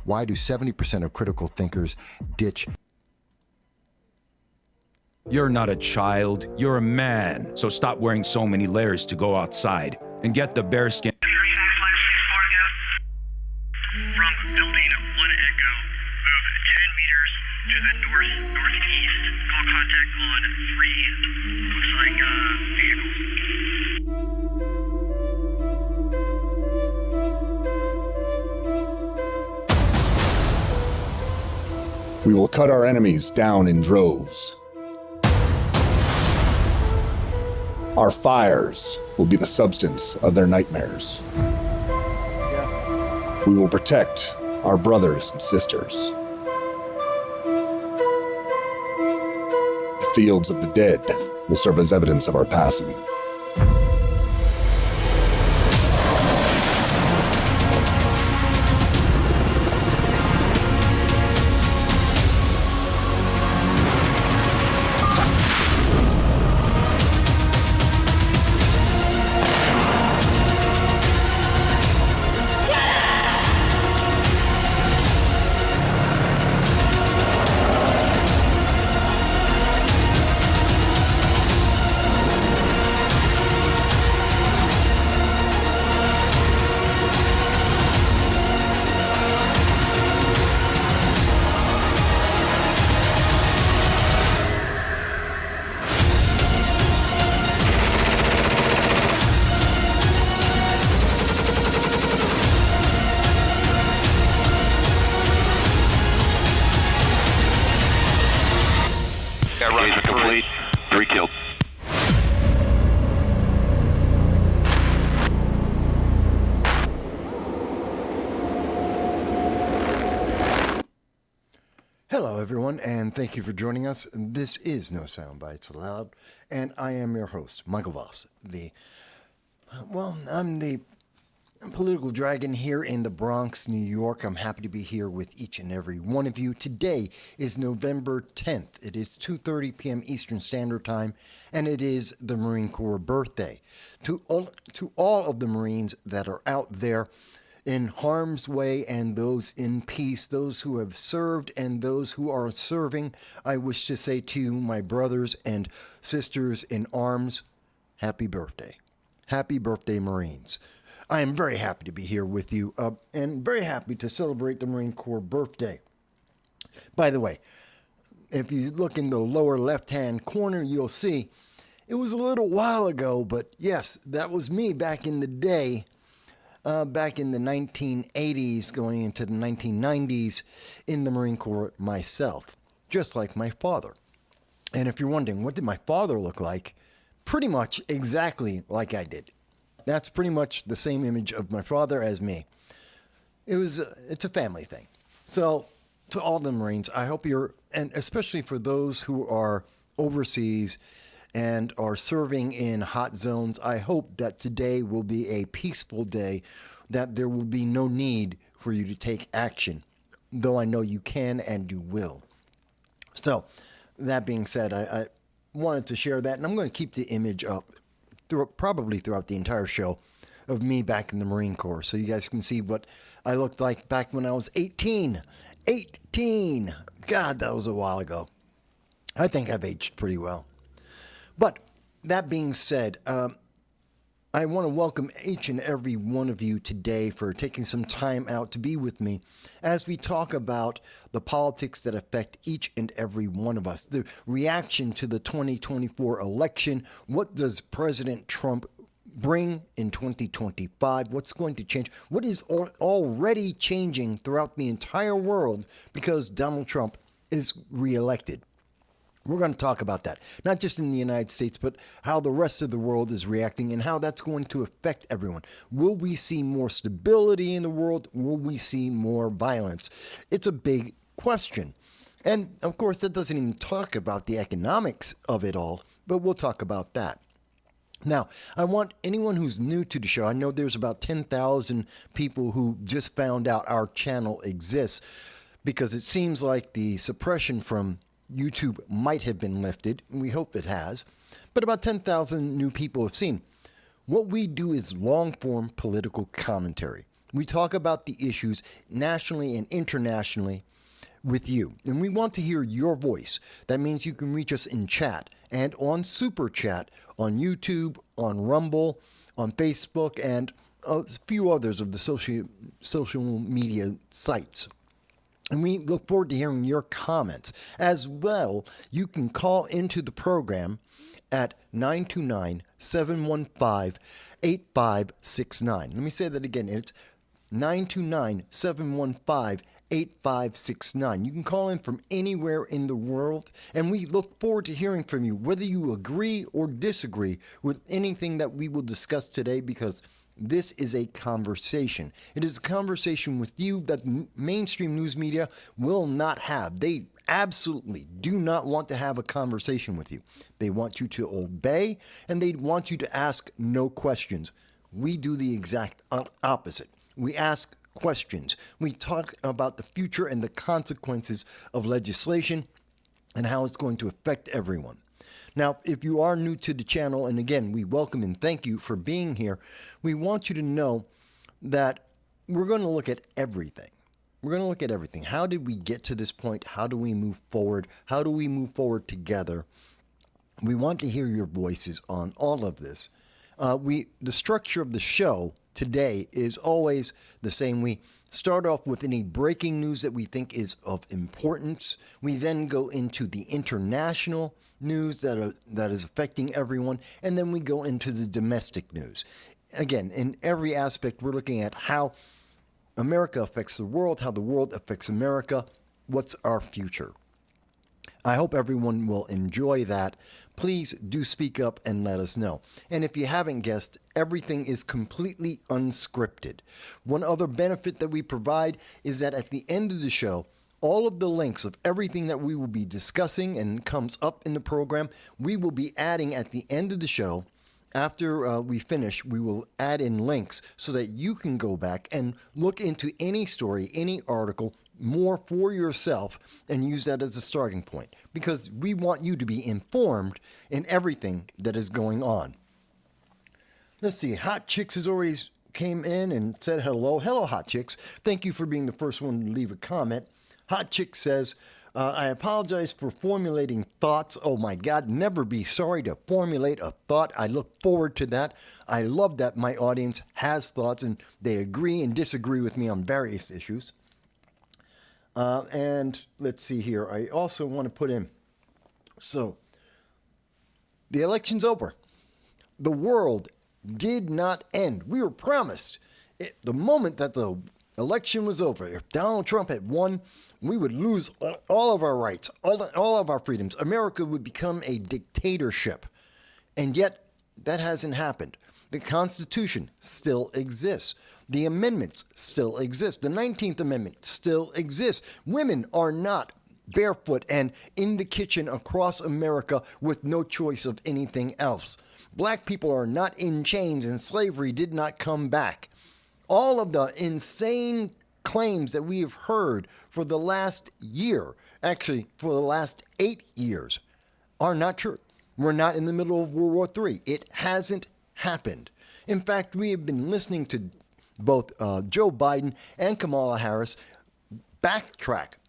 Why do 70% of critical thinkers ditch? You're not a child, you're a man. So stop wearing so many layers to go outside and get the bearskin. From building 1 Echo, move 10 meters to the northeast. Call contact on 3. Looks like vehicles. We will cut our enemies down in droves. Our fires will be the substance of their nightmares. We will protect our brothers and sisters. The fields of the dead will serve as evidence of our passing. Engagement complete. 3 killed. Hello, everyone, and thank you for joining us. This is No Soundbites Allowed, and I am your host, Michael Voss. I'm the political dragon here in the Bronx, New York. I'm happy to be here with each and every one of you. Today is November 10th. It is 2:30 p.m. Eastern Standard Time, and it is the Marine Corps birthday. To all of the Marines that are out there in harm's way and those in peace, those who have served and those who are serving, I wish to say to you, my brothers and sisters in arms, happy birthday. Happy birthday, Marines. I am very happy to be here with you and very happy to celebrate the Marine Corps birthday. By the way, if you look in the lower left-hand corner, you'll see it was a little while ago, but yes, that was me back in the day, back in the 1980s, going into the 1990s in the Marine Corps myself, just like my father. And if you're wondering, what did my father look like? Pretty much exactly like I did. That's pretty much the same image of my father as me. It's a family thing. So to all the Marines, I hope and especially for those who are overseas and are serving in hot zones, I hope that today will be a peaceful day, that there will be no need for you to take action, though I know you can and you will. So that being said, I wanted to share that, and I'm going to keep the image up probably throughout the entire show of me back in the Marine Corps, so you guys can see what I looked like back when I was 18. 18! God, that was a while ago. I think I've aged pretty well. But that being said, I want to welcome each and every one of you today for taking some time out to be with me as we talk about the politics that affect each and every one of us. The reaction to the 2024 election. What does President Trump bring in 2025? What's going to change? What is already changing throughout the entire world because Donald Trump is reelected? We're going to talk about that, not just in the United States, but how the rest of the world is reacting and how that's going to affect everyone. Will we see more stability in the world? Will we see more violence? It's a big question. And of course, that doesn't even talk about the economics of it all, but we'll talk about that. Now, I want anyone who's new to the show, I know there's about 10,000 people who just found out our channel exists because it seems like the suppression from YouTube might have been lifted, and we hope it has, but about 10,000 new people have seen. What we do is long-form political commentary. We talk about the issues nationally and internationally with you. And we want to hear your voice. That means you can reach us in chat and on SuperChat, on YouTube, on Rumble, on Facebook, and a few others of the social media sites. And we look forward to hearing your comments. As well, you can call into the program at 929-715-8569. Let me say that again. It's 929-715-8569. You can call in from anywhere in the world, and we look forward to hearing from you, whether you agree or disagree with anything that we will discuss today, because this is a conversation. It is a conversation with you that mainstream news media will not have. They absolutely do not want to have a conversation with you. They want you to obey, and they want you to ask no questions. We do the exact opposite. We ask questions. We talk about the future and the consequences of legislation and how it's going to affect everyone. Now, if you are new to the channel, and again, we welcome and thank you for being here, we want you to know that we're going to look at everything. We're going to look at everything. How did we get to this point? How do we move forward? How do we move forward together? We want to hear your voices on all of this. The structure of the show today is always the same. We start off with any breaking news that we think is of importance. We then go into the international news that is affecting everyone, and then we go into the domestic news. Again, in every aspect, we're looking at how America affects the world, how the world affects America, what's our future. I hope everyone will enjoy that. Please do speak up and let us know. And if you haven't guessed, everything is completely unscripted. One other benefit that we provide is that at the end of the show, all of the links of everything that we will be discussing and comes up in the program, we will be adding at the end of the show. After we finish, we will add in links so that you can go back and look into any story, any article, more for yourself, and use that as a starting point, because we want you to be informed in everything that is going on. Let's see, Hot Chicks has already came in and said hello. Hello, Hot Chicks. Thank you for being the first one to leave a comment. Hot Chick says, I apologize for formulating thoughts. Oh my God, never be sorry to formulate a thought. I look forward to that. I love that my audience has thoughts and they agree and disagree with me on various issues. And let's see here. I also want to put in, so the election's over. The world did not end. We were promised the moment that the election was over, if Donald Trump had won, we would lose all of our rights, all of our freedoms. America would become a dictatorship. And yet, that hasn't happened. The Constitution still exists. The amendments still exist. The 19th Amendment still exists. Women are not barefoot and in the kitchen across America with no choice of anything else. Black people are not in chains and slavery did not come back. All of the insane claims that we have heard for the last year, actually for the last 8 years, are not true. We're not in the middle of World War III. It hasn't happened. In fact, we have been listening to both Joe Biden and Kamala Harris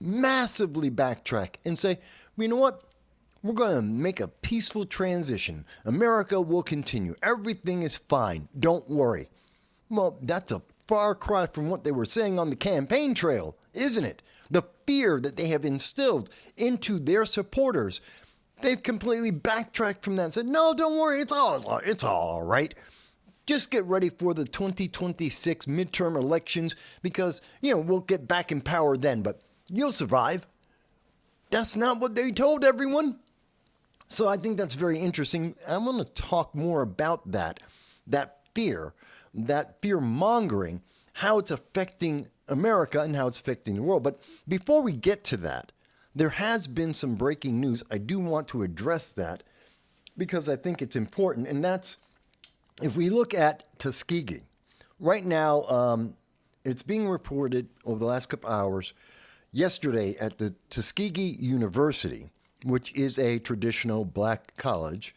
massively backtrack, and say, you know what? We're going to make a peaceful transition. America will continue. Everything is fine. Don't worry. Well, that's a far cry from what they were saying on the campaign trail, isn't it? The fear that they have instilled into their supporters, they've completely backtracked from that and said, no, don't worry, it's all right. Just get ready for the 2026 midterm elections because, we'll get back in power then, but you'll survive. That's not what they told everyone. So I think that's very interesting. I want to talk more about that fear, that fear-mongering, how it's affecting America and how it's affecting the world. But before we get to that, there has been some breaking news. I do want to address that because I think it's important, and that's if we look at Tuskegee. Right now, it's being reported over the last couple hours, yesterday at the Tuskegee University, which is a traditional black college,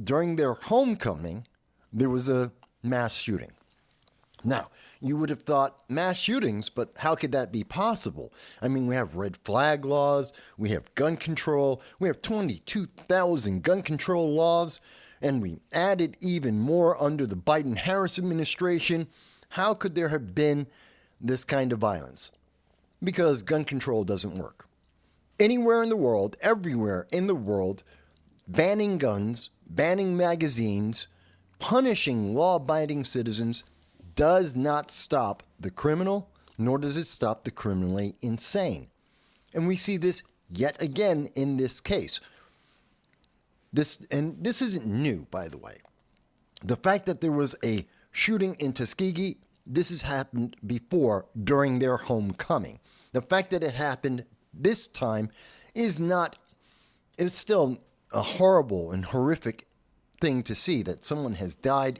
during their homecoming, there was a mass shooting. Now, you would have thought mass shootings, but how could that be possible? I mean, we have red flag laws, we have gun control, we have 22,000 gun control laws, and we added even more under the Biden-Harris administration. How could there have been this kind of violence? Because gun control doesn't work. Anywhere in the world, everywhere in the world, banning guns, banning magazines, punishing law-abiding citizens does not stop the criminal, nor does it stop the criminally insane. And we see this yet again in this case. This isn't new, by the way. The fact that there was a shooting in Tuskegee, this has happened before during their homecoming. The fact that it happened this time is still a horrible and horrific thing to see, that someone has died,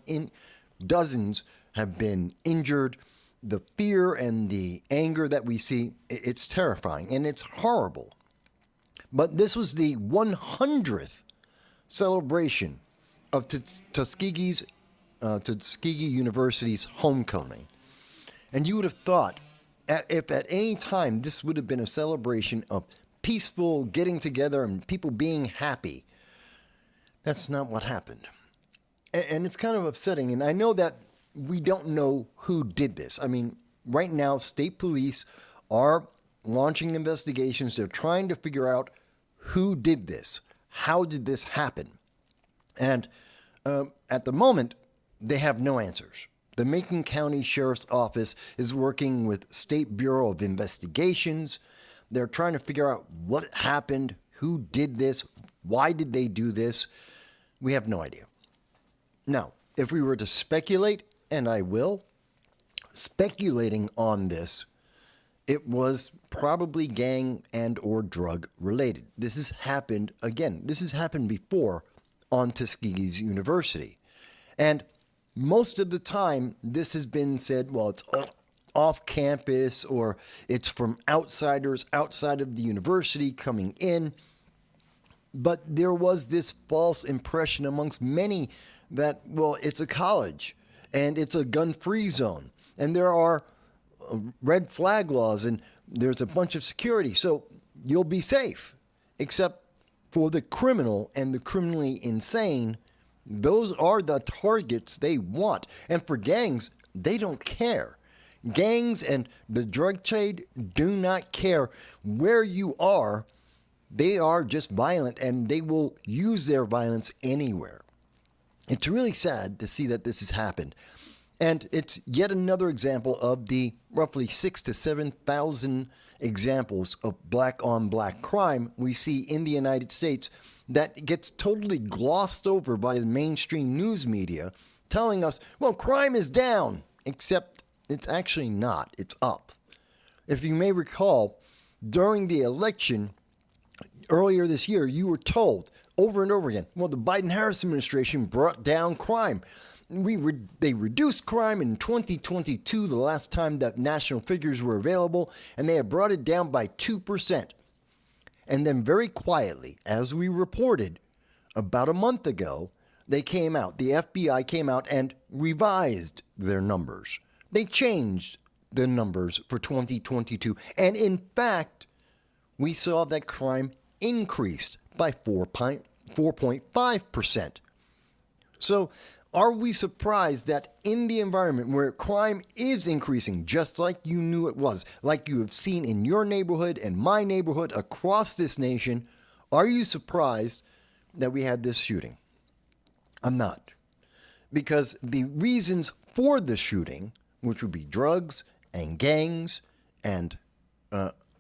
dozens have been injured. The fear and the anger that we see, it's terrifying and it's horrible. But this was the 100th celebration of Tuskegee University's homecoming. And you would have thought, if at any time this would have been a celebration of peaceful getting together and people being happy, that's not what happened. And it's kind of upsetting. And I know that we don't know who did this. I mean, right now, state police are launching investigations. They're trying to figure out who did this. How did this happen? And at the moment, they have no answers. The Macon County Sheriff's Office is working with State Bureau of Investigations. They're trying to figure out what happened, who did this, why did they do this. We have no idea. Now, if we were to speculate, and I will, speculating on this, it was probably gang and or drug related. This has happened again. This has happened before on Tuskegee University. And most of the time, this has been said, well, it's off campus or it's from outsiders outside of the university coming in. But there was this false impression amongst many that, well, it's a college and it's a gun-free zone and there are red flag laws and there's a bunch of security, so you'll be safe. Except for the criminal and the criminally insane, those are the targets they want. And for gangs, they don't care. Gangs and the drug trade do not care where you are. They are just violent and they will use their violence anywhere. It's really sad to see that this has happened. And it's yet another example of the roughly 6,000 to 7,000 examples of black-on-black crime we see in the United States that gets totally glossed over by the mainstream news media, telling us, well, crime is down, except it's actually not. It's up. If you may recall, during the election earlier this year, you were told over and over again, well, the Biden-Harris administration brought down crime. They reduced crime in 2022, the last time that national figures were available, and they had brought it down by 2%. And then very quietly, as we reported about a month ago, they came out, the FBI came out and revised their numbers. They changed the numbers for 2022. And in fact, we saw that crime increased by 4.5%. So are we surprised that in the environment where crime is increasing, just like you knew it was, like you have seen in your neighborhood and my neighborhood across this nation, are you surprised that we had this shooting? I'm not. Because the reasons for the shooting, which would be drugs and gangs and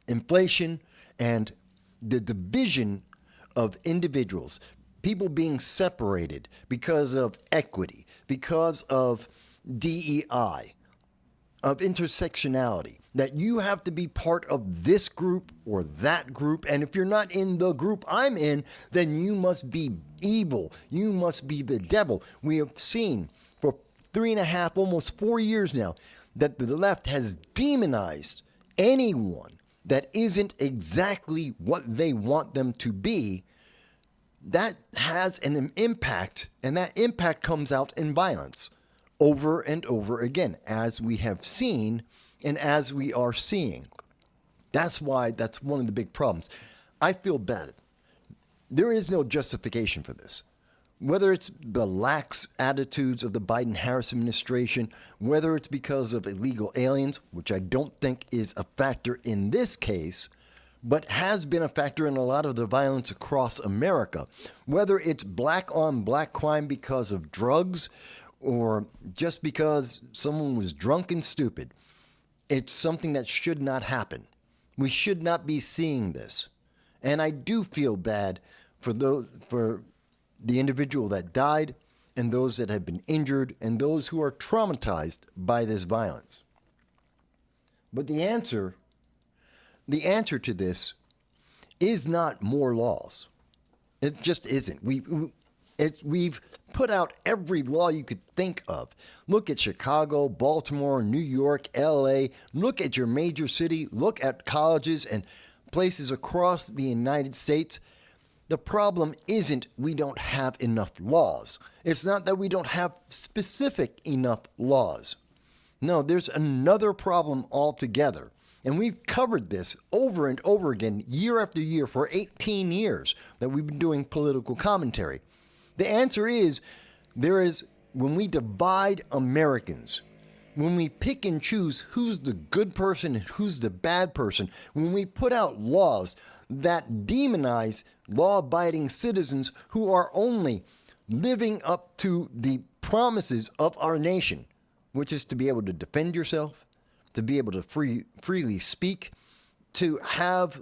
inflation and the division of individuals, people being separated because of equity, because of DEI, of intersectionality, that you have to be part of this group or that group. And if you're not in the group I'm in, then you must be evil. You must be the devil. We have seen for 3.5, almost 4 years now, that the left has demonized anyone that isn't exactly what they want them to be. That has an impact, and that impact comes out in violence. over and over again, as we have seen and as we are seeing. That's why that's one of the big problems. I feel bad. There is no justification for this. Whether it's the lax attitudes of the Biden-Harris administration, whether it's because of illegal aliens, which I don't think is a factor in this case, but has been a factor in a lot of the violence across America, whether it's black-on-black crime because of drugs or just because someone was drunk and stupid, it's something that should not happen. We should not be seeing this. And I do feel bad for the individual that died and those that have been injured and those who are traumatized by this violence. But the answer to this is not more laws. It just isn't. We've put out every law you could think of. Look at Chicago, Baltimore, New York, LA. Look at your major city. Look at colleges and places across the United States. The problem isn't we don't have enough laws. It's not that we don't have specific enough laws. No, there's another problem altogether. And we've covered this over and over again, year after year, for 18 years that we've been doing political commentary. The answer is, when we divide Americans, when we pick and choose who's the good person and who's the bad person, when we put out laws that demonize law-abiding citizens who are only living up to the promises of our nation, which is to be able to defend yourself, to be able to freely speak, to have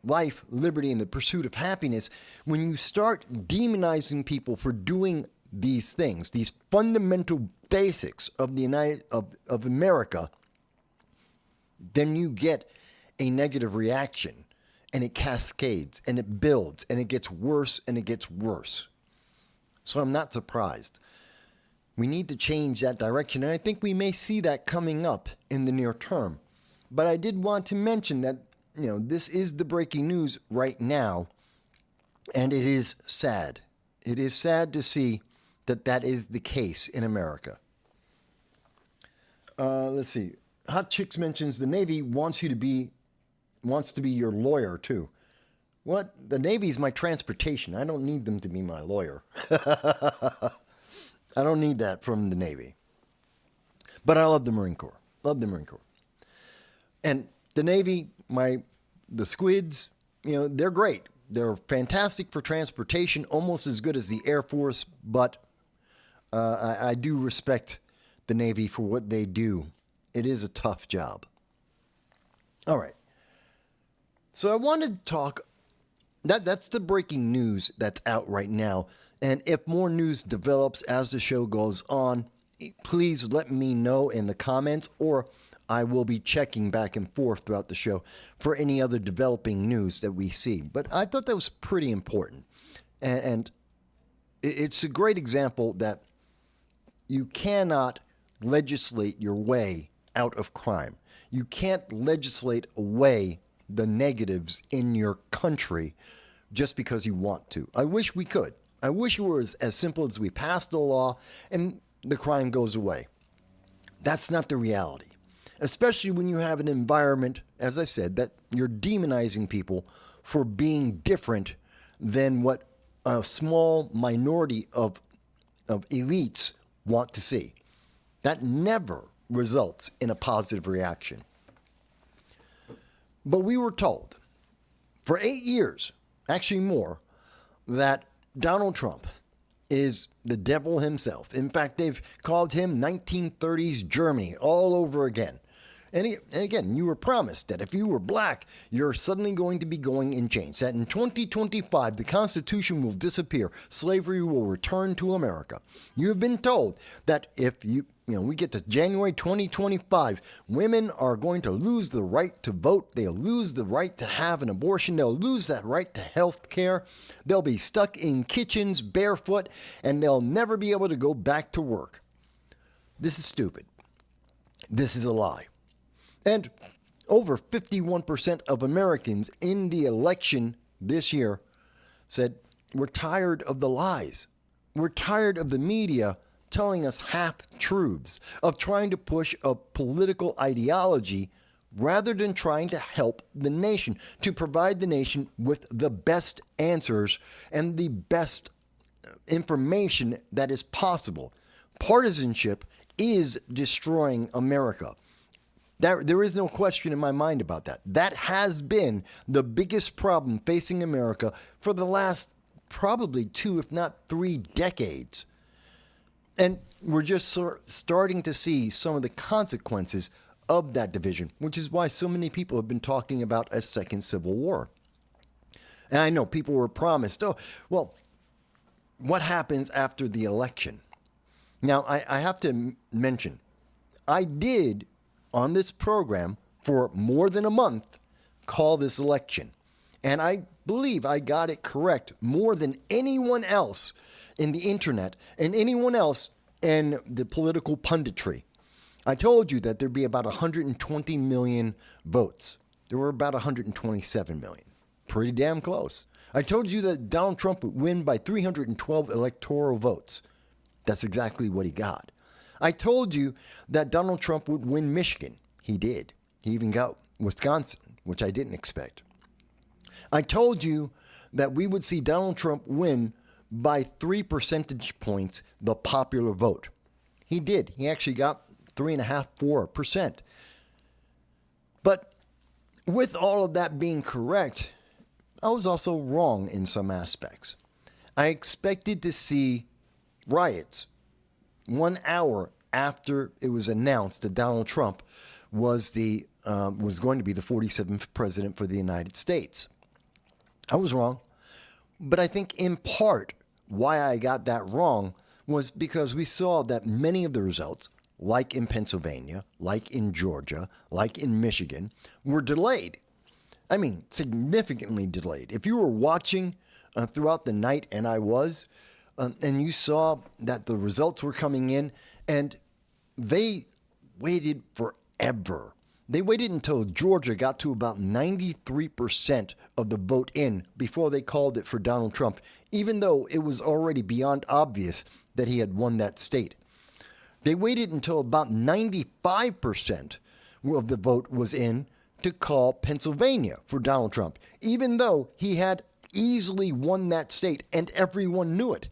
life, liberty, and the pursuit of happiness. When you start demonizing people for doing these things, these fundamental basics of of America, then you get a negative reaction, and it cascades, and it builds, and it gets worse, and it gets worse. So I'm not surprised. We need to change that direction, and I think we may see that coming up in the near term. But I did want to mention that, this is the breaking news right now, and it is sad. It is sad to see that is the case in America. Let's see. Hot Chicks mentions the Navy wants to be your lawyer too. What? The Navy's my transportation. I don't need them to be my lawyer. I don't need that from the Navy. But I love the Marine Corps. Love the Marine Corps. And the Navy, the squids, they're great. They're fantastic for transportation, almost as good as the Air Force, but I do respect the Navy for what they do. It is a tough job. All right. So I wanted to talk, that's the breaking news that's out right now. And if more news develops as the show goes on, please let me know in the comments, or I will be checking back and forth throughout the show for any other developing news that we see. But I thought that was pretty important. And it's a great example that you cannot legislate your way out of crime. You can't legislate away the negatives in your country just because you want to. I wish we could. I wish it was as simple as we pass the law and the crime goes away. That's not the reality. Especially when you have an environment, as I said, that you're demonizing people for being different than what a small minority of elites want to see. That never results in a positive reaction. But we were told for 8 years, actually more, that Donald Trump is the devil himself. In fact, they've called him 1930s Germany all over again. And again, you were promised that if you were black, you're suddenly going to be going in chains. That in 2025, the Constitution will disappear. Slavery will return to America. You have been told that if we get to January 2025, women are going to lose the right to vote. They'll lose the right to have an abortion. They'll lose that right to health care. They'll be stuck in kitchens barefoot, and they'll never be able to go back to work. This is stupid. This is a lie. And over 51% of Americans in the election this year said, we're tired of the lies. We're tired of the media telling us half-truths, of trying to push a political ideology rather than trying to help the nation, to provide the nation with the best answers and the best information that is possible. Partisanship is destroying America. There is no question in my mind about that. That has been the biggest problem facing America for the last probably 2, if not 3 decades. And we're just starting to see some of the consequences of that division, which is why so many people have been talking about a second civil war. And I know people were promised, oh, well, what happens after the election? Now, I have to mention, I did on this program for more than a month call this election. And I believe I got it correct more than anyone else in the internet and anyone else in the political punditry. I told you that there'd be about 120 million votes. There were about 127 million. Pretty damn close. I told you that Donald Trump would win by 312 electoral votes. That's exactly what he got. I told you that Donald Trump would win Michigan. He did. He even got Wisconsin, which I didn't expect. I told you that we would see Donald Trump win by 3 percentage points the popular vote. He did. He actually got 3.5–4%. But with all of that being correct, I was also wrong in some aspects. I expected to see riots 1 hour after it was announced that Donald Trump was going to be the 47th president for the United States. I was wrong, but I think in part why I got that wrong was because we saw that many of the results, like in Pennsylvania, like in Georgia, like in Michigan, were delayed. I mean, significantly delayed. If you were watching throughout the night, and I was, and you saw that the results were coming in, and they waited forever. They waited until Georgia got to about 93% of the vote in before they called it for Donald Trump, even though it was already beyond obvious that he had won that state. They waited until about 95% of the vote was in to call Pennsylvania for Donald Trump, even though he had easily won that state and everyone knew it.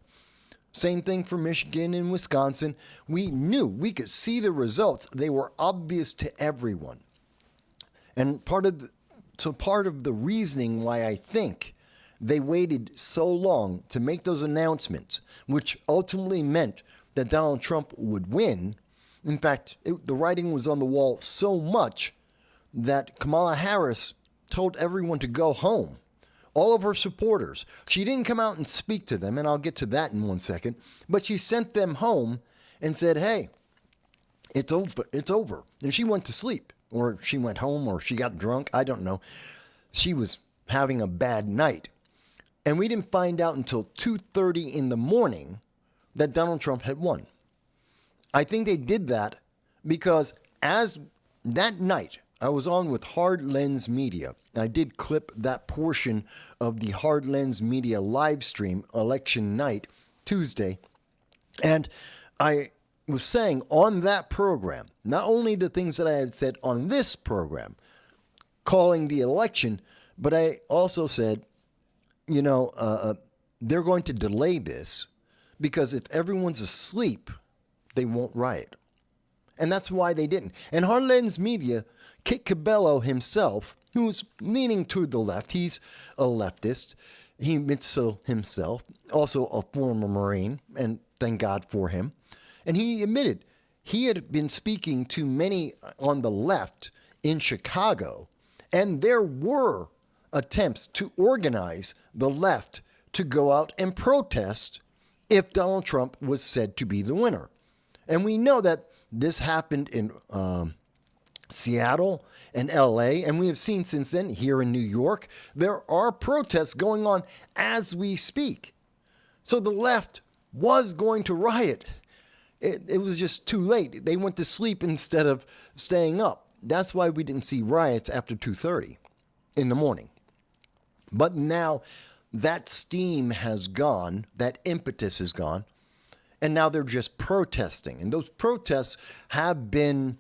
Same thing for Michigan and Wisconsin. We knew, we could see the results. They were obvious to everyone. And part of the reasoning why I think they waited so long to make those announcements, which ultimately meant that Donald Trump would win. In fact, the writing was on the wall so much that Kamala Harris told everyone to go home. All of her supporters. She didn't come out and speak to them, and I'll get to that in 1 second, but she sent them home and said, hey, it's over. And she went to sleep, or she went home, or she got drunk. I don't know. She was having a bad night. And we didn't find out until 2:30 in the morning that Donald Trump had won. I think they did that because as that night, I was on with Hard Lens Media. I did clip that portion of the Hard Lens Media live stream election night, Tuesday. And I was saying on that program, not only the things that I had said on this program, calling the election, but I also said, they're going to delay this because if everyone's asleep, they won't riot. And that's why they didn't. And Hard Lens Media, Kit Cabello himself, who's leaning to the left, he's a leftist. He admits so himself, also a former Marine, and thank God for him. And he admitted he had been speaking to many on the left in Chicago, and there were attempts to organize the left to go out and protest if Donald Trump was said to be the winner. And we know that this happened in Seattle and LA, and we have seen since then here in New York, there are protests going on as we speak. So the left was going to riot. It was just too late. They went to sleep instead of staying up. That's why we didn't see riots after 2:30 in the morning. But now that steam has gone, that impetus is gone, And now they're just protesting. And those protests have been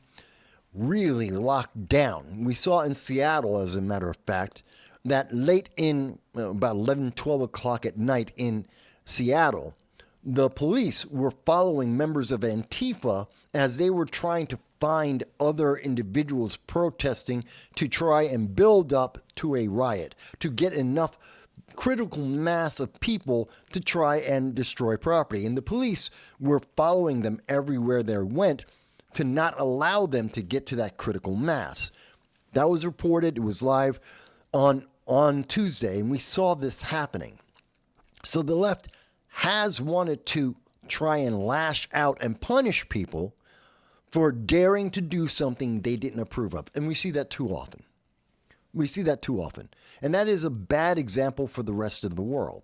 really locked down. We saw in Seattle, as a matter of fact, that late in about 11, 12 o'clock at night in Seattle, the police were following members of Antifa as they were trying to find other individuals protesting to try and build up to a riot, to get enough critical mass of people to try and destroy property. And the police were following them everywhere they went to not allow them to get to that critical mass. That was reported. It was live on Tuesday, and we saw this happening. So the left has wanted to try and lash out and punish people for daring to do something they didn't approve of. And we see that too often. We see that too often. And that is a bad example for the rest of the world.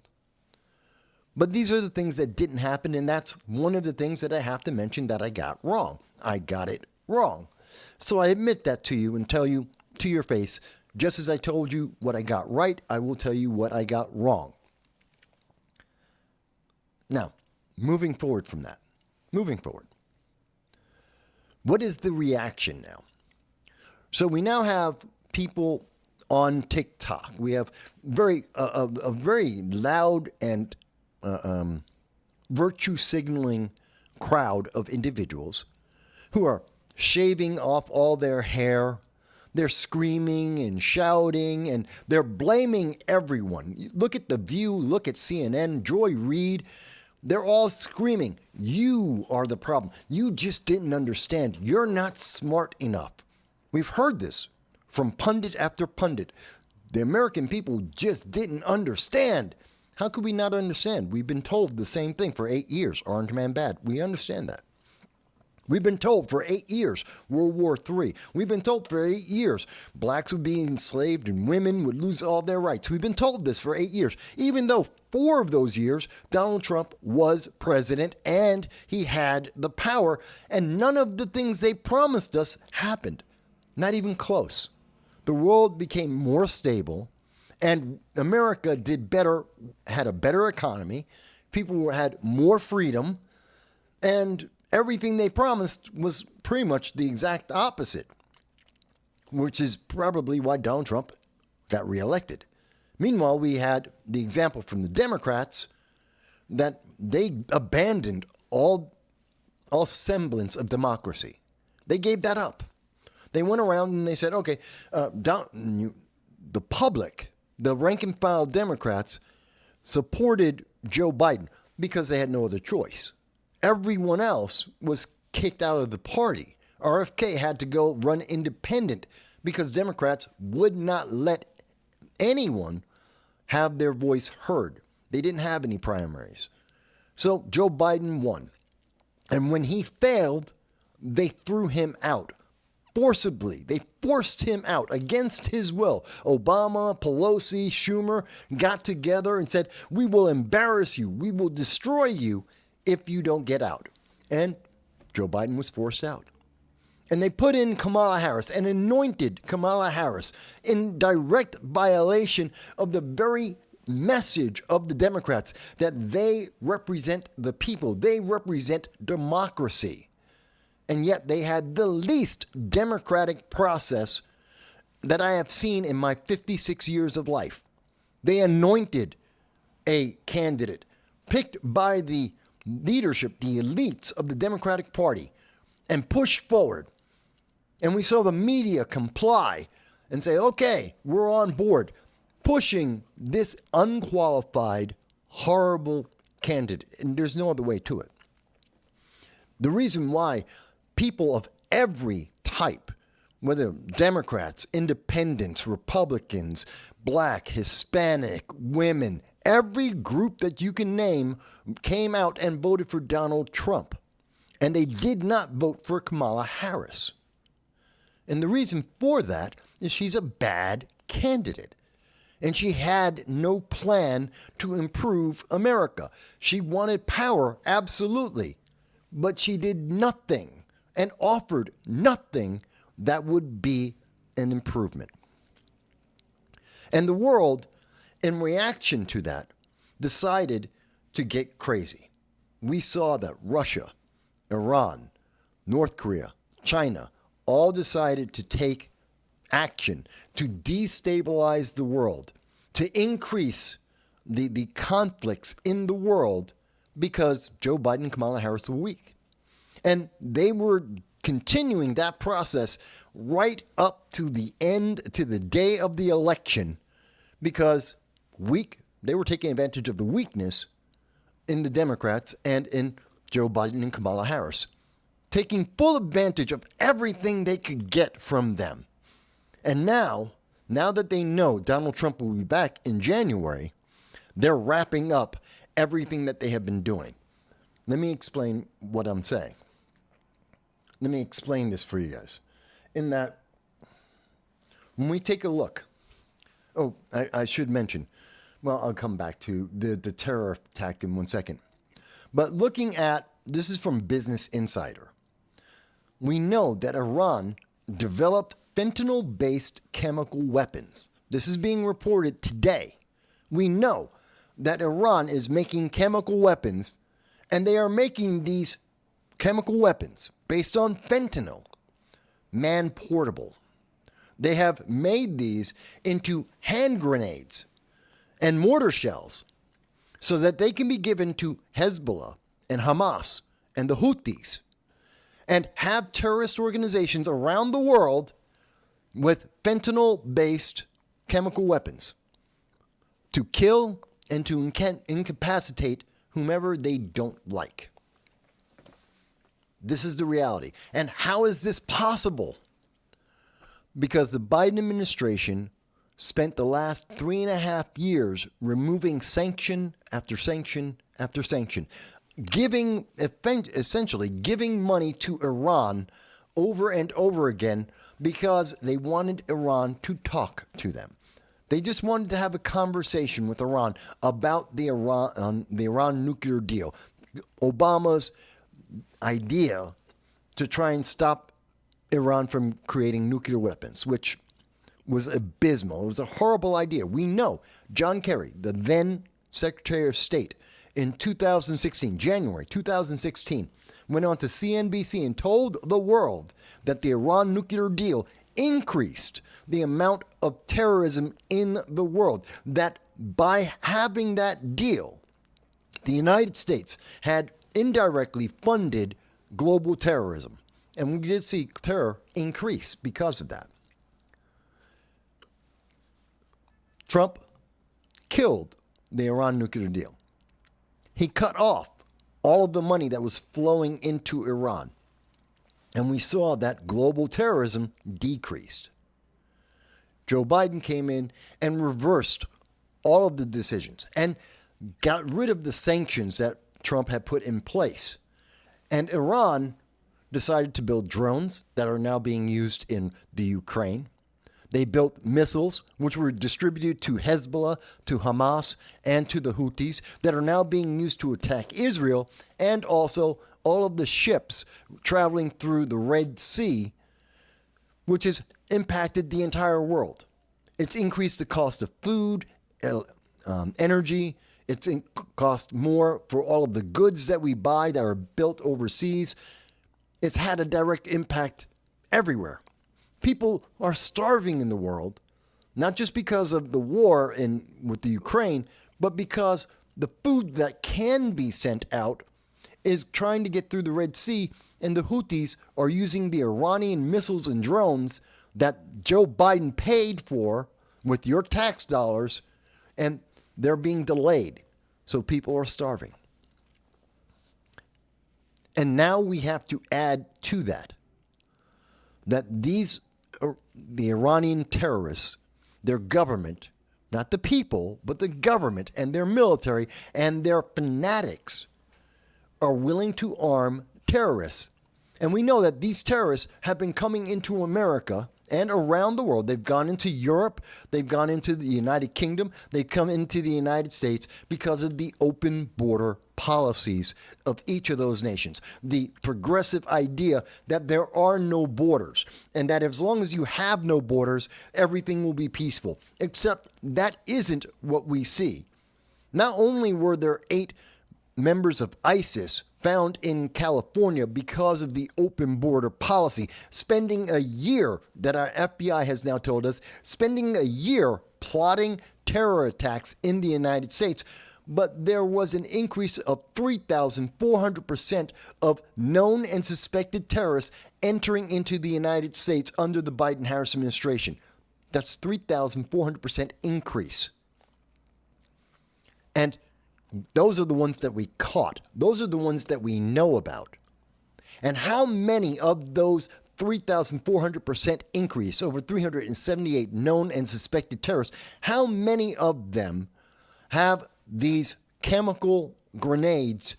But these are the things that didn't happen, and that's one of the things that I have to mention that I got wrong. I got it wrong. So I admit that to you and tell you to your face, just as I told you what I got right, I will tell you what I got wrong. Now, moving forward from that, what is the reaction now? So we now have people on TikTok. We have a very loud and virtue signaling crowd of individuals who are shaving off all their hair. They're screaming and shouting, and they're blaming everyone. Look at The View, look at CNN, Joy Reid. They're all screaming, you are the problem. You just didn't understand. You're not smart enough. We've heard this from pundit after pundit. The American people just didn't understand. How could we not understand? We've been told the same thing for 8 years. Orange Man bad. We understand that. We've been told for 8 years, World War III. We've been told for 8 years, blacks would be enslaved and women would lose all their rights. We've been told this for 8 years, even though 4 of those years, Donald Trump was president and he had the power, and none of the things they promised us happened. Not even close. The world became more stable, and America did better, had a better economy. People had more freedom, and everything they promised was pretty much the exact opposite, which is probably why Donald Trump got reelected. Meanwhile, we had the example from the Democrats that they abandoned all semblance of democracy. They gave that up. They went around and they said, okay, the public, the rank and file Democrats, supported Joe Biden because they had no other choice. Everyone else was kicked out of the party. RFK had to go run independent because Democrats would not let anyone have their voice heard. They didn't have any primaries. So Joe Biden won. And when he failed, they threw him out forcibly. They forced him out against his will. Obama, Pelosi, Schumer got together and said, we will embarrass you. We will destroy you if you don't get out. And Joe Biden was forced out. And they put in Kamala Harris and anointed Kamala Harris in direct violation of the very message of the Democrats that they represent the people. They represent democracy. And yet they had the least democratic process that I have seen in my 56 years of life. They anointed a candidate picked by the leadership, the elites of the Democratic Party, and pushed forward. And we saw the media comply and say, okay, we're on board, pushing this unqualified, horrible candidate. And there's no other way to it. The reason why people of every type, whether Democrats, independents, Republicans, black, Hispanic, women, every group that you can name came out and voted for Donald Trump. And they did not vote for Kamala Harris. And the reason for that is she's a bad candidate. And she had no plan to improve America. She wanted power, absolutely. But she did nothing and offered nothing that would be an improvement. And the world, in reaction to that, decided to get crazy. we saw that Russia, Iran, North Korea, China all decided to take action to destabilize the world, to increase the conflicts in the world because Joe Biden and Kamala Harris were weak. And they were continuing that process right up to the end, to the day of the election, because they were taking advantage of the weakness in the Democrats and in Joe Biden and Kamala Harris, taking full advantage of everything they could get from them. And now that they know Donald Trump will be back in January, they're wrapping up everything that they have been doing. Let me explain what I'm saying. Let me explain this for you guys. In that, when we take a look, I should mention, well, I'll come back to the terror attack in 1 second. But looking at, this is from Business Insider. We know that Iran developed fentanyl-based chemical weapons. This is being reported today. We know that Iran is making chemical weapons, and they are making these chemical weapons based on fentanyl, man-portable. They have made these into hand grenades and mortar shells so that they can be given to Hezbollah and Hamas and the Houthis and have terrorist organizations around the world with fentanyl-based chemical weapons to kill and to incapacitate whomever they don't like. This is the reality. And how is this possible? Because the Biden administration spent the last 3.5 years removing sanction after sanction after sanction, essentially giving money to Iran over and over again because they wanted Iran to talk to them. They just wanted to have a conversation with Iran about the Iran nuclear deal. Obama's idea to try and stop Iran from creating nuclear weapons, which was abysmal. It was a horrible idea. We know John Kerry, the then Secretary of State, in 2016, January 2016, went on to CNBC and told the world that the Iran nuclear deal increased the amount of terrorism in the world. That by having that deal, the United States had indirectly funded global terrorism. And we did see terror increase because of that. Trump killed the Iran nuclear deal. He cut off all of the money that was flowing into Iran. And we saw that global terrorism decreased. Joe Biden came in and reversed all of the decisions and got rid of the sanctions that Trump had put in place. And Iran decided to build drones that are now being used in the Ukraine. They built missiles, which were distributed to Hezbollah, to Hamas, and to the Houthis, that are now being used to attack Israel, and also all of the ships traveling through the Red Sea, which has impacted the entire world. It's increased the cost of food, energy. It's cost more for all of the goods that we buy that are built overseas. It's had a direct impact everywhere. People are starving in the world, not just because of the war with the Ukraine, but because the food that can be sent out is trying to get through the Red Sea, and the Houthis are using the Iranian missiles and drones that Joe Biden paid for with your tax dollars, and they're being delayed. So people are starving. And now we have to add to that the Iranian terrorists, their government, not the people, but the government and their military and their fanatics are willing to arm terrorists. And we know that these terrorists have been coming into America and around the world. They've gone into Europe, they've gone into the United Kingdom, they've come into the United States because of the open border policies of each of those nations. The progressive idea that there are no borders, and that as long as you have no borders, everything will be peaceful. Except that isn't what we see. Not only were there 8 members of ISIS found in California because of the open border policy, spending a year, that our FBI has now told us, spending a year plotting terror attacks in the United States. But there was an increase of 3,400% of known and suspected terrorists entering into the United States under the Biden-Harris administration. That's 3,400% increase. And those are the ones that we caught. Those are the ones that we know about. And how many of those 3,400% increase, over 378 known and suspected terrorists, how many of them have these chemical grenades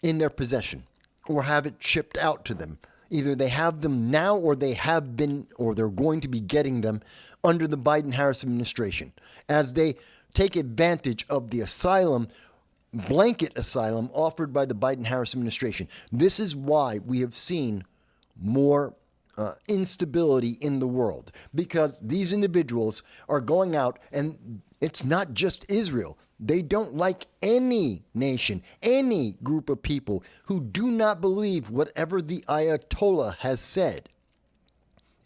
in their possession or have it shipped out to them? Either they have them now or they have been, or they're going to be getting them under the Biden-Harris administration as they take advantage of the blanket asylum offered by the Biden-Harris administration. This is why we have seen more instability in the world, because these individuals are going out, and it's not just Israel. They don't like any nation, any group of people who do not believe whatever the Ayatollah has said.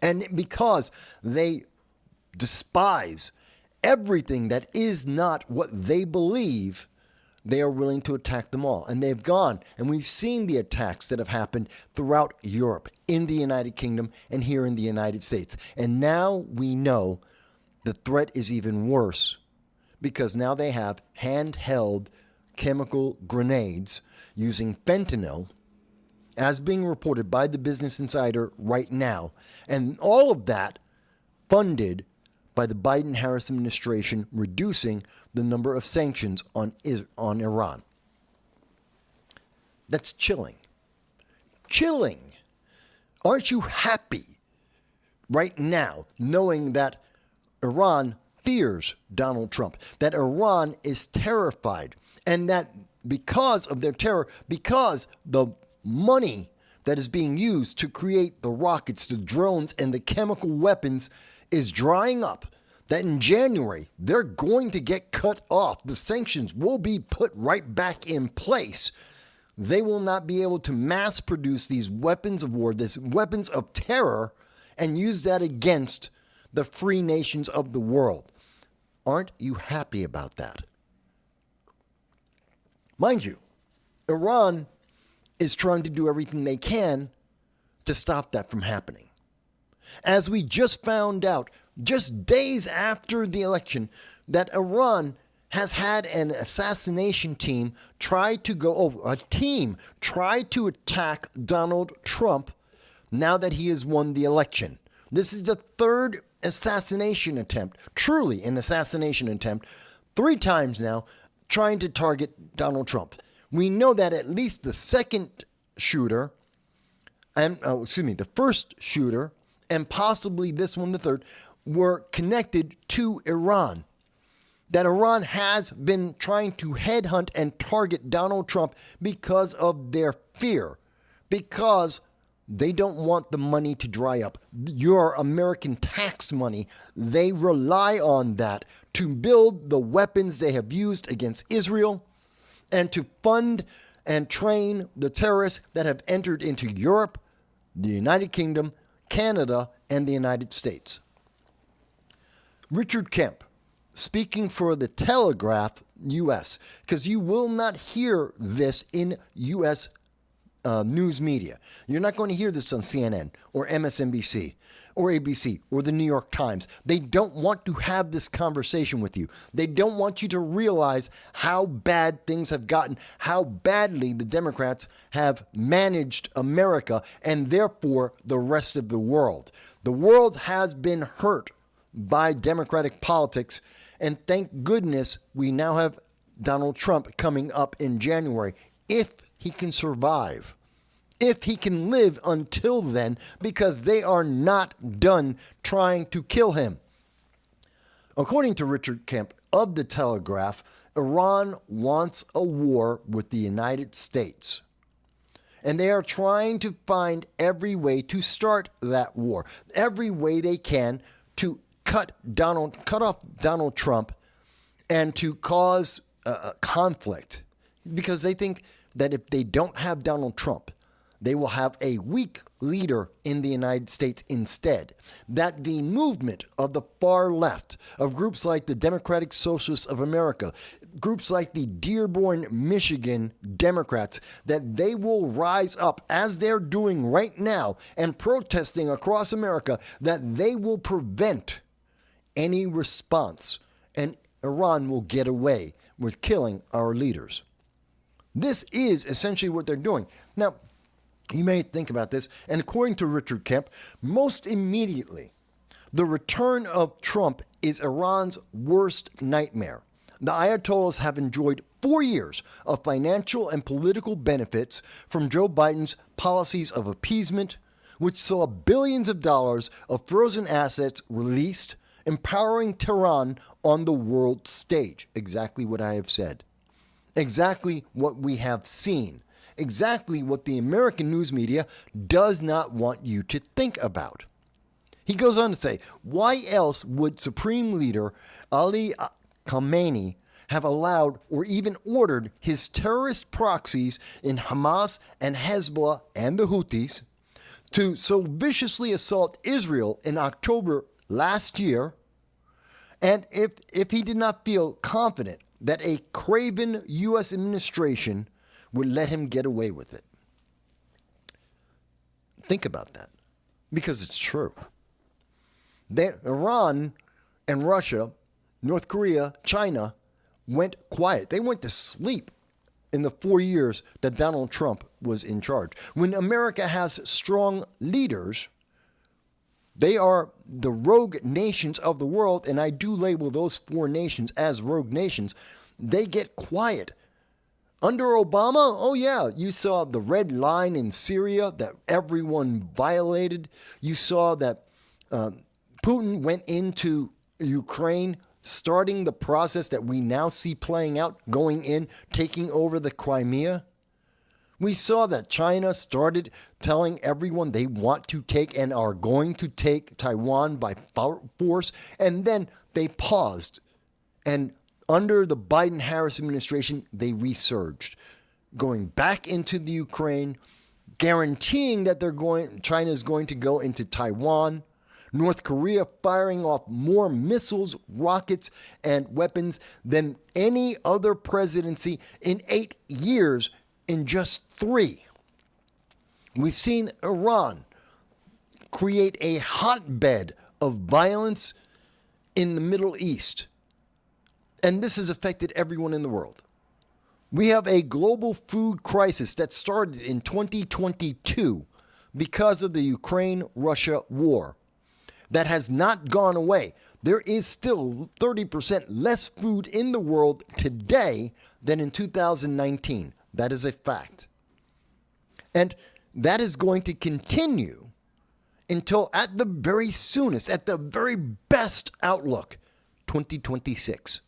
And because they despise everything that is not what they believe, they are willing to attack them all. And they've gone, and we've seen the attacks that have happened throughout Europe, in the United Kingdom, and here in the United States. And now we know the threat is even worse, because now they have handheld chemical grenades using fentanyl, as being reported by the Business Insider right now. And all of that funded by the Biden-Harris administration, reducing the number of sanctions on Iran. That's chilling. Chilling. Aren't you happy right now knowing that Iran fears Donald Trump, that Iran is terrified, and that because of their terror, because the money that is being used to create the rockets, the drones, and the chemical weapons is drying up, that in January they're going to get cut off. The sanctions will be put right back in place. They will not be able to mass produce these weapons of war, these weapons of terror, and use that against the free nations of the world. Aren't you happy about that? Mind you, Iran is trying to do everything they can to stop that from happening. As we just found out, just days after the election, that Iran has had an assassination team try to attack Donald Trump now that he has won the election. This is the third assassination attempt, truly an assassination attempt, 3 times now, trying to target Donald Trump. We know that at least the second shooter, the first shooter, and possibly this one, the third, were connected to Iran. That Iran has been trying to headhunt and target Donald Trump because of their fear, because they don't want the money to dry up. Your American tax money, they rely on that to build the weapons they have used against Israel and to fund and train the terrorists that have entered into Europe, the United Kingdom, Canada, and the United States. Richard Kemp, speaking for the Telegraph U.S., because you will not hear this in U.S. News media. You're not going to hear this on CNN or MSNBC or ABC or the New York Times. They don't want to have this conversation with you. They don't want you to realize how bad things have gotten, how badly the Democrats have managed America and therefore the rest of the world. The world has been hurt by Democratic politics, and thank goodness we now have Donald Trump coming up in January, if he can survive, if he can live until then, because they are not done trying to kill him. According to Richard Kemp of The Telegraph, Iran wants a war with the United States. And they are trying to find every way to start that war, every way they can to cut off Donald Trump and to cause conflict because they think that if they don't have Donald Trump, they will have a weak leader in the United States instead. That the movement of the far left, of groups like the Democratic Socialists of America, groups like the Dearborn, Michigan Democrats, that they will rise up as they're doing right now and protesting across America, that they will prevent any response and Iran will get away with killing our leaders. This is essentially what they're doing. Now, you may think about this, and according to Richard Kemp, most immediately, the return of Trump is Iran's worst nightmare. The Ayatollahs have enjoyed 4 years of financial and political benefits from Joe Biden's policies of appeasement, which saw billions of dollars of frozen assets released, empowering Tehran on the world stage. Exactly what I have said. Exactly what we have seen. Exactly what the American news media does not want you to think about. He goes on to say, why else would Supreme Leader Ali Khamenei have allowed or even ordered his terrorist proxies in Hamas and Hezbollah and the Houthis to so viciously assault Israel in October last year, and if he did not feel confident that a craven U.S. administration would let him get away with it? Think about that, because it's true. Iran and Russia, North Korea, China went quiet. They went to sleep in the 4 years that Donald Trump was in charge. When America has strong leaders, they are the rogue nations of the world, and I do label those 4 nations as rogue nations. They get quiet. Under Obama, oh yeah, you saw the red line in Syria that everyone violated. You saw that Putin went into Ukraine, starting the process that we now see playing out, going in, taking over the Crimea. We saw that China started telling everyone they want to take and are going to take Taiwan by force, and then they paused. And under the Biden-Harris administration, they resurged, going back into the Ukraine, guaranteeing that China is going to go into Taiwan, North Korea firing off more missiles, rockets, and weapons than any other presidency in 8 years in just 3. We've seen Iran create a hotbed of violence in the Middle East. And this has affected everyone in the world. We have a global food crisis that started in 2022 because of the Ukraine-Russia war that has not gone away. There is still 30% less food in the world today than in 2019. That is a fact. And that is going to continue until, at the very soonest, at the very best outlook, 2026.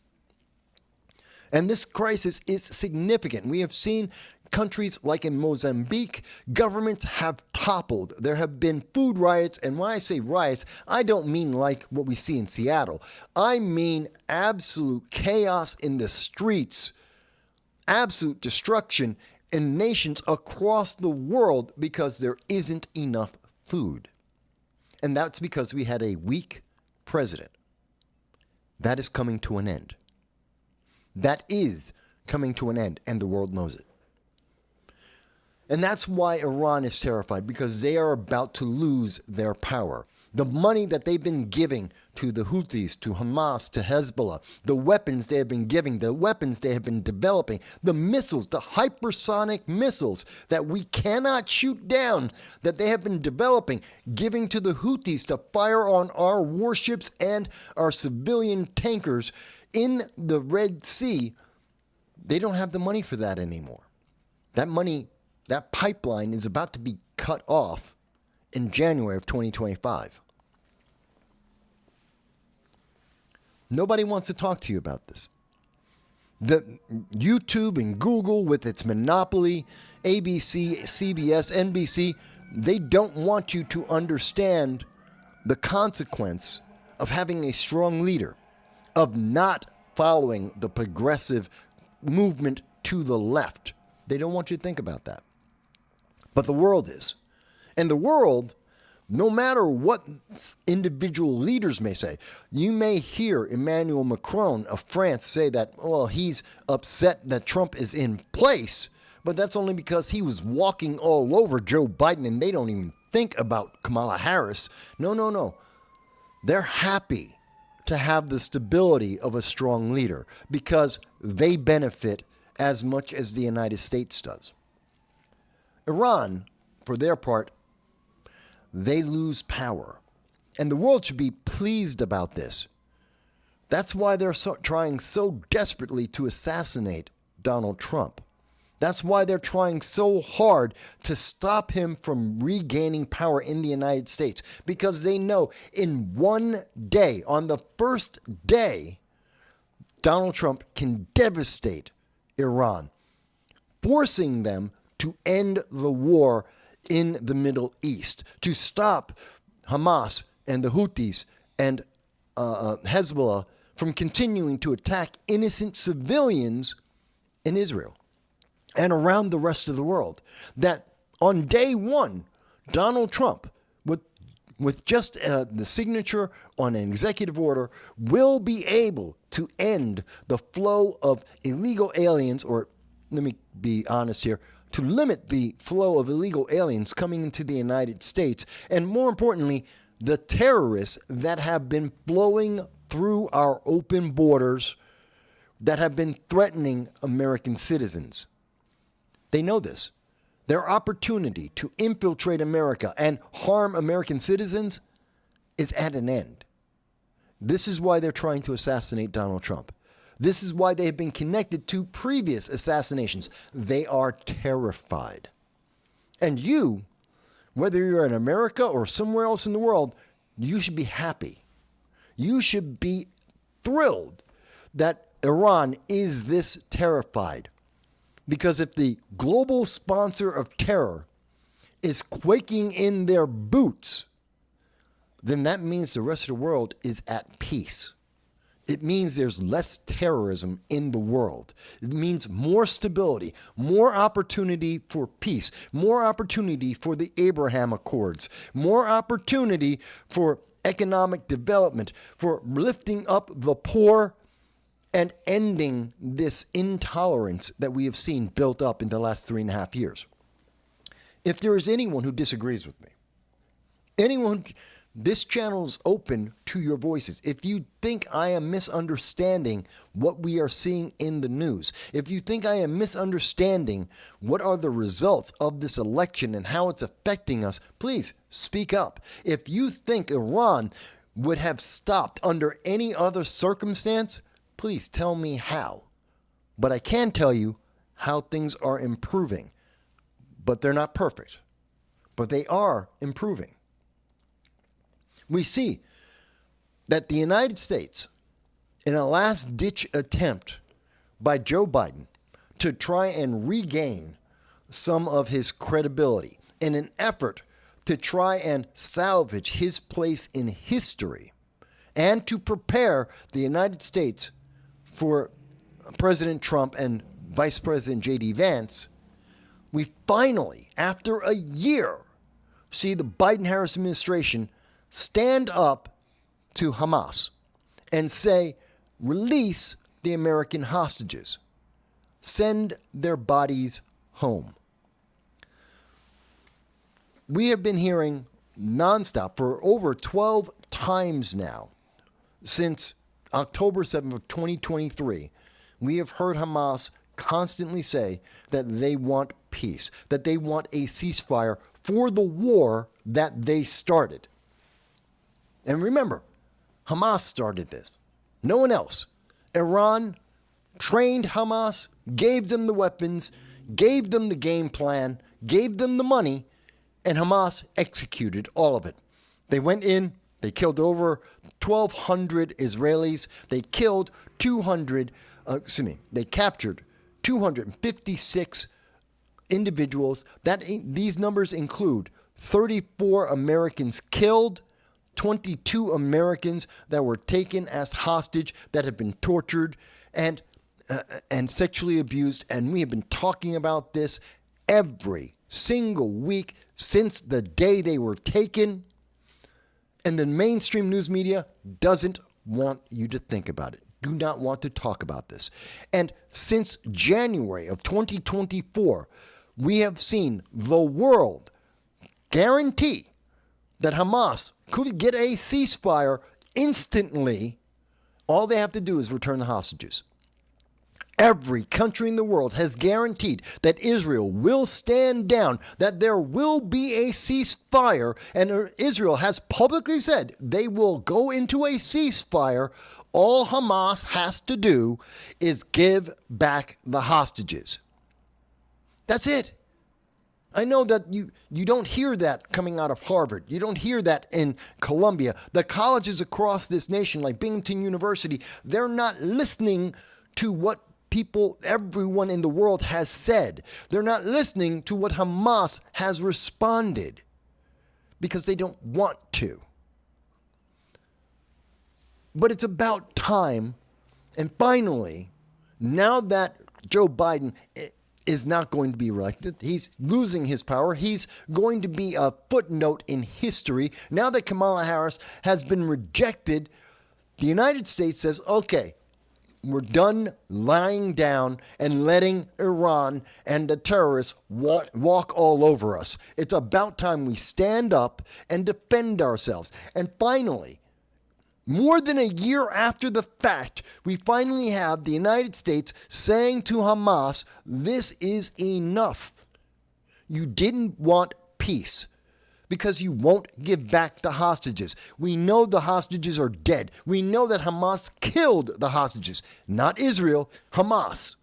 And this crisis is significant. We have seen countries like in Mozambique, governments have toppled. There have been food riots. And when I say riots, I don't mean like what we see in Seattle. I mean absolute chaos in the streets, absolute destruction in nations across the world because there isn't enough food. And that's because we had a weak president. That is coming to an end. That is coming to an end, and the world knows it. And that's why Iran is terrified, because they are about to lose their power. The money that they've been giving to the Houthis, to Hamas, to Hezbollah, the weapons they have been giving, the weapons they have been developing, the missiles, the hypersonic missiles that we cannot shoot down, that they have been developing, giving to the Houthis to fire on our warships and our civilian tankers in the Red Sea. They don't have the money for that anymore. That money, that pipeline is about to be cut off in January of 2025. Nobody wants to talk to you about this. The YouTube and Google, with its monopoly, ABC, CBS, NBC, they don't want you to understand the consequence of having a strong leader, of not following the progressive movement to the left. They don't want you to think about that. But the world is. And the world, no matter what individual leaders may say, you may hear Emmanuel Macron of France say that, well, he's upset that Trump is in place, but that's only because he was walking all over Joe Biden and they don't even think about Kamala Harris. No. They're happy to have the stability of a strong leader because they benefit as much as the United States does. Iran, for their part, they lose power. And the world should be pleased about this. That's why they're trying so desperately to assassinate Donald Trump. That's why they're trying so hard to stop him from regaining power in the United States. Because they know in one day, on the first day, Donald Trump can devastate Iran, forcing them to end the war in the Middle East, to stop Hamas and the Houthis and Hezbollah from continuing to attack innocent civilians in Israel and around the rest of the world. That on day one, Donald Trump, with just the signature on an executive order, will be able to end the flow of illegal aliens, or let me be honest here, to limit the flow of illegal aliens coming into the United States, and more importantly, the terrorists that have been flowing through our open borders that have been threatening American citizens. They know this. Their opportunity to infiltrate America and harm American citizens is at an end. This is why they're trying to assassinate Donald Trump. This is why they have been connected to previous assassinations. They are terrified. And you, whether you're in America or somewhere else in the world, you should be happy. You should be thrilled that Iran is this terrified. Because if the global sponsor of terror is quaking in their boots, then that means the rest of the world is at peace. It means there's less terrorism in the world. It means more stability, more opportunity for peace, more opportunity for the Abraham Accords, more opportunity for economic development, for lifting up the poor and ending this intolerance that we have seen built up in the last 3.5 years. If there is anyone who disagrees with me, this channel is open to your voices. If you think I am misunderstanding what we are seeing in the news, if you think I am misunderstanding what are the results of this election and how it's affecting us, please speak up. If you think Iran would have stopped under any other circumstance, please tell me how. But I can tell you how things are improving. But they're not perfect. But they are improving. We see that the United States, in a last-ditch attempt by Joe Biden to try and regain some of his credibility, in an effort to try and salvage his place in history, and to prepare the United States for President Trump and Vice President J.D. Vance, we finally, after a year, see the Biden-Harris administration stand up to Hamas and say, release the American hostages. Send their bodies home. We have been hearing nonstop for over 12 times now, since October 7th of 2023, we have heard Hamas constantly say that they want peace, that they want a ceasefire for the war that they started. And remember, Hamas started this. No one else. Iran trained Hamas, gave them the weapons, gave them the game plan, gave them the money, and Hamas executed all of it. They went in, they killed over 1,200 Israelis. They killed they captured 256 individuals. These numbers include 34 Americans killed, 22 Americans that were taken as hostage that have been tortured, and and sexually abused. And we have been talking about this every single week since the day they were taken. And the mainstream news media doesn't want you to think about it. Do not want to talk about this. And since January of 2024, we have seen the world guarantee that Hamas could get a ceasefire instantly. All they have to do is return the hostages. Every country in the world has guaranteed that Israel will stand down, that there will be a ceasefire, and Israel has publicly said they will go into a ceasefire. All Hamas has to do is give back the hostages. That's it. I know that you don't hear that coming out of Harvard. You don't hear that in Columbia. The colleges across this nation, like Binghamton University, they're not listening to what everyone in the world has said. They're not listening to what Hamas has responded because they don't want to. But it's about time. And finally, now that Joe Biden is not going to be elected, he's losing his power, he's going to be a footnote in history. Now that Kamala Harris has been rejected, the United States says, okay, we're done lying down and letting Iran and the terrorists walk all over us. It's about time we stand up and defend ourselves. And finally, more than a year after the fact, we finally have the United States saying to Hamas, this is enough. You didn't want peace because you won't give back the hostages. We know the hostages are dead. We know that Hamas killed the hostages, not Israel, Hamas.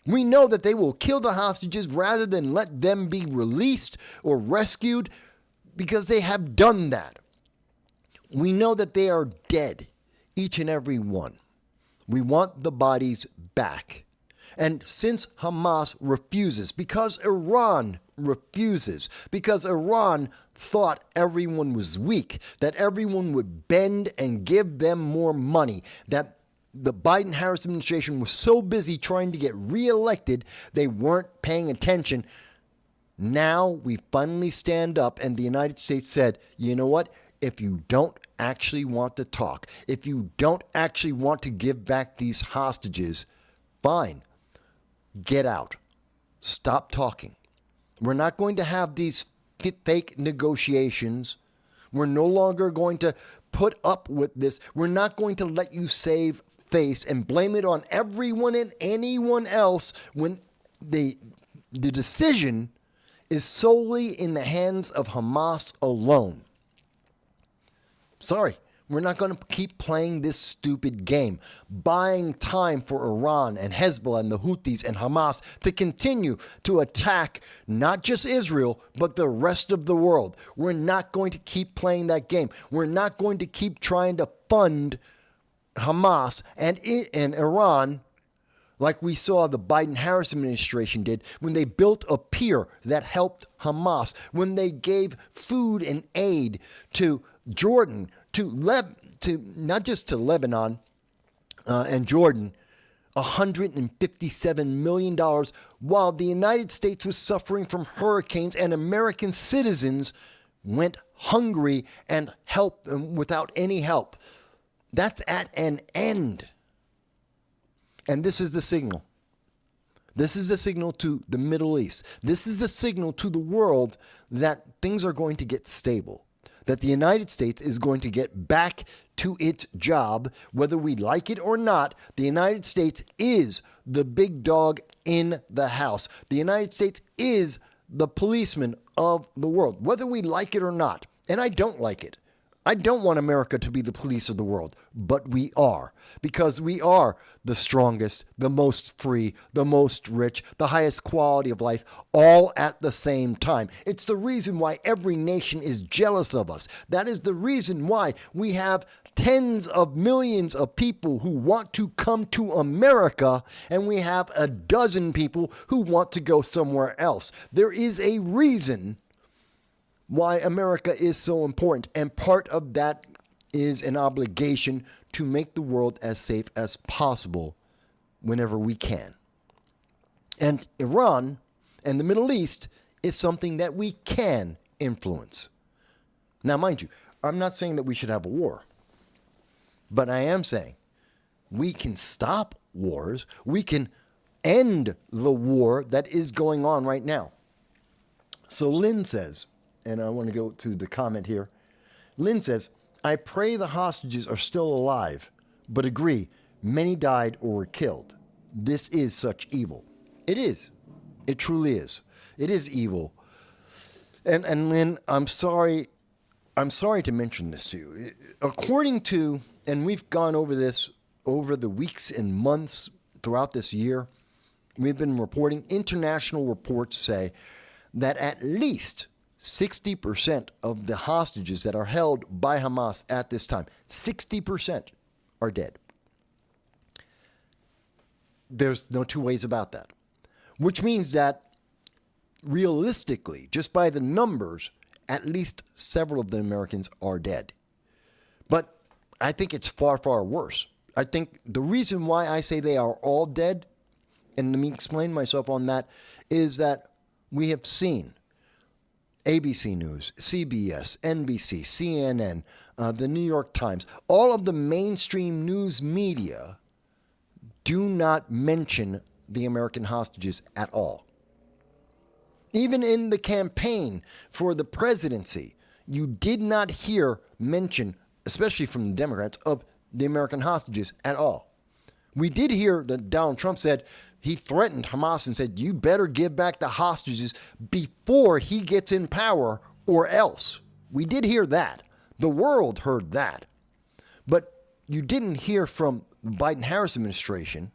We know that they will kill the hostages rather than let them be released or rescued because they have done that. We know that they are dead, each and every one. We want the bodies back. And since Hamas refuses, because Iran refuses, because Iran thought everyone was weak, that everyone would bend and give them more money, that the Biden-Harris administration was so busy trying to get reelected, they weren't paying attention. Now we finally stand up, and the United States said, you know what? If you don't actually want to talk, if you don't actually want to give back these hostages, fine. Get out. Stop talking. We're not going to have these fake negotiations. We're no longer going to put up with this. We're not going to let you save face and blame it on everyone and anyone else when the decision is solely in the hands of Hamas alone. Sorry. We're not going to keep playing this stupid game, buying time for Iran and Hezbollah and the Houthis and Hamas to continue to attack not just Israel, but the rest of the world. We're not going to keep playing that game. We're not going to keep trying to fund Hamas and Iran like we saw the Biden-Harris administration did when they built a pier that helped Hamas, when they gave food and aid to Jordan, to not just to Lebanon and Jordan, $157 million, while the United States was suffering from hurricanes and American citizens went hungry and without any help. That's at an end. And this is the signal. This is the signal to the Middle East. This is the signal to the world that things are going to get stable, that the United States is going to get back to its job, whether we like it or not. The United States is the big dog in the house. The United States is the policeman of the world, whether we like it or not. And I don't like it. I don't want America to be the police of the world, but we are, because we are the strongest, the most free, the most rich, the highest quality of life, all at the same time. It's the reason why every nation is jealous of us. That is the reason why we have tens of millions of people who want to come to America, and we have a dozen people who want to go somewhere else. There is a reason why America is so important, and part of that is an obligation to make the world as safe as possible whenever we can. And Iran and the Middle East is something that we can influence. Now, mind you, I'm not saying that we should have a war, but I am saying we can stop wars. We can end the war that is going on right now. So Lynn says, and I want to go to the comment here. Lynn says, I pray the hostages are still alive, but agree, many died or were killed. This is such evil. It is. It truly is. It is evil. And Lynn, I'm sorry to mention this to you. According to, and we've gone over this over the weeks and months throughout this year, we've been reporting, international reports say that at least 60% of the hostages that are held by Hamas at this time, 60% are dead. There's no two ways about that. Which means that realistically, just by the numbers, at least several of the Americans are dead. But I think it's far, far worse. I think the reason why I say they are all dead, and let me explain myself on that, is that we have seen ABC News, CBS, NBC, CNN, the New York Times, all of the mainstream news media do not mention the American hostages at all. Even in the campaign for the presidency, you did not hear mention, especially from the Democrats, of the American hostages at all. We did hear that Donald Trump said he threatened Hamas and said, you better give back the hostages before he gets in power or else. We did hear that. The world heard that. But you didn't hear from the Biden-Harris administration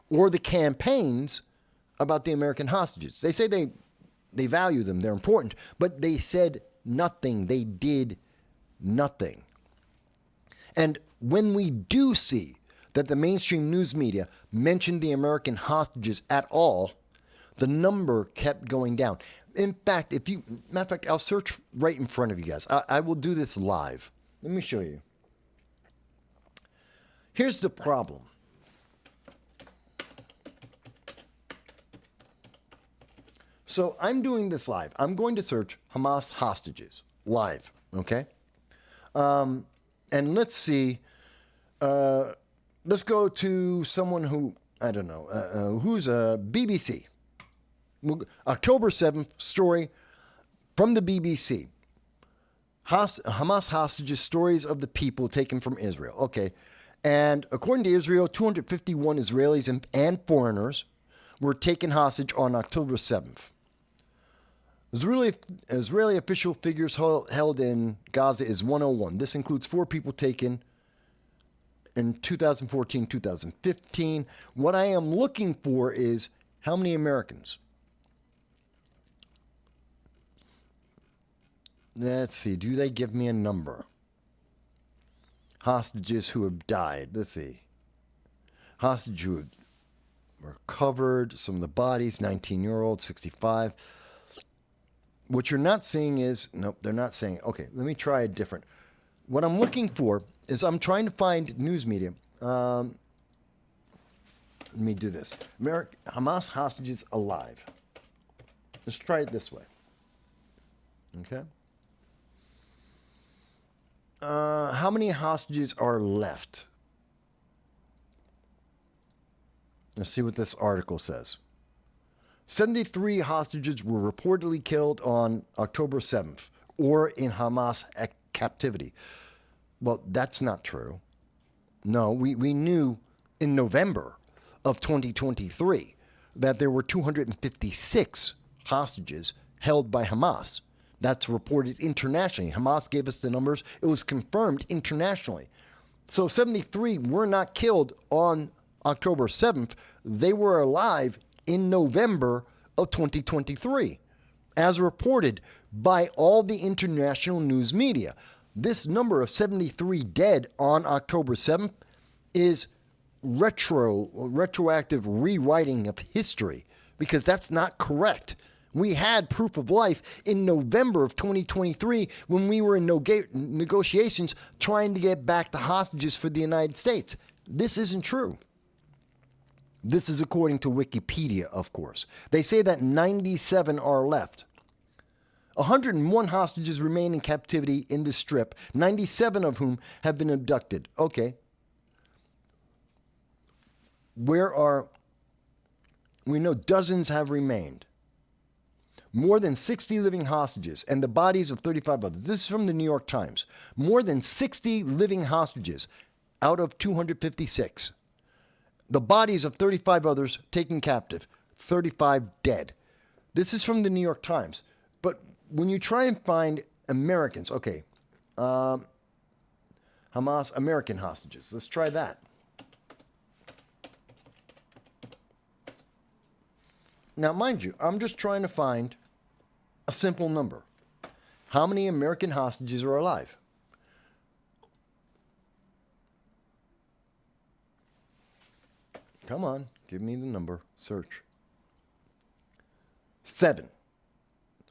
or the campaigns about the American hostages. They say they value them, they're important, but they said nothing. They did nothing. And when we do see that the mainstream news media mentioned the American hostages at all, the number kept going down. In fact, matter of fact, I'll search right in front of you guys. I will do this live. Let me show you. Here's the problem. So I'm doing this live. I'm going to search Hamas hostages live, okay? And let's see. Let's go to someone who, I don't know, who's BBC. October 7th story from the BBC. Hamas hostages, stories of the people taken from Israel. Okay. And according to Israel, 251 Israelis and foreigners were taken hostage on October 7th. Israeli official figures held in Gaza is 101. This includes 4 people taken in 2014, 2015. What I am looking for is how many Americans. Let's see. Do they give me a number? Hostages who have died. Let's see. Hostages who were recovered. Some of the bodies. 19-year-old, 65. What you're not seeing is, nope, they're not saying, okay, let me try it different. What I'm looking for is I'm trying to find news media. Let me do this. Hamas hostages alive. Let's try it this way. Okay. How many hostages are left? Let's see what this article says. 73 hostages were reportedly killed on October 7th or in Hamas captivity. Well, that's not true. No, we knew in November of 2023 that there were 256 hostages held by Hamas. That's reported internationally. Hamas gave us the numbers. It was confirmed internationally. So 73 were not killed on October 7th. They were alive in November of 2023, as reported by all the international news media. This number of 73 dead on October 7th is retroactive rewriting of history, because that's not correct. We had proof of life in November of 2023 when we were in negotiations trying to get back the hostages for the United States. This isn't true. This is according to Wikipedia, of course. They say that 97 are left. 101 hostages remain in captivity in the Strip, 97 of whom have been abducted. Okay. We know dozens have remained. More than 60 living hostages and the bodies of 35 others. This is from the New York Times. More than 60 living hostages out of 256. The bodies of 35 others taken captive. 35 dead. This is from the New York Times. But when you try and find Americans, okay, Hamas American hostages. Let's try that. Now, mind you, I'm just trying to find a simple number. How many American hostages are alive? Come on, give me the number. Search. 7.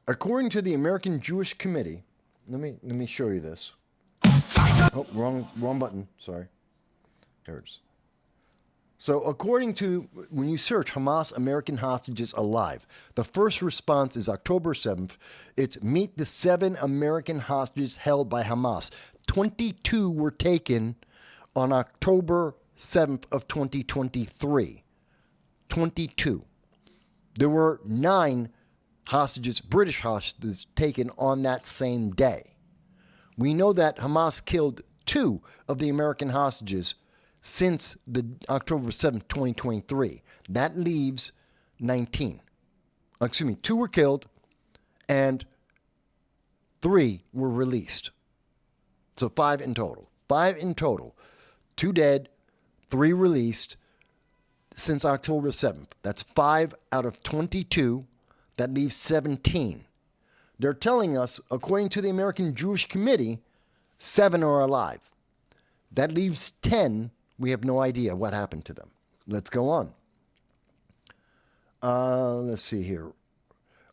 According to the American Jewish Committee, let me show you this. Oh, wrong button. Sorry. There it is. So according to, when you search Hamas American hostages alive, the first response is October 7th. It's meet the 7 American hostages held by Hamas. 22 were taken on October 7th of 2023. 22. There were 9 hostages, British hostages, taken on that same day. We know that Hamas killed 2 of the American hostages since the October 7th, 2023. That leaves 19. 2 were killed and 3 were released. So 5 in total. 5 in total. 2 dead, 3 released since October 7th. That's 5 out of 22. That leaves 17. They're telling us, according to the American Jewish Committee, 7 are alive. That leaves 10. We have no idea what happened to them. Let's go on. Let's see here.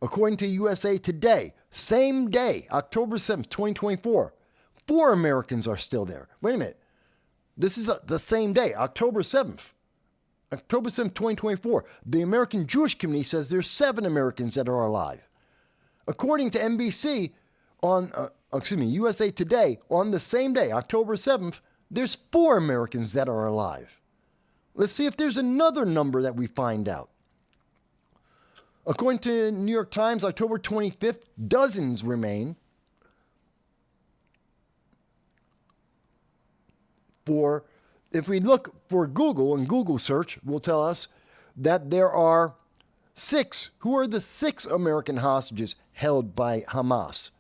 According to USA Today, same day, October 7th, 2024, 4 Americans are still there. Wait a minute. This is the same day, October 7th. October 7th, 2024. The American Jewish Committee says there's 7 Americans that are alive. According to NBC, USA Today, on the same day, October 7th, there's 4 Americans that are alive. Let's see if there's another number that we find out. According to New York Times, October 25th, dozens remain. If we look for Google, and Google search will tell us that there are 6. Who are the 6 American hostages held by Hamas?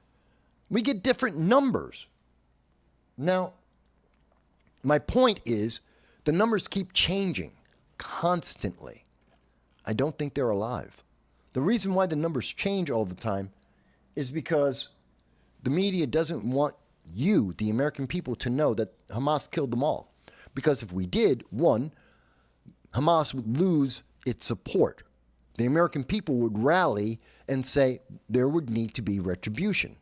We get different numbers. Now, my point is, the numbers keep changing constantly. I don't think they're alive. The reason why the numbers change all the time is because the media doesn't want you, the American people, to know that Hamas killed them all. Because if we did, 1, Hamas would lose its support. The American people would rally and say there would need to be retribution.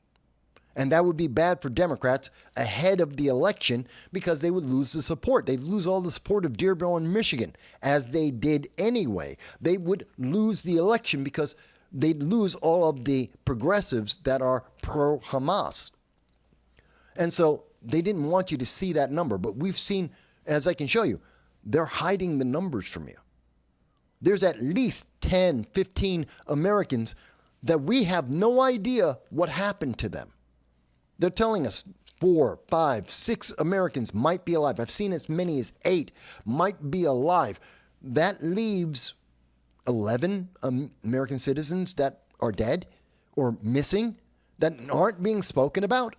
And that would be bad for Democrats ahead of the election because they would lose the support. They'd lose all the support of Dearborn and Michigan, as they did anyway. They would lose the election because they'd lose all of the progressives that are pro-Hamas. And so they didn't want you to see that number. But we've seen, as I can show you, they're hiding the numbers from you. There's at least 10, 15 Americans that we have no idea what happened to them. They're telling us 4, 5, 6 Americans might be alive. I've seen as many as 8 might be alive. That leaves 11 American citizens that are dead or missing that aren't being spoken about.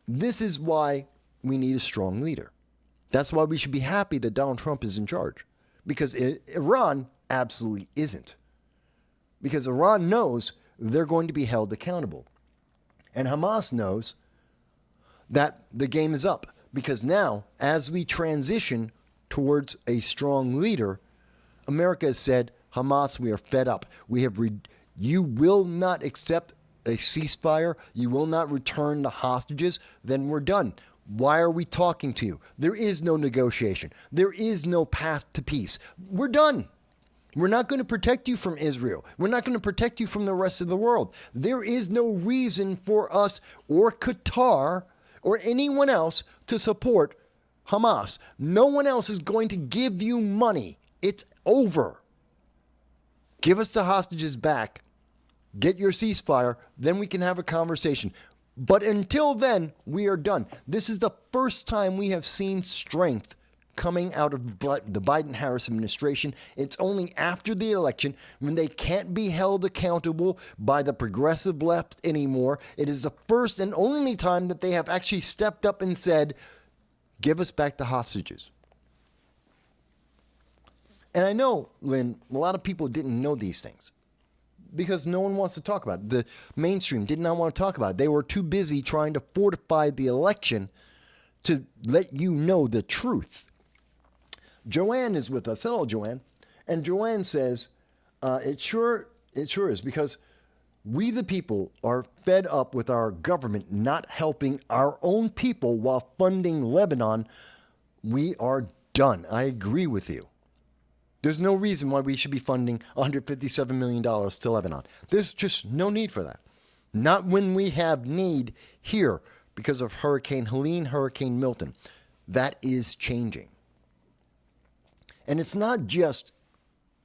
This is why we need a strong leader. That's why we should be happy that Donald Trump is in charge. Because Iran absolutely isn't. Because Iran knows they're going to be held accountable. And Hamas knows that the game is up. Because now, as we transition towards a strong leader, America has said, Hamas, we are fed up. You will not accept a ceasefire. You will not return the hostages. Then we're done. Why are we talking to you? There is no negotiation. There is no path to peace. We're done. We're not going to protect you from Israel. We're not going to protect you from the rest of the world. There is no reason for us or Qatar or anyone else to support Hamas. No one else is going to give you money. It's over. Give us the hostages back. Get your ceasefire. Then we can have a conversation. But until then, we are done. This is the first time we have seen strength coming out of the Biden-Harris administration. It's only after the election, when they can't be held accountable by the progressive left anymore. It is the first and only time that they have actually stepped up and said, give us back the hostages. And I know, Lynn, a lot of people didn't know these things because no one wants to talk about it. The mainstream did not want to talk about it. They were too busy trying to fortify the election to let you know the truth. Joanne is with us. Hello, Joanne. And Joanne says, it sure is, because we the people are fed up with our government not helping our own people while funding Lebanon. We are done. I agree with you. There's no reason why we should be funding $157 million to Lebanon. There's just no need for that. Not when we have need here because of Hurricane Helene, Hurricane Milton. That is changing. And it's not just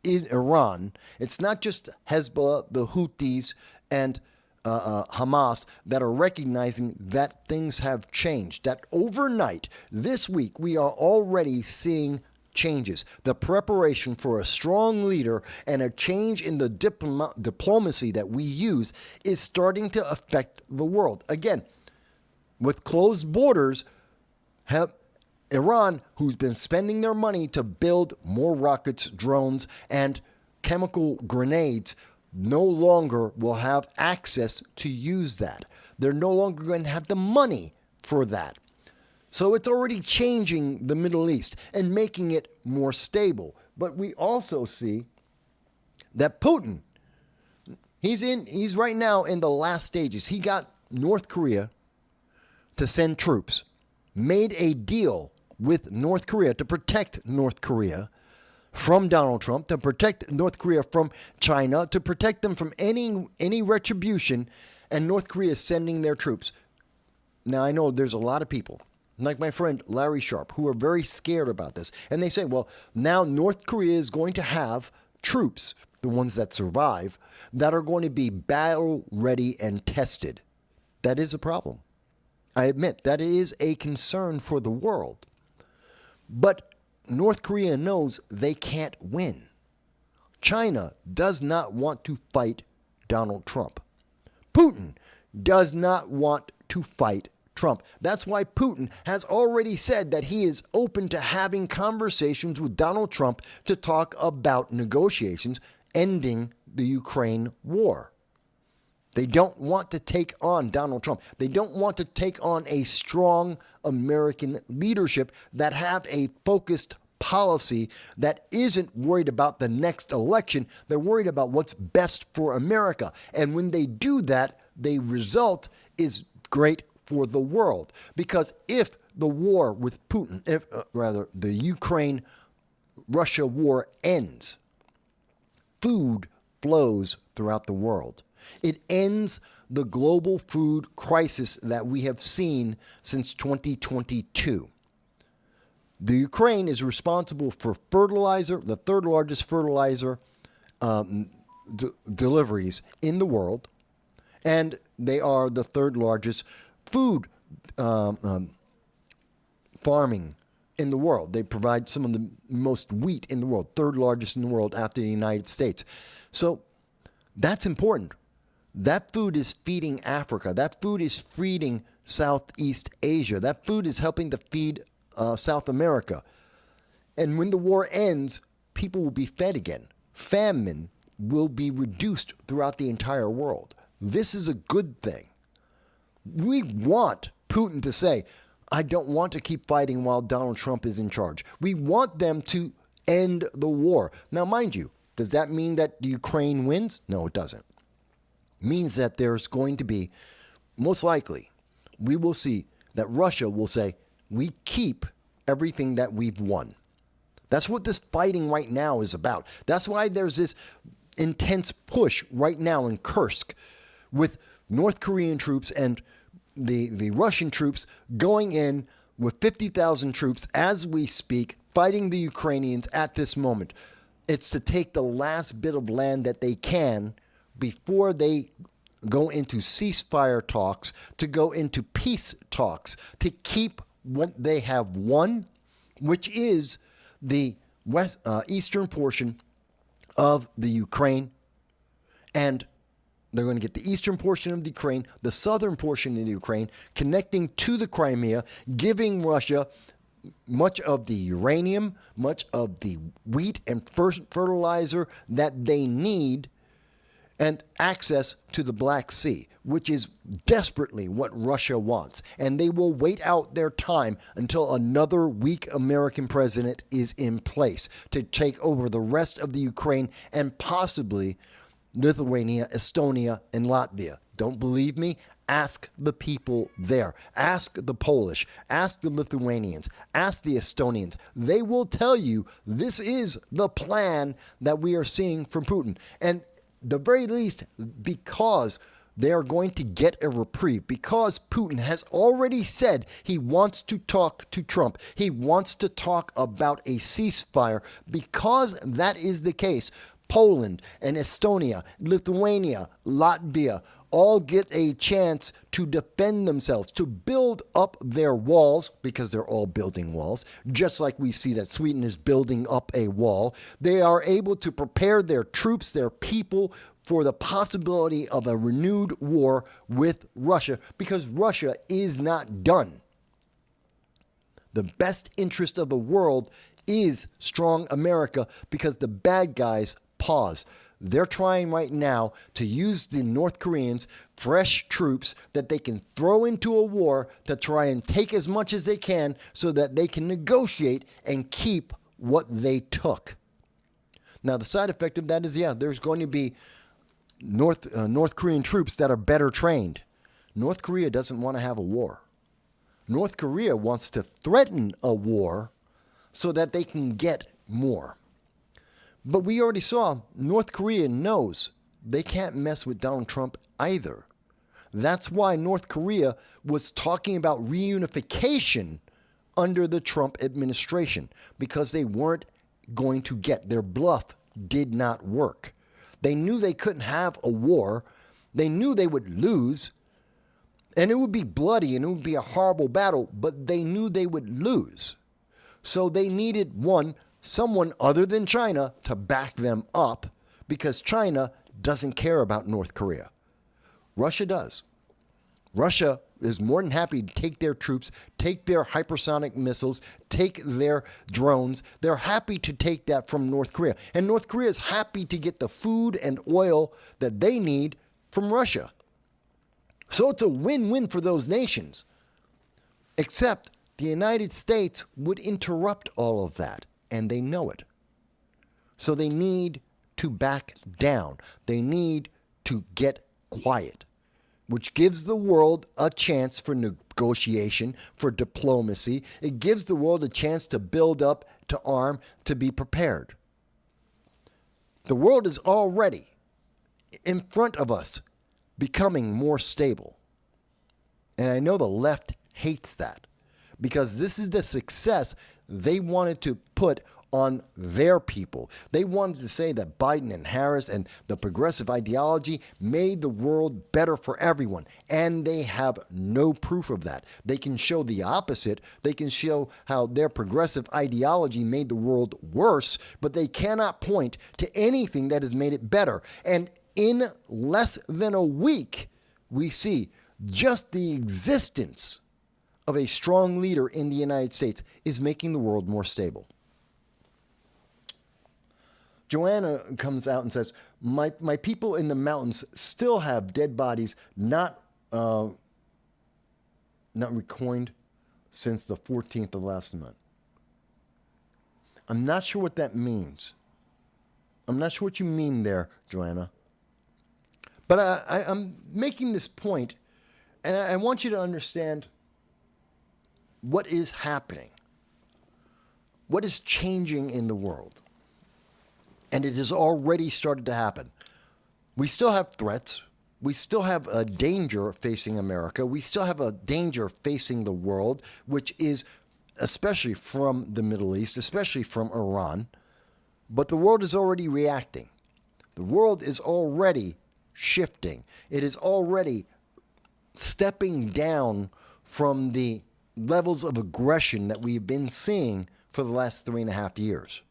Iran. It's not just Hezbollah, the Houthis, and Hamas that are recognizing that things have changed. That overnight, this week, we are already seeing changes. The preparation for a strong leader and a change in the diplomacy that we use is starting to affect the world. Again, with closed borders, Iran, who's been spending their money to build more rockets, drones, and chemical grenades, no longer will have access to use that. They're no longer going to have the money for that. So it's already changing the Middle East and making it more stable. But we also see that Putin, he's right now in the last stages. He got North Korea to send troops, made a deal with North Korea to protect North Korea from Donald Trump, to protect North Korea from China, to protect them from any retribution, and North Korea is sending their troops. Now, I know there's a lot of people, like my friend Larry Sharp, who are very scared about this. And they say, well, now North Korea is going to have troops, the ones that survive, that are going to be battle ready and tested. That is a problem. I admit that is a concern for the world. But North Korea knows they can't win. China does not want to fight Donald Trump. Putin does not want to fight Trump. That's why Putin has already said that he is open to having conversations with Donald Trump to talk about negotiations ending the Ukraine war. They don't want to take on Donald Trump. They don't want to take on a strong American leadership that have a focused policy that isn't worried about the next election. They're worried about what's best for America. And when they do that, the result is great for the world. Because if the war with Putin, the Ukraine-Russia war ends, food flows throughout the world. It ends the global food crisis that we have seen since 2022. The Ukraine is responsible for fertilizer, the third largest fertilizer deliveries in the world, and they are the third largest food farming in the world. They provide some of the most wheat in the world, third largest in the world after the United States. So that's important. That food is feeding Africa. That food is feeding Southeast Asia. That food is helping to feed South America. And when the war ends, people will be fed again. Famine will be reduced throughout the entire world. This is a good thing. We want Putin to say, I don't want to keep fighting while Donald Trump is in charge. We want them to end the war. Now, mind you, does that mean that Ukraine wins? No, it doesn't. It means that there's going to be, most likely, we will see that Russia will say, we keep everything that we've won. That's what this fighting right now is about. That's why there's this intense push right now in Kursk with North Korean troops and the Russian troops going in with 50,000 troops as we speak, fighting the Ukrainians at this moment. It's to take the last bit of land that they can before they go into ceasefire talks, to go into peace talks, to keep what they have won, which is the eastern portion of the Ukraine. And they're going to get the eastern portion of the Ukraine, the southern portion of the Ukraine, connecting to the Crimea, giving Russia much of the uranium, much of the wheat and fertilizer that they need, and access to the Black Sea, which is desperately what Russia wants. And they will wait out their time until another weak American president is in place to take over the rest of the Ukraine and possibly Lithuania, Estonia, and Latvia. Don't believe me? Ask the people there. Ask the Polish. Ask the Lithuanians. Ask the Estonians. They will tell you this is the plan that we are seeing from Putin. And the very least, because they are going to get a reprieve, because Putin has already said he wants to talk to Trump. He wants to talk about a ceasefire. Because that is the case, Poland and Estonia, Lithuania, Latvia all get a chance to defend themselves, to build up their walls, because they're all building walls, just like we see that Sweden is building up a wall. They are able to prepare their troops, their people, for the possibility of a renewed war with Russia, because Russia is not done. The best interest of the world is strong America, because the bad guys pause. They're trying right now to use the North Koreans, fresh troops that they can throw into a war to try and take as much as they can so that they can negotiate and keep what they took. Now, the side effect of that is, there's going to be North Korean troops that are better trained. North Korea doesn't want to have a war. North Korea wants to threaten a war so that they can get more. But we already saw North Korea knows they can't mess with Donald Trump either. That's why North Korea was talking about reunification under the Trump administration, because they weren't going to get, their bluff did not work. They knew they couldn't have a war. They knew they would lose, and it would be bloody and it would be a horrible battle, but they knew they would lose. So they needed someone other than China to back them up, because China doesn't care about North Korea. Russia does. Russia is more than happy to take their troops, take their hypersonic missiles, take their drones. They're happy to take that from North Korea. And North Korea is happy to get the food and oil that they need from Russia. So it's a win-win for those nations. Except the United States would interrupt all of that. And they know it. So they need to back down. They need to get quiet, which gives the world a chance for negotiation, for diplomacy. It gives the world a chance to build up, to arm, to be prepared. The world is already in front of us becoming more stable. And I know the left hates that, because this is the success they wanted to put on their people. They wanted to say that Biden and Harris and the progressive ideology made the world better for everyone. And they have no proof of that. They can show the opposite. They can show how their progressive ideology made the world worse, but they cannot point to anything that has made it better. And in less than a week, we see just the existence of a strong leader in the United States is making the world more stable. Joanna comes out and says, my people in the mountains still have dead bodies not recoined since the 14th of last month. I'm not sure what that means. I'm not sure what you mean there, Joanna. But I'm making this point, and I want you to understand what is happening? What is changing in the world? And it has already started to happen. We still have threats. We still have a danger facing America. We still have a danger facing the world, which is especially from the Middle East, especially from Iran. But the world is already reacting. The world is already shifting. It is already stepping down from the levels of aggression that we've been seeing for the last 3.5 years.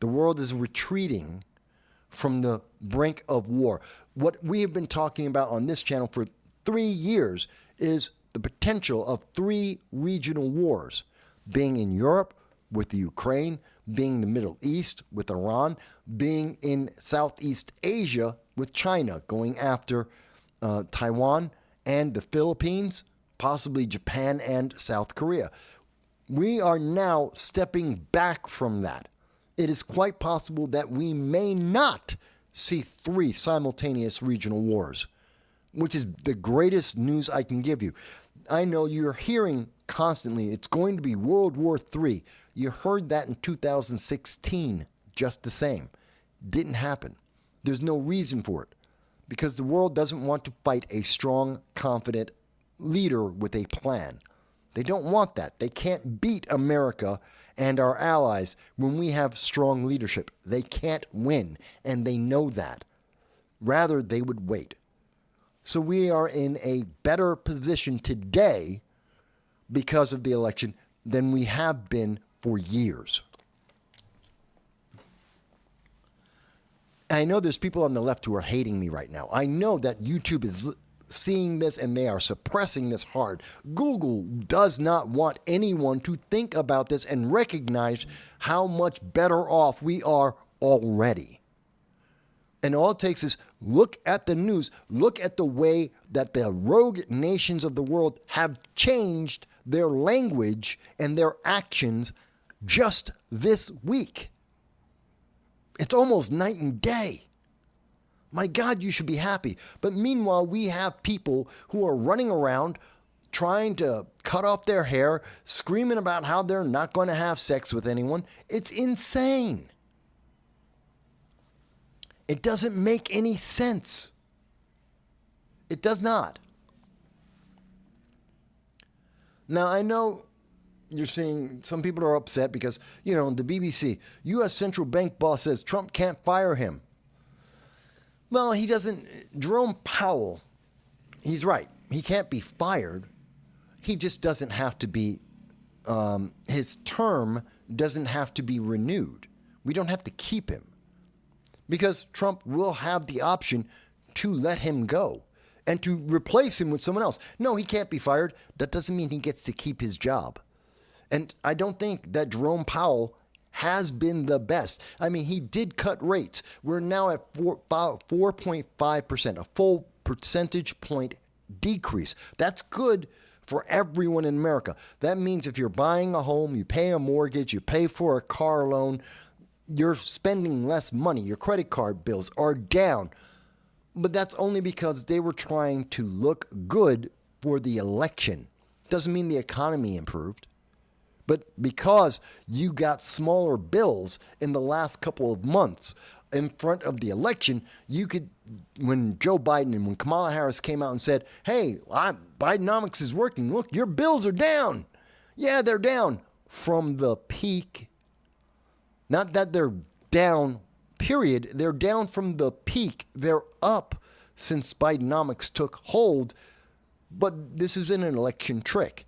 The world is retreating from the brink of war. What we have been talking about on this channel for 3 years is the potential of 3 regional wars, being in Europe with the Ukraine, being in the Middle East with Iran, being in Southeast Asia with China, going after Taiwan and the Philippines, possibly Japan and South Korea. We are now stepping back from that. It is quite possible that we may not see 3 simultaneous regional wars, which is the greatest news I can give you. I know you're hearing constantly it's going to be World War III. You heard that in 2016, just the same. Didn't happen. There's no reason for it because the world doesn't want to fight a strong, confident leader with a plan. They don't want that. They can't beat America and our allies when we have strong leadership. They can't win, and they know that. Rather, they would wait. So we are in a better position today because of the election than we have been for years. I know there's people on the left who are hating me right now. I know that YouTube is seeing this and they are suppressing this hard. Google does not want anyone to think about this and recognize how much better off we are already. And all it takes is look at the news, look at the way that the rogue nations of the world have changed their language and their actions just this week. It's almost night and day. My God, you should be happy. But meanwhile, we have people who are running around trying to cut off their hair, screaming about how they're not going to have sex with anyone. It's insane. It doesn't make any sense. It does not. Now, I know you're seeing some people are upset because, the BBC, U.S. central bank boss says Trump can't fire him. Well, he doesn't. Jerome Powell, he's right. He can't be fired. He just doesn't have to be, his term doesn't have to be renewed. We don't have to keep him because Trump will have the option to let him go and to replace him with someone else. No, he can't be fired. That doesn't mean he gets to keep his job. And I don't think that Jerome Powell has been the best. I mean, he did cut rates. We're now at 4.5%, a full percentage point decrease. That's good for everyone in America. That means if you're buying a home, you pay a mortgage, you pay for a car loan, you're spending less money. Your credit card bills are down. But that's only because they were trying to look good for the election. Doesn't mean the economy improved. But because you got smaller bills in the last couple of months in front of the election, you could, when Joe Biden and when Kamala Harris came out and said, hey, Bidenomics is working. Look, your bills are down. Yeah, they're down from the peak. Not that they're down, period. They're down from the peak. They're up since Bidenomics took hold. But this is an election trick,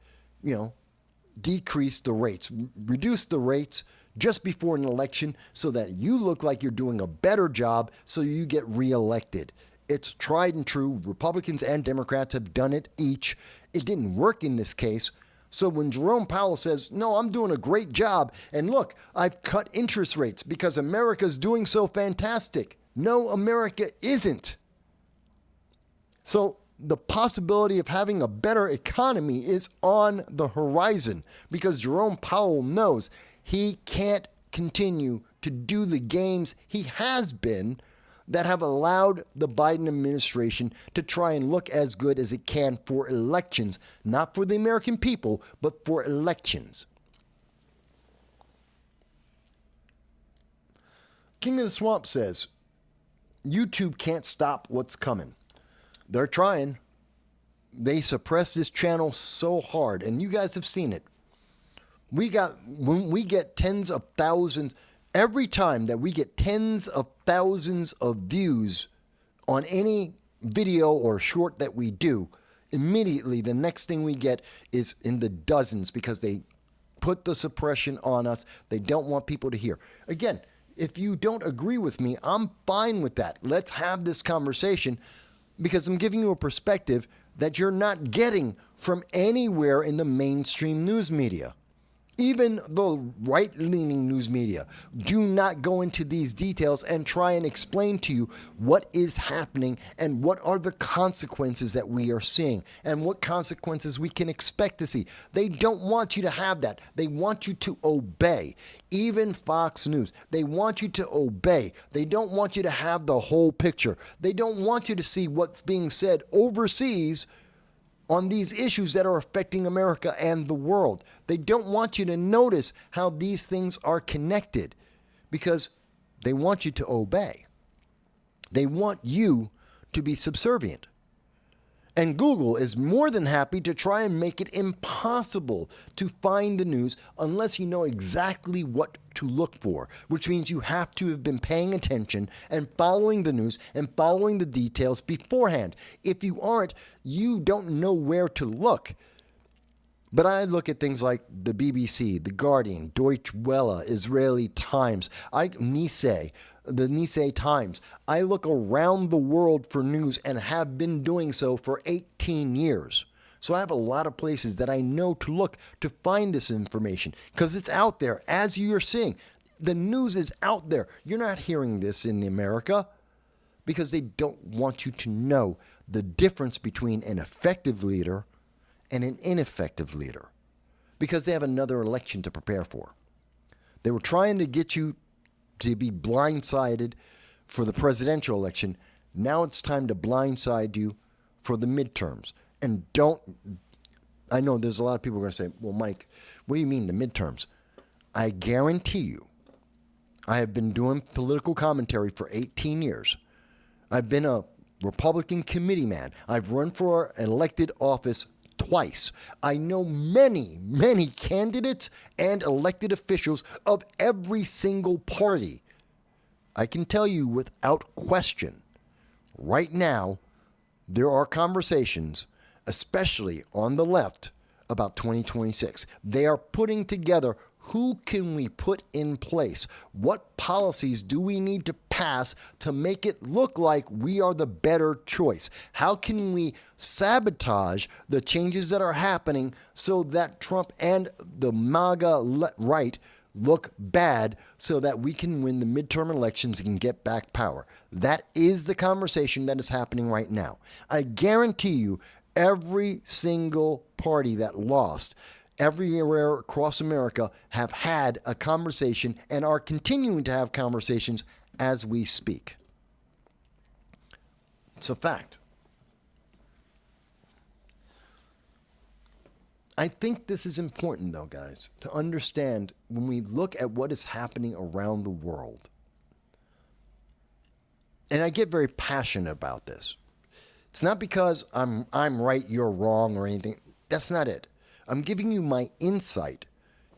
decrease the rates, reduce the rates just before an election so that you look like you're doing a better job so you get reelected. It's tried and true. Republicans and Democrats have done it each. It didn't work in this case. So when Jerome Powell says, no, I'm doing a great job, and look, I've cut interest rates because America's doing so fantastic. No, America isn't. So the possibility of having a better economy is on the horizon because Jerome Powell knows he can't continue to do the games he has been that have allowed the Biden administration to try and look as good as it can for elections, not for the American people, but for elections. King of the Swamp says, YouTube can't stop what's coming. They're trying. They suppress this channel so hard, and you guys have seen it. When we get tens of thousands, every time that we get tens of thousands of views on any video or short that we do, immediately the next thing we get is in the dozens because they put the suppression on us. They don't want people to hear. Again, if you don't agree with me, I'm fine with that. Let's have this conversation because I'm giving you a perspective that you're not getting from anywhere in the mainstream news media. Even the right-leaning news media do not go into these details and try and explain to you what is happening and what are the consequences that we are seeing and what consequences we can expect to see. They don't want you to have that. They want you to obey. Even Fox News, they want you to obey. They don't want you to have the whole picture. They don't want you to see what's being said overseas on these issues that are affecting America and the world. They don't want you to notice how these things are connected because they want you to obey. They want you to be subservient. And Google is more than happy to try and make it impossible to find the news unless you know exactly what to look for, which means you have to have been paying attention and following the news and following the details beforehand. If you aren't, you don't know where to look. But I look at things like the BBC, The Guardian, Deutsche Welle, Israeli Times, the Nice Times. I look around the world for news and have been doing so for 18 years. So I have a lot of places that I know to look to find this information because it's out there, as you're seeing. The news is out there. You're not hearing this in America because they don't want you to know the difference between an effective leader and an ineffective leader because they have another election to prepare for. They were trying to get you to be blindsided for the presidential election. Now it's time to blindside you for the midterms. And I know there's a lot of people who are going to say, well, Mike, what do you mean the midterms? I guarantee you, I have been doing political commentary for 18 years. I've been a Republican committee man. I've run for an elected office twice. I know many, many candidates and elected officials of every single party. I can tell you without question, right now, there are conversations, especially on the left, about 2026. They are putting together who can we put in place? What policies do we need to pass to make it look like we are the better choice? How can we sabotage the changes that are happening so that Trump and the MAGA right look bad so that we can win the midterm elections and get back power? That is the conversation that is happening right now. I guarantee you every single party that lost everywhere across America have had a conversation and are continuing to have conversations as we speak. It's a fact. I think this is important, though, guys, to understand when we look at what is happening around the world. And I get very passionate about this. It's not because I'm right, you're wrong, or anything. That's not it. I'm giving you my insight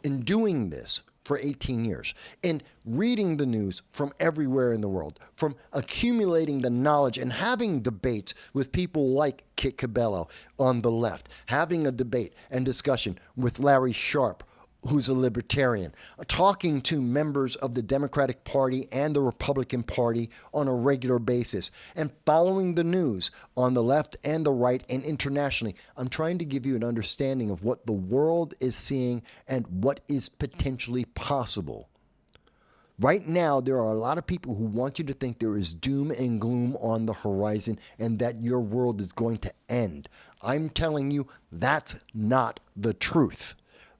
in doing this for 18 years, in reading the news from everywhere in the world, from accumulating the knowledge and having debates with people like Kit Cabello on the left, having a debate and discussion with Larry Sharp, who's a libertarian, talking to members of the Democratic Party and the Republican Party on a regular basis, and following the news on the left and the right and internationally. I'm trying to give you an understanding of what the world is seeing and what is potentially possible. Right now, there are a lot of people who want you to think there is doom and gloom on the horizon and that your world is going to end. I'm telling you, that's not the truth.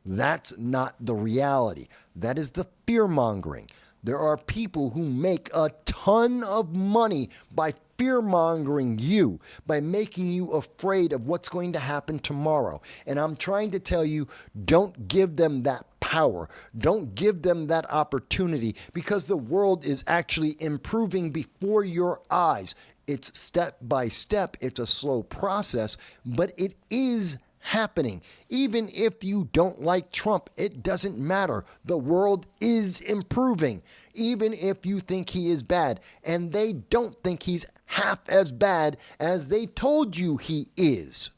That's not the reality. That is the fear-mongering. There are people who make a ton of money by fear-mongering you, by making you afraid of what's going to happen tomorrow. And I'm trying to tell you, don't give them that power. Don't give them that opportunity, because the world is actually improving before your eyes. It's step by step. It's a slow process, but it is happening. Even if you don't like Trump, it doesn't matter. The world is improving, even if you think he is bad. And they don't think he's half as bad as they told you he is.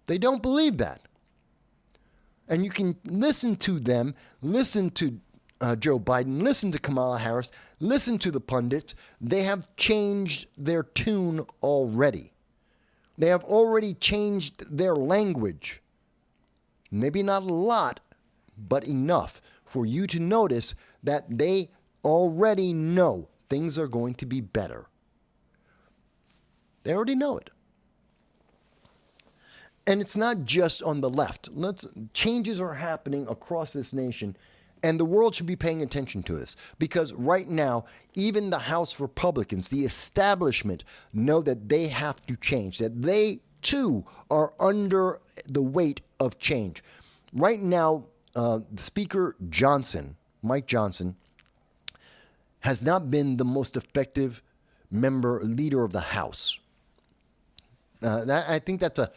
They don't believe that. And you can listen to them, listen to Joe Biden, listen to Kamala Harris, listen to the pundits. They have changed their tune already. They have already changed their language. Maybe not a lot, but enough for you to notice that they already know things are going to be better. They already know it. And it's not just on the left. Changes are happening across this nation, and the world should be paying attention to this, because right now, even the House Republicans, the establishment, know that they have to change, that they too are under the weight of change. Right now, Speaker Johnson, Mike Johnson, has not been the most effective leader of the House. I think that's a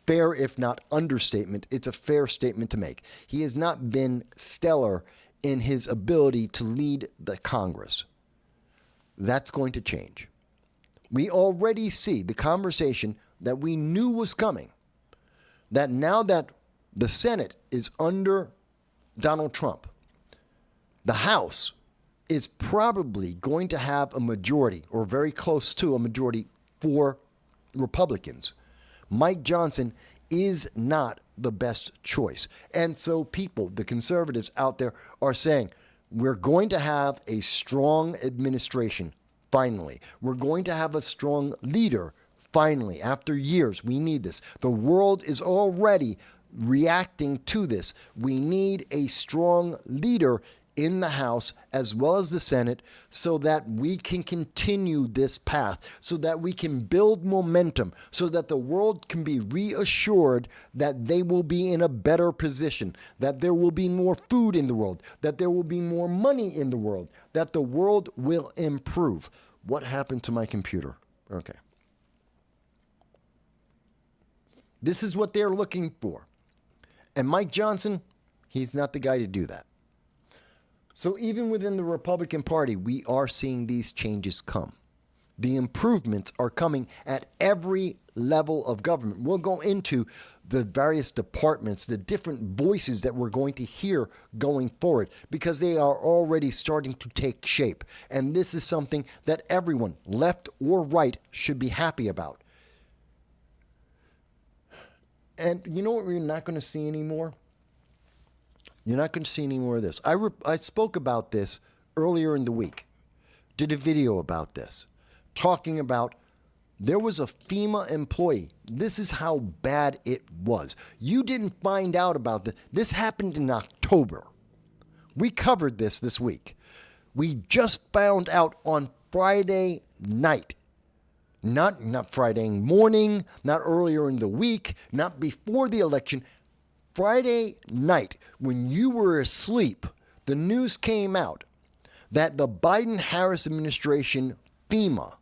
fair, if not understatement. It's a fair statement to make. He has not been stellar in his ability to lead the Congress. That's going to change. We already see the conversation that we knew was coming, that now that the Senate is under Donald Trump, the House is probably going to have a majority, or very close to a majority, for Republicans. Mike Johnson is not the best choice. And so people, the conservatives out there, are saying, we're going to have a strong administration, finally. We're going to have a strong leader, finally. After years, we need this. The world is already reacting to this. We need a strong leader in the House as well as the Senate, so that we can continue this path, so that we can build momentum, so that the world can be reassured that they will be in a better position, that there will be more food in the world, that there will be more money in the world, that the world will improve. What happened to my computer? Okay. This is what they're looking for. And Mike Johnson, he's not the guy to do that. So even within the Republican Party, we are seeing these changes come. The improvements are coming at every level of government. We'll go into the various departments, the different voices that we're going to hear going forward, because they are already starting to take shape. And this is something that everyone, left or right, should be happy about. And you know what we're not going to see anymore? You're not going to see any more of this. I spoke about this earlier in the week, did a video about this, talking about there was a FEMA employee. This is how bad it was. You didn't find out about this. This happened in October. We covered this week. We just found out on Friday night. Not Friday morning, not earlier in the week, not before the election. Friday night, when you were asleep, the news came out that the Biden-Harris administration, FEMA,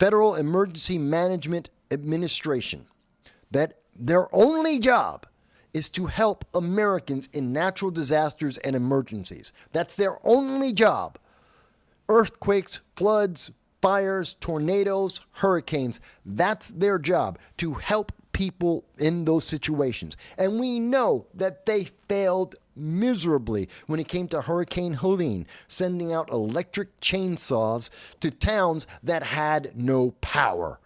Federal Emergency Management Administration, that their only job is to help Americans in natural disasters and emergencies. That's their only job. Earthquakes, floods, fires, tornadoes, hurricanes, that's their job, to help people in those situations. And we know that they failed miserably when it came to Hurricane Helene, sending out electric chainsaws to towns that had no power.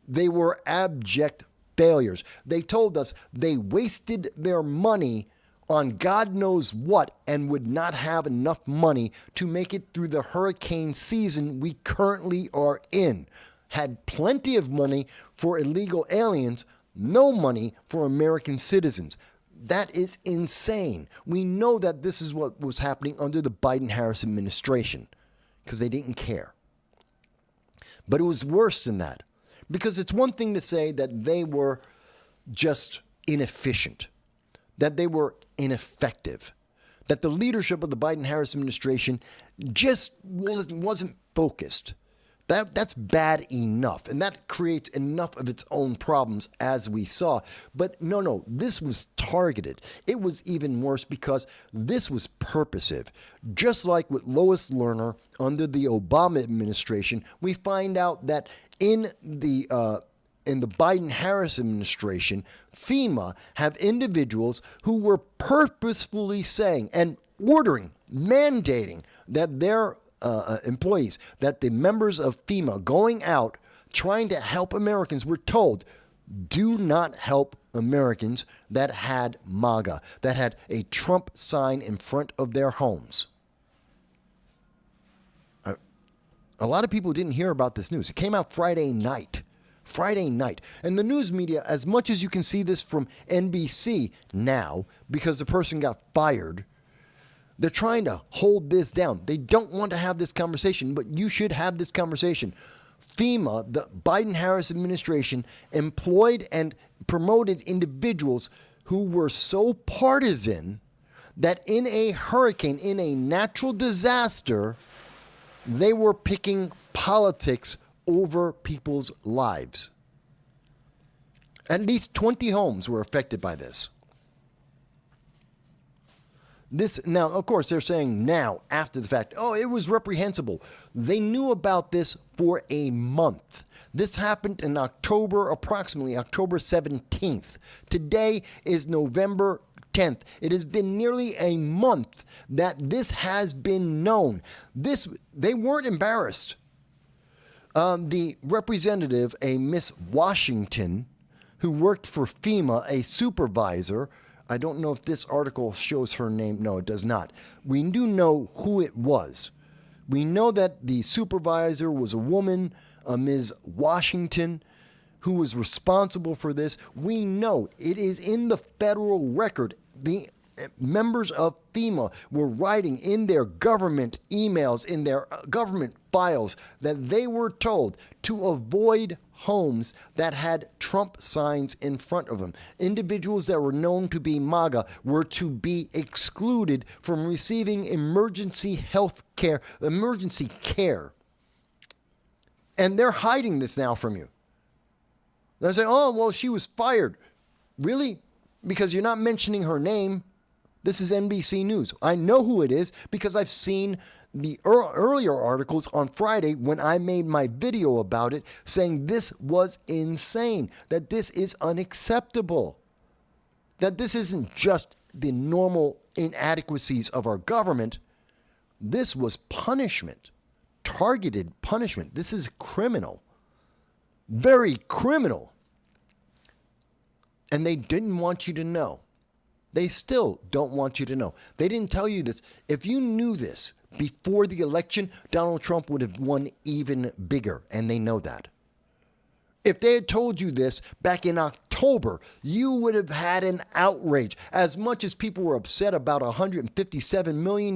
They were abject failures. They told us they wasted their money on God knows what and would not have enough money to make it through the hurricane season we currently are in. Had plenty of money for illegal aliens, no money for American citizens. That is insane. We know that this is what was happening under the Biden-Harris administration because they didn't care. But it was worse than that, because it's one thing to say that they were just inefficient, that they were ineffective, that the leadership of the Biden-Harris administration just wasn't focused. That's bad enough, and that creates enough of its own problems, as we saw. But no, this was targeted. It was even worse because this was purposive. Just like with Lois Lerner under the Obama administration, we find out that in the Biden-Harris administration, FEMA have individuals who were purposefully saying and ordering, mandating that their employees, that the members of FEMA going out trying to help Americans were told, do not help Americans that had MAGA, that had a Trump sign in front of their homes. A lot of people didn't hear about this news. It came out Friday night. And the news media, as much as you can see this from NBC now, because the person got fired, they're trying to hold this down. They don't want to have this conversation, but you should have this conversation. FEMA, the Biden-Harris administration, employed and promoted individuals who were so partisan that in a hurricane, in a natural disaster, they were picking politics over people's lives. At least 20 homes were affected by this. Now, of course, they're saying now, after the fact, it was reprehensible. They knew about this for a month. This happened in October, approximately October 17th. Today is November 10th. It has been nearly a month that this has been known. They weren't embarrassed. The representative, a Miss Washington, who worked for FEMA, a supervisor, I don't know if this article shows her name. No, it does not. We do know who it was. We know that the supervisor was a woman, a Ms. Washington, who was responsible for this. We know it is in the federal record. The members of FEMA were writing in their government emails, in their government files, that they were told to avoid homes that had Trump signs in front of them. Individuals that were known to be MAGA were to be excluded from receiving emergency care. And they're hiding this now from you. They're saying, she was fired. Really? Because you're not mentioning her name. This is NBC News. I know who it is because I've seen the earlier articles on Friday when I made my video about it, saying this was insane, that this is unacceptable, that this isn't just the normal inadequacies of our government. This was punishment, targeted punishment. This is criminal, very criminal. And they didn't want you to know. They still don't want you to know. They didn't tell you this. If you knew this before the election, Donald Trump would have won even bigger, and they know that. If they had told you this back in October, you would have had an outrage. As much as people were upset about $157 million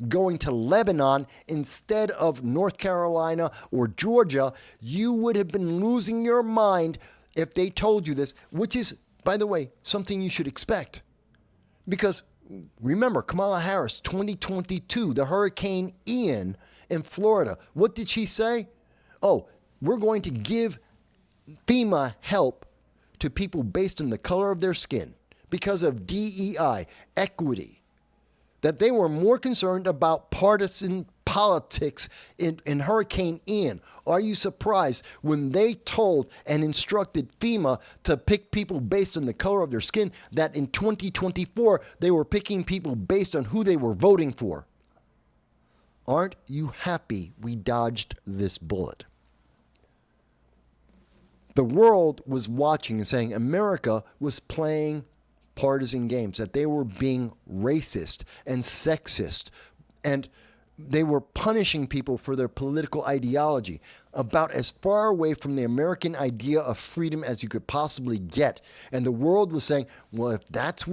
going to Lebanon instead of North Carolina or Georgia, you would have been losing your mind if they told you this, which is, by the way, something you should expect. Because remember, Kamala Harris, 2022, the Hurricane Ian in Florida. What did she say? We're going to give FEMA help to people based on the color of their skin because of DEI, equity. That they were more concerned about partisan politics in Hurricane Ian. Are you surprised when they told and instructed FEMA to pick people based on the color of their skin, that in 2024 they were picking people based on who they were voting for? Aren't you happy we dodged this bullet? The world was watching and saying America was playing partisan games, that they were being racist and sexist. And they were punishing people for their political ideology, about as far away from the American idea of freedom as you could possibly get. And the world was saying, well, if that's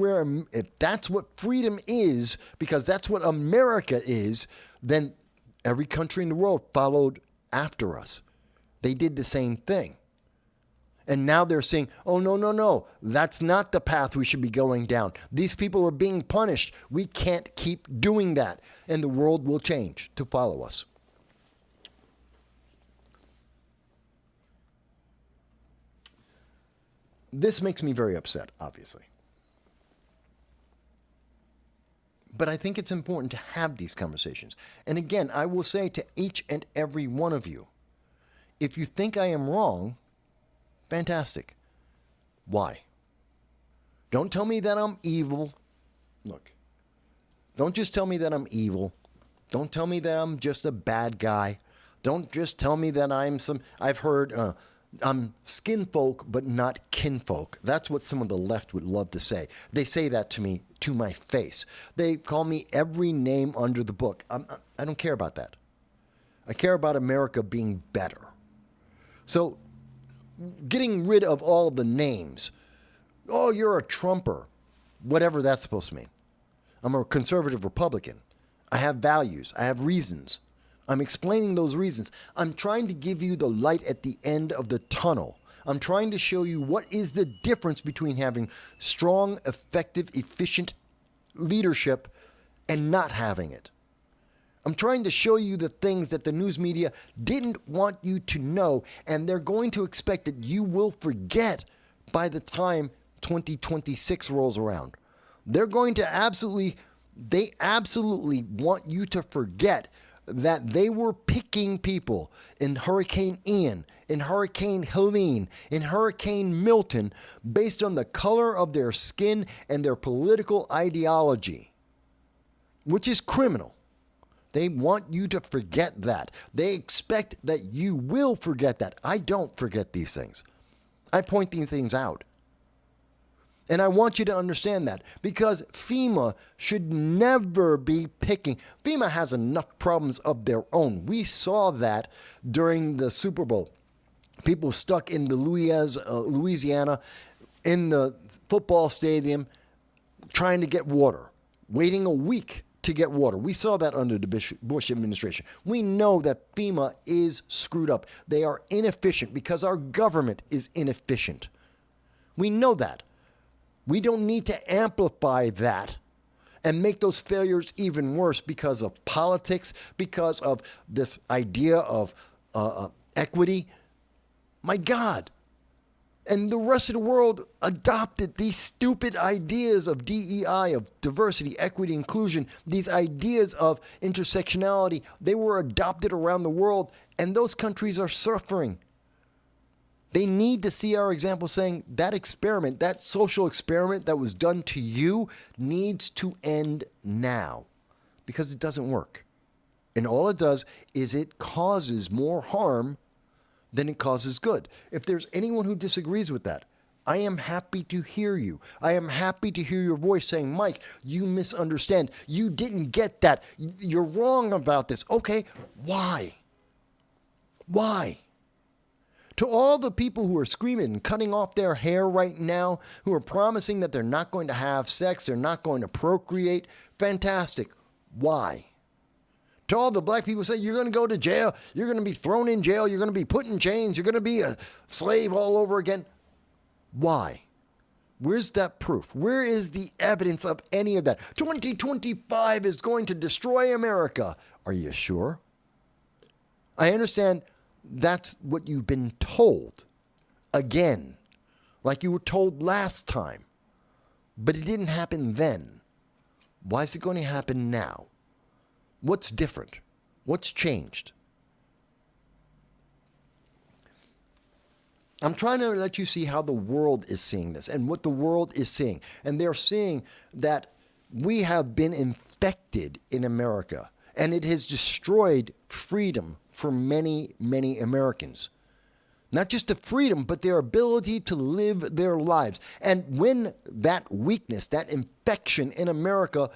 what freedom is, because that's what America is, then every country in the world followed after us. They did the same thing. And now they're saying, oh, no, that's not the path we should be going down. These people are being punished. We can't keep doing that. And the world will change to follow us. This makes me very upset, obviously. But I think it's important to have these conversations. And again, I will say to each and every one of you, if you think I am wrong, fantastic. Why? Don't tell me that I'm evil. Look, don't just tell me that I'm evil. Don't tell me that I'm just a bad guy. Don't just tell me that I've heard, I'm skin folk, but not kinfolk. That's what some of the left would love to say. They say that to me, to my face. They call me every name under the book. I don't care about that. I care about America being better. So, getting rid of all the names. Oh, you're a Trumper. Whatever that's supposed to mean. I'm a conservative Republican. I have values. I have reasons. I'm explaining those reasons. I'm trying to give you the light at the end of the tunnel. I'm trying to show you what is the difference between having strong, effective, efficient leadership and not having it. I'm trying to show you the things that the news media didn't want you to know, and they're going to expect that you will forget by the time 2026 rolls around. They absolutely want you to forget that they were picking people in Hurricane Ian, in Hurricane Helene, in Hurricane Milton, based on the color of their skin and their political ideology, which is criminal. They want you to forget that. They expect that you will forget that. I don't forget these things. I point these things out. And I want you to understand that, because FEMA should never be picking. FEMA has enough problems of their own. We saw that during the Super Bowl. People stuck in the Louisiana in the football stadium trying to get water, waiting a week to get water. We saw that under the Bush administration. We know that FEMA is screwed up. They are inefficient because our government is inefficient. We know that. We don't need to amplify that and make those failures even worse because of politics, because of this idea of equity. My God. And the rest of the world adopted these stupid ideas of DEI, of diversity, equity, inclusion, these ideas of intersectionality. They were adopted around the world, and those countries are suffering. They need to see our example saying that experiment, that social experiment that was done to you needs to end now, because it doesn't work. And all it does is it causes more harm than it causes good. If there's anyone who disagrees with that, I am happy to hear you. I am happy to hear your voice saying, Mike, you misunderstand. You didn't get that. You're wrong about this. Okay, why? Why? To all the people who are screaming and cutting off their hair right now, who are promising that they're not going to have sex, they're not going to procreate, fantastic. Why? To all the black people who say, you're going to go to jail, you're going to be thrown in jail, you're going to be put in chains, you're going to be a slave all over again. Why? Where's that proof? Where is the evidence of any of that? 2025 is going to destroy America. Are you sure? I understand that's what you've been told. Again, like you were told last time. But it didn't happen then. Why is it going to happen now? What's different? What's changed? I'm trying to let you see how the world is seeing this and what the world is seeing. And they're seeing that we have been infected in America, and it has destroyed freedom for many, many Americans. Not just the freedom, but their ability to live their lives. And when that weakness, that infection in America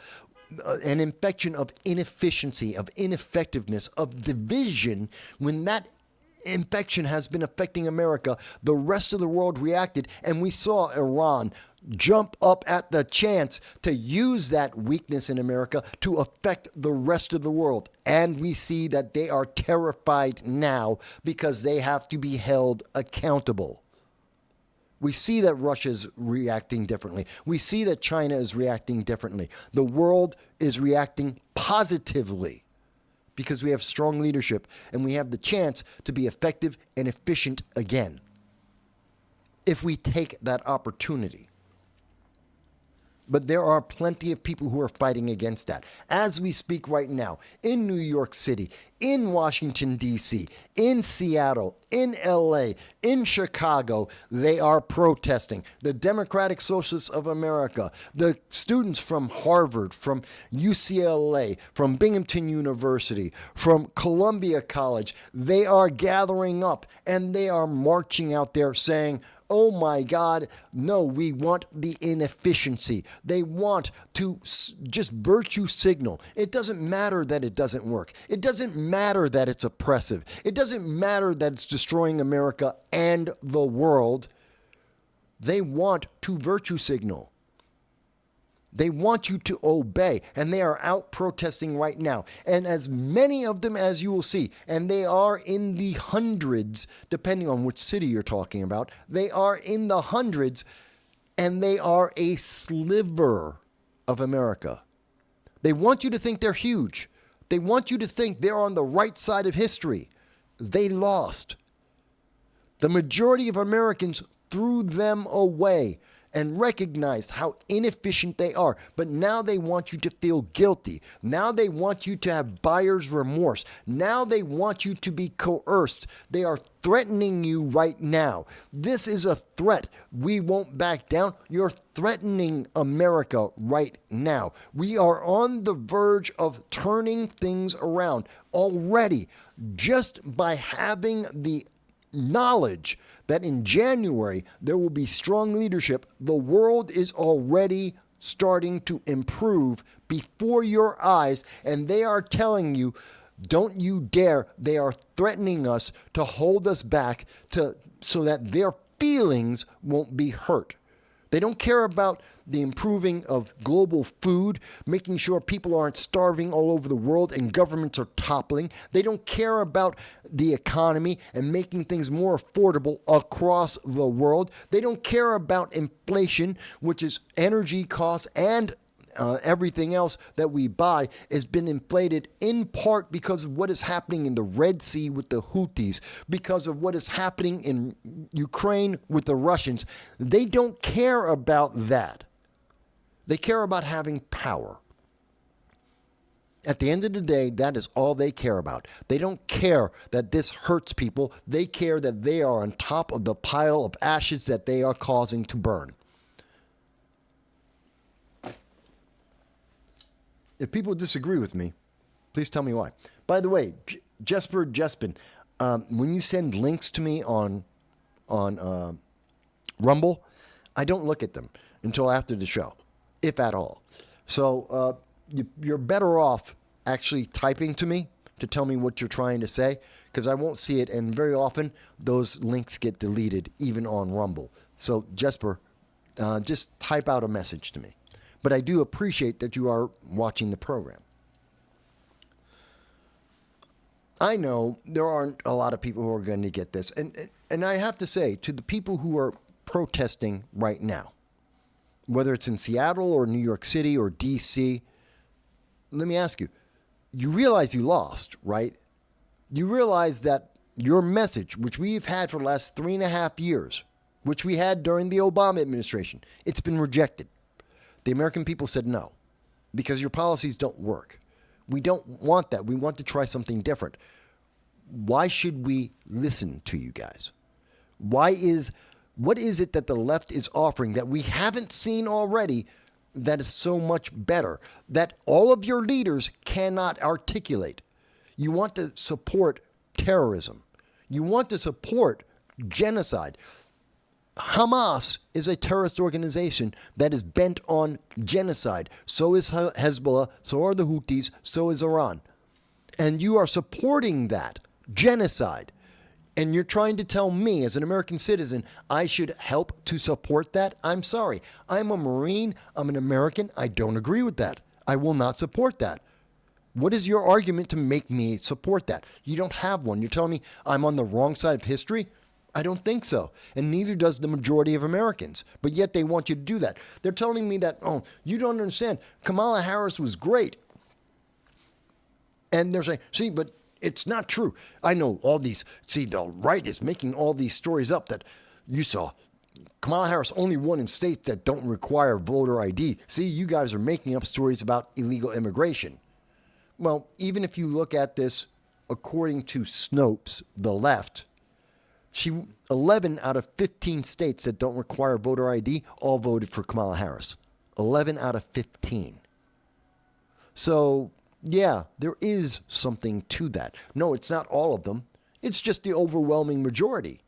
an infection of inefficiency, of ineffectiveness, of division. When that infection has been affecting America, the rest of the world reacted, and we saw Iran jump up at the chance to use that weakness in America to affect the rest of the world. And we see that they are terrified now because they have to be held accountable. We see that Russia's reacting differently. We see that China is reacting differently. The world is reacting positively because we have strong leadership and we have the chance to be effective and efficient again if we take that opportunity. But there are plenty of people who are fighting against that. As we speak right now, in New York City, in Washington, D.C., in Seattle, in L.A., in Chicago, they are protesting. The Democratic Socialists of America, the students from Harvard, from UCLA, from Binghamton University, from Columbia College, they are gathering up and they are marching out there saying, oh my God, no, we want the inefficiency. They want to just virtue signal. It doesn't matter that it doesn't work. It doesn't matter that it's oppressive. It doesn't matter that it's destroying America and the world. They want to virtue signal. They want you to obey, and they are out protesting right now. And as many of them as you will see, and they are in the hundreds, depending on which city you're talking about, they are in the hundreds, and they are a sliver of America. They want you to think they're huge. They want you to think they're on the right side of history. They lost. The majority of Americans threw them away and recognized how inefficient they are. But now they want you to feel guilty. Now they want you to have buyer's remorse. Now they want you to be coerced. They are threatening you right now. This is a threat. We won't back down. You're threatening America right now. We are on the verge of turning things around already just by having the knowledge that in January there will be strong leadership. The world is already starting to improve before your eyes, and they are telling you, don't you dare. They are threatening us to hold us back so that their feelings won't be hurt. They don't care about the improving of global food, making sure people aren't starving all over the world and governments are toppling. They don't care about the economy and making things more affordable across the world. They don't care about inflation, which is energy costs and everything else that we buy has been inflated in part because of what is happening in the Red Sea with the Houthis, because of what is happening in Ukraine with the Russians. They don't care about that. They care about having power. At the end of the day, that is all they care about. They don't care that this hurts people. They care that they are on top of the pile of ashes that they are causing to burn. If people disagree with me, please tell me why. By the way, Jesper Jespin, when you send links to me on Rumble, I don't look at them until after the show, if at all. So you're better off actually typing to me to tell me what you're trying to say, because I won't see it, and very often those links get deleted even on Rumble. So Jesper, just type out a message to me. But I do appreciate that you are watching the program. I know there aren't a lot of people who are going to get this. And I have to say, to the people who are protesting right now, whether it's in Seattle or New York City or D.C., let me ask you, you realize you lost, right? You realize that your message, which we've had for the last 3.5 years, which we had during the Obama administration, it's been rejected. The American people said no, because your policies don't work. We don't want that. We want to try something different. Why should we listen to you guys? What is it that the left is offering that we haven't seen already that is so much better, that all of your leaders cannot articulate? You want to support terrorism. You want to support genocide. Hamas is a terrorist organization that is bent on genocide. So is Hezbollah, so are the Houthis, so is Iran. And you are supporting that genocide. And you're trying to tell me as an American citizen I should help to support that? I'm sorry. I'm a Marine. I'm an American. I don't agree with that. I will not support that. What is your argument to make me support that? You don't have one. You're telling me I'm on the wrong side of history? I don't think so. And neither does the majority of Americans. But yet they want you to do that. They're telling me that, oh, you don't understand. Kamala Harris was great. And they're saying, see, but it's not true. I know all these, see, the right is making all these stories up that you saw. Kamala Harris only won in states that don't require voter ID. See, you guys are making up stories about illegal immigration. Well, even if you look at this according to Snopes, the left, 11 out of 15 states that don't require voter ID all voted for Kamala Harris. 11 out of 15. So, yeah, there is something to that. No, it's not all of them. It's just the overwhelming majority.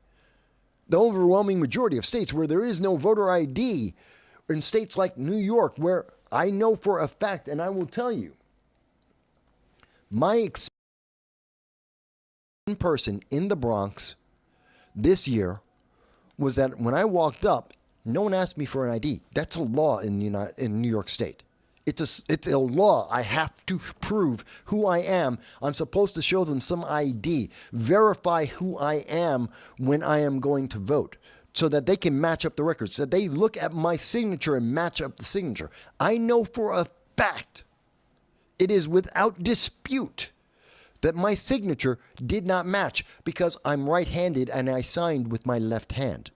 The overwhelming majority of states where there is no voter ID, in states like New York, where I know for a fact, and I will tell you, my experience in person in the Bronx this year was that when I walked up, no one asked me for an ID. That's a law in New York State. It's a law. I have to prove who I am. I'm supposed to show them some ID, verify who I am when I am going to vote, so that they can match up the records, so they look at my signature and match up the signature. I know for a fact, it is without dispute, that my signature did not match because I'm right-handed and I signed with my left hand.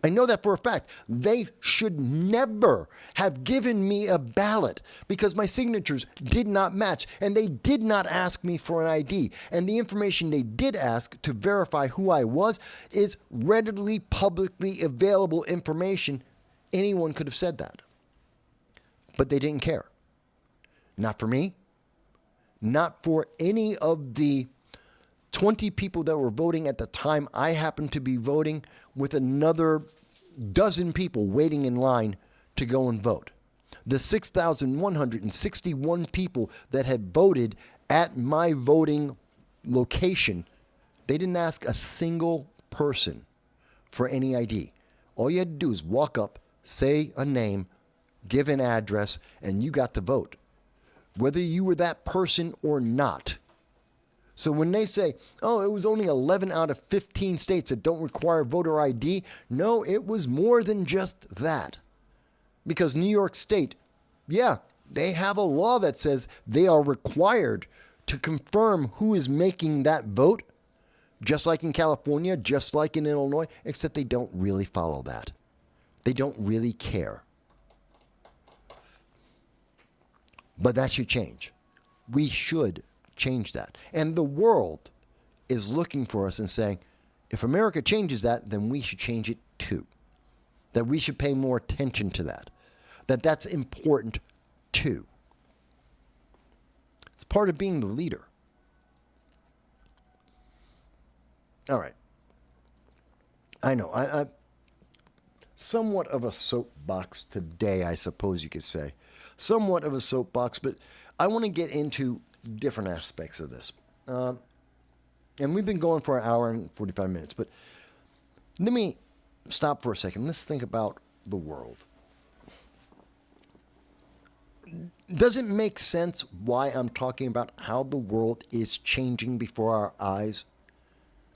I know that for a fact. They should never have given me a ballot because my signatures did not match, and they did not ask me for an ID. And the information they did ask to verify who I was is readily, publicly available information. Anyone could have said that. But they didn't care. Not for me. Not for any of the 20 people that were voting at the time I happened to be voting, with another dozen people waiting in line to go and vote. The 6,161 people that had voted at my voting location, they didn't ask a single person for any ID. All you had to do is walk up, say a name, give an address, and you got to vote, whether you were that person or not. So when they say, oh, it was only 11 out of 15 states that don't require voter ID, no, it was more than just that. Because New York State, yeah, they have a law that says they are required to confirm who is making that vote, just like in California, just like in Illinois, except they don't really follow that. They don't really care. But that should change. We should change that. And the world is looking for us and saying, if America changes that, then we should change it too. That we should pay more attention to that. That that's important too. It's part of being the leader. All right. I know. I somewhat of a soapbox today, I suppose you could say. Somewhat of a soapbox, but I want to get into different aspects of this. And we've been going for an hour and 45 minutes, but let me stop for a second. Let's think about the world. Does it make sense why I'm talking about how the world is changing before our eyes?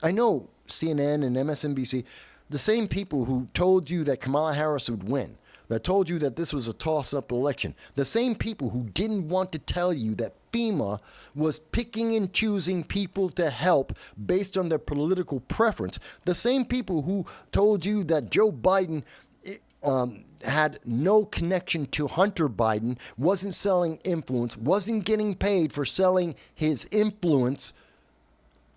I know CNN and MSNBC, the same people who told you that Kamala Harris would win, that told you that this was a toss-up election, the same people who didn't want to tell you that FEMA was picking and choosing people to help based on their political preference, the same people who told you that Joe Biden had no connection to Hunter Biden, wasn't selling influence, wasn't getting paid for selling his influence.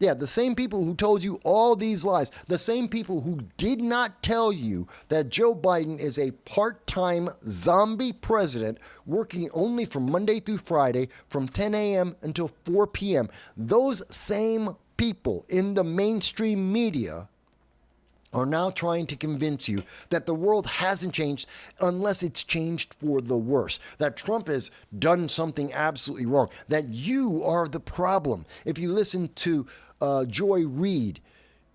Yeah, the same people who told you all these lies, the same people who did not tell you that Joe Biden is a part-time zombie president working only from Monday through Friday from 10 a.m. until 4 p.m. Those same people in the mainstream media are now trying to convince you that the world hasn't changed unless it's changed for the worse, that Trump has done something absolutely wrong, that you are the problem. If you listen to Joy Reid,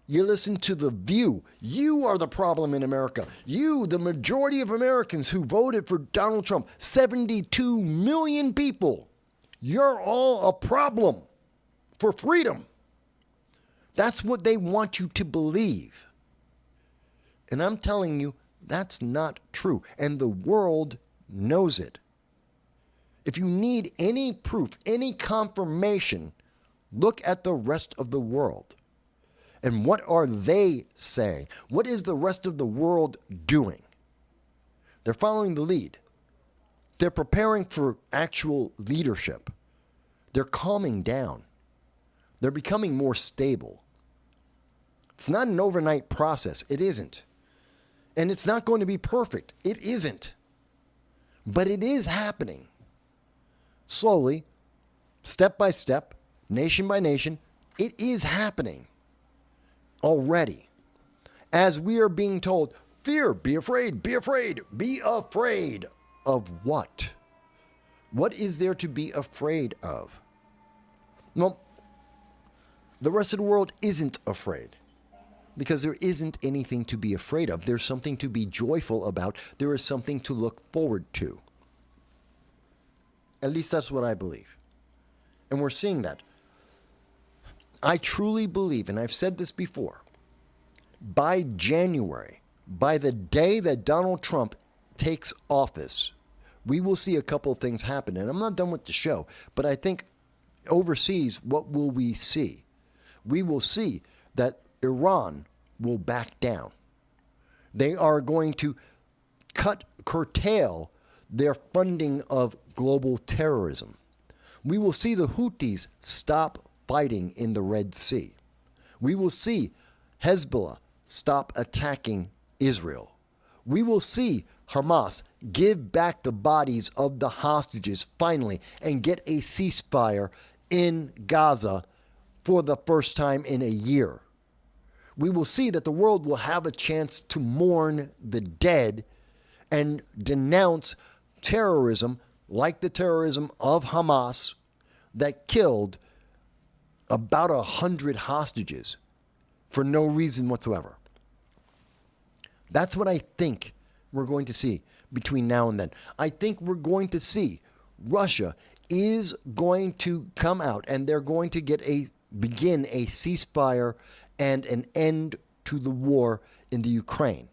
you listen to The View, you are the problem in America. You, the majority of Americans who voted for Donald Trump, 72 million people, you're all a problem for freedom. That's what they want you to believe. And I'm telling you, that's not true. And the world knows it. If you need any proof, any confirmation, look at the rest of the world. And what are they saying? What is the rest of the world doing? They're following the lead. They're preparing for actual leadership. They're calming down. They're becoming more stable. It's not an overnight process. It isn't. And it's not going to be perfect. It isn't. But it is happening. Slowly, step by step, nation by nation, it is happening already. As we are being told, fear, be afraid, be afraid, be afraid of what? What is there to be afraid of? Well, the rest of the world isn't afraid. Because there isn't anything to be afraid of. There's something to be joyful about. There is something to look forward to. At least that's what I believe. And we're seeing that. I truly believe, and I've said this before, by January, by the day that Donald Trump takes office, we will see a couple of things happen. And I'm not done with the show, but I think overseas, what will we see? We will see that Iran will back down. They are going to curtail their funding of global terrorism. We will see the Houthis stop fighting in the Red Sea. We will see Hezbollah stop attacking Israel. We will see Hamas give back the bodies of the hostages finally and get a ceasefire in Gaza for the first time in a year. We will see that the world will have a chance to mourn the dead and denounce terrorism like the terrorism of Hamas that killed about 100 hostages for no reason whatsoever. That's what I think we're going to see between now and then. I think we're going to see Russia is going to come out and they're going to begin a ceasefire and an end to the war in the Ukraine.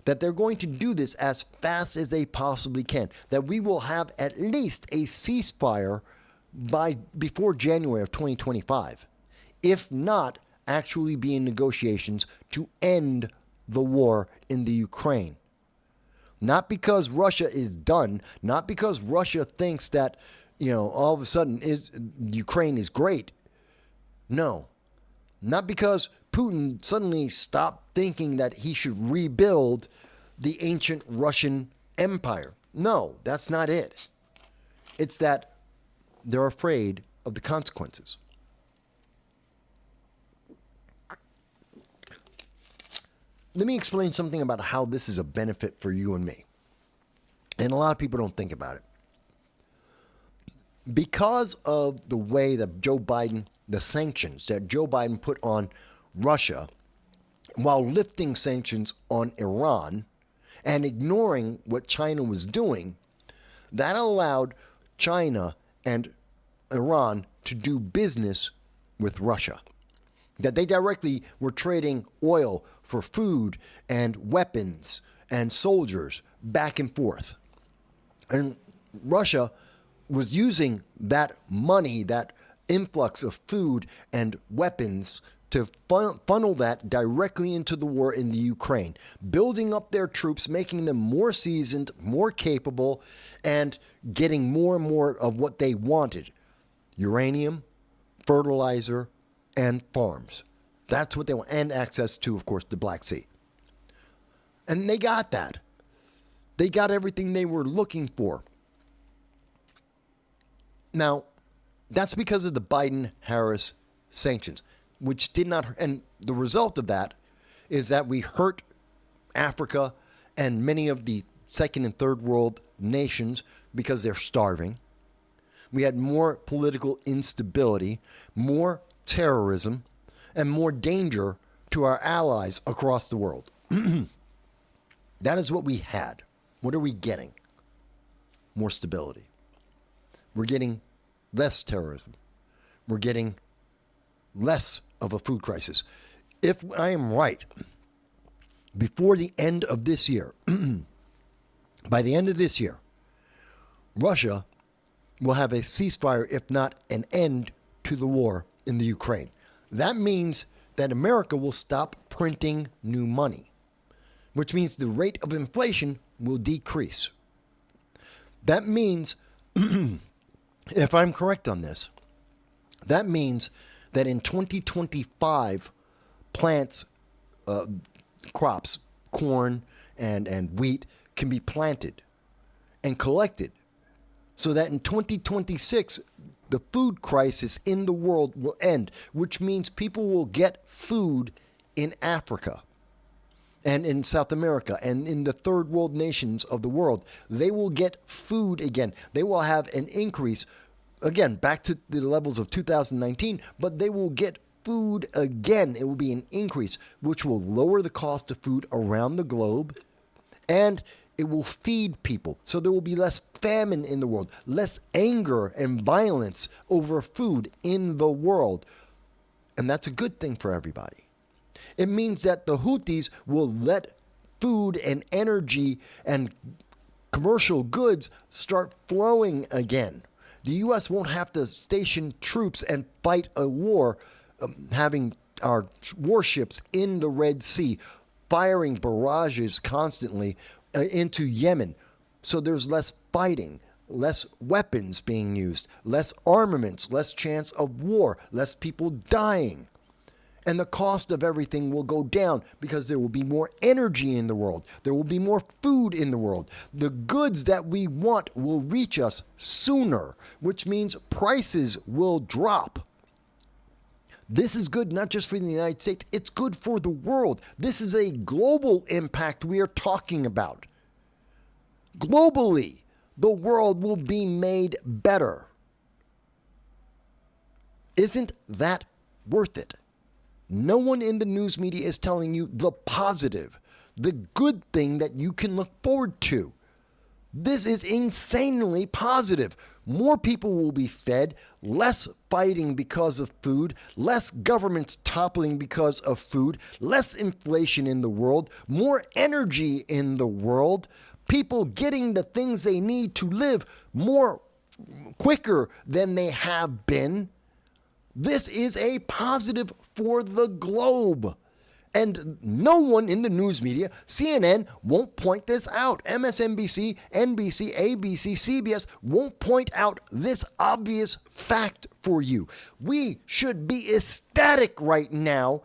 That they're going to do this as fast as they possibly can. That we will have at least a ceasefire before January of 2025. If not, actually be in negotiations to end the war in the Ukraine. Not because Russia is done, not because Russia thinks that, all of a sudden Ukraine is great. No. Not because Putin suddenly stopped thinking that he should rebuild the ancient Russian Empire. No, that's not it. It's that they're afraid of the consequences. Let me explain something about how this is a benefit for you and me. And a lot of people don't think about it. Because of the way that the sanctions that Joe Biden put on Russia, while lifting sanctions on Iran and ignoring what China was doing, that allowed China and Iran to do business with Russia. That they directly were trading oil for food and weapons and soldiers back and forth. And Russia was using that money, that influx of food and weapons, to funnel that directly into the war in the Ukraine, building up their troops, making them more seasoned, more capable, and getting more and more of what they wanted: uranium, fertilizer, and farms. That's what they want, and access to, of course, the Black Sea. And they got that. They got everything they were looking for. Now, that's because of the Biden-Harris sanctions, which did not, and the result of that is that we hurt Africa and many of the second and third world nations because they're starving. We had more political instability, more terrorism, and more danger to our allies across the world. That is what we had. What are we getting? More stability. We're getting less terrorism. We're getting less of a food crisis. If I am right, before the end of this year, by the end of this year, Russia will have a ceasefire, if not an end to the war in the Ukraine. That means that America will stop printing new money, which means the rate of inflation will decrease. That means, if I'm correct on this, that means that in 2025, plants, crops, corn and wheat can be planted and collected so that in 2026, the food crisis in the world will end, which means people will get food in Africa and in South America and in the third world nations of the world. They will get food again. They will have an increase, again, back to the levels of 2019, but they will get food again. It will be an increase, which will lower the cost of food around the globe, and it will feed people. So there will be less famine in the world, less anger and violence over food in the world. And that's a good thing for everybody. It means that the Houthis will let food and energy and commercial goods start flowing again. The U.S. won't have to station troops and fight a war, having our warships in the Red Sea, firing barrages constantly into Yemen. So there's less fighting, less weapons being used, less armaments, less chance of war, less people dying. And the cost of everything will go down because there will be more energy in the world. There will be more food in the world. The goods that we want will reach us sooner, which means prices will drop. This is good not just for the United States, it's good for the world. This is a global impact we are talking about. Globally, the world will be made better. Isn't that worth it? No one in the news media is telling you the positive, the good thing that you can look forward to. This is insanely positive. More people will be fed, less fighting because of food, less governments toppling because of food, less inflation in the world, more energy in the world, people getting the things they need to live more quicker than they have been. This is a positive for the globe. And no one in the news media, CNN, won't point this out. MSNBC, NBC, ABC, CBS won't point out this obvious fact for you. We should be ecstatic right now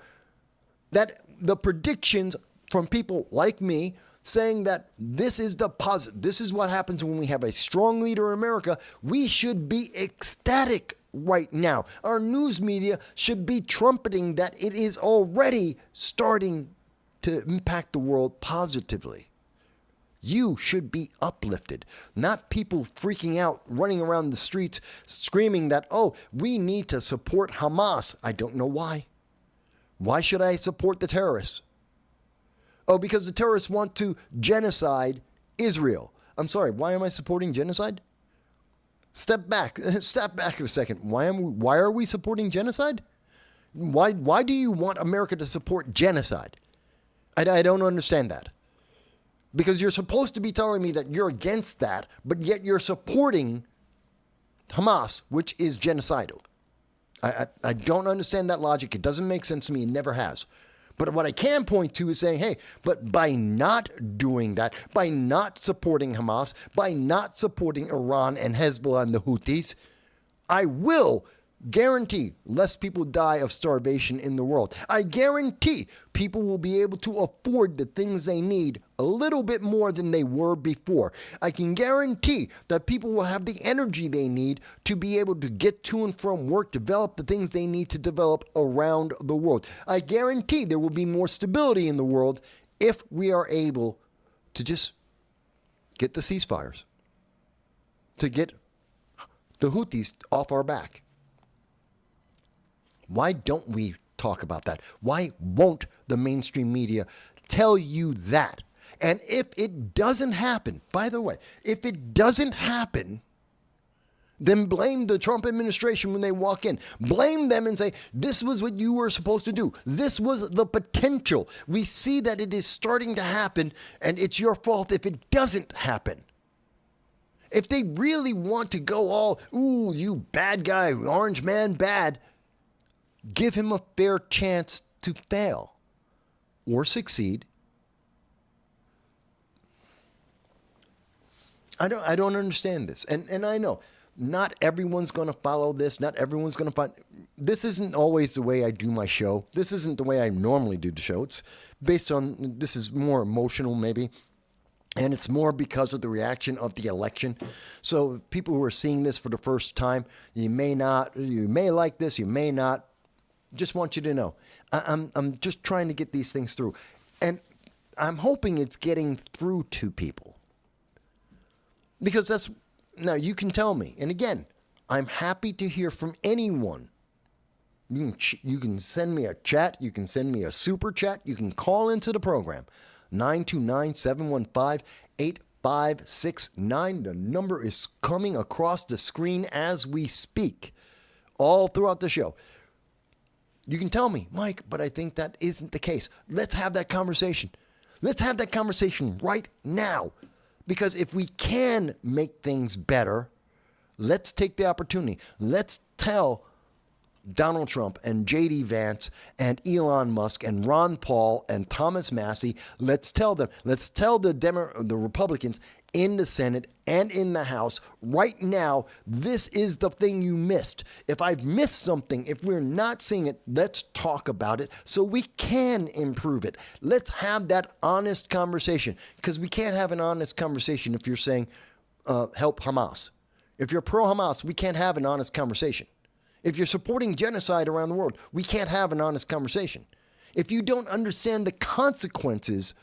that the predictions from people like me saying that this is the positive, this is what happens when we have a strong leader in America, we should be ecstatic right now. Our news media should be trumpeting that it is already starting to impact the world positively. You should be uplifted, not people freaking out, running around the streets, screaming that, oh, we need to support Hamas. I don't know why. Why should I support the terrorists? Oh, because the terrorists want to genocide Israel. I'm sorry, why am I supporting genocide? Step back a second. Why are we supporting genocide? Why do you want America to support genocide? I don't understand that. Because you're supposed to be telling me that you're against that, but yet you're supporting Hamas, which is genocidal. I don't understand that logic. It doesn't make sense to me. It never has. But what I can point to is saying, hey, but by not doing that, by not supporting Hamas, by not supporting Iran and Hezbollah and the Houthis, I will Guarantee less people die of starvation in the world. I guarantee people will be able to afford the things they need a little bit more than they were before. I can guarantee that people will have the energy they need to be able to get to and from work, develop the things they need to develop around the world. I guarantee there will be more stability in the world if we are able to just get the ceasefires, to get the Houthis off our back. Why don't we talk about that? Why won't the mainstream media tell you that? And if it doesn't happen, by the way, if it doesn't happen, then blame the Trump administration when they walk in. Blame them and say, this was what you were supposed to do. This was the potential. We see that it is starting to happen, and it's your fault if it doesn't happen. If they really want to go all, ooh, you bad guy, orange man bad, give him a fair chance to fail or succeed. I don't understand this. And I know not everyone's going to follow this. Not everyone's going to find. This isn't always the way I do my show. This isn't the way I normally do the show. It's based on, this is more emotional maybe. And it's more because of the reaction of the election. So people who are seeing this for the first time, you may like this, you may not. Just want you to know, I'm just trying to get these things through. And I'm hoping it's getting through to people. Because now you can tell me. And again, I'm happy to hear from anyone. You can send me a chat. You can send me a super chat. You can call into the program. 929-715-8569. The number is coming across the screen as we speak. All throughout the show. You can tell me, Mike, but I think that isn't the case. Let's have that conversation. Let's have that conversation right now. Because if we can make things better, let's take the opportunity. Let's tell Donald Trump and J.D. Vance and Elon Musk and Ron Paul and Thomas Massey, let's tell them, let's tell the Republicans in the Senate and in the House right now, this is the thing you missed. If I've missed something, if we're not seeing it, let's talk about it so we can improve it. Let's have that honest conversation, because we can't have an honest conversation if you're saying help Hamas. If you're pro-Hamas, we can't have an honest conversation. If you're supporting genocide around the world, we can't have an honest conversation. If you don't understand the consequences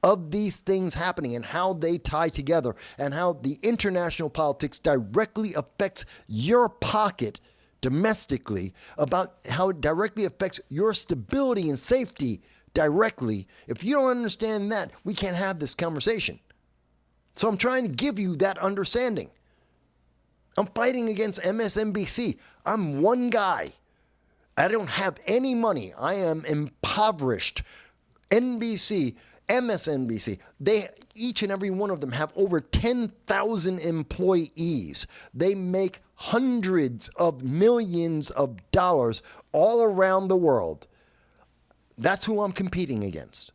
of these things happening and how they tie together and how the international politics directly affects your pocket domestically, about how it directly affects your stability and safety directly, if you don't understand that, we can't have this conversation. So I'm trying to give you that understanding. I'm fighting against MSNBC. I'm one guy. I don't have any money. I am impoverished. NBC, MSNBC, each and every one of them have over 10,000 employees. They make hundreds of millions of dollars all around the world. That's who I'm competing against.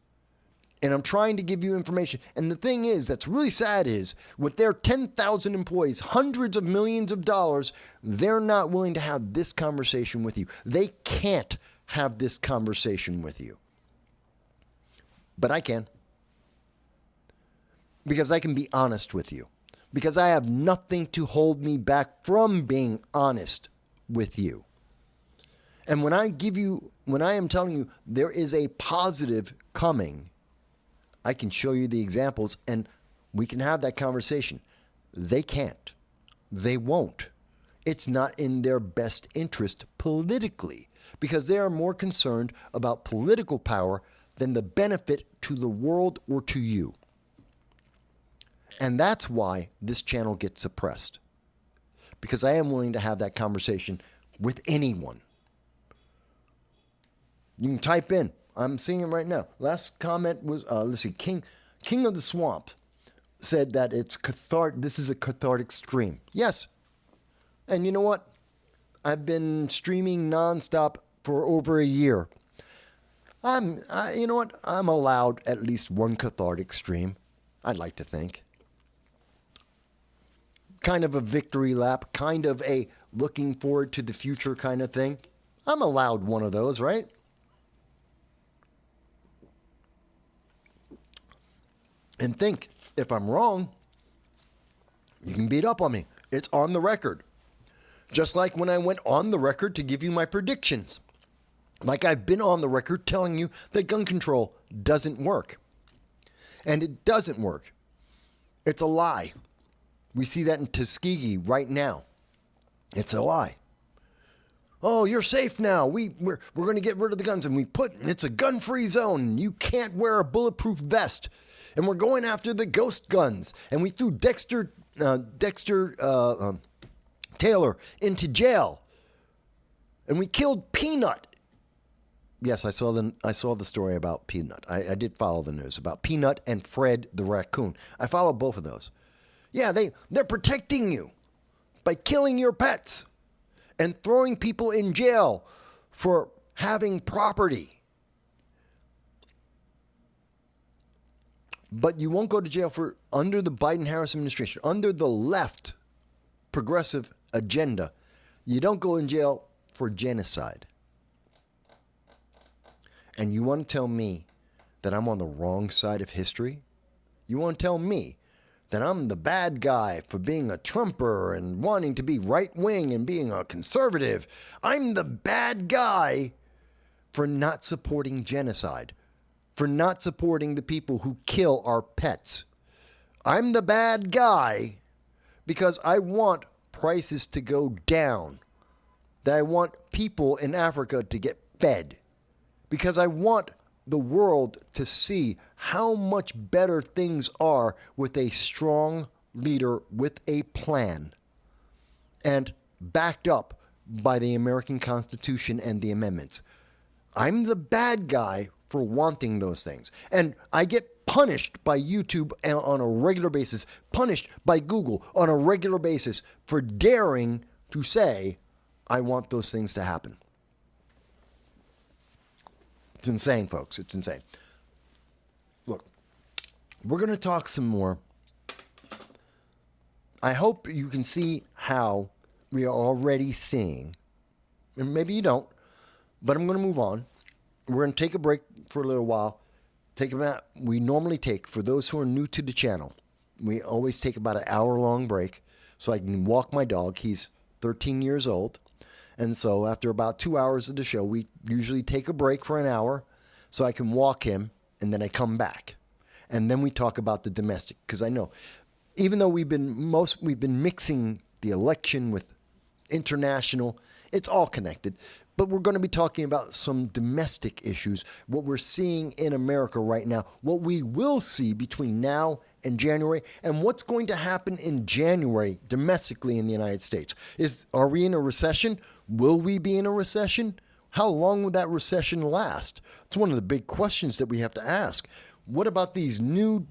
And I'm trying to give you information. And the thing is, that's really sad is, with their 10,000 employees, hundreds of millions of dollars, they're not willing to have this conversation with you. They can't have this conversation with you. But I can. Because I can be honest with you. Because I have nothing to hold me back from being honest with you. And when I am telling you there is a positive coming, I can show you the examples and we can have that conversation. They can't. They won't. It's not in their best interest politically, because they are more concerned about political power than the benefit to the world or to you. And that's why this channel gets suppressed. Because I am willing to have that conversation with anyone. You can type in. I'm seeing it right now. Last comment was, let's see, King of the Swamp said that it's cathartic. This is a cathartic stream. Yes. And you know what? I've been streaming nonstop for over a year. You know what? I'm allowed at least one cathartic stream. I'd like to think. Kind of a victory lap, kind of a looking forward to the future kind of thing. I'm allowed one of those, right? And think, if I'm wrong, you can beat up on me. It's on the record. Just like when I went on the record to give you my predictions. Like I've been on the record telling you that gun control doesn't work. And it doesn't work. It's a lie. We see that in Tuskegee right now. It's a lie. Oh, you're safe now. We're going to get rid of the guns, and it's a gun-free zone. You can't wear a bulletproof vest, and we're going after the ghost guns. And we threw Dexter Taylor into jail, and we killed Peanut. Yes, I saw the story about Peanut. I did follow the news about Peanut and Fred the raccoon. I followed both of those. Yeah, they're protecting you by killing your pets and throwing people in jail for having property. But you won't go to jail for under the Biden-Harris administration, under the left progressive agenda. You don't go in jail for genocide. And you want to tell me that I'm on the wrong side of history? You want to tell me that I'm the bad guy for being a Trumper and wanting to be right-wing and being a conservative? I'm the bad guy for not supporting genocide, for not supporting the people who kill our pets. I'm the bad guy because I want prices to go down, that I want people in Africa to get fed, because I want the world to see how much better things are with a strong leader with a plan and backed up by the American Constitution and the amendments. I'm the bad guy for wanting those things. And I get punished by YouTube on a regular basis, punished by Google on a regular basis for daring to say, I want those things to happen. It's insane, folks. It's insane. Look, we're going to talk some more. I hope you can see how we are already seeing, and maybe you don't, but I'm going to move on. We're going to take a break for a little while. We normally take, for those who are new to the channel, we always take about an hour-long break so I can walk my dog. He's 13 years old. And so after about 2 hours of the show, we usually take a break for an hour so I can walk him, and then I come back. And then we talk about the domestic, because I know, even though we've been mixing the election with international, it's all connected. But we're going to be talking about some domestic issues, what we're seeing in America right now, what we will see between now and January, and what's going to happen in January domestically in the United States. Are we in a recession? Will we be in a recession? How long will that recession last? It's one of the big questions that we have to ask. What about these new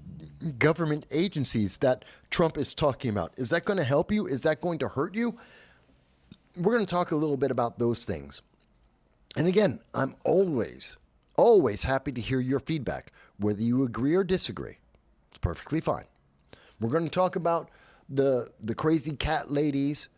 government agencies that Trump is talking about? Is that going to help you? Is that going to hurt you? We're going to talk a little bit about those things. And again, I'm always happy to hear your feedback, whether you agree or disagree. It's perfectly fine. We're going to talk about the crazy cat ladies,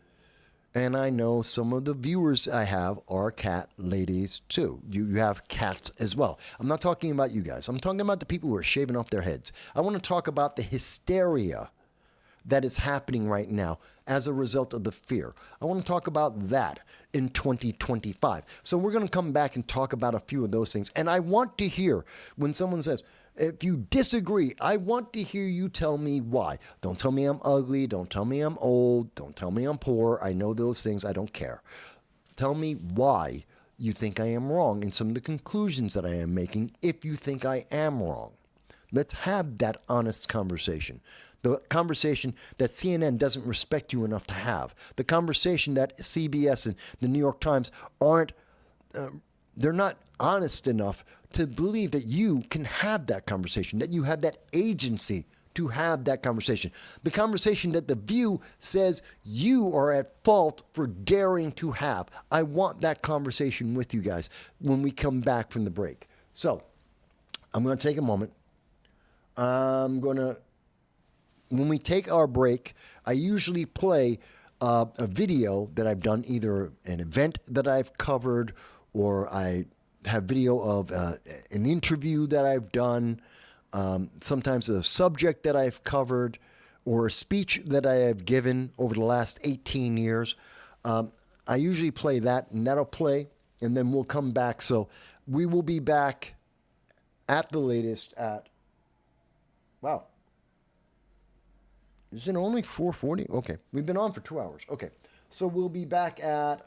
and I know some of the viewers I have are cat ladies too. You have cats as well. I'm not talking about you guys. I'm talking about the people who are shaving off their heads. I want to talk about the hysteria that is happening right now as a result of the fear. I want to talk about that in 2025. So we're going to come back and talk about a few of those things. And I want to hear when someone says, if you disagree, I want to hear you tell me why. Don't tell me I'm ugly. Don't tell me I'm old. Don't tell me I'm poor. I know those things. I don't care. Tell me why you think I am wrong in some of the conclusions that I am making if you think I am wrong. Let's have that honest conversation. The conversation that CNN doesn't respect you enough to have. The conversation that CBS and the New York Times they're not honest enough to believe that you can have that conversation, that you have that agency to have that conversation. The conversation that The View says you are at fault for daring to have. I want that conversation with you guys when we come back from the break. So I'm going to take a moment. When we take our break, I usually play a video that I've done, either an event that I've covered, or I have video of an interview that I've done, sometimes a subject that I've covered, or a speech that I have given over the last 18 years. I usually play that, and that'll play, and then we'll come back. So we will be back at the latest at, wow. Is it only 4:40? Okay. We've been on for 2 hours. Okay. So we'll be back at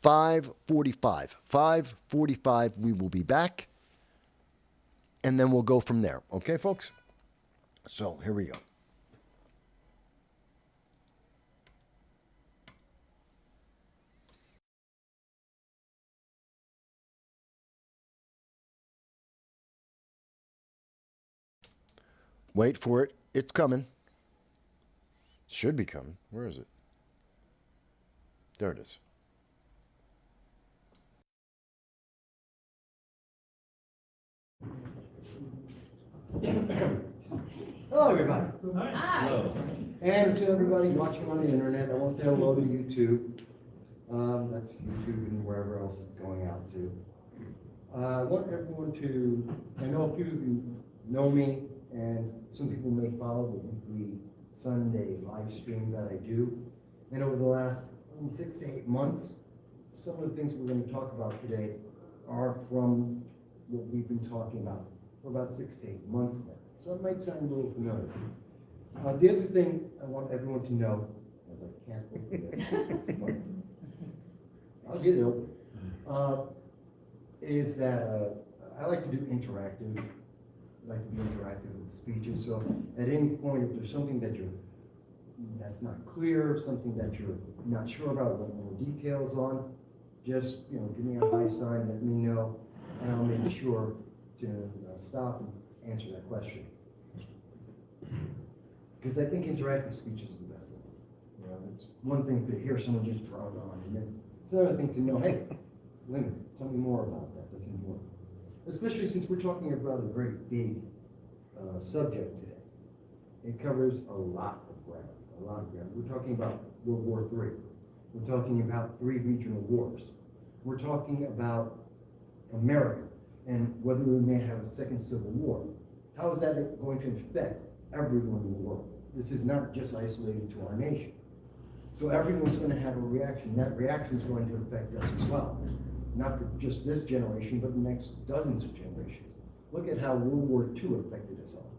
5:45. 5:45 we will be back. And then we'll go from there. Okay, folks? So here we go. Wait for it. It's coming. Should be coming. Where is it? There it is. Hello, everybody. Hi. And to everybody watching on the internet, I want to say hello to YouTube. That's YouTube and wherever else it's going out to. I want everyone to, I know a few of you know me, and some people may follow the weekly Sunday live stream that I do. And over the last 6 to 8 months, some of the things we're going to talk about today are from what we've been talking about for about 6 to 8 months now. So it might sound a little familiar. The other thing I want everyone to know, as I can't open this, but I'll get it open, is that I like to do interactive. I like to be interactive with the speeches. So at any point, if there's something that's not clear, something that you're not sure about, want more details on, just give me a high sign, let me know, and I'll make sure to stop and answer that question. Because I think interactive speeches are the best ones. It's one thing to hear someone just drone on, and then it's another thing to know, hey, wait a minute, tell me more about that. That's important. Especially since we're talking about a very big subject today. It covers a lot of ground, We're talking about World War III. We're talking about 3 regional wars. We're talking about America and whether we may have a second civil war. How is that going to affect everyone in the world? This is not just isolated to our nation. So everyone's going to have a reaction. That reaction is going to affect us as well. Not for just this generation, but the next dozens of generations. Look at how World War II affected us all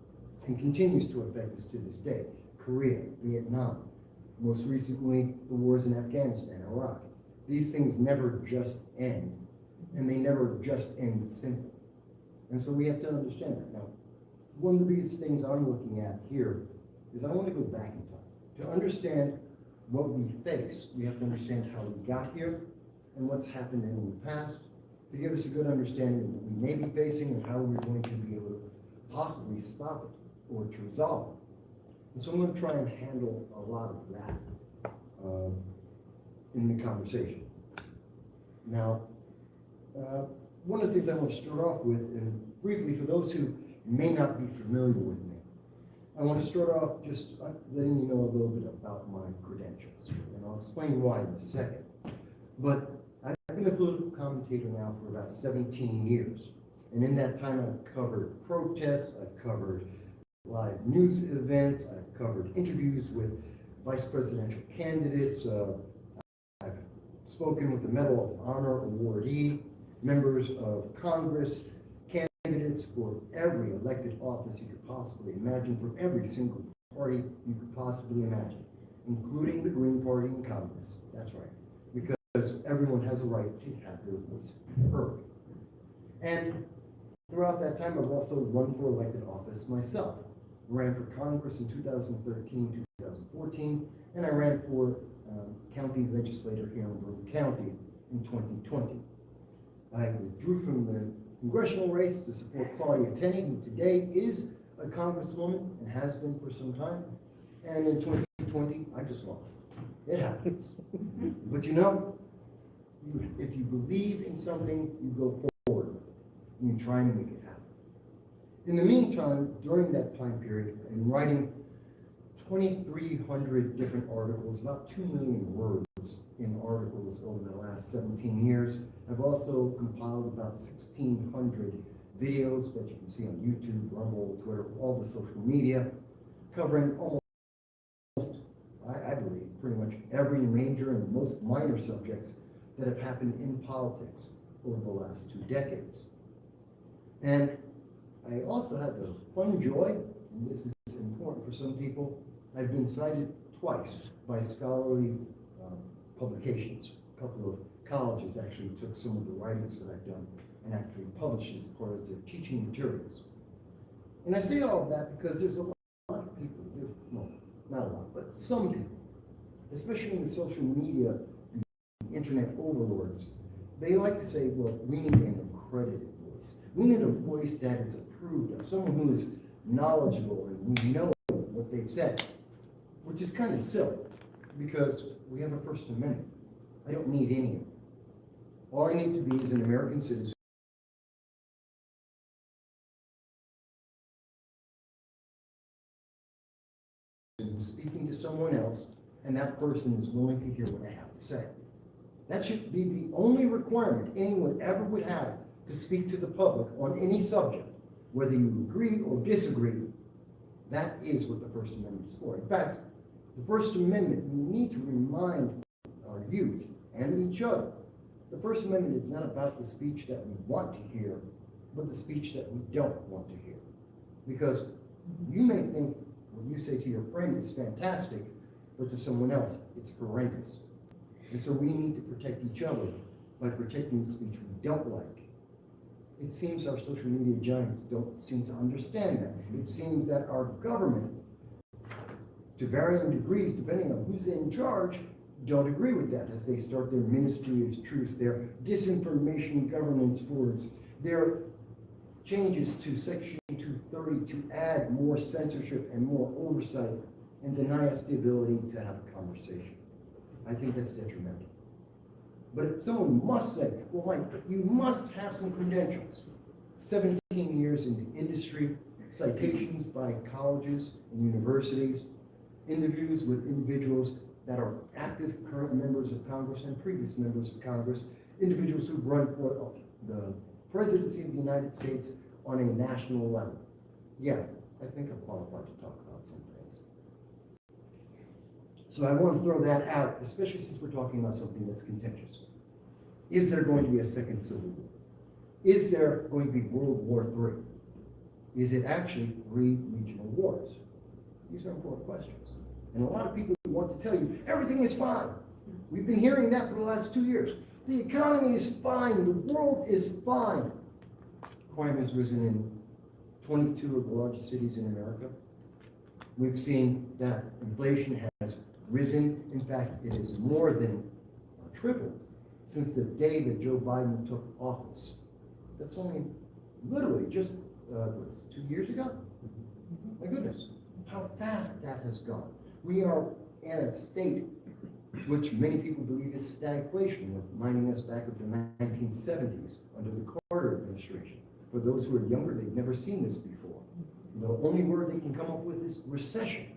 and continues to affect us to this day. Korea, Vietnam, most recently the wars in Afghanistan, Iraq. These things never just end, and they never just end simply. And so we have to understand that. Now, one of the biggest things I'm looking at here is I want to go back in time. To understand what we face, we have to understand how we got here and what's happened in the past to give us a good understanding of what we may be facing and how we're going to be able to possibly stop it or to resolve it. And so I'm going to try and handle a lot of that in the conversation. Now, one of the things I want to start off with, and briefly for those who may not be familiar with me, I want to start off just letting you know a little bit about my credentials, and I'll explain why in a second. But I've been a political commentator now for about 17 years, and in that time I've covered protests, I've covered live news events, I've covered interviews with vice presidential candidates, I've spoken with the Medal of Honor awardee, members of Congress, candidates for every elected office you could possibly imagine, from every single party you could possibly imagine, including the Green Party in Congress. That's right, because everyone has a right to have their voice heard. And throughout that time, I've also run for elected office myself. I ran for Congress in 2013, 2014, and I ran for county legislator here in Broome County in 2020. I withdrew from the congressional race to support Claudia Tenney, who today is a congresswoman and has been for some time. And in 2020, I just lost. It happens. But if you believe in something, you go forward with it, and you try and make it happen. In the meantime, during that time period, in writing 2,300 different articles, about 2 million words in articles over the last 17 years. I've also compiled about 1,600 videos that you can see on YouTube, Rumble, Twitter, all the social media, covering almost, I believe, pretty much every major and most minor subjects that have happened in politics over the last 2 decades. And I also had the fun joy, and this is important for some people, I've been cited twice by scholarly publications. A couple of colleges actually took some of the writings that I've done and actually published as part of their teaching materials. And I say all of that because there's a lot of people, well, not a lot, but some people, especially in the social media, the internet overlords, they like to say, well, we need an accredited voice. We need a voice that is approved of, someone who is knowledgeable and we know what they've said, which is kind of silly because we have a First Amendment. I don't need any of them. All I need to be is an American citizen who's speaking to someone else, and that person is willing to hear what I have to say. That should be the only requirement anyone ever would have to speak to the public on any subject, whether you agree or disagree. That is what the First Amendment is for. In fact, the First Amendment, we need to remind our youth and each other, the First Amendment is not about the speech that we want to hear, but the speech that we don't want to hear. Because you may think what you say to your friend is fantastic, but to someone else, it's horrendous. And so we need to protect each other by protecting the speech we don't like. It seems our social media giants don't seem to understand that. It seems that our government, to varying degrees, depending on who's in charge, don't agree with that as they start their ministry of truth, their disinformation governance boards, their changes to Section 230 to add more censorship and more oversight and deny us the ability to have a conversation. I think that's detrimental. But if someone must say, well, Mike, but you must have some credentials. 17 years in the industry, citations by colleges and universities, interviews with individuals that are active current members of Congress and previous members of Congress, individuals who've run for the presidency of the United States on a national level. Yeah, I think I'm qualified to talk about some things. So I want to throw that out, especially since we're talking about something that's contentious. Is there going to be a second Civil War? Is there going to be World War III? Is it actually 3 regional wars? These are important questions. And a lot of people want to tell you, everything is fine. We've been hearing that for the last 2 years. The economy is fine. The world is fine. Crime has risen in 22 of the largest cities in America. We've seen that inflation has risen. In fact, it is more than tripled since the day that Joe Biden took office. That's only literally just 2 years ago. My goodness, how fast that has gone. We are in a state which many people believe is stagflation, reminding us back of the 1970s under the Carter administration. For those who are younger, they've never seen this before. The only word they can come up with is recession.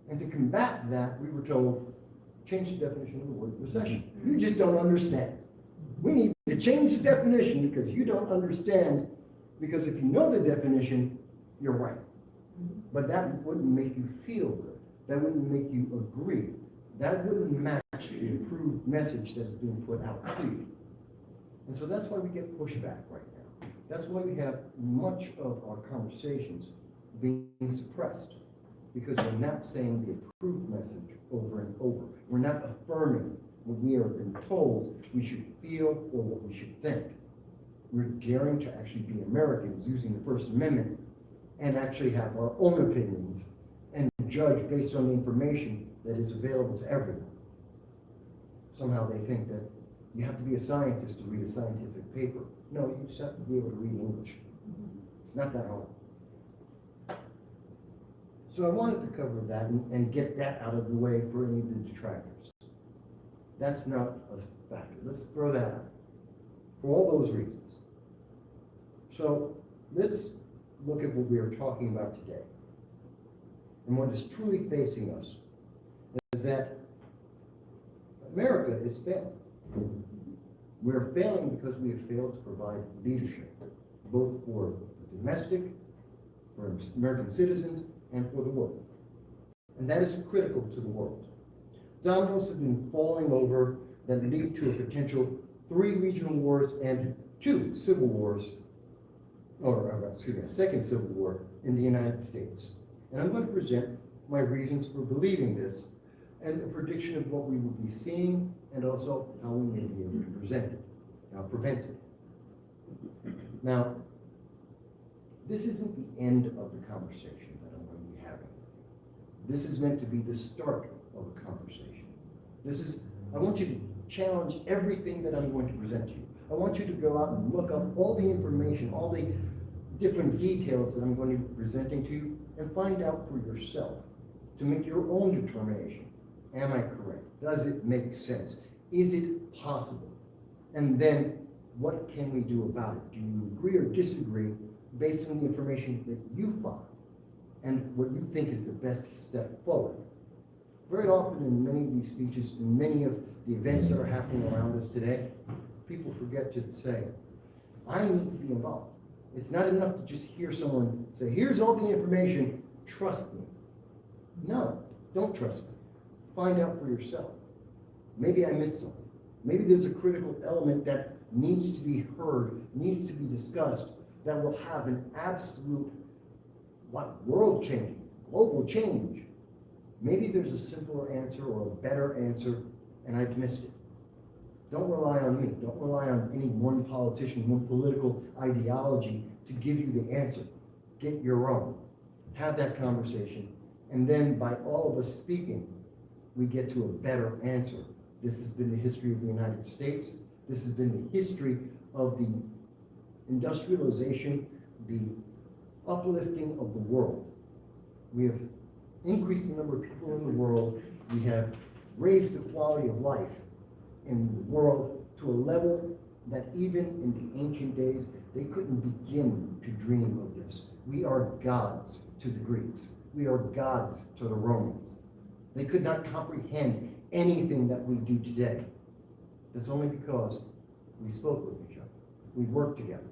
And to combat that, we were told, change the definition of the word recession. You just don't understand. We need to change the definition because you don't understand, because if you know the definition, you're right. But that wouldn't make you feel good. That wouldn't make you agree. That wouldn't match the approved message that is being put out to you. And so that's why we get pushback right now. That's why we have much of our conversations being suppressed, because we're not saying the approved message over and over. We're not affirming what we are being told we should feel or what we should think. We're daring to actually be Americans using the First Amendment and actually have our own opinions and judge based on the information that is available to everyone. Somehow they think that you have to be a scientist to read a scientific paper. No, you just have to be able to read English. It's not that hard. So I wanted to cover that and get that out of the way for any of the detractors. That's not a factor. Let's throw that out for all those reasons. So let's look at what we are talking about today. and what is truly facing us is that America is failing. We're failing because we have failed to provide leadership, both for the domestic, for American citizens, and for the world. And that is critical to the world. Dominoes have been falling over that lead to a potential 3 regional wars and 2 civil wars, a second civil war in the United States. And I'm going to present my reasons for believing this and a prediction of what we will be seeing and also how we may be able to prevent it. Now, this isn't the end of the conversation that I'm going to be having. This is meant to be the start of a conversation. I want you to challenge everything that I'm going to present to you. I want you to go out and look up all the information, all the different details that I'm going to be presenting to you, and find out for yourself to make your own determination. Am I correct? Does it make sense? Is it possible? And then what can we do about it? Do you agree or disagree based on the information that you find and what you think is the best step forward? Very often in many of these speeches, in many of the events that are happening around us today, people forget to say, I need to be involved. It's not enough to just hear someone say, here's all the information, trust me. No, don't trust me. Find out for yourself. Maybe I missed something. Maybe there's a critical element that needs to be heard, needs to be discussed, that will have an absolute, world-changing, global change. Maybe there's a simpler answer or a better answer, and I've missed it. Don't rely on me. Don't rely on any one politician, one political ideology to give you the answer. Get your own. Have that conversation. And then by all of us speaking, we get to a better answer. This has been the history of the United States. This has been the history of the industrialization, the uplifting of the world. We have increased the number of people in the world. We have raised the quality of life in the world to a level that even in the ancient days, they couldn't begin to dream of this. We are gods to the Greeks. We are gods to the Romans. They could not comprehend anything that we do today. That's only because we spoke with each other. We worked together.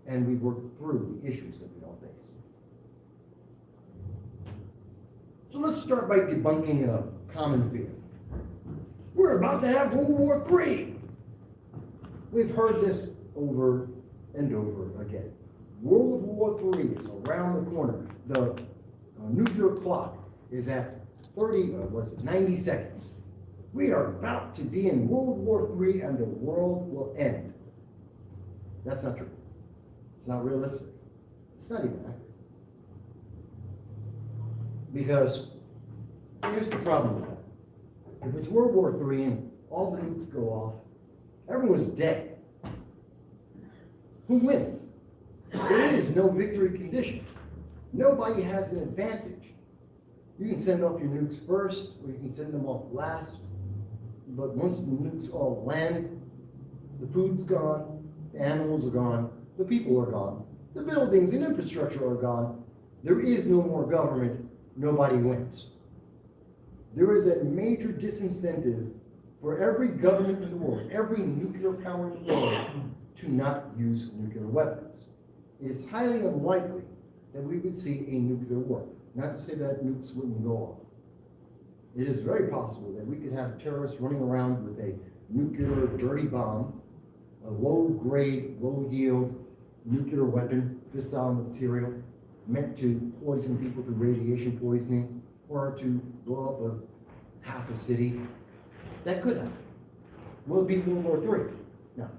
And we worked through the issues that we all face. So let's start by debunking a common fear. We're about to have World War III. We've heard this over and over again. World War III is around the corner. The nuclear clock is at 90 seconds. We are about to be in World War III and the world will end. That's not true. It's not realistic. It's not even accurate. Because here's the problem with that. If it's World War III and all the nukes go off, everyone's dead. Who wins? There is no victory condition. Nobody has an advantage. You can send off your nukes first, or you can send them off last. But once the nukes all land, the food's gone, the animals are gone, the people are gone, the buildings and infrastructure are gone. There is no more government. Nobody wins. There is a major disincentive for every government in the world, every nuclear power in the world, to not use nuclear weapons. It is highly unlikely that we would see a nuclear war. Not to say that nukes wouldn't go off. It is very possible that we could have terrorists running around with a nuclear dirty bomb, a low-grade, low-yield nuclear weapon, fissile material, meant to poison people through radiation poisoning, or to blow up half a city. That could happen. Will it be World War III? No.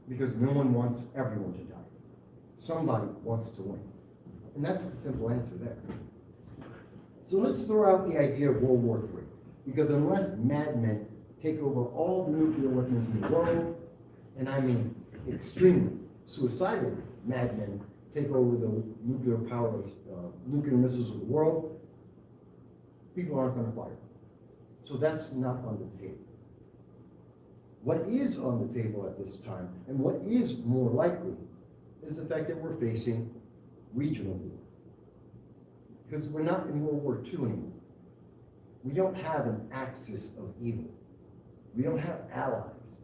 Because no one wants everyone to die. Somebody wants to win. And that's the simple answer there. So let's throw out the idea of World War III. Because unless madmen take over all the nuclear weapons in the world, and I mean extremely suicidal madmen take over the nuclear powers, nuclear missiles of the world, people aren't going to fire. So that's not on the table. What is on the table at this time, and what is more likely, is the fact that we're facing regional war. because we're not in World War II anymore. We don't have an axis of evil. We don't have allies.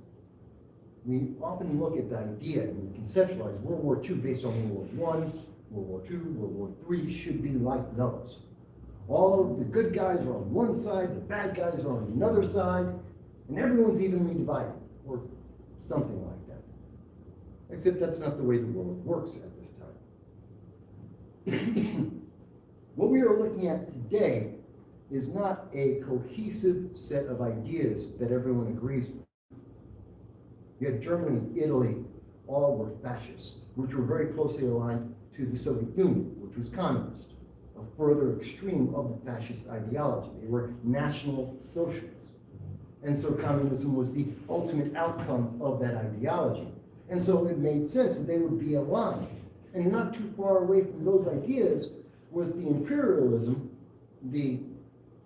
We often look at the idea and we conceptualize World War II based on World War I, World War II, World War III should be like those. All of the good guys are on one side, the bad guys are on another side, and everyone's evenly divided, or something like that. Except that's not the way the world works at this time. What we are looking at today is not a cohesive set of ideas that everyone agrees with. You had Germany, Italy, all were fascists, which were very closely aligned to the Soviet Union, which was communist, a further extreme of the fascist ideology. They were national socialists. And so communism was the ultimate outcome of that ideology. And so it made sense that they would be aligned. And not too far away from those ideas was the imperialism, the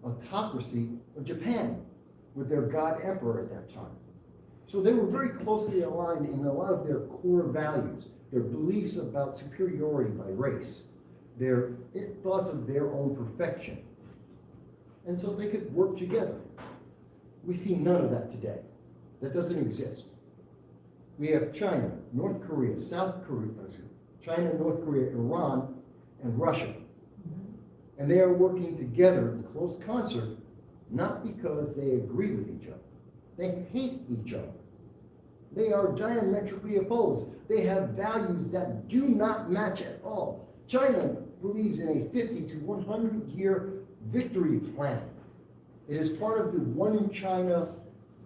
autocracy of Japan, with their God Emperor at that time. So they were very closely aligned in a lot of their core values, their beliefs about superiority by race, their thoughts of their own perfection. And so they could work together. We see none of that today. That doesn't exist. We have China, North Korea, South Korea, China, North Korea, Iran, and Russia. And they are working together in close concert, not because they agree with each other. They hate each other. They are diametrically opposed. They have values that do not match at all. China believes in a 50 to 100 year victory plan. It is part of the one China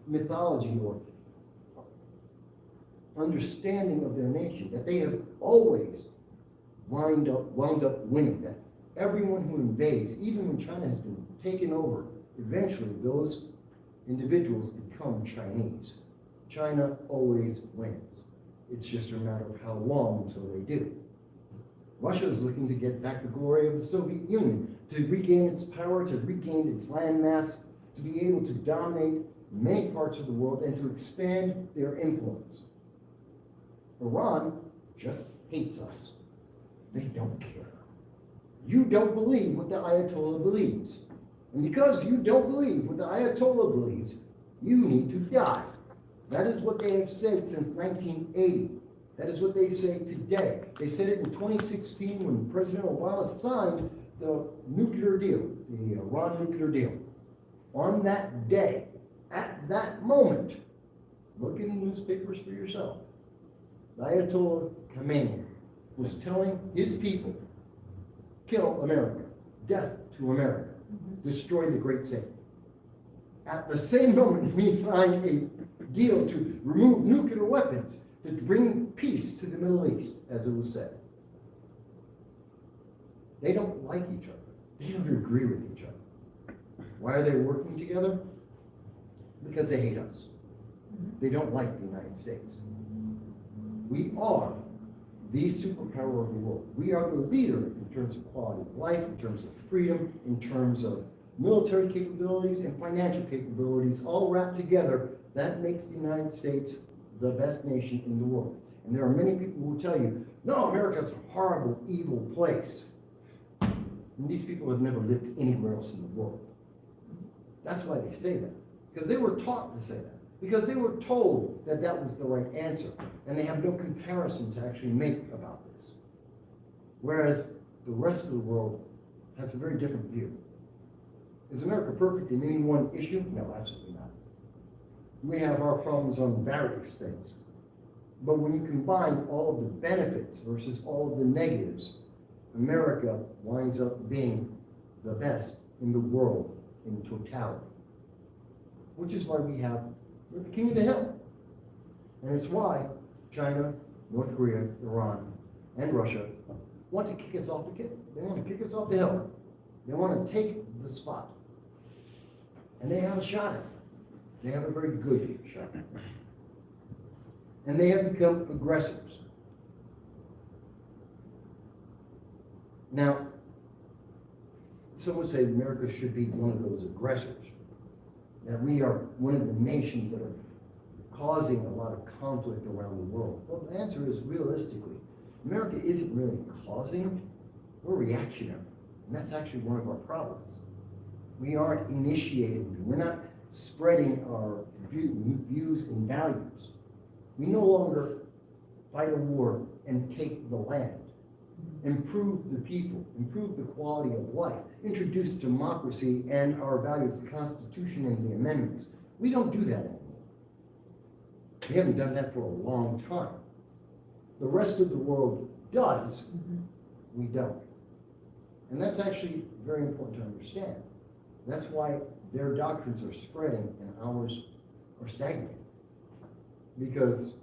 mythology or understanding of their nation, that they have always wound up winning, that everyone who invades, even when China has been taken over, eventually those individuals become Chinese. China always wins. It's just a matter of how long until they do. Russia is looking to get back the glory of the Soviet Union, to regain its power, to regain its landmass, to be able to dominate many parts of the world and to expand their influence. Iran just hates us. They don't care. You don't believe what the Ayatollah believes. And because you don't believe what the Ayatollah believes, you need to die. That is what they have said since 1980. That is what they say today. They said it in 2016 when President Obama signed the nuclear deal, the Iran nuclear deal. On that day, at that moment, look in the newspapers for yourself. The Ayatollah Khamenei was telling his people, kill America, death to America, destroy the great Satan. At the same moment, he signed a deal to remove nuclear weapons, to bring peace to the Middle East, as it was said. They don't like each other. They don't agree with each other. Why are they working together? Because they hate us. They don't like the United States. We are the superpower of the world. We are the leader in terms of quality of life, in terms of freedom, in terms of military capabilities and financial capabilities, all wrapped together. That makes the United States the best nation in the world. And there are many people who tell you, no, America's a horrible, evil place. And these people have never lived anywhere else in the world. That's why they say that. Because they were taught to say that. Because they were told that that was the right answer. And they have no comparison to actually make about this. Whereas the rest of the world has a very different view. Is America perfect in any one issue? No, absolutely not. We have our problems on various things. But when you combine all of the benefits versus all of the negatives, America winds up being the best in the world in totality. Which is why we're the king of the hill. And it's why China, North Korea, Iran, and Russia want to kick us off the hill. They want to kick us off the hill. They want to take the spot. And they have a shot at it. They have a very good shot at it. And they have become aggressors. Now, some would say America should be one of those aggressors. That we are one of the nations that are causing a lot of conflict around the world. Well, the answer is realistically, America isn't really causing, we're reactionary. And that's actually one of our problems. We aren't initiating them. We're not spreading our views and values. We no longer fight a war and take the land, improve the people, improve the quality of life, introduce democracy and our values, the Constitution and the amendments. We don't do that anymore. We haven't done that for a long time. The rest of the world does, we don't. And that's actually very important to understand. That's why their doctrines are spreading and ours are stagnating. Because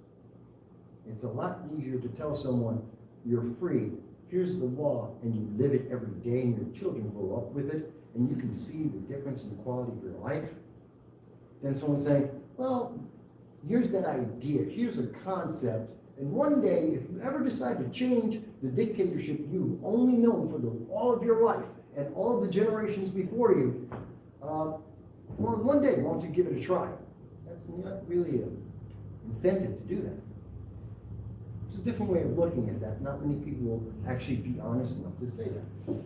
it's a lot easier to tell someone you're free, here's the law, and you live it every day and your children grow up with it, and you can see the difference in the quality of your life, than someone saying, well, here's that idea, here's a concept, and one day, if you ever decide to change the dictatorship you've only known for all of your life and all of the generations before you, well, one day, why don't you give it a try? That's not really an incentive to do that. It's a different way of looking at that. Not many people will actually be honest enough to say that.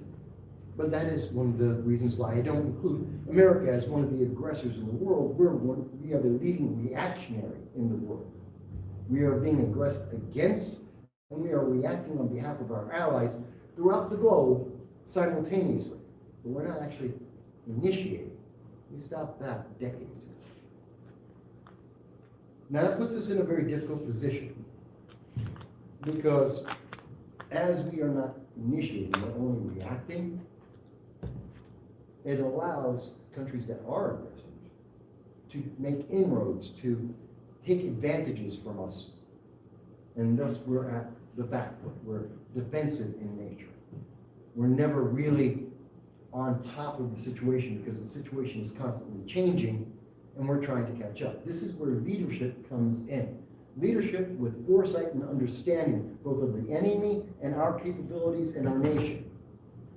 But that is one of the reasons why I don't include America as one of the aggressors in the world. We are the leading reactionary in the world. We are being aggressed against, and we are reacting on behalf of our allies throughout the globe simultaneously. But we're not actually initiating. We stopped that decades ago. Now that puts us in a very difficult position, because as we are not initiating, we're only reacting, it allows countries that are aggressors to make inroads, to take advantages from us, and thus we're at the back foot. We're defensive in nature. We're never really on top of the situation because the situation is constantly changing and we're trying to catch up. This is where leadership comes in. Leadership with foresight and understanding both of the enemy and our capabilities and our nation.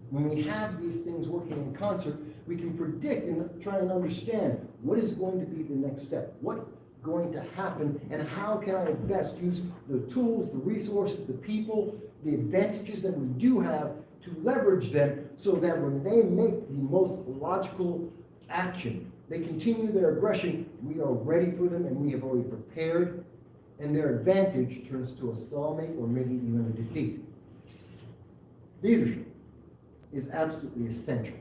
When we have these things working in concert, we can predict and try and understand what is going to be the next step, what's going to happen, and how can I best use the tools, the resources, the people, the advantages that we do have to leverage them so that when they make the most logical action, they continue their aggression, we are ready for them and we have already prepared, and their advantage turns to a stalemate or maybe even a defeat. Leadership is absolutely essential.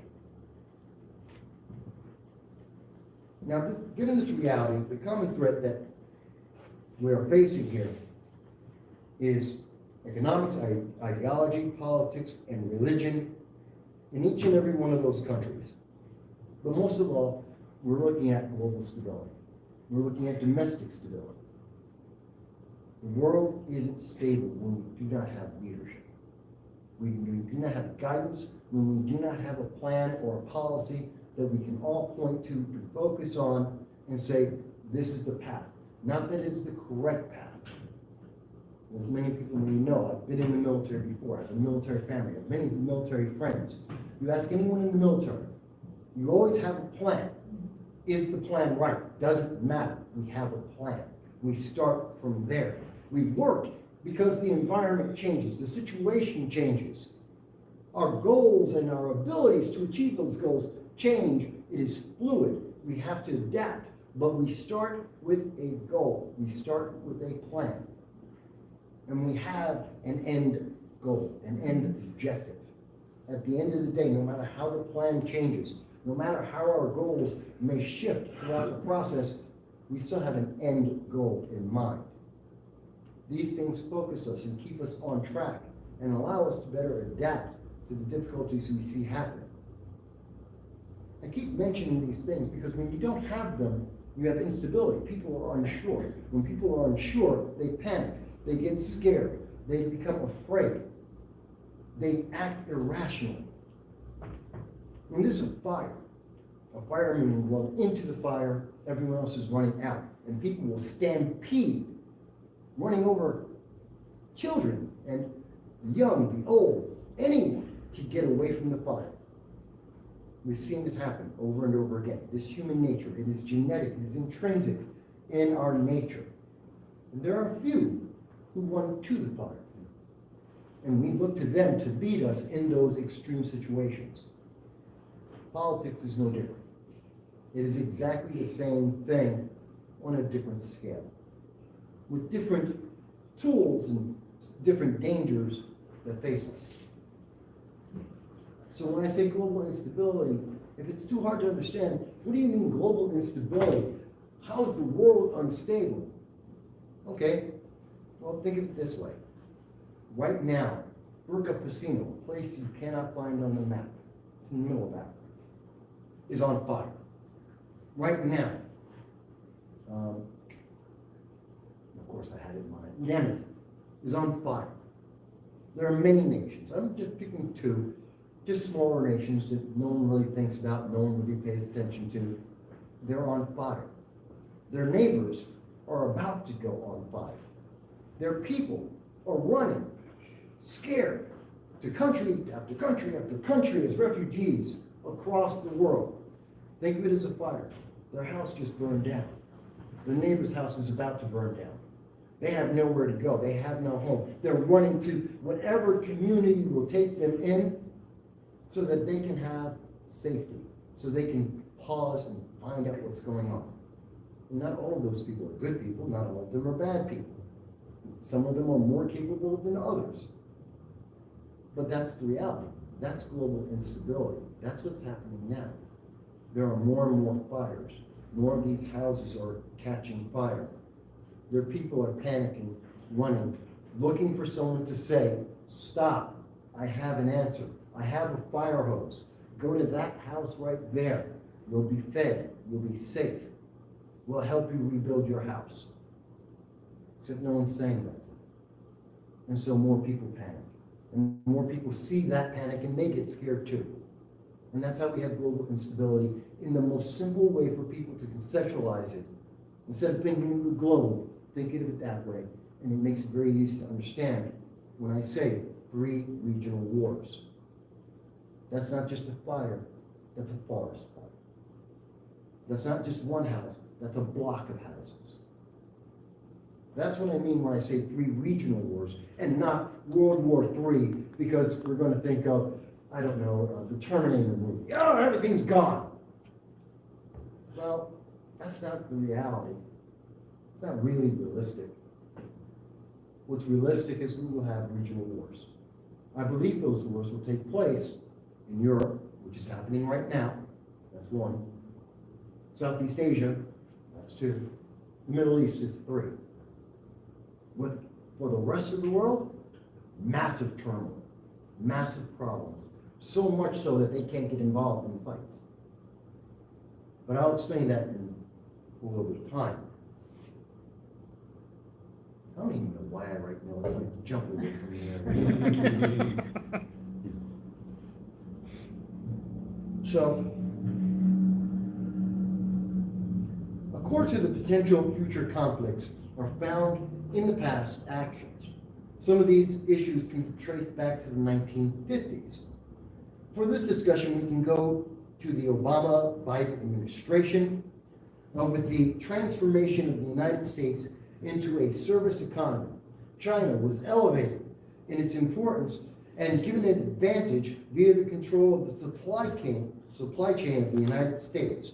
Now, given this reality, the common threat that we are facing here is economics, ideology, politics, and religion in each and every one of those countries. But most of all, we're looking at global stability. We're looking at domestic stability. The world isn't stable when we do not have leadership. We do not have guidance, when we do not have a plan or a policy that we can all point to focus on and say, this is the path. Not that it's the correct path. As many people may know, I've been in the military before. I have a military family. I have many military friends. You ask anyone in the military, you always have a plan. Is the plan right? Doesn't matter. We have a plan. We start from there. We work because the environment changes, the situation changes. Our goals and our abilities to achieve those goals change. It is fluid. We have to adapt, but we start with a goal. We start with a plan. And we have an end goal, an end objective. At the end of the day, no matter how the plan changes, no matter how our goals may shift throughout the process, we still have an end goal in mind. These things focus us and keep us on track and allow us to better adapt to the difficulties we see happening. I keep mentioning these things because when you don't have them, you have instability. People are unsure. When people are unsure, they panic. They get scared. They become afraid. They act irrationally. When there's a fireman will run into the fire, everyone else is running out. And people will stampede, running over children and the young, the old, anyone to get away from the fire. We've seen it happen over and over again. This human nature, it is genetic, it is intrinsic in our nature. And there are few who run to the fire. And we look to them to lead us in those extreme situations. Politics is no different. It is exactly the same thing on a different scale, with different tools and different dangers that face us. So when I say global instability, if it's too hard to understand, what do you mean global instability? How is the world unstable? Okay, well, think of it this way. Right now, Burkina, a place you cannot find on the map, it's in the middle of Africa, is on fire. Right now, of course I had it in mind, Yemen is on fire. There are many nations, I'm just picking two, just smaller nations that no one really thinks about, no one really pays attention to. They're on fire. Their neighbors are about to go on fire. Their people are running, scared, to country after country after country as refugees across the world. Think of it as a fire. Their house just burned down. Their neighbor's house is about to burn down. They have nowhere to go. They have no home. They're running to whatever community will take them in so that they can have safety, so they can pause and find out what's going on. And not all of those people are good people. Not all of them are bad people. Some of them are more capable than others. But that's the reality. That's global instability. That's what's happening now. There are more and more fires. More of these houses are catching fire. Their people are panicking, running, looking for someone to say, stop, I have an answer. I have a fire hose. Go to that house right there. You'll be fed. You'll be safe. We'll help you rebuild your house. Except no one's saying that. And so more people panic. And more people see that panic and they get scared too. And that's how we have global instability in the most simple way for people to conceptualize it. Instead of thinking of the globe, think of it that way. And it makes it very easy to understand when I say 3 regional wars. That's not just a fire, that's a forest fire. That's not just one house, that's a block of houses. That's what I mean when I say 3 regional wars and not World War III, because we're going to think of, I don't know, the Terminator movie. Oh, everything's gone. Well, that's not the reality. It's not really realistic. What's realistic is we will have regional wars. I believe those wars will take place in Europe, which is happening right now. That's 1. Southeast Asia, that's 2. The Middle East is 3. For the rest of the world, massive turmoil, massive problems. So much so that they can't get involved in fights. But I'll explain that in a little bit of time. I don't even know why I write notes. It's like jump away from me there. So, a core to the potential future conflicts are found in the past actions. Some of these issues can be traced back to the 1950s. For this discussion, we can go to the Obama-Biden administration with the transformation of the United States into a service economy. China was elevated in its importance and given an advantage via the control of the supply chain of the United States.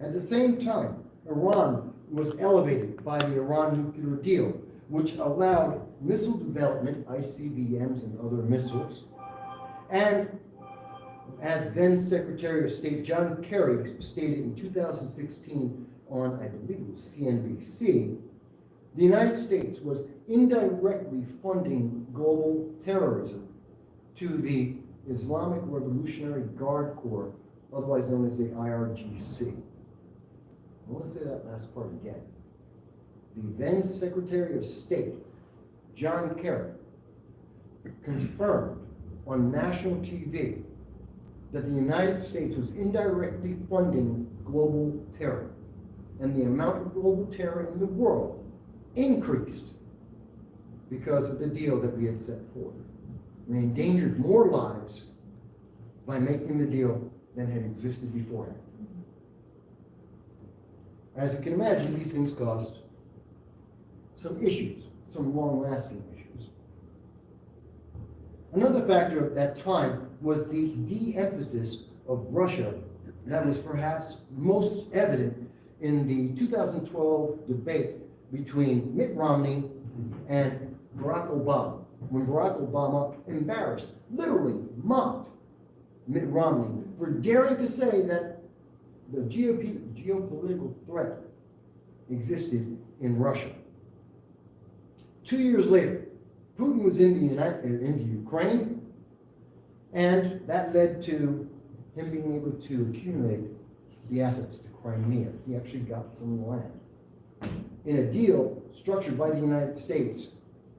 At the same time, Iran was elevated by the Iran nuclear deal, which allowed missile development, ICBMs and other missiles. And as then Secretary of State John Kerry stated in 2016 on, I believe it was CNBC, the United States was indirectly funding global terrorism to the Islamic Revolutionary Guard Corps, otherwise known as the IRGC. I want to say that last part again. The then Secretary of State, John Kerry, confirmed on national TV that the United States was indirectly funding global terror, and the amount of global terror in the world increased because of the deal that we had set forth. We endangered more lives by making the deal than had existed beforehand. As you can imagine, these things caused some issues, some long-lasting issues. Another factor at that time was the de-emphasis of Russia that was perhaps most evident in the 2012 debate between Mitt Romney and Barack Obama, when Barack Obama embarrassed, literally mocked Mitt Romney for daring to say that the geopolitical threat existed in Russia. 2 years later, Putin was in Ukraine, and that led to him being able to accumulate the assets to Crimea. He actually got some of the land in a deal structured by the United States,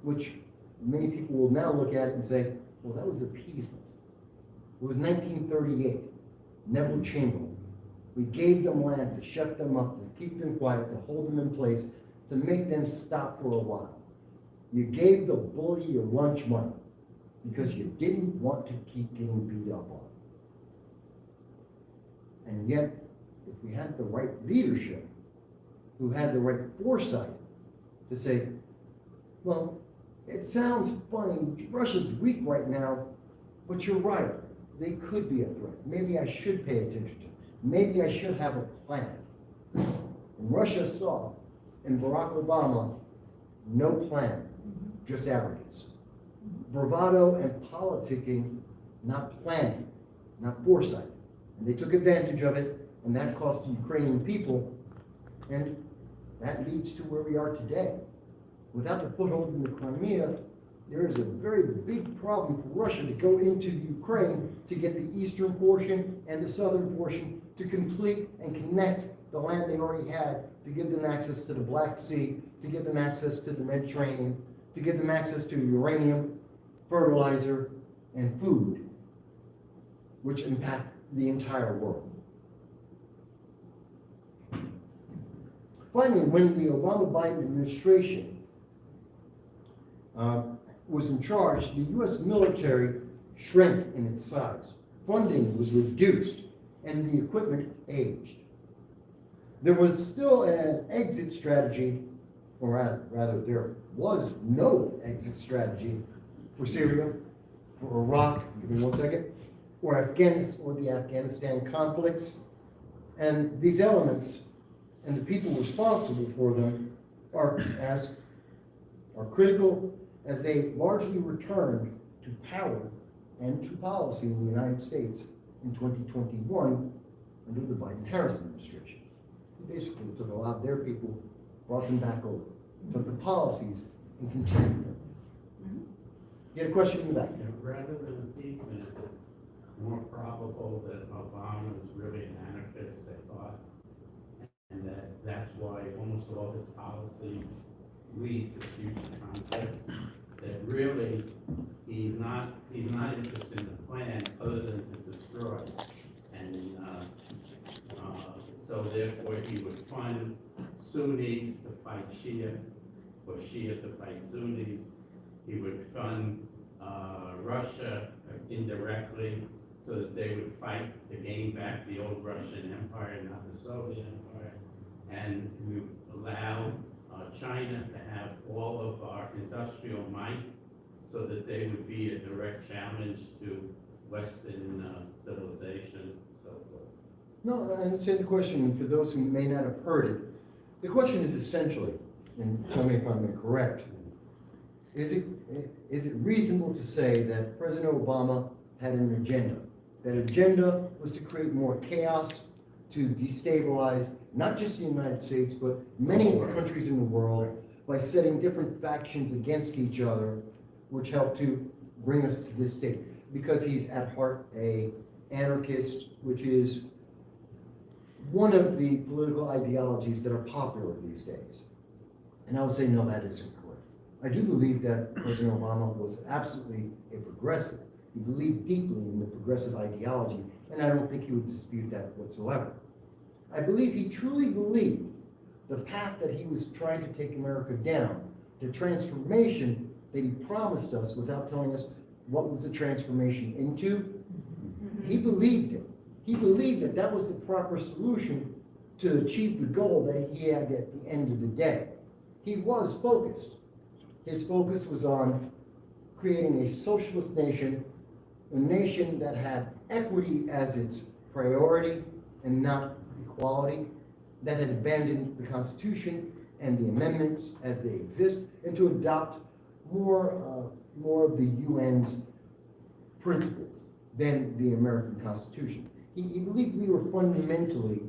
which many people will now look at it and say, well, that was appeasement. It was 1938, Neville Chamberlain. We gave them land to shut them up, to keep them quiet, to hold them in place, to make them stop for a while. You gave the bully your lunch money because you didn't want to keep getting beat up on. And yet, if we had the right leadership, who had the right foresight to say, well, it sounds funny, Russia's weak right now, but you're right, they could be a threat. Maybe I should pay attention to them. Maybe I should have a plan. And Russia saw in Barack Obama no plan, just arrogance. Bravado and politicking, not planning, not foresight. And they took advantage of it, and that cost the Ukrainian people, and that leads to where we are today. Without the foothold in the Crimea, there is a very big problem for Russia to go into the Ukraine to get the eastern portion and the southern portion to complete and connect the land they already had, to give them access to the Black Sea, to give them access to the Mediterranean, to give them access to uranium, fertilizer, and food, which impact the entire world. Finally, when the Obama-Biden administration was in charge, the U.S. military shrank in its size. Funding was reduced, and the equipment aged. There was still an exit strategy, or rather, there was no exit strategy for Syria, for Iraq, give me 1 second, or Afghanistan, or the Afghanistan conflicts. And these elements and the people responsible for them are critical as they largely returned to power and to policy in the United States in 2021 under the Biden-Harris administration. They basically took a lot of their people, brought them back over, took the policies and continued them. You had a question in the back? Yeah, rather than appeasement, is it more probable that Obama was really an anarchist, they thought, and that's why almost all his policies lead to future conflicts? That really he's not interested in the plan other than to destroy, and so therefore he would fund Sunnis to fight Shia, or Shia to fight Sunnis. He would fund Russia indirectly so that they would fight to gain back the old Russian Empire, not the Soviet Empire, and we would allow China to have all of our industrial might so that they would be a direct challenge to Western civilization and so forth. No, I understand the question. For those who may not have heard it, the question is essentially, and tell me if I'm incorrect, is it reasonable to say that President Obama had an agenda? That agenda was to create more chaos, to destabilize not just the United States, but many of the countries in the world by setting different factions against each other, which helped to bring us to this state. Because he's at heart a anarchist, which is one of the political ideologies that are popular these days. And I would say, no, that isn't correct. I do believe that President Obama was absolutely a progressive. He believed deeply in the progressive ideology, and I don't think he would dispute that whatsoever. I believe he truly believed the path that he was trying to take America down, the transformation that he promised us without telling us what was the transformation into. He believed it. He believed that that was the proper solution to achieve the goal that he had at the end of the day. He was focused. His focus was on creating a socialist nation, a nation that had equity as its priority and not equality, that had abandoned the Constitution and the amendments as they exist, and to adopt more of the UN's principles than the American Constitution. He believed we were fundamentally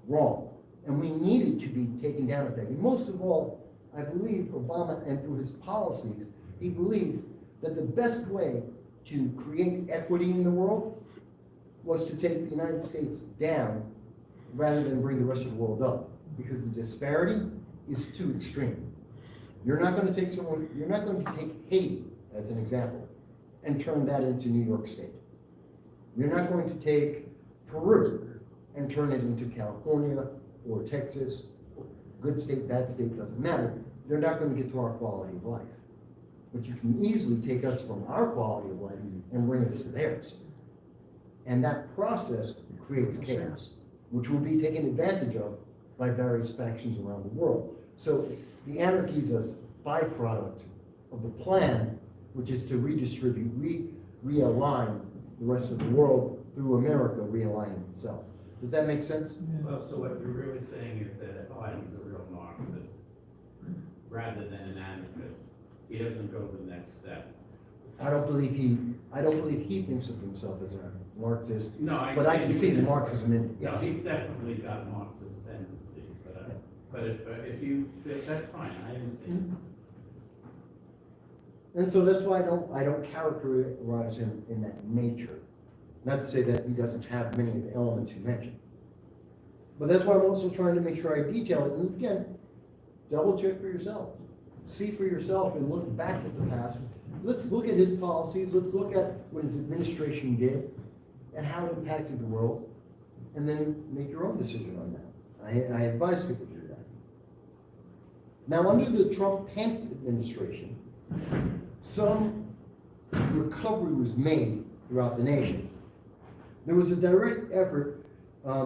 wrong, and we needed to be taken down a peg. And most of all, I believe Obama, and through his policies, he believed that the best way to create equity in the world was to take the United States down rather than bring the rest of the world up, because the disparity is too extreme. You're not going to take Haiti as an example and turn that into New York State. You're not going to take Peru and turn it into California or Texas. Good state, bad state, doesn't matter. They're not going to get to our quality of life. But you can easily take us from our quality of life and bring us to theirs. And that process creates chaos, which will be taken advantage of by various factions around the world. So the anarchy is a byproduct of the plan, which is to redistribute, realign the rest of the world through America realigning itself. Does that make sense? Well, so what you're really saying is that he's a real Marxist rather than an anarchist. He doesn't go the next step. I don't believe he thinks of himself as a Marxist. No, but I can see the Marxism in it. No, Yes. he's definitely got Marxist tendencies, but if that's fine, I understand. And so that's why I don't characterize him in that nature. Not to say that he doesn't have many of the elements you mentioned. But that's why I'm also trying to make sure I detail it. And again, double check for yourself. See for yourself and look back at the past. Let's look at his policies. Let's look at what his administration did and how it impacted the world. And then make your own decision on that. I advise people to do that. Now, under the Trump-Pence administration, some recovery was made throughout the nation. There was a direct effort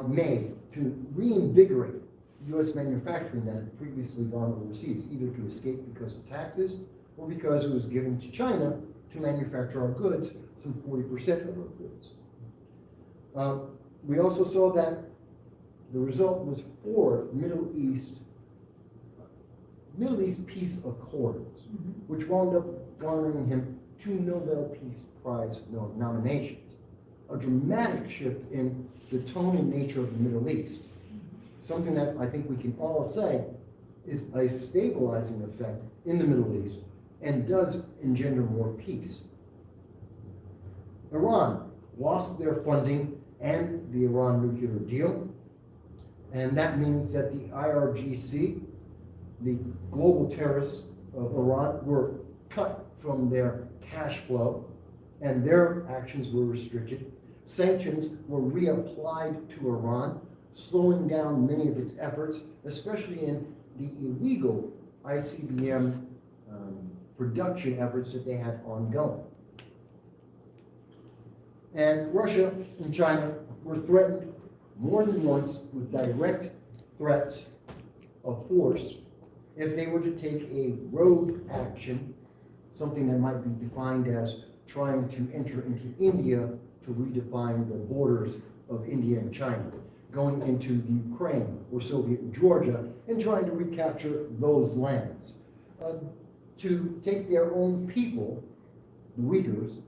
made to reinvigorate U.S. manufacturing that had previously gone overseas, either to escape because of taxes or because it was given to China to manufacture our goods, some 40% of our goods. We also saw that the result was 4 Middle East peace accords, which wound up garnering him 2 Nobel Peace Prize nominations. A dramatic shift in the tone and nature of the Middle East. Something that I think we can all say is a stabilizing effect in the Middle East and does engender more peace. Iran lost their funding and the Iran nuclear deal, and that means that the IRGC, the global terrorists of Iran, were cut from their cash flow and their actions were restricted. Sanctions were reapplied to Iran, slowing down many of its efforts, especially in the illegal ICBM production efforts that they had ongoing. And Russia and China were threatened more than once with direct threats of force if they were to take a rogue action, something that might be defined as trying to enter into India to redefine the borders of India and China, going into the Ukraine or Soviet Georgia and trying to recapture those lands, to take their own people, the Uyghurs,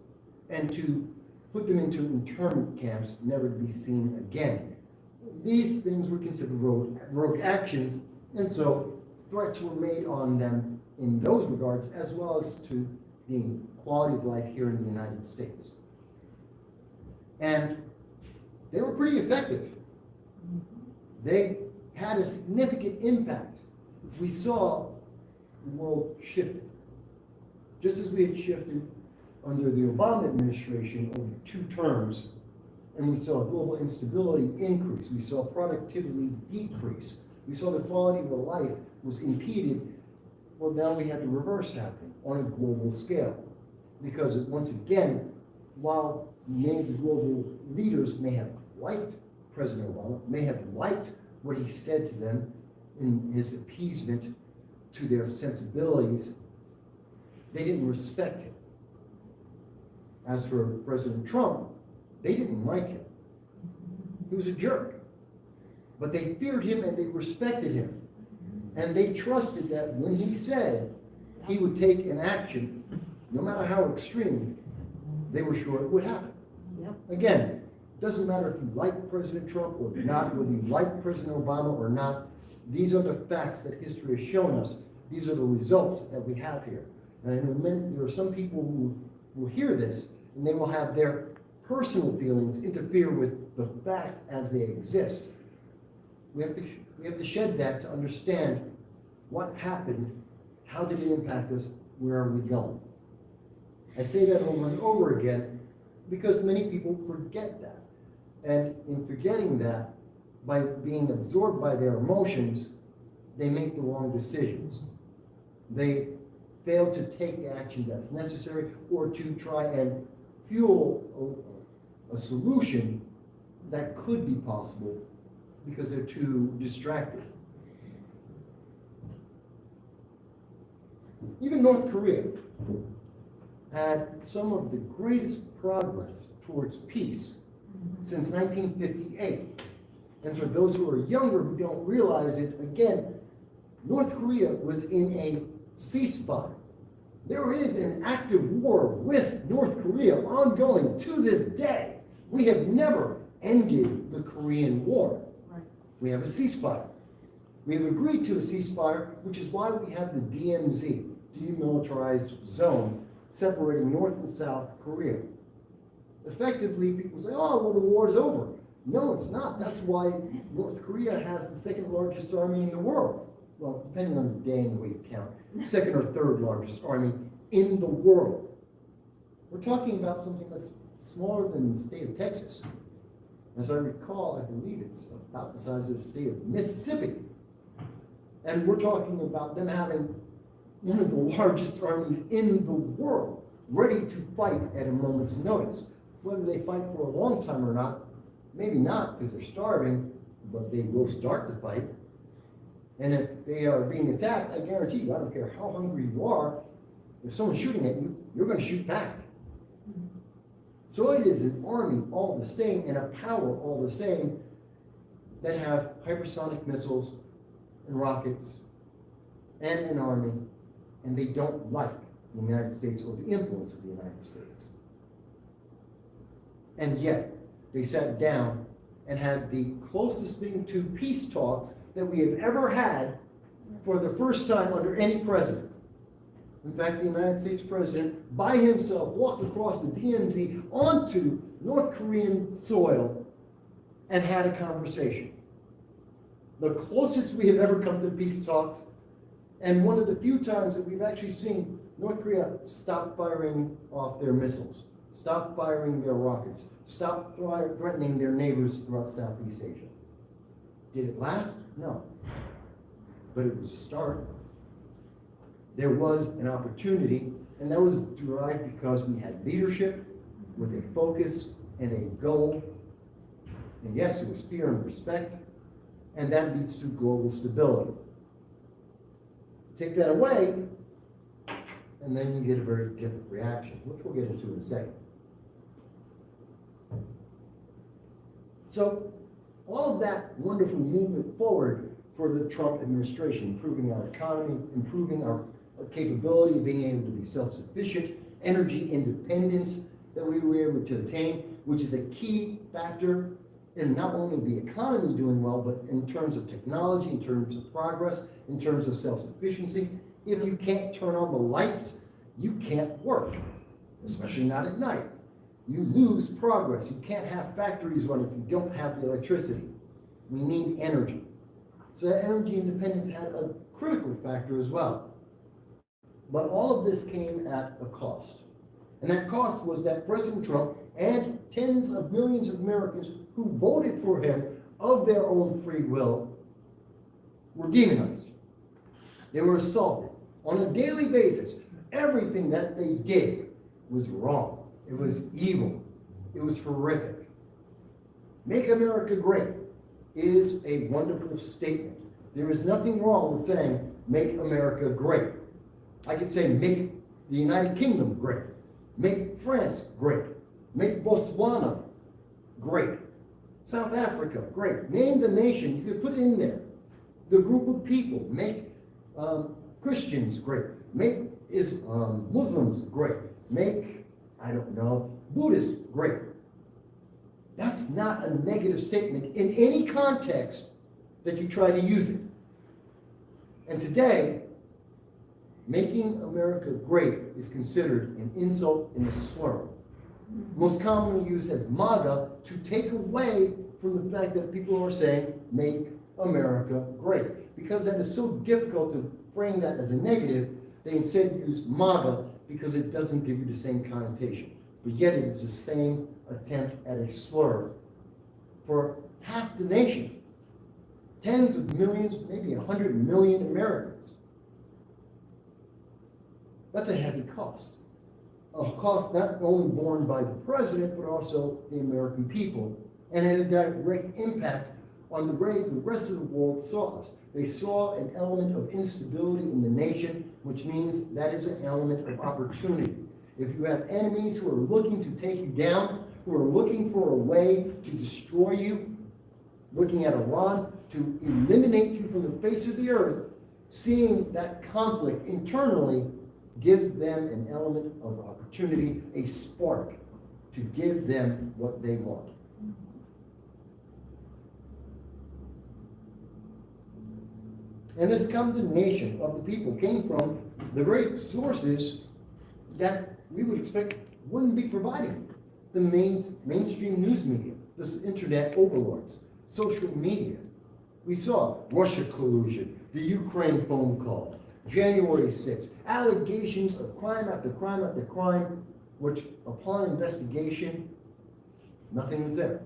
and to put them into internment camps, never to be seen again. These things were considered rogue actions, and so threats were made on them in those regards, as well as to the quality of life here in the United States. And they were pretty effective. They had a significant impact. We saw the world shifted. Just as we had shifted under the Obama administration over 2 terms, and we saw global instability increase, we saw productivity decrease, we saw the quality of life was impeded. Well, now we had the reverse happening on a global scale. Because once again, while many of the global leaders may have liked President Obama, may have liked what he said to them in his appeasement to their sensibilities, they didn't respect him. As for President Trump, they didn't like him. He was a jerk. But they feared him and they respected him. And they trusted that when he said he would take an action, no matter how extreme, they were sure it would happen. Yep. Again, doesn't matter if you like President Trump or not, whether you like President Obama or not, these are the facts that history has shown us. These are the results that we have here. And I know there are some people who will hear this and they will have their personal feelings interfere with the facts as they exist. We have to shed that to understand what happened, how did it impact us, where are we going. I say that over and over again because many people forget that. And in forgetting that, by being absorbed by their emotions, they make the wrong decisions. They fail to take the action that's necessary or to try and fuel a solution that could be possible because they're too distracted. Even North Korea had some of the greatest progress towards peace since 1958. And for those who are younger who don't realize it, again, North Korea was in a ceasefire. There is an active war with North Korea ongoing to this day. We have never ended the Korean War. Right. We have a ceasefire. We have agreed to a ceasefire, which is why we have the DMZ, demilitarized zone, separating North and South Korea. Effectively, people say, oh, well, the war's over. No, it's not. That's why North Korea has the second largest army in the world. Well, depending on the day and the way you count, second or third largest army in the world. We're talking about something that's smaller than the state of Texas. As I recall, I believe it's about the size of the state of Mississippi. And we're talking about them having one of the largest armies in the world, ready to fight at a moment's notice. Whether they fight for a long time or not, maybe not because they're starving, but they will start to fight. And if they are being attacked, I guarantee you, I don't care how hungry you are, if someone's shooting at you, you're going to shoot back. So it is an army all the same and a power all the same that have hypersonic missiles and rockets and an army, and they don't like the United States or the influence of the United States. And yet, they sat down and had the closest thing to peace talks that we have ever had for the first time under any president. In fact, the United States president, by himself, walked across the DMZ onto North Korean soil and had a conversation. The closest we have ever come to peace talks, and one of the few times that we've actually seen North Korea stop firing off their missiles, stop firing their rockets, stop threatening their neighbors throughout Southeast Asia. Did it last? No. But it was a start. There was an opportunity, and that was derived because we had leadership with a focus and a goal. And yes, it was fear and respect, and that leads to global stability. Take that away, and then you get a very different reaction, which we'll get into in a second. So, all of that wonderful movement forward for the Trump administration, improving our economy, improving our capability of being able to be self-sufficient, energy independence that we were able to attain, which is a key factor in not only the economy doing well, but in terms of technology, in terms of progress, in terms of self-sufficiency. If you can't turn on the lights, you can't work, especially not at night. You lose progress. You can't have factories running if you don't have the electricity. We need energy. So that energy independence had a critical factor as well. But all of this came at a cost. And that cost was that President Trump and tens of millions of Americans who voted for him of their own free will were demonized. They were assaulted on a daily basis. Everything that they did was wrong. It was evil. It was horrific. Make America great is a wonderful statement. There is nothing wrong with saying, make America great. I could say, make the United Kingdom great. Make France great. Make Botswana great. South Africa, great. Name the nation, you can put it in there. The group of people, make Christians great. Make Muslims great. Make, I don't know, Buddhists great. That's not a negative statement in any context that you try to use it. And today, making America great is considered an insult and a slur. Most commonly used as MAGA to take away from the fact that people are saying, make America great. Because that is so difficult to frame that as a negative, they instead use MAGA because it doesn't give you the same connotation. But yet it is the same attempt at a slur for half the nation. Tens of millions, maybe 100 million Americans. That's a heavy cost. A cost not only borne by the president, but also the American people, and had a direct impact on the way the rest of the world saw us. They saw an element of instability in the nation, which means that is an element of opportunity. If you have enemies who are looking to take you down, who are looking for a way to destroy you, looking at Iran to eliminate you from the face of the earth, seeing that conflict internally gives them an element of opportunity, a spark to give them what they want. And this condemnation of the people came from the very sources that we would expect wouldn't be providing the mainstream news media, the internet overlords, social media. We saw Russia collusion, the Ukraine phone call, January 6th, allegations of crime after crime after crime, which upon investigation, nothing was there.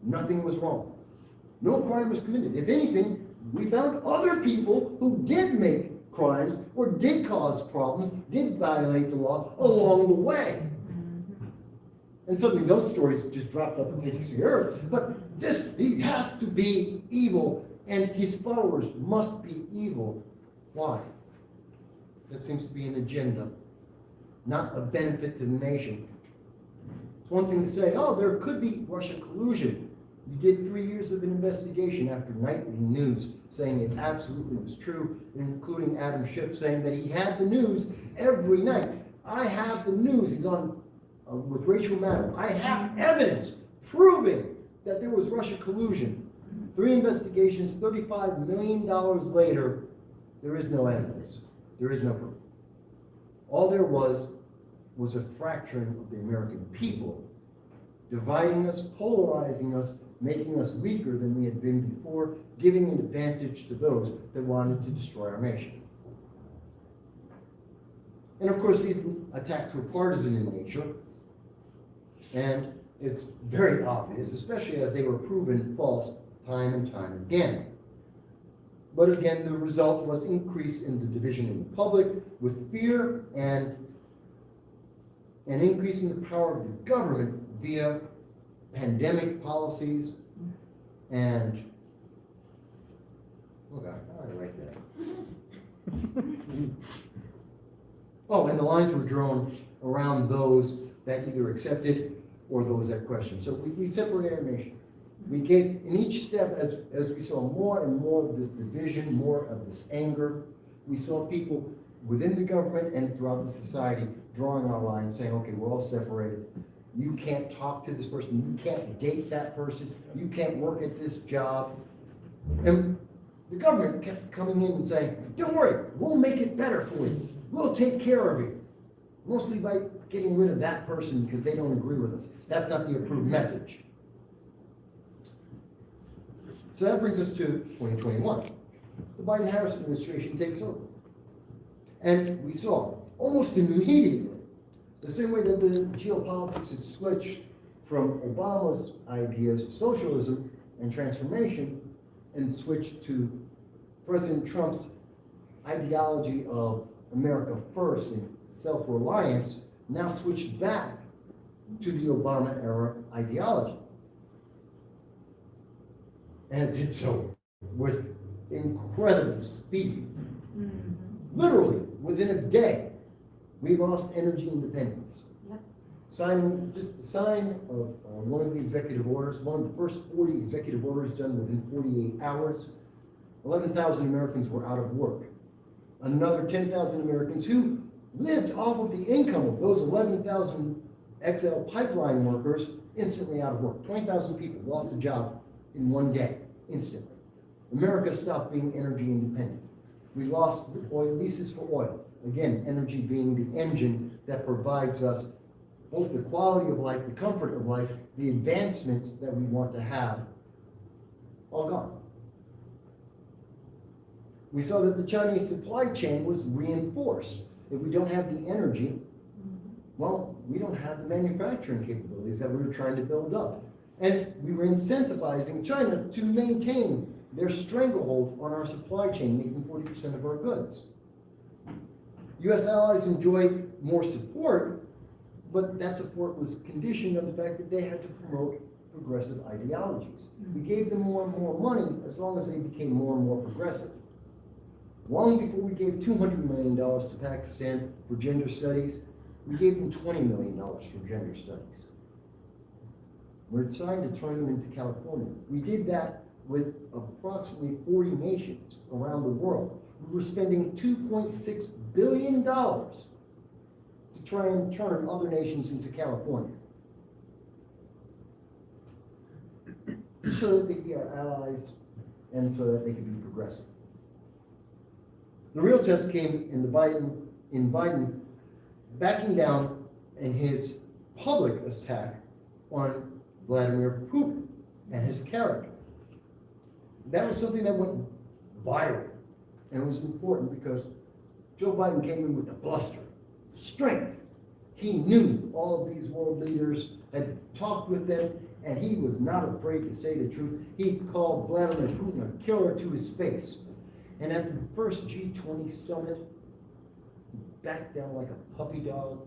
Nothing was wrong. No crime was committed. If anything, we found other people who did make crimes or did cause problems, did violate the law along the way. And suddenly those stories just dropped off the face of the earth. But he has to be evil, and his followers must be evil. Why? That seems to be an agenda, not a benefit to the nation. It's one thing to say, oh, there could be Russia collusion. You did 3 years of an investigation after nightly news saying it absolutely was true, including Adam Schiff saying that he had the news every night. I have the news. He's on with Rachel Maddow. I have evidence proving that there was Russia collusion. 3 investigations, $35 million later, there is no evidence. There is no proof. All there was a fracturing of the American people, dividing us, polarizing us, making us weaker than we had been before, giving an advantage to those that wanted to destroy our nation. And of course, these attacks were partisan in nature, and it's very obvious, especially as they were proven false time and time again. But again, the result was increase in the division in the public with fear and an increase in the power of the government via pandemic policies and, oh God, how did I write that? Oh, and the lines were drawn around those that either accepted or those that questioned. So we separated our nation. We gave, in each step, as we saw more and more of this division, more of this anger, we saw people within the government and throughout the society drawing our line, saying, okay, we're all separated. You can't talk to this person. You can't date that person. You can't work at this job. And the government kept coming in and saying, don't worry, we'll make it better for you. We'll take care of you. Mostly by getting rid of that person because they don't agree with us. That's not the approved message. So that brings us to 2021. The Biden-Harris administration takes over. And we saw almost immediately, the same way that the geopolitics had switched from Obama's ideas of socialism and transformation and switched to President Trump's ideology of America first and self-reliance, now switched back to the Obama-era ideology. And it did so with incredible speed. Literally, within a day, we lost energy independence. signing, just the sign of one of the executive orders, one of the first 40 executive orders done within 48 hours. 11,000 Americans were out of work. Another 10,000 Americans who lived off of the income of those 11,000 XL pipeline workers instantly out of work. 20,000 people lost a job in one day, instantly. America stopped being energy independent. We lost the oil leases for oil. Again, energy being the engine that provides us both the quality of life, the comfort of life, the advancements that we want to have, all gone. We saw that the Chinese supply chain was reinforced. If we don't have the energy, well, we don't have the manufacturing capabilities that we were trying to build up. And we were incentivizing China to maintain their stranglehold on our supply chain, making 40% of our goods. U.S. allies enjoyed more support, but that support was conditioned on the fact that they had to promote progressive ideologies. We gave them more and more money as long as they became more and more progressive. Long before we gave $200 million to Pakistan for gender studies, we gave them $20 million for gender studies. We're trying to turn them into California. We did that with approximately 40 nations around the world. We were spending $2.6 billion to try and turn other nations into California, so that they could be our allies and so that they could be progressive. The real test came in Biden backing down in his public attack on Vladimir Putin and his character. That was something that went viral, and it was important because Joe Biden came in with the bluster, strength. He knew all of these world leaders, had talked with them, and he was not afraid to say the truth. He called Vladimir Putin a killer to his face. And at the first G20 summit, he backed down like a puppy dog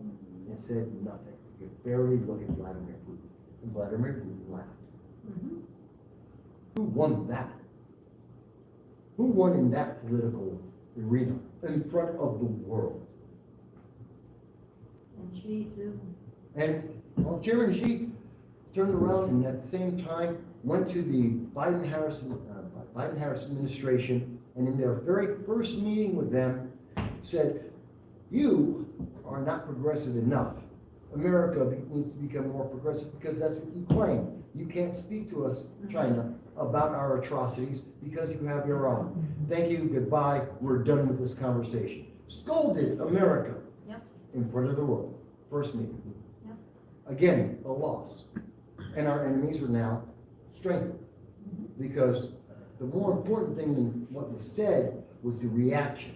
and said nothing. You could barely look at Vladimir Putin. And Vladimir Putin laughed. Mm-hmm. Who won that? Who won in that political arena in front of the world? And Xi too. And well, Chairman Xi turned around and at the same time went to the Biden-Harris administration, and in their very first meeting with them said, "You are not progressive enough. America needs to become more progressive because that's what you claim. You can't speak to us, China, about our atrocities because you have your own. Thank you, goodbye, we're done with this conversation." Scolded America in front of the world. First meeting. Again, a loss. And our enemies are now strengthened because the more important thing than what was said was the reaction.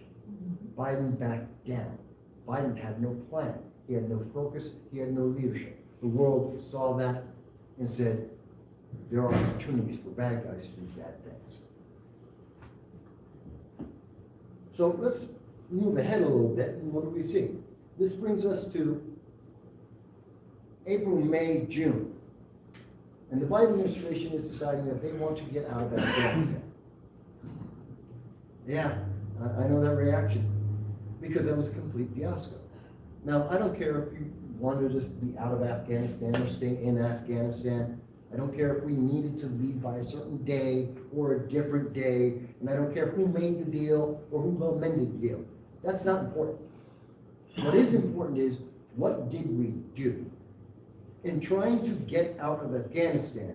Biden backed down. Biden had no plan. He had no focus. He had no leadership. The world saw that and said, there are opportunities for bad guys to do bad things. So let's move ahead a little bit, and what do we see? This brings us to April, May, June. And the Biden administration is deciding that they want to get out of Afghanistan. Yeah, I know that reaction, because that was a complete fiasco. Now, I don't care if you wanted us to be out of Afghanistan or stay in Afghanistan. I don't care if we needed to leave by a certain day or a different day. And I don't care who made the deal or who amended the deal. That's not important. What is important is, what did we do? In trying to get out of Afghanistan,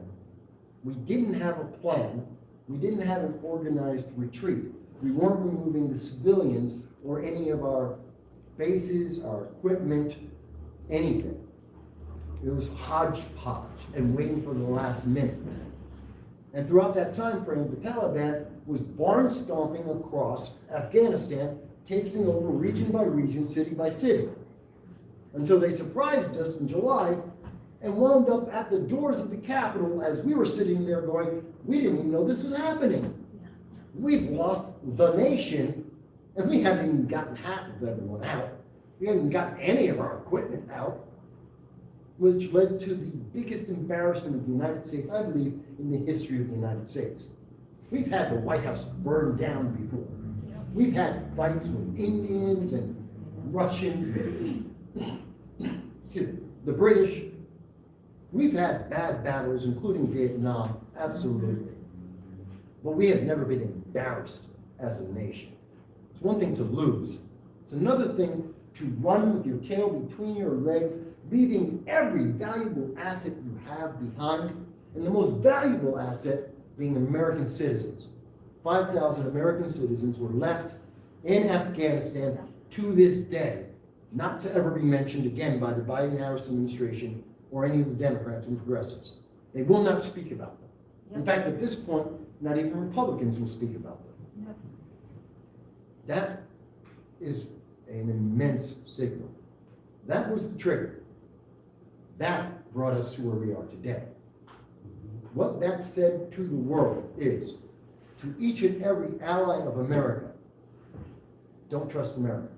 we didn't have a plan. We didn't have an organized retreat. We weren't removing the civilians or any of our bases, our equipment, anything. It was hodgepodge and waiting for the last minute. And throughout that time frame, the Taliban was barn stomping across Afghanistan, taking over region by region, city by city, until they surprised us in July and wound up at the doors of the Capitol as we were sitting there going, we didn't even know this was happening. We've lost the nation, and we haven't even gotten half of everyone out. We haven't gotten any of our equipment out, which led to the biggest embarrassment of the United States, I believe, in the history of the United States. We've had the White House burned down before. We've had fights with Indians and Russians. Excuse me. the British, we've had bad battles, including Vietnam, absolutely. But we have never been embarrassed as a nation. It's one thing to lose. It's another thing to run with your tail between your legs, leaving every valuable asset you have behind, and the most valuable asset being American citizens. 5,000 American citizens were left in Afghanistan to this day, not to ever be mentioned again by the Biden-Harris administration or any of the Democrats and progressives. They will not speak about them. In fact, at this point, not even Republicans will speak about them. That is an immense signal. That was the trigger. That brought us to where we are today. What that said to the world is, to each and every ally of America, don't trust America.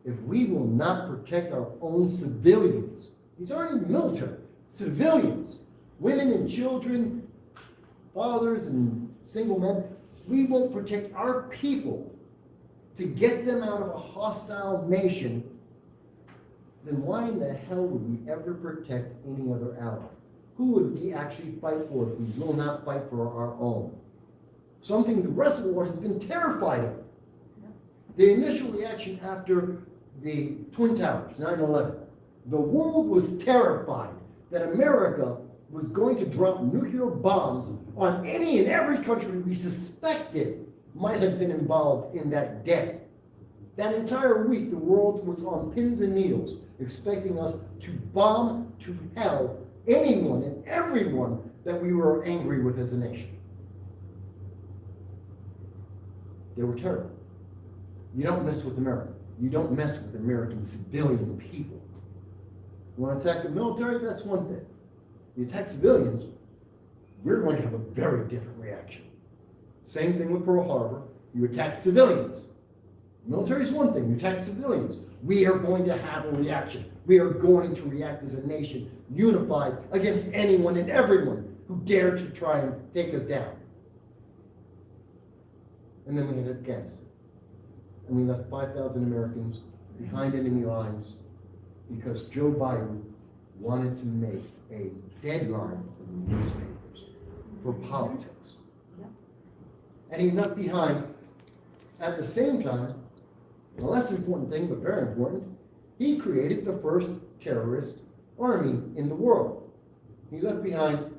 If we will not protect our own civilians, these aren't even military, civilians, women and children, fathers and single men, we won't protect our people to get them out of a hostile nation, then why in the hell would we ever protect any other ally? Who would we actually fight for if we will not fight for our own? Something the rest of the world has been terrified of. The initial reaction after the Twin Towers, 9/11, the world was terrified that America was going to drop nuclear bombs on any and every country we suspected might have been involved in that day. That entire week, the world was on pins and needles, expecting us to bomb to hell anyone and everyone that we were angry with as a nation. They were terrible. You don't mess with America. You don't mess with American civilian people. You want to attack the military? That's one thing. You attack civilians, we're going to have a very different reaction. Same thing with Pearl Harbor. You attack civilians. Military is one thing. You attack civilians. We are going to have a reaction. We are going to react as a nation, unified against anyone and everyone who dare to try and take us down. And then we hit against it. And we left 5,000 Americans behind enemy lines because Joe Biden wanted to make a deadline for the newspapers, for politics. And he left behind, at the same time, the less important thing, but very important, he created the first terrorist army in the world. He left behind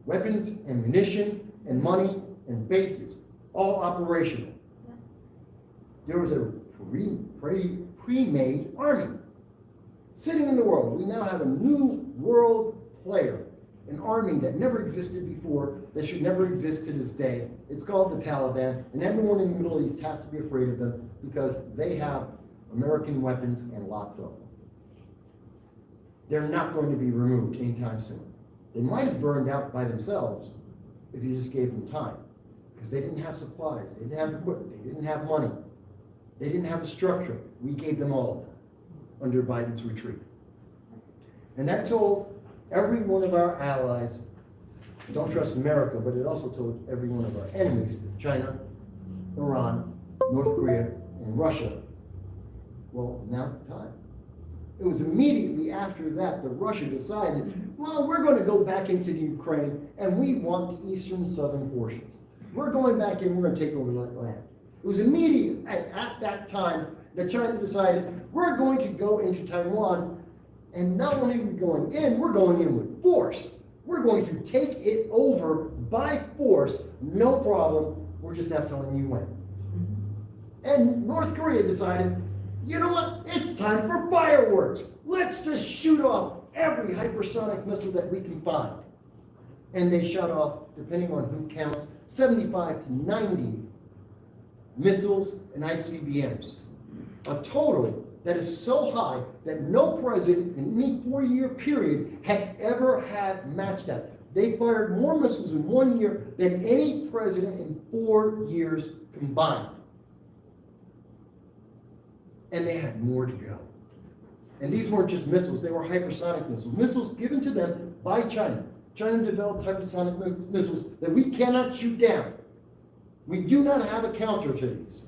weapons, ammunition, and money, and bases, all operational. There was a pre-made army sitting in the world. We now have a new world player, an army that never existed before, that should never exist to this day. It's called the Taliban, and everyone in the Middle East has to be afraid of them because they have American weapons and lots of them. They're not going to be removed anytime soon. They might have burned out by themselves if you just gave them time, because they didn't have supplies, they didn't have equipment, they didn't have money, they didn't have a structure. We gave them all of that under Biden's retreat. And that told every one of our allies, don't trust America, but it also told every one of our enemies, China, Iran, North Korea, and Russia, well, now's the time. It was immediately after that that Russia decided, well, we're going to go back into the Ukraine, and we want the eastern southern portions. We're going back in, we're going to take over that land. It was immediate at that time that China decided, we're going to go into Taiwan, and not only are we going in, we're going in with force. We're going to take it over by force, no problem. We're just not telling you when. And North Korea decided, you know what? It's time for fireworks. Let's just shoot off every hypersonic missile that we can find. And they shot off, depending on who counts, 75 to 90 missiles and ICBMs. A total that is so high that no president in any 4-year period had ever had matched that. They fired more missiles in 1 year than any president in 4 years combined. And they had more to go. And these weren't just missiles, they were hypersonic missiles. Missiles given to them by China. China developed hypersonic missiles that we cannot shoot down. We do not have a counter to these.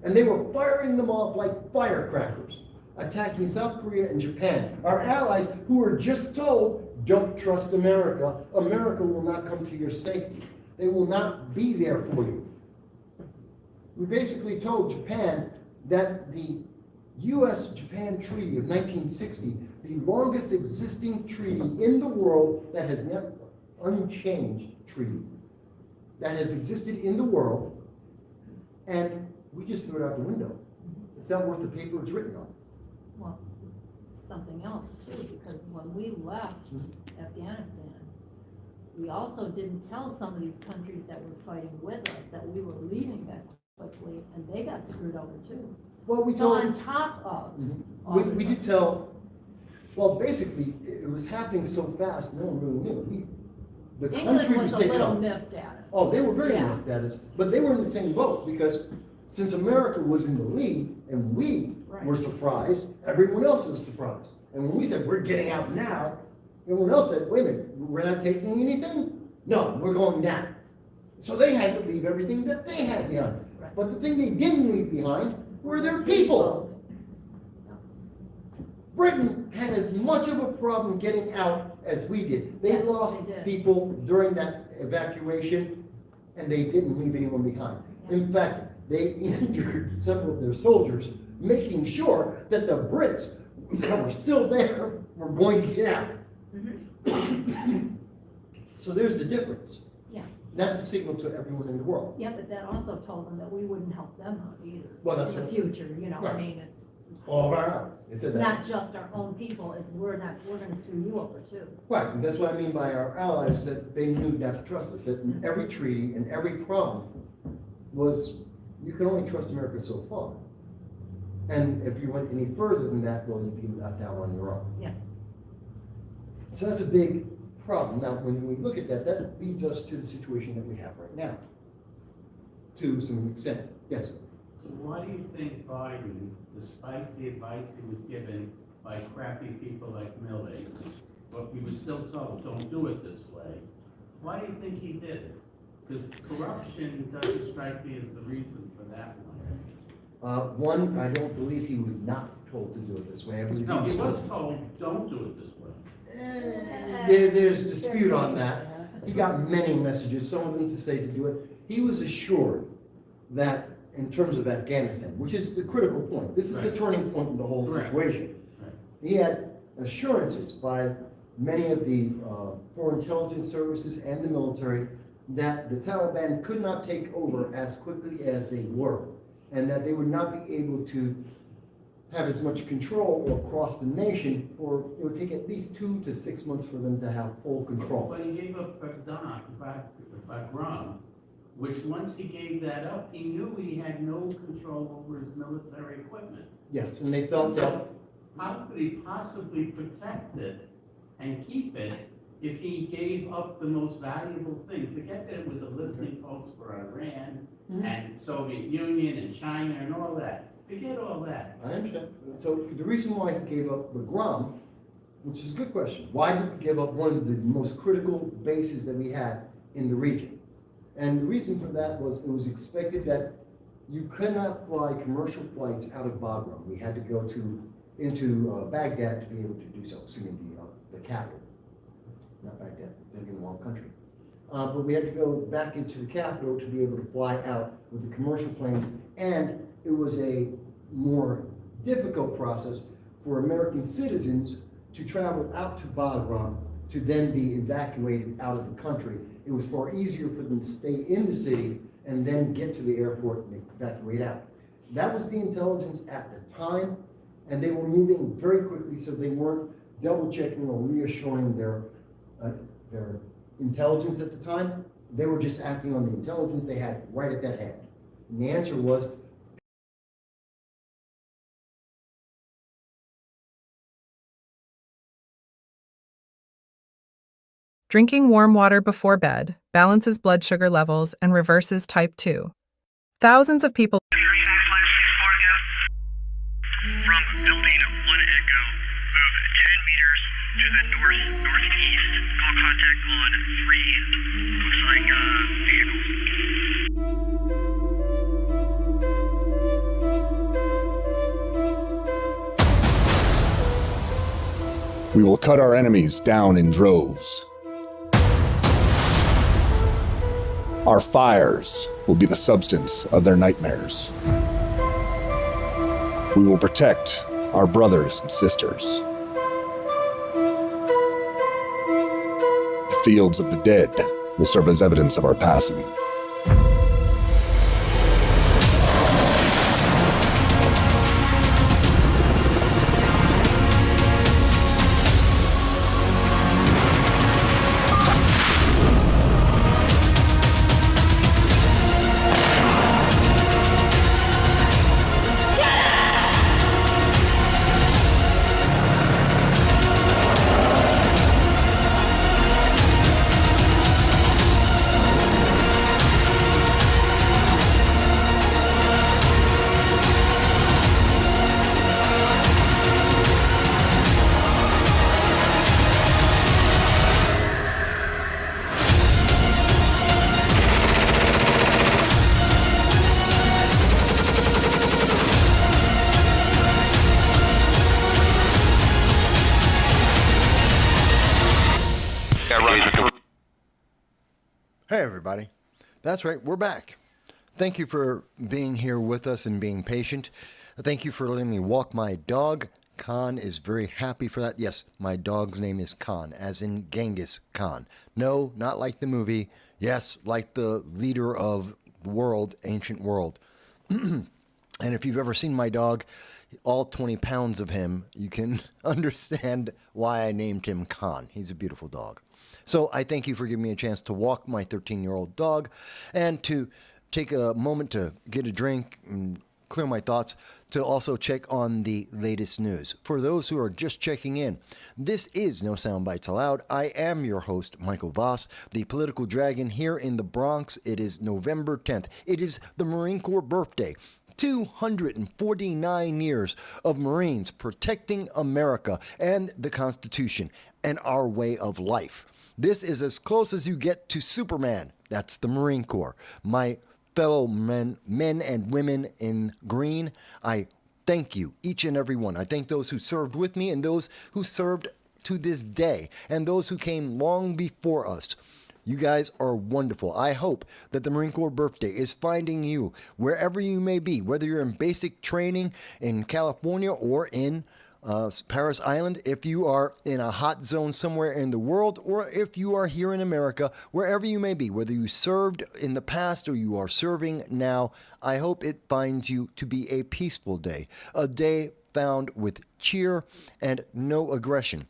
And they were firing them off like firecrackers. attacking South Korea and Japan, our allies who were just told, don't trust America. America will not come to your safety. They will not be there for you. We basically told Japan that the U.S.-Japan Treaty of 1960, the longest existing treaty in the world that has never, unchanged treaty, that has existed in the world, and we just threw it out the window. It's not worth the paper it's written on. Well, something else too, because when we left Afghanistan, we also didn't tell some of these countries that were fighting with us that we were leaving that quickly, and they got screwed over too. Well, we So told, on top of. all we this did tell, well, basically, it was happening so fast, no one really knew. The England country was was a taken little over. miffed at us. Oh, they were very Yeah. miffed at us, but they were in the same boat, because since America was in the lead, and we Right. were surprised, everyone else was surprised. And when we said, we're getting out now, everyone else said, wait a minute, we're not taking anything? No, we're going now. So they had to leave everything that they had behind. Right. But the thing they didn't leave behind were their people. Britain had as much of a problem getting out as we did. They Yes, lost they did. people during that evacuation, and they didn't leave anyone behind. In fact, they injured several of their soldiers, making sure that the Brits that were still there were going to get out. So there's the difference. Yeah, That's a signal to everyone in the world. yeah, but that also told them that we wouldn't help them out either. Well, that's in the right. future, you know, I Right. mean, it's All of our allies. It said that. not just our own people, it's we're gonna screw you over too. Right, and that's what I mean by our allies, that they knew not to trust us, that in every treaty and every problem was, you can only trust America so far. And if you went any further than that, well, you'd be left out on your own. Yeah. So that's a big problem. Now, when we look at that, that leads us to the situation that we have right now, to some extent. Yes, sir. So why do you think Biden, despite the advice he was given by crappy people like Milley, but we were still told, don't do it this way, why do you think he did it? Because corruption doesn't strike me as the reason for that one. One, I don't believe he was not told to do it this way. I believe No, he was told. told, don't do it this way. There's dispute on that. He got many messages, some of them to say to do it. He was assured that in terms of Afghanistan, which is the critical point, this is the Right. turning point in the whole Correct. situation. Right. He had assurances by many of the foreign intelligence services and the military that the Taliban could not take over as quickly as they were, and that they would not be able to have as much control across the nation for, it would take at least 2 to 6 months for them to have full control. But he gave up Bagram, which once he gave that up, he knew he had no control over his military equipment. Yes, and they felt that, So how could he possibly protect it and keep it if he gave up the most valuable thing? Forget that it was a listening post for Iran and Soviet Union and China and all that. Forget all that. I understand. So the reason why he gave up Bagram, which is a good question, why did he give up one of the most critical bases that we had in the region? And the reason for that was it was expected that you could not fly commercial flights out of Bagram. We had to go into Baghdad to be able to do so, assuming the capital, not Baghdad, then in the wrong country. But we had to go back into the capital to be able to fly out with the commercial planes, and it was a more difficult process for American citizens to travel out to Bagram to then be evacuated out of the country. It was far easier for them to stay in the city and then get to the airport and evacuate out. That was the intelligence at the time, and they were moving very quickly, so they weren't double checking or reassuring their intelligence at the time. They were just acting on the intelligence they had right at that hand. And the answer was, Drinking warm water before bed balances blood sugar levels and reverses type 2. Thousands of people. From building 1 Echo, move 10 meters to the northeast. Call contact on 3, looks like vehicles. We will cut our enemies down in droves. Our fires will be the substance of their nightmares. We will protect our brothers and sisters. The fields of the dead will serve as evidence of our passing. Hey everybody, that's right, we're back. Thank you for being here with us and being patient. Thank you for letting me walk my dog. Khan is very happy for that. Yes, my dog's name is Khan, as in Genghis Khan. No, not like the movie. Yes, like the leader of the world, ancient world. And if you've ever seen my dog, all 20 pounds of him, you can understand why I named him Khan. He's a beautiful dog. So I thank you for giving me a chance to walk my 13-year-old dog and to take a moment to get a drink and clear my thoughts, to also check on the latest news. For those who are just checking in, this is No Soundbites Allowed. I am your host, Michael Voss, the political dragon here in the Bronx. It is November 10th. It is the Marine Corps birthday. 249 years of Marines protecting America and the Constitution and our way of life. This is as close as you get to Superman. That's the Marine Corps. My fellow men and women in green, I thank you, each and every one. I thank those who served with me and those who served to this day and those who came long before us. You guys are wonderful. I hope that the Marine Corps birthday is finding you wherever you may be, whether you're in basic training in California or in Paris Island, if you are in a hot zone somewhere in the world, or if you are here in America, wherever you may be, whether you served in the past or you are serving now, I hope it finds you to be a peaceful day, a day found with cheer and no aggression.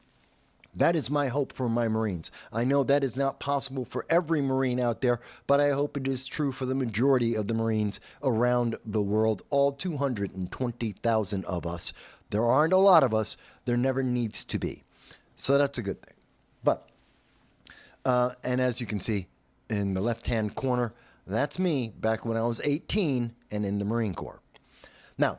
That is my hope for my Marines. I know that is not possible for every Marine out there, but I hope it is true for the majority of the Marines around the world, all 220,000 of us. There aren't a lot of us. There never needs to be. So that's a good thing. But, and as you can see in the left-hand corner, that's me back when I was 18 and in the Marine Corps. Now,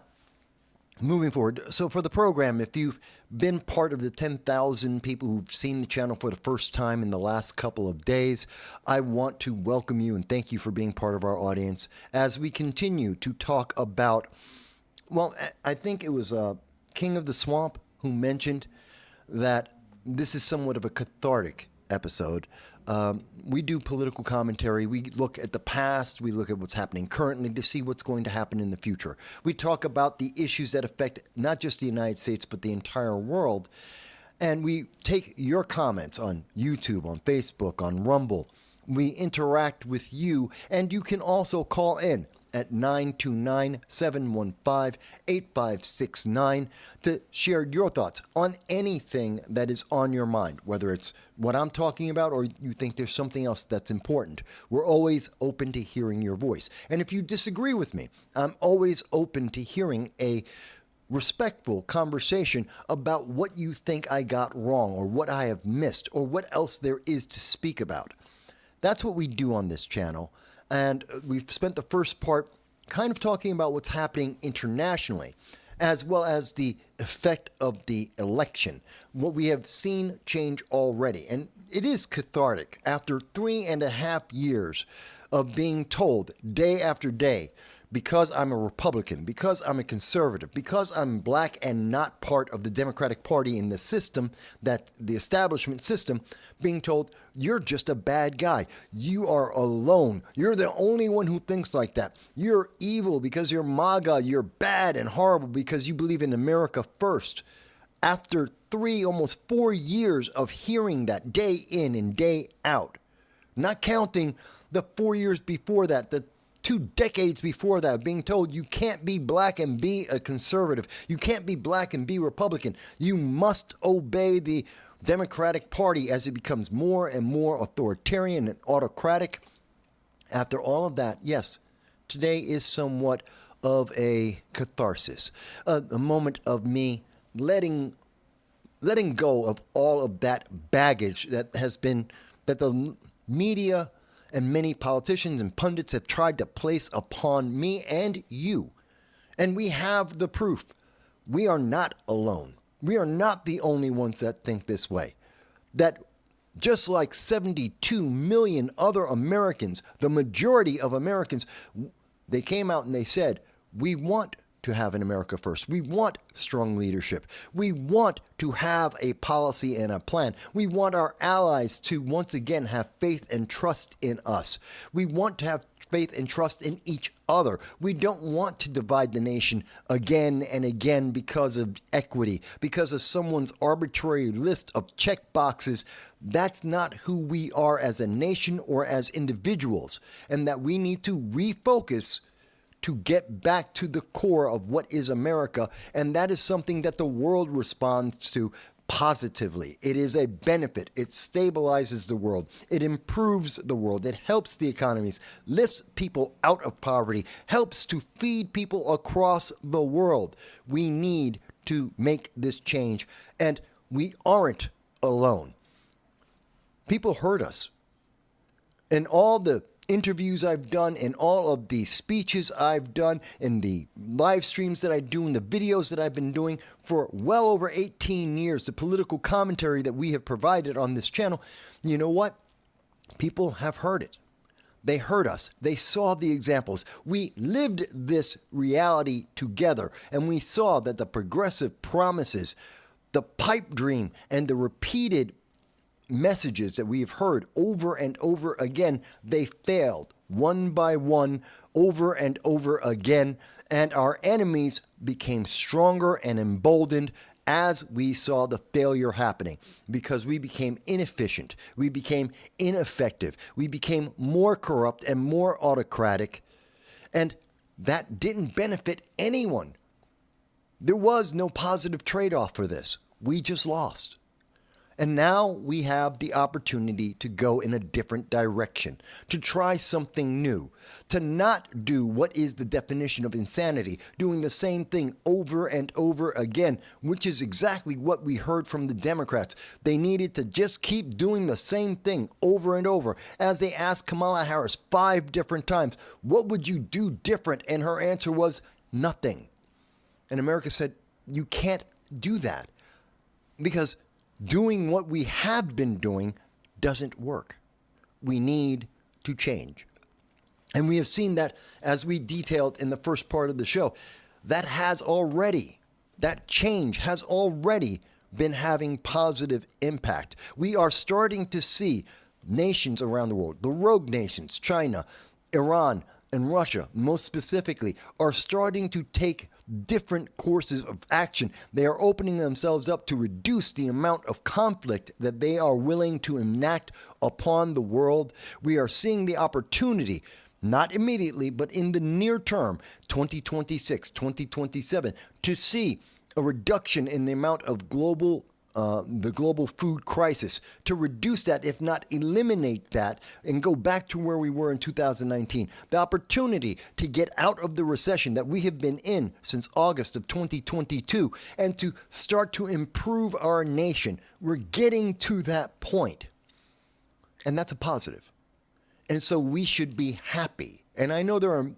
moving forward, so for the program, if you've been part of the 10,000 people who've seen the channel for the first time in the last couple of days, I want to welcome you and thank you for being part of our audience as we continue to talk about, well, I think it was King of the Swamp who mentioned that this is somewhat of a cathartic episode. We do political commentary. We look at the past. We look at what's happening currently to see what's going to happen in the future. We talk about the issues that affect not just the United States, but the entire world. And we take your comments on YouTube, on Facebook, on Rumble. We interact with you, and you can also call in at 929-715-8569 to share your thoughts on anything that is on your mind, whether it's what I'm talking about or you think there's something else that's important. We're always open to hearing your voice. And if you disagree with me, I'm always open to hearing a respectful conversation about what you think I got wrong or what I have missed or what else there is to speak about. That's what we do on this channel. And we've spent the first part kind of talking about what's happening internationally, as well as the effect of the election, what we have seen change already. And it is cathartic after 3.5 years of being told day after day because I'm a Republican, because I'm a conservative, because I'm black and not part of the Democratic Party in the system, that the establishment system, being told, you're just a bad guy. You are alone. You're the only one who thinks like that. You're evil because you're MAGA. You're bad and horrible because you believe in America first. After 3, almost 4 years of hearing that day in and day out, not counting the 4 years before that, the 2 decades before that, being told you can't be black and be a conservative. You can't be black and be Republican. You must obey the Democratic Party as it becomes more and more authoritarian and autocratic. After all of that, yes, today is somewhat of a catharsis, a moment of me letting go of all of that baggage that the media and many politicians and pundits have tried to place upon me and you. And we have the proof. We are not alone. We are not the only ones that think this way. That just like 72 million other Americans, the majority of Americans, they came out and they said, we want to have an America first. We want strong leadership. We want to have a policy and a plan. We want our allies to once again have faith and trust in us. We want to have faith and trust in each other. We don't want to divide the nation again and again because of equity, because of someone's arbitrary list of check boxes. That's not who we are as a nation or as individuals, and that we need to refocus to get back to the core of what is America, and that is something that the world responds to positively. It is a benefit. It stabilizes the world. It improves the world. It helps the economies, lifts people out of poverty, helps to feed people across the world. We need to make this change, and we aren't alone. People heard us. And all the interviews I've done and all of the speeches I've done and the live streams that I do and the videos that I've been doing for well over 18 years, the political commentary that we have provided on this channel, you know what? People have heard it. They heard us. They saw the examples. We lived this reality together, and we saw that the progressive promises, the pipe dream, and the repeated messages that we've heard over and over again, they failed one by one, over and over again, and our enemies became stronger and emboldened as we saw the failure happening, because we became inefficient, we became ineffective, we became more corrupt and more autocratic, and that didn't benefit anyone. There was no positive trade-off for this. We just lost. And now we have the opportunity to go in a different direction, to try something new, to not do what is the definition of insanity, doing the same thing over and over again, which is exactly what we heard from the Democrats. They needed to just keep doing the same thing over and over. As they asked Kamala Harris 5 different times, what would you do different? And her answer was nothing. And America said, you can't do that, because doing what we have been doing doesn't work. We need to change. And we have seen that, as we detailed in the first part of the show, that change has already been having positive impact. We are starting to see nations around the world, the rogue nations, China, Iran, and Russia, most specifically, are starting to take different courses of action. They are opening themselves up to reduce the amount of conflict that they are willing to enact upon the world. We are seeing the opportunity, not immediately, but in the near term, 2026, 2027, to see a reduction in the amount of the global food crisis, to reduce that, if not eliminate that, and go back to where we were in 2019. The opportunity to get out of the recession that we have been in since August of 2022 and to start to improve our nation. We're getting to that point. And that's a positive. And so we should be happy. And I know there are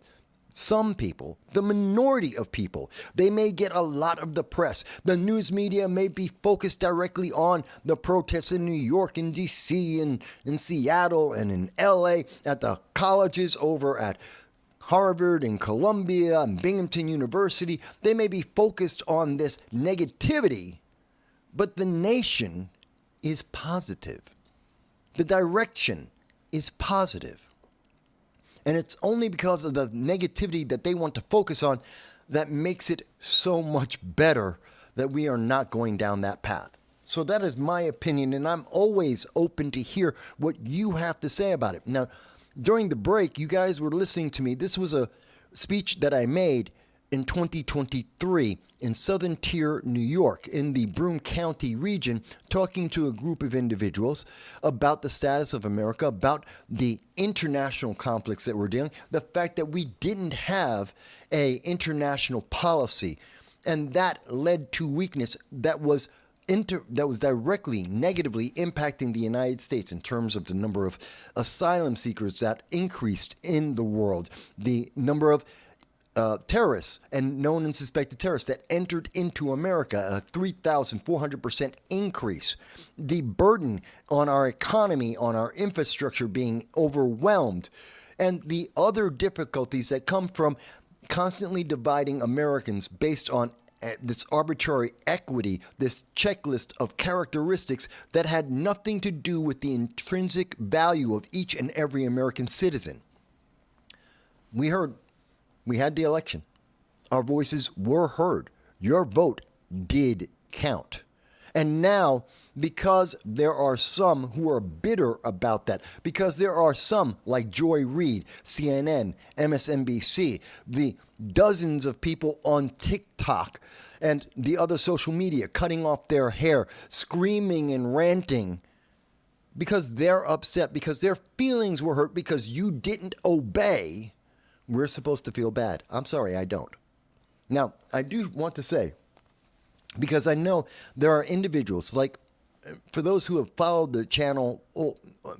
some people, the minority of people, they may get a lot of the press. The news media may be focused directly on the protests in New York and DC and in Seattle and in LA, at the colleges over at Harvard and Columbia and Binghamton University, they may be focused on this negativity, but the nation is positive. The direction is positive. And it's only because of the negativity that they want to focus on that makes it so much better that we are not going down that path. So that is my opinion, and I'm always open to hear what you have to say about it. Now, during the break, you guys were listening to me. This was a speech that I made in 2023 in Southern Tier, New York, in the Broome County region, talking to a group of individuals about the status of America, about the international conflicts that we're dealing, the fact that we didn't have a international policy, and that led to weakness that was directly negatively impacting the United States in terms of the number of asylum seekers that increased in the world, the number of terrorists and known and suspected terrorists that entered into America, a 3,400% increase. The burden on our economy, on our infrastructure being overwhelmed, and the other difficulties that come from constantly dividing Americans based on this arbitrary equity, this checklist of characteristics that had nothing to do with the intrinsic value of each and every American citizen. We had the election. Our voices were heard. Your vote did count. And now, because there are some who are bitter about that, because there are some like Joy Reid, CNN, MSNBC, the dozens of people on TikTok and the other social media cutting off their hair, screaming and ranting because they're upset, because their feelings were hurt, because you didn't obey, we're supposed to feel bad. I'm sorry, I don't. Now, I do want to say, because I know there are individuals, like for those who have followed the channel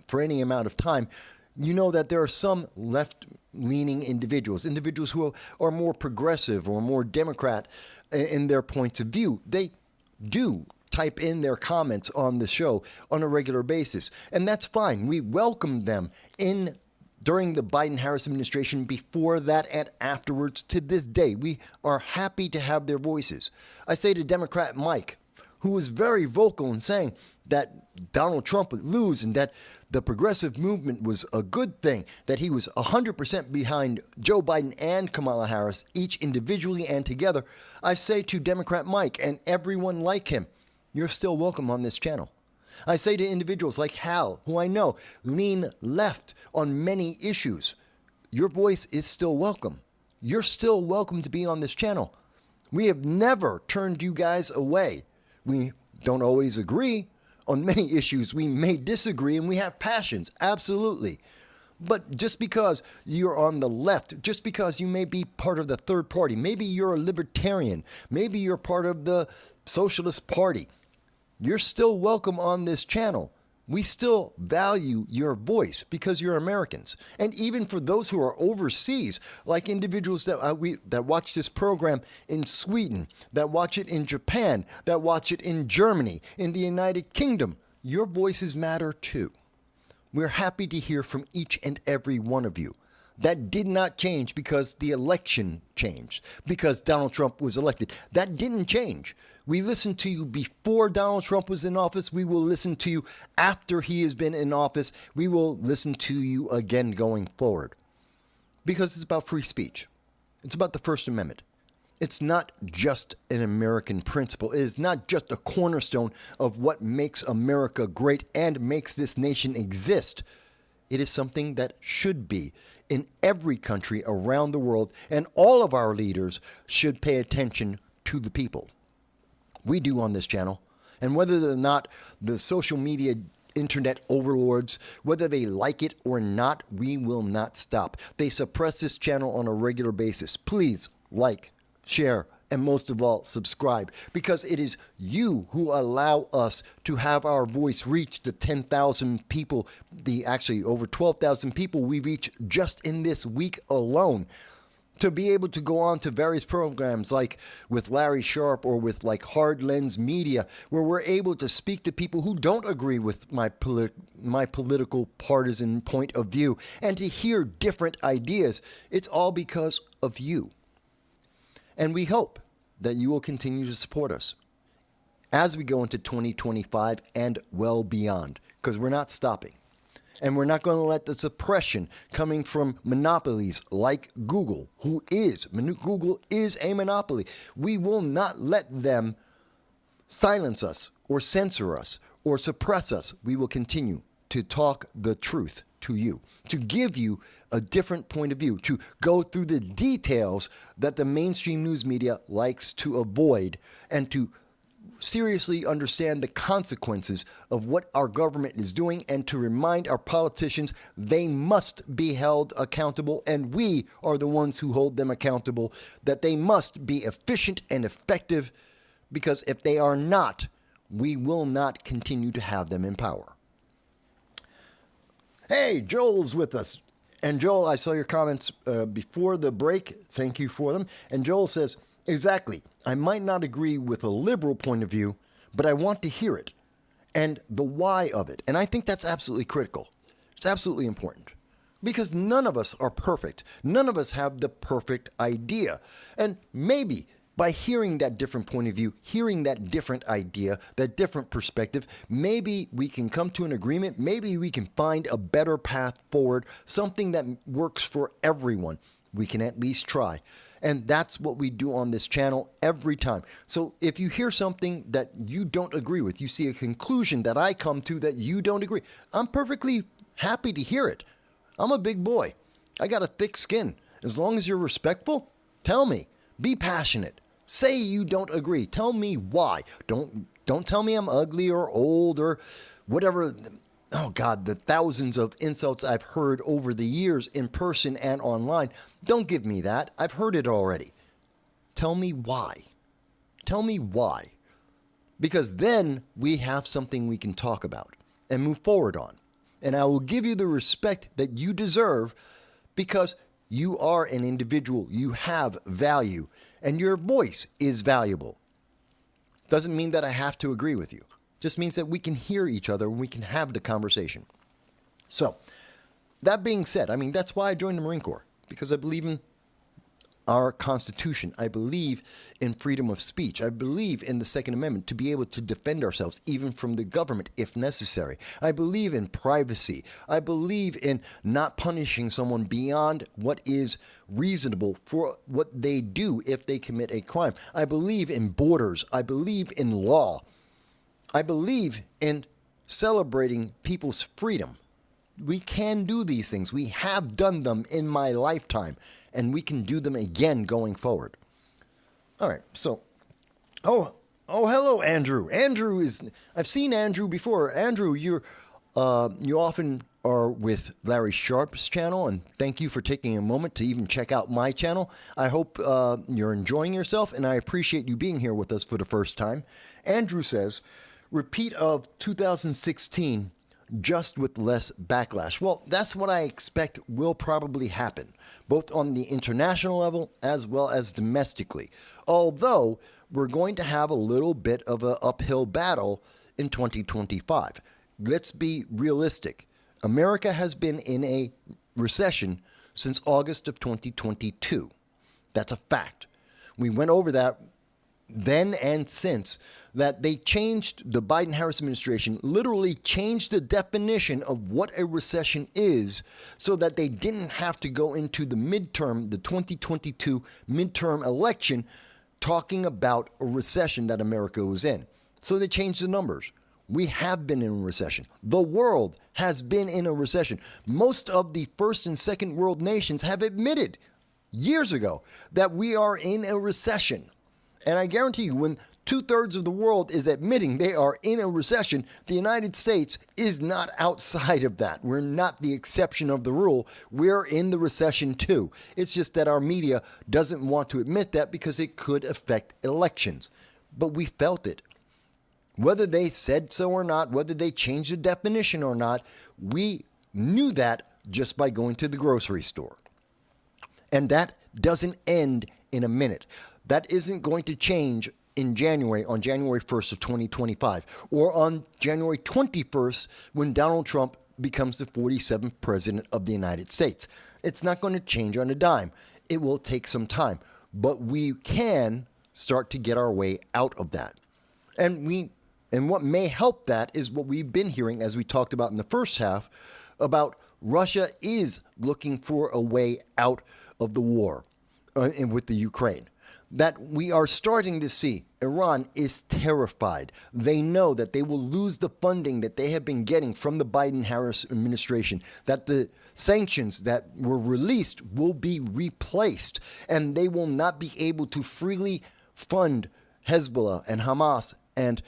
for any amount of time, you know that there are some left-leaning individuals who are more progressive or more Democrat in their points of view. They do type in their comments on the show on a regular basis, and that's fine. We welcome them during the Biden-Harris administration, before that, and afterwards. To this day, we are happy to have their voices. I say to Democrat Mike, who was very vocal in saying that Donald Trump would lose and that the progressive movement was a good thing, that he was 100% behind Joe Biden and Kamala Harris, each individually and together, I say to Democrat Mike and everyone like him, you're still welcome on this channel. I say to individuals like Hal, who I know lean left on many issues, your voice is still welcome. You're still welcome to be on this channel. We have never turned you guys away. We don't always agree on many issues. We may disagree and we have passions, absolutely. But just because you're on the left, just because you may be part of the third party, maybe you're a libertarian, maybe you're part of the Socialist Party, you're still welcome on this channel. We still value your voice because you're Americans. And even for those who are overseas, like individuals that watch this program in Sweden, that watch it in Japan, that watch it in Germany, in the United Kingdom, your voices matter too. We're happy to hear from each and every one of you. That did not change because the election changed, because Donald Trump was elected. That didn't change. We listened to you before Donald Trump was in office. We will listen to you after he has been in office. We will listen to you again going forward. Because it's about free speech. It's about the First Amendment. It's not just an American principle. It is not just a cornerstone of what makes America great and makes this nation exist. It is something that should be in every country around the world, and all of our leaders should pay attention to the people. We do on this channel, and whether or not the social media internet overlords, whether they like it or not, we will not stop. They suppress this channel on a regular basis. Please like, share, and most of all, subscribe, because it is you who allow us to have our voice reach the 10,000 people, actually over 12,000 people we reach just in this week alone. to be able to go on to various programs like with Larry Sharp or with like Hard Lens Media, where we're able to speak to people who don't agree with my political partisan point of view and to hear different ideas. It's all because of you. And we hope that you will continue to support us as we go into 2025 and well beyond, because we're not stopping. And we're not going to let the suppression coming from monopolies like Google, Google is a monopoly. We will not let them silence us or censor us or suppress us. We will continue to talk the truth to you, to give you a different point of view, to go through the details that the mainstream news media likes to avoid, and to seriously understand the consequences of what our government is doing, and to remind our politicians they must be held accountable, and we are the ones who hold them accountable, that they must be efficient and effective, because if they are not, we will not continue to have them in power. Hey, Joel's with us. And Joel, I saw your comments before the break. Thank you for them. And Joel says, exactly. I might not agree with a liberal point of view, but I want to hear it and the why of it. And I think that's absolutely critical. It's absolutely important because none of us are perfect. None of us have the perfect idea. And maybe by hearing that different point of view, hearing that different idea, that different perspective, maybe we can come to an agreement. Maybe we can find a better path forward, something that works for everyone. We can at least try. And that's what we do on this channel every time. So if you hear something that you don't agree with, you see a conclusion that I come to that you don't agree, I'm perfectly happy to hear it. I'm a big boy. I got a thick skin. As long as you're respectful, tell me. Be passionate. Say you don't agree. Tell me why. Don't tell me I'm ugly or old or whatever. Oh God, the thousands of insults I've heard over the years in person and online. Don't give me that. I've heard it already. Tell me why. Tell me why. Because then we have something we can talk about and move forward on. And I will give you the respect that you deserve because you are an individual. You have value and your voice is valuable. Doesn't mean that I have to agree with you. Just means that we can hear each other and we can have the conversation. So, that being said, I mean, that's why I joined the Marine Corps, because I believe in our Constitution. I believe in freedom of speech. I believe in the Second Amendment to be able to defend ourselves even from the government if necessary. I believe in privacy. I believe in not punishing someone beyond what is reasonable for what they do if they commit a crime. I believe in borders. I believe in law. I believe in celebrating people's freedom. We can do these things. We have done them in my lifetime, and we can do them again going forward. All right, so, hello, Andrew. I've seen Andrew before. Andrew, you often are with Larry Sharp's channel, and thank you for taking a moment to even check out my channel. I hope you're enjoying yourself, and I appreciate you being here with us for the first time. Andrew says, repeat of 2016, just with less backlash. Well, that's what I expect will probably happen, both on the international level as well as domestically. Although we're going to have a little bit of an uphill battle in 2025. Let's be realistic. America has been in a recession since August of 2022. That's a fact. We went over that then and since, that they changed, the Biden-Harris administration literally changed the definition of what a recession is so that they didn't have to go into the 2022 midterm election talking about a recession that America was in. So they changed the numbers. We have been in a recession. The world has been in a recession. Most of the first and second world nations have admitted years ago that we are in a recession. And I guarantee you, when 2/3 of the world is admitting they are in a recession, the United States is not outside of that. We're not the exception of the rule. We're in the recession too. It's just that our media doesn't want to admit that because it could affect elections. But we felt it. Whether they said so or not, whether they changed the definition or not, we knew that just by going to the grocery store. And that doesn't end in a minute. That isn't going to change in January, on January 1st of 2025, or on January 21st when Donald Trump becomes the 47th president of the United States. It's not going to change on a dime. It will take some time, but we can start to get our way out of that. And what may help that is what we've been hearing, as we talked about in the first half, about Russia is looking for a way out of the war with the Ukraine. That we are starting to see Iran is terrified. They know that they will lose the funding that they have been getting from the Biden-Harris administration, that the sanctions that were released will be replaced, and they will not be able to freely fund Hezbollah and Hamas and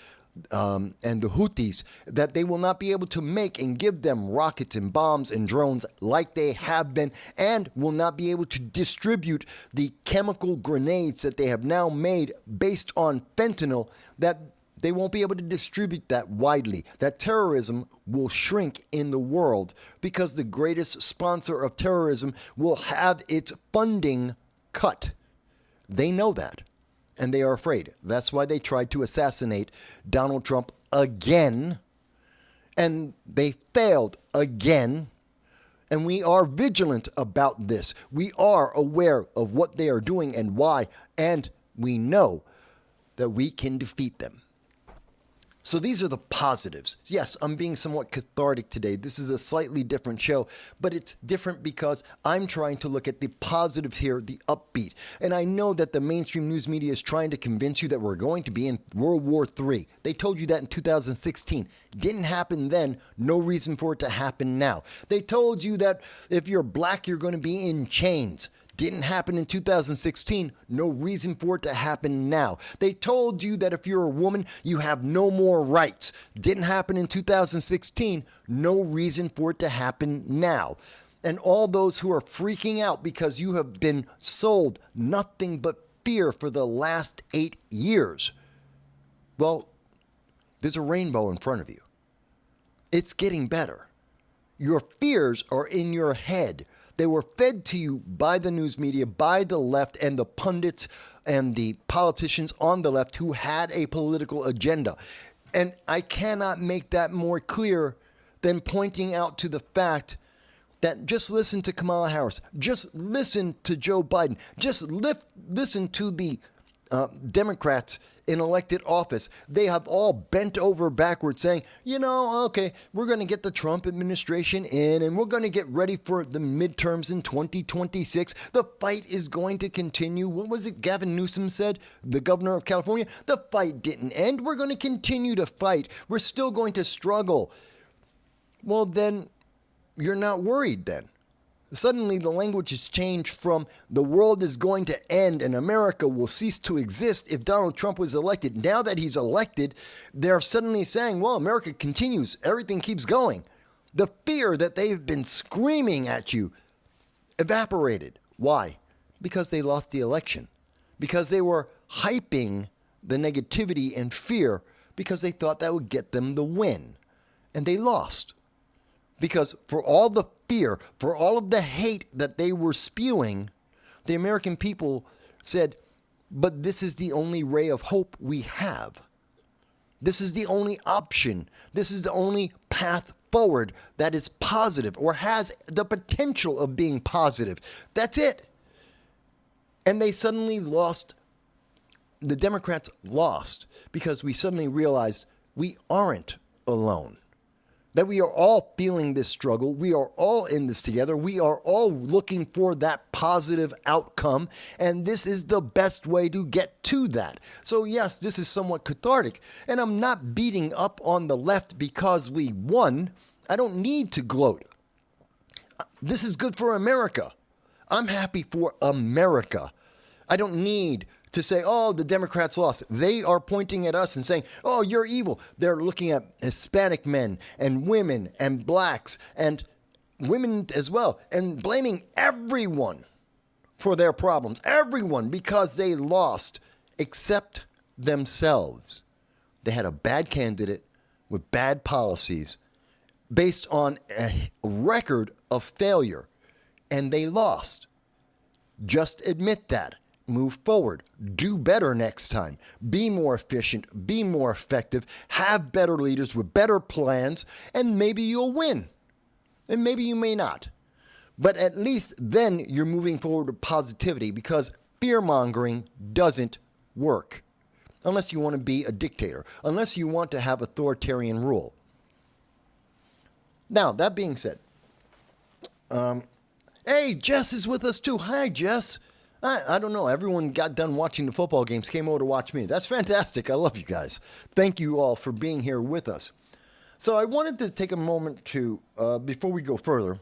the Houthis, that they will not be able to make and give them rockets and bombs and drones like they have been, and will not be able to distribute the chemical grenades that they have now made based on fentanyl, that they won't be able to distribute that widely. That terrorism will shrink in the world because the greatest sponsor of terrorism will have its funding cut. They know that. And they are afraid. That's why they tried to assassinate Donald Trump again. And they failed again. And we are vigilant about this. We are aware of what they are doing and why. And we know that we can defeat them. So these are the positives. Yes, I'm being somewhat cathartic today. This is a slightly different show, but it's different because I'm trying to look at the positives here, the upbeat. And I know that the mainstream news media is trying to convince you that we're going to be in World War III. They told you that in 2016. Didn't happen then. No reason for it to happen now. They told you that if you're black, you're going to be in chains. Didn't happen in 2016. No reason for it to happen now. They told you that if you're a woman, you have no more rights. Didn't happen in 2016. No reason for it to happen now. And all those who are freaking out because you have been sold nothing but fear for the last 8 years. Well, there's a rainbow in front of you. It's getting better. Your fears are in your head. They were fed to you by the news media, by the left and the pundits and the politicians on the left who had a political agenda. And I cannot make that more clear than pointing out to the fact that just listen to Kamala Harris, just listen to Joe Biden, just listen to the Democrats in elected office. They have all bent over backwards saying, okay, we're going to get the Trump administration in and we're going to get ready for the midterms in 2026. The fight is going to continue. What was it Gavin Newsom said, the governor of California? The fight didn't end. We're going to continue to fight. We're still going to struggle. Well, then you're not worried then. Suddenly the language has changed from the world is going to end and America will cease to exist if Donald Trump was elected. Now that he's elected, they're suddenly saying, well, America continues. Everything keeps going. The fear that they've been screaming at you evaporated. Why? Because they lost the election. Because they were hyping the negativity and fear because they thought that would get them the win. And they lost. Because for all the fear, for all of the hate that they were spewing, the American people said, but this is the only ray of hope we have. This is the only option. This is the only path forward that is positive or has the potential of being positive. That's it. And they suddenly lost. The Democrats lost because we suddenly realized we aren't alone. That we are all feeling this struggle. We are all in this together. We are all looking for that positive outcome. And this is the best way to get to that. So yes, this is somewhat cathartic. And I'm not beating up on the left because we won. I don't need to gloat. This is good for America. I'm happy for America. I don't need to say, oh, the Democrats lost. They are pointing at us and saying, oh, you're evil. They're looking at Hispanic men and women and blacks and women as well and blaming everyone for their problems. Everyone, because they lost, except themselves. They had a bad candidate with bad policies based on a record of failure, and they lost. Just admit that. Move forward. Do better next time. Be more efficient. Be more effective. Have better leaders with better plans, and maybe you'll win. And maybe you may not. But at least then you're moving forward with positivity, because fear-mongering doesn't work. Unless you want to be a dictator. Unless you want to have authoritarian rule. Now, that being said, hey, Jess is with us too. Hi, Jess. I don't know. Everyone got done watching the football games, came over to watch me. That's fantastic. I love you guys. Thank you all for being here with us. So I wanted to take a moment to, before we go further,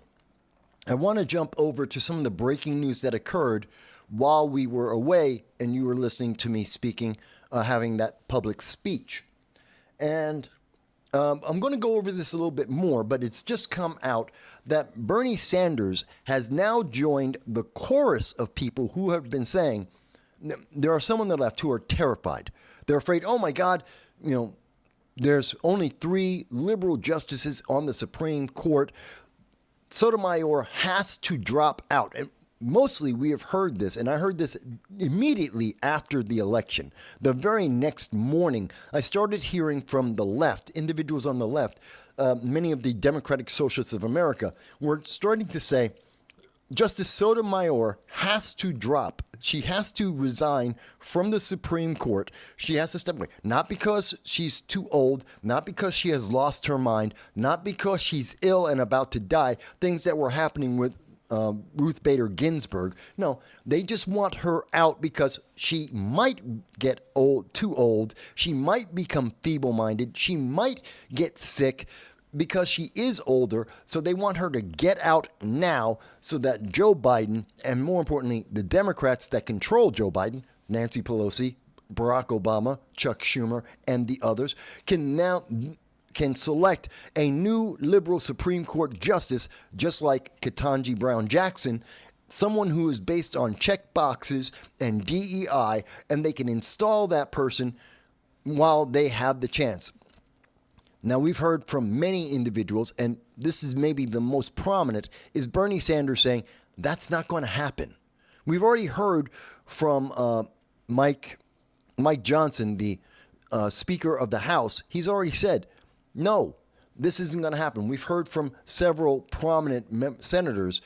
I want to jump over to some of the breaking news that occurred while we were away and you were listening to me speaking, having that public speech. And I'm going to go over this a little bit more, but it's just come out that Bernie Sanders has now joined the chorus of people who have been saying, there are some on the left who are terrified. They're afraid, oh my God, there's only 3 liberal justices on the Supreme Court. Sotomayor has to drop out. And mostly we have heard this, and I heard this immediately after the election. The very next morning, I started hearing from the left, individuals on the left, many of the Democratic Socialists of America, were starting to say, Justice Sotomayor has to drop. She has to resign from the Supreme Court. She has to step away. Not because she's too old, not because she has lost her mind, not because she's ill and about to die, things that were happening with Ruth Bader Ginsburg. No, they just want her out because she might get too old. She might become feeble-minded. She might get sick because she is older. So they want her to get out now so that Joe Biden, and more importantly, the Democrats that control Joe Biden, Nancy Pelosi, Barack Obama, Chuck Schumer, and the others, can select a new liberal Supreme Court justice, just like Ketanji Brown Jackson, someone who is based on check boxes and DEI, and they can install that person while they have the chance. Now, we've heard from many individuals, and this is maybe the most prominent, is Bernie Sanders saying that's not going to happen. We've already heard from Mike Johnson, the Speaker of the House. He's already said, no, this isn't going to happen. We've heard from several prominent senators,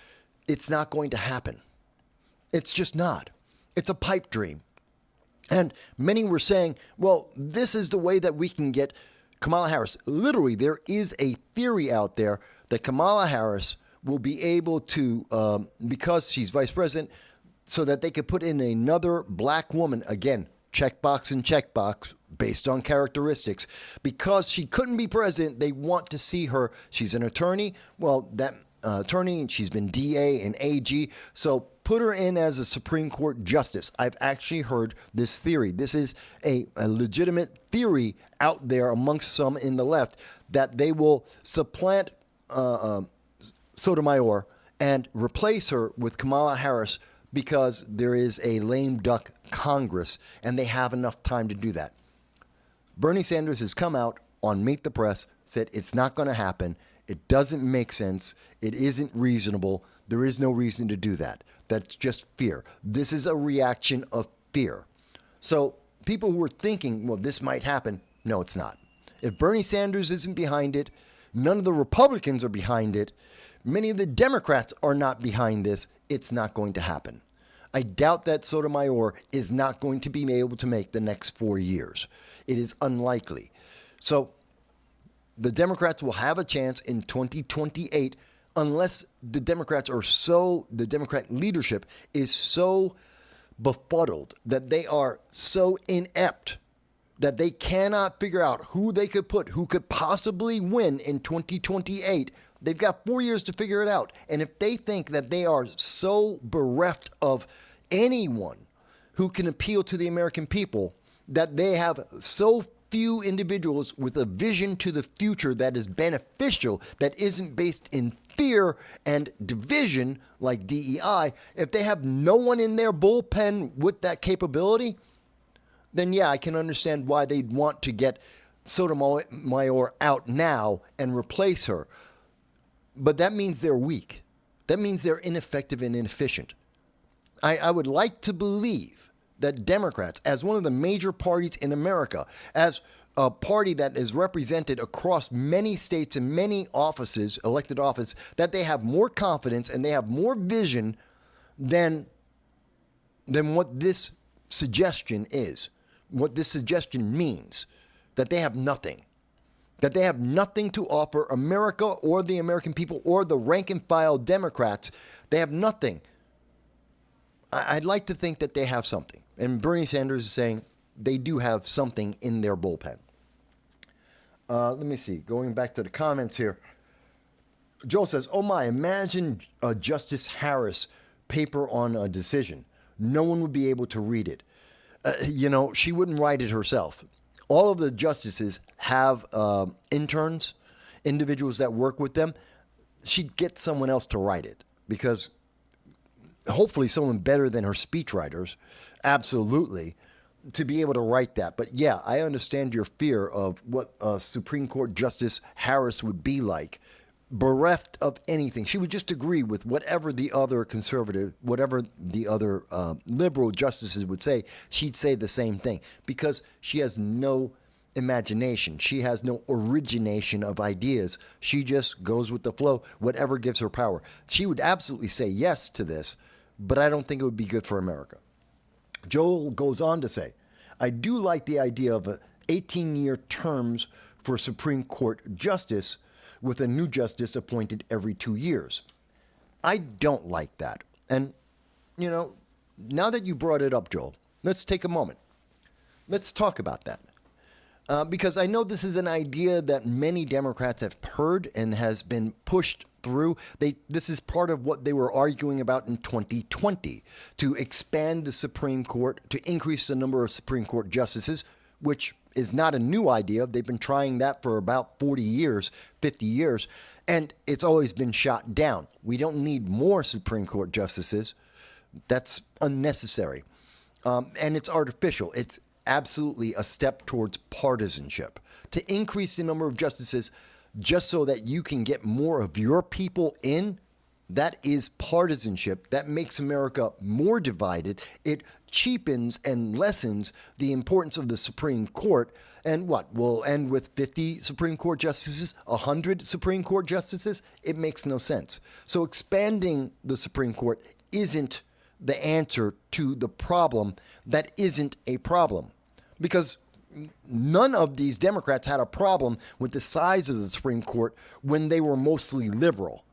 it's not going to happen. It's just not. It's a pipe dream. And many were saying, well, this is the way that we can get Kamala Harris. Literally, there is a theory out there that Kamala Harris will be able to, because she's vice president, so that they could put in another black woman, again, checkbox and checkbox, based on characteristics. Because she couldn't be president, they want to see her. She's an attorney. Well, that attorney, she's been DA and AG. So put her in as a Supreme Court justice. I've actually heard this theory. This is a legitimate theory out there amongst some in the left that they will supplant Sotomayor and replace her with Kamala Harris because there is a lame duck Congress and they have enough time to do that. Bernie Sanders has come out on Meet the Press, said it's not going to happen. It doesn't make sense. It isn't reasonable. There is no reason to do that. That's just fear. This is a reaction of fear. So people who are thinking, well, this might happen, no, it's not. If Bernie Sanders isn't behind it, none of the Republicans are behind it, many of the Democrats are not behind this, it's not going to happen. I doubt that Sotomayor is not going to be able to make the next 4 years. It is unlikely. So the Democrats will have a chance in 2028 unless the Democrat leadership is so befuddled that they are so inept that they cannot figure out who they could put, who could possibly win in 2028. They've got 4 years to figure it out. And if they think that they are so bereft of anyone who can appeal to the American people, that they have so few individuals with a vision to the future that is beneficial, that isn't based in fear and division like DEI, if they have no one in their bullpen with that capability, then yeah, I can understand why they'd want to get Sotomayor out now and replace her. But that means they're weak. That means they're ineffective and inefficient. I would like to believe that Democrats, as one of the major parties in America, as a party that is represented across many states and many offices, elected office, that they have more confidence and they have more vision than what this suggestion is, what this suggestion means, that they have nothing. That they have nothing to offer America or the American people or the rank and file Democrats. They have nothing. I'd like to think that they have something. And Bernie Sanders is saying they do have something in their bullpen. Let me see. Going back to the comments here. Joel says, oh my, imagine Justice Harris paper on a decision. No one would be able to read it. She wouldn't write it herself. All of the justices have interns, individuals that work with them. She'd get someone else to write it because hopefully someone better than her speechwriters, absolutely, to be able to write that. But yeah, I understand your fear of what Supreme Court Justice Harris would be like, bereft of anything. She would just agree with whatever the other conservative, whatever the other liberal justices would say. She'd say the same thing because she has no imagination. She has no origination of ideas. She just goes with the flow, whatever gives her power. She would absolutely say yes to this, but I don't think it would be good for America. Joel goes on to say, I do like the idea of 18-year terms for Supreme Court justice with a new justice appointed every 2 years. I don't like that. And, now that you brought it up, Joel, let's take a moment. Let's talk about that. Because I know this is an idea that many Democrats have heard and has been pushed through. This is part of what they were arguing about in 2020, to expand the Supreme Court, to increase the number of Supreme Court justices, which is not a new idea. They've been trying that for about 40 years, 50 years, and it's always been shot down. We don't need more Supreme Court justices. That's unnecessary. And it's artificial. It's absolutely a step towards partisanship. To increase the number of justices just so that you can get more of your people in, that is partisanship. That makes America more divided. It cheapens and lessens the importance of the Supreme Court. And what? We'll end with 50 Supreme Court justices, 100 Supreme Court justices? It makes no sense. So expanding the Supreme Court isn't the answer to the problem that isn't a problem. Because none of these Democrats had a problem with the size of the Supreme Court when they were mostly liberal.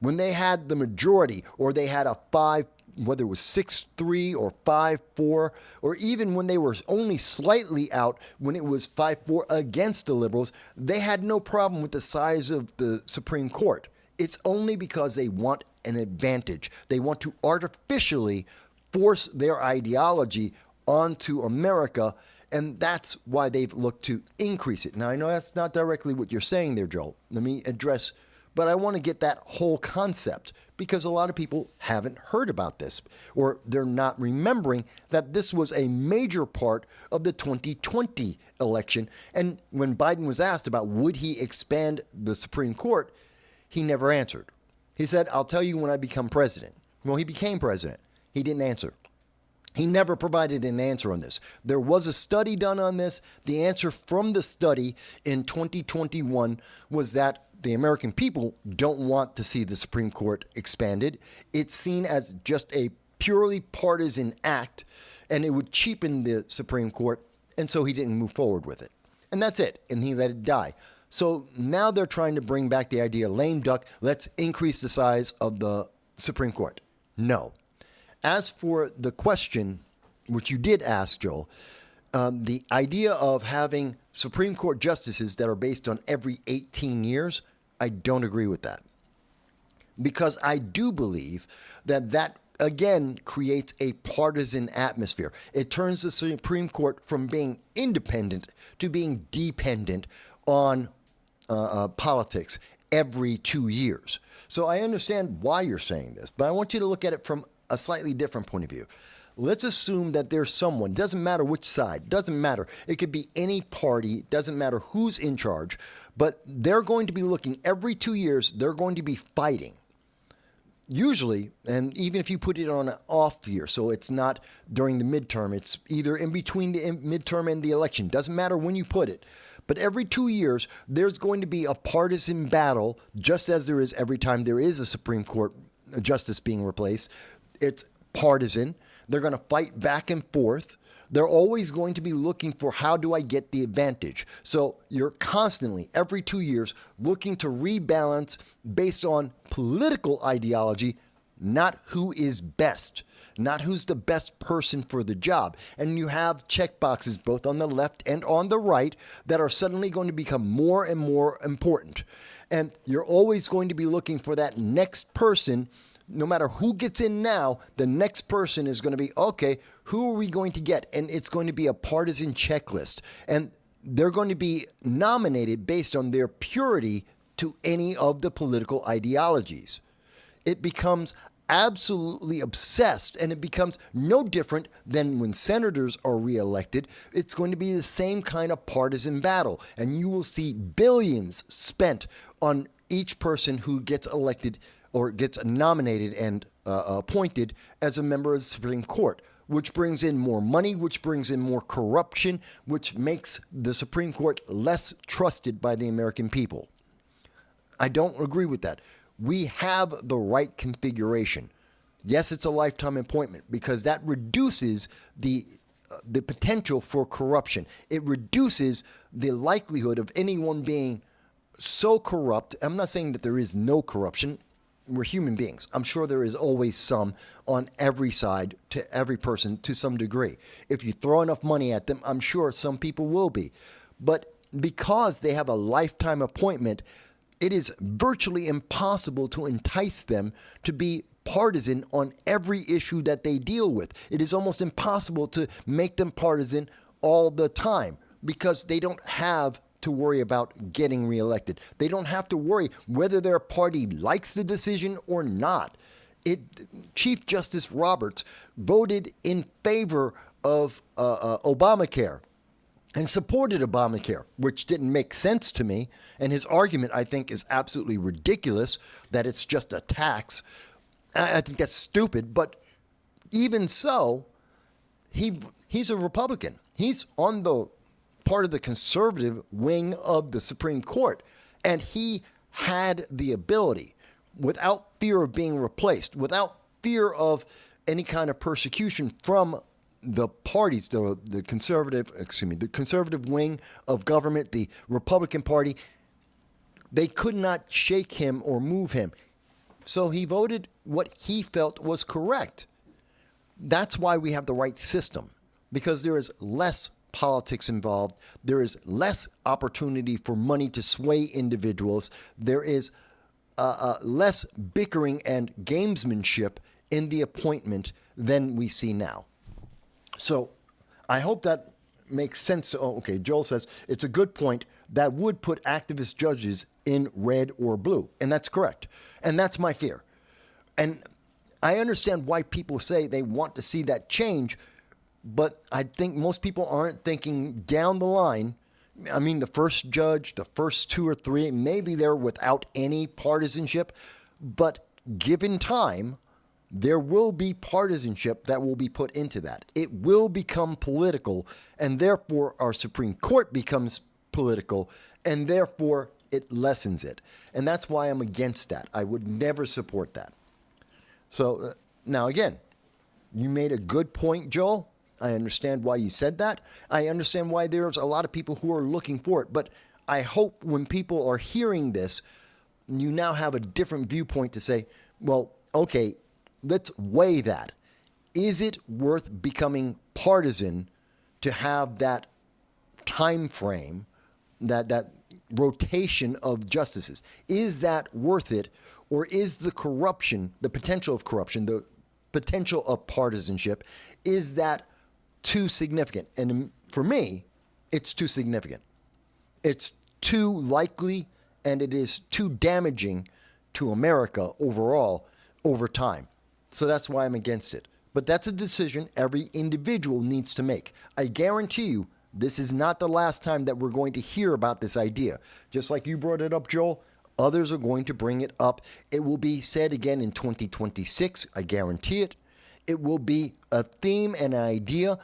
When they had the majority, or they had a 5, whether it was 6-3 or 5-4, or even when they were only slightly out, when it was 5-4 against the liberals, they had no problem with the size of the Supreme Court. It's only because they want an advantage. They want to artificially force their ideology onto America, and that's why they've looked to increase it. Now, I know that's not directly what you're saying there, Joel. Let me address, but I want to get that whole concept because a lot of people haven't heard about this, or they're not remembering that this was a major part of the 2020 election. And when Biden was asked about would he expand the Supreme Court, he never answered. He said, I'll tell you when I become president. Well, he became president. He didn't answer. He never provided an answer on this. There was a study done on this. The answer from the study in 2021 was that the American people don't want to see the Supreme Court expanded. It's seen as just a purely partisan act, and it would cheapen the Supreme Court, and so he didn't move forward with it. And that's it, and he let it die. So now they're trying to bring back the idea, lame duck, let's increase the size of the Supreme Court. No. As for the question, which you did ask, Joel, the idea of having Supreme Court justices that are based on every 18 years, I don't agree with that. Because I do believe that again, creates a partisan atmosphere. It turns the Supreme Court from being independent to being dependent on politics every 2 years. So I understand why you're saying this, but I want you to look at it from a slightly different point of view. Let's assume that there's someone, doesn't matter which side, doesn't matter. It could be any party, doesn't matter who's in charge, but they're going to be looking every 2 years, they're going to be fighting usually, and even if you put it on an off year, so it's not during the midterm, it's either in between the midterm and the election, doesn't matter when you put it. But every 2 years, there's going to be a partisan battle, just as there is every time there is a Supreme Court justice being replaced. It's partisan. They're going to fight back and forth. They're always going to be looking for, how do I get the advantage? So you're constantly, every 2 years, looking to rebalance based on political ideology, not who is best, not who's the best person for the job. And you have checkboxes both on the left and on the right that are suddenly going to become more and more important. And you're always going to be looking for that next person. No matter who gets in now, the next person is going to be, okay, who are we going to get? And it's going to be a partisan checklist. And they're going to be nominated based on their purity to any of the political ideologies. It becomes absolutely obsessed, and it becomes no different than when senators are reelected. It's going to be the same kind of partisan battle, and you will see billions spent on each person who gets elected or gets nominated and appointed as a member of the Supreme Court, which brings in more money, which brings in more corruption, which makes the Supreme Court less trusted by the American people. I don't agree with that. We have the right configuration. Yes, it's a lifetime appointment because that reduces the potential for corruption. It reduces the likelihood of anyone being so corrupt. I'm not saying that there is no corruption. We're human beings. I'm sure there is always some on every side to every person to some degree. If you throw enough money at them, I'm sure some people will be. But because they have a lifetime appointment, it is virtually impossible to entice them to be partisan on every issue that they deal with. It is almost impossible to make them partisan all the time because they don't have to worry about getting reelected. They don't have to worry whether their party likes the decision or not. Chief Justice Roberts voted in favor of Obamacare and supported Obamacare, which didn't make sense to me. And his argument, I think, is absolutely ridiculous that it's just a tax. I think that's stupid. But even so, he's a Republican. He's on the part of the conservative wing of the Supreme Court. And he had the ability, without fear of being replaced, without fear of any kind of persecution from the parties, the conservative wing of government, the Republican Party, they could not shake him or move him. So he voted what he felt was correct. That's why we have the right system, because there is less politics involved. There is less opportunity for money to sway individuals. There is less bickering and gamesmanship in the appointment than we see now. So I hope that makes sense. Oh, okay, Joel says it's a good point. That would put activist judges in red or blue. And that's correct. And that's my fear. And I understand why people say they want to see that change, but I think most people aren't thinking down the line. I mean, the first judge, the first 2 or 3, maybe they're without any partisanship, but given time, there will be partisanship that will be put into that. It will become political, and therefore our Supreme Court becomes political, and therefore it lessens it. And that's why I'm against that. I would never support that. So now again, you made a good point, Joel. I understand why you said that. I understand why there's a lot of people who are looking for it. But I hope when people are hearing this, you now have a different viewpoint to say, well, okay, let's weigh that. Is it worth becoming partisan to have that time frame, that rotation of justices? Is that worth it? Or is the corruption, the potential of corruption, the potential of partisanship, is that too significant? And for me, it's too significant. It's too likely, and it is too damaging to America overall over time. So that's why I'm against it. But that's a decision every individual needs to make. I guarantee you, this is not the last time that we're going to hear about this idea. Just like you brought it up, Joel, Others are going to bring it up. It will be said again in 2026. I guarantee it. It will be a theme and an idea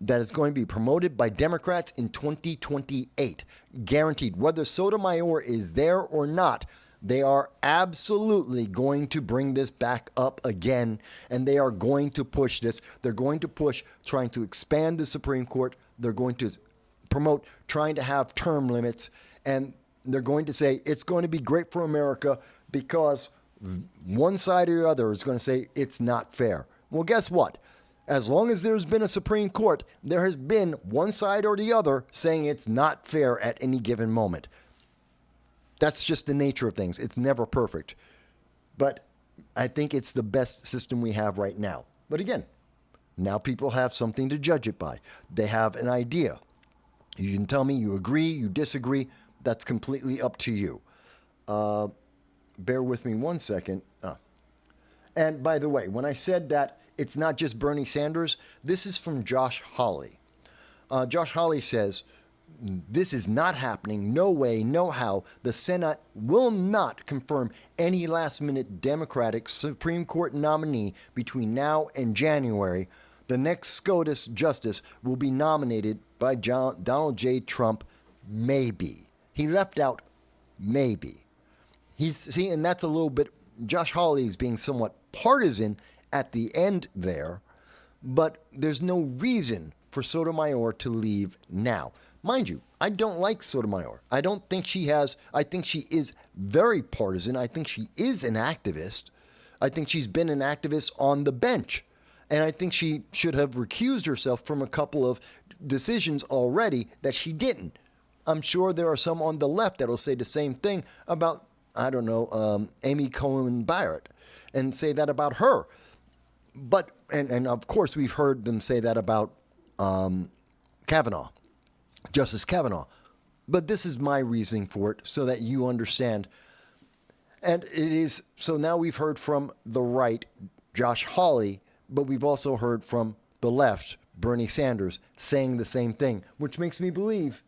that is going to be promoted by Democrats in 2028. Guaranteed. Whether Sotomayor is there or not, they are absolutely going to bring this back up again, and they are going to push this. They're going to push trying to expand the Supreme Court. They're going to promote trying to have term limits, and they're going to say it's going to be great for America because one side or the other is going to say it's not fair. Well, guess what? As long as there's been a Supreme Court, there has been one side or the other saying it's not fair at any given moment. That's just the nature of things. It's never perfect. But I think it's the best system we have right now. But again, now people have something to judge it by. They have an idea. You can tell me you agree, you disagree. That's completely up to you. Bear with me one second. And by the way, when I said that it's not just Bernie Sanders, this is from Josh Hawley. Josh Hawley says, this is not happening. No way, no how. The Senate will not confirm any last-minute Democratic Supreme Court nominee between now and January. The next SCOTUS justice will be nominated by Donald J. Trump, maybe. He left out maybe. And that's a little bit, Josh Hawley is being somewhat partisan at the end there, but there's no reason for Sotomayor to leave now. Mind you, I don't like Sotomayor. I think she is very partisan. I think she is an activist. I think she's been an activist on the bench. And I think she should have recused herself from a couple of decisions already that she didn't. I'm sure there are some on the left that'll say the same thing about, Amy Coney Barrett and say that about her. But, and of course, we've heard them say that about Kavanaugh, Justice Kavanaugh. But this is my reasoning for it so that you understand. And it is, so now we've heard from the right, Josh Hawley, but we've also heard from the left, Bernie Sanders, saying the same thing, which makes me believe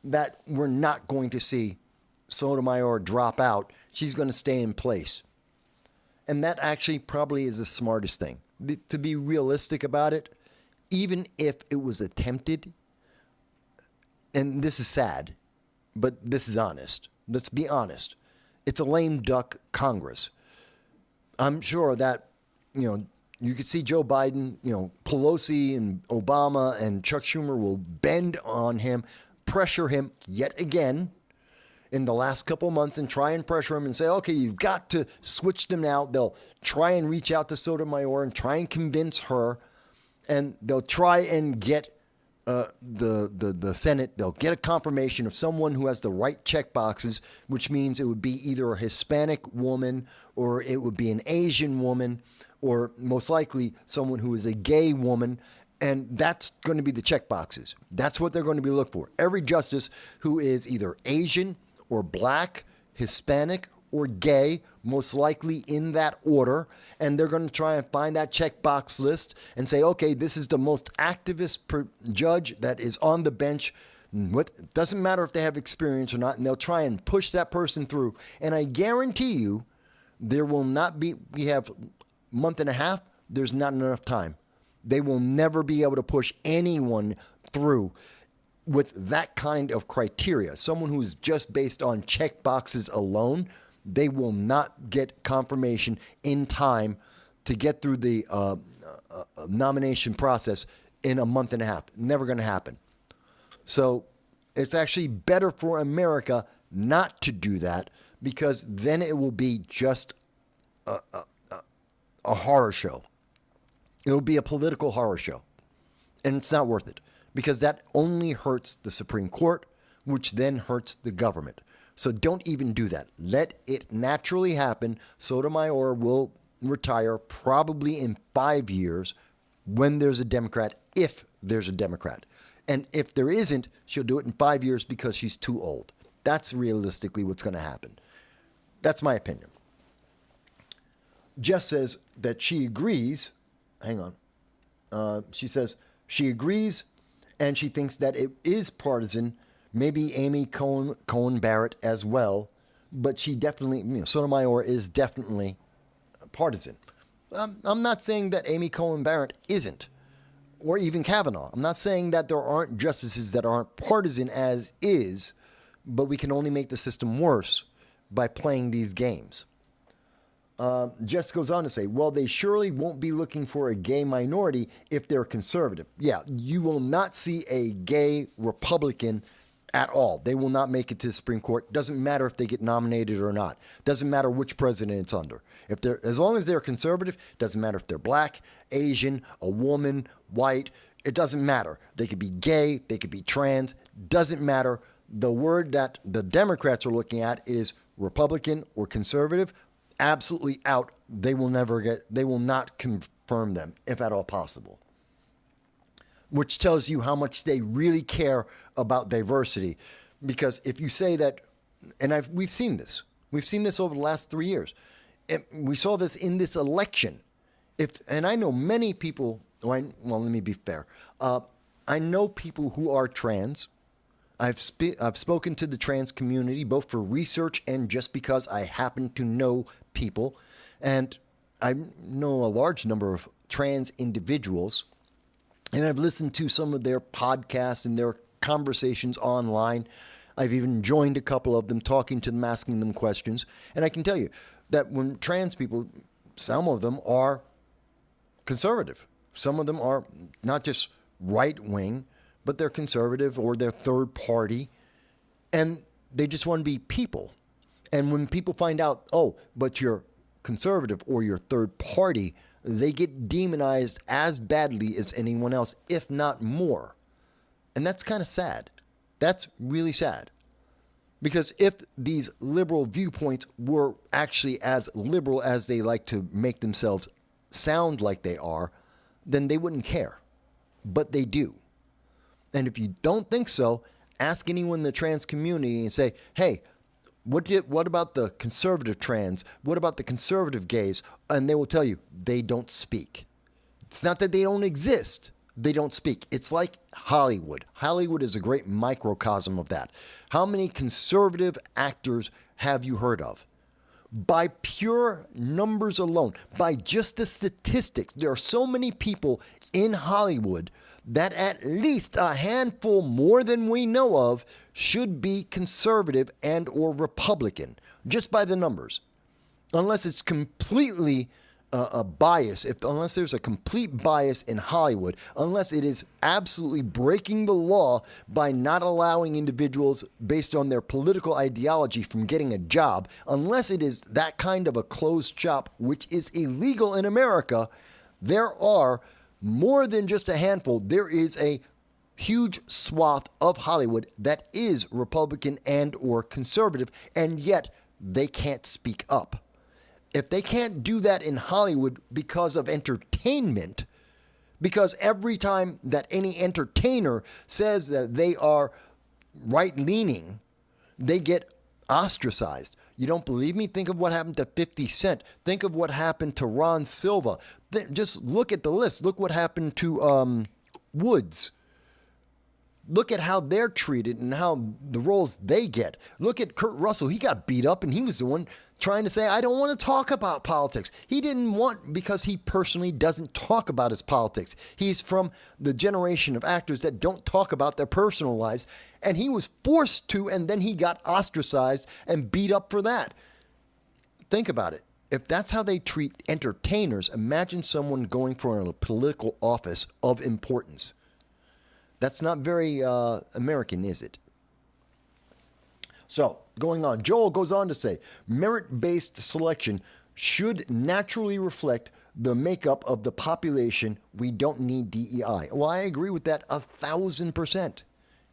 that we're not going to see Sotomayor drop out. She's going to stay in place. And that actually probably is the smartest thing. To be realistic about it, even if it was attempted, and this is sad, but this is honest. Let's be honest. It's a lame duck Congress. I'm sure that, you could see Joe Biden, Pelosi and Obama and Chuck Schumer will bend on him, pressure him yet again in the last couple of months and try and pressure him and say, okay, you've got to switch them now. They'll try and reach out to Sotomayor and try and convince her, and they'll try and get the Senate, they'll get a confirmation of someone who has the right check boxes, which means it would be either a Hispanic woman or it would be an Asian woman or most likely someone who is a gay woman. And that's going to be the check boxes. That's what they're going to be looking for. Every justice who is either Asian or black, Hispanic, or gay, most likely in that order. And they're going to try and find that checkbox list and say, okay, this is the most activist judge that is on the bench. It doesn't matter if they have experience or not. And they'll try and push that person through. And I guarantee you, there will not be, we have a month and a half, there's not enough time. They will never be able to push anyone through with that kind of criteria. Someone who is just based on check boxes alone, they will not get confirmation in time to get through the nomination process in a month and a half. Never going to happen. So it's actually better for America not to do that, because then it will be just a horror show. It will be a political horror show. And it's not worth it, because that only hurts the Supreme Court, which then hurts the government. So don't even do that. Let it naturally happen. Sotomayor will retire probably in 5 years when there's a Democrat, if there's a Democrat. And if there isn't, she'll do it in 5 years because she's too old. That's realistically what's going to happen. That's my opinion. Jess says that she agrees. Hang on. She says she agrees and she thinks that it is partisan. Maybe Amy Cohen Barrett as well. but she definitely, Sotomayor is definitely partisan. I'm not saying that Amy Coney Barrett isn't, or even Kavanaugh. I'm not saying that there aren't justices that aren't partisan as is, but we can only make the system worse by playing these games. Jess goes on to say, well, they surely won't be looking for a gay minority if they're conservative. Yeah, you will not see a gay Republican at all. They will not make it to the Supreme Court. Doesn't matter if they get nominated or not. Doesn't matter which president it's under. If they're, as long as they're conservative, doesn't matter if they're black, Asian, a woman, white. It doesn't matter. They could be gay. They could be trans. Doesn't matter. The word that the Democrats are looking at is Republican or conservative. Absolutely out. They will not confirm them, if at all possible. Which tells you how much they really care about diversity. Because if you say that, and we've seen this over the last 3 years. We saw this in this election. And I know many people, let me be fair. I know people who are trans. I've spoken to the trans community, both for research and just because I happen to know people. And I know a large number of trans individuals. And I've listened to some of their podcasts and their conversations online. I've even joined a couple of them, talking to them, asking them questions. And I can tell you that when trans people, some of them are conservative. Some of them are not just right-wing, but they're conservative or they're third party, and they just want to be people. And when people find out, oh, but you're conservative or you're third party, they get demonized as badly as anyone else, if not more. And that's kind of sad. That's really sad. Because if these liberal viewpoints were actually as liberal as they like to make themselves sound like they are, then they wouldn't care. But they do. And if you don't think so, ask anyone in the trans community and say, hey, what about the conservative trans? What about the conservative gays? And they will tell you, they don't speak. It's not that they don't exist. They don't speak. It's like Hollywood. Hollywood is a great microcosm of that. How many conservative actors have you heard of? By pure numbers alone, by just the statistics, there are so many people in Hollywood that at least a handful more than we know of should be conservative and or Republican, just by the numbers. Unless it's completely a bias, unless there's a complete bias in Hollywood, unless it is absolutely breaking the law by not allowing individuals based on their political ideology from getting a job, unless it is that kind of a closed shop, which is illegal in America, there are more than just a handful. There is a huge swath of Hollywood that is Republican and or conservative, and yet they can't speak up. If they can't do that in Hollywood because of entertainment, because every time that any entertainer says that they are right-leaning, they get ostracized. You don't believe me? Think of what happened to 50 Cent. Think of what happened to Ron Silva. Just look at the list. Look what happened to Woods. Look at how they're treated and how the roles they get. Look at Kurt Russell. He got beat up and he was the one trying to say, I don't want to talk about politics. He didn't want, because he personally doesn't talk about his politics. He's from the generation of actors that don't talk about their personal lives. And he was forced to, and then he got ostracized and beat up for that. Think about it. If that's how they treat entertainers, imagine someone going for a political office of importance. That's not very American, is it? So, going on, Joel goes on to say, merit-based selection should naturally reflect the makeup of the population. We don't need DEI. Well, I agree with that 1,000%.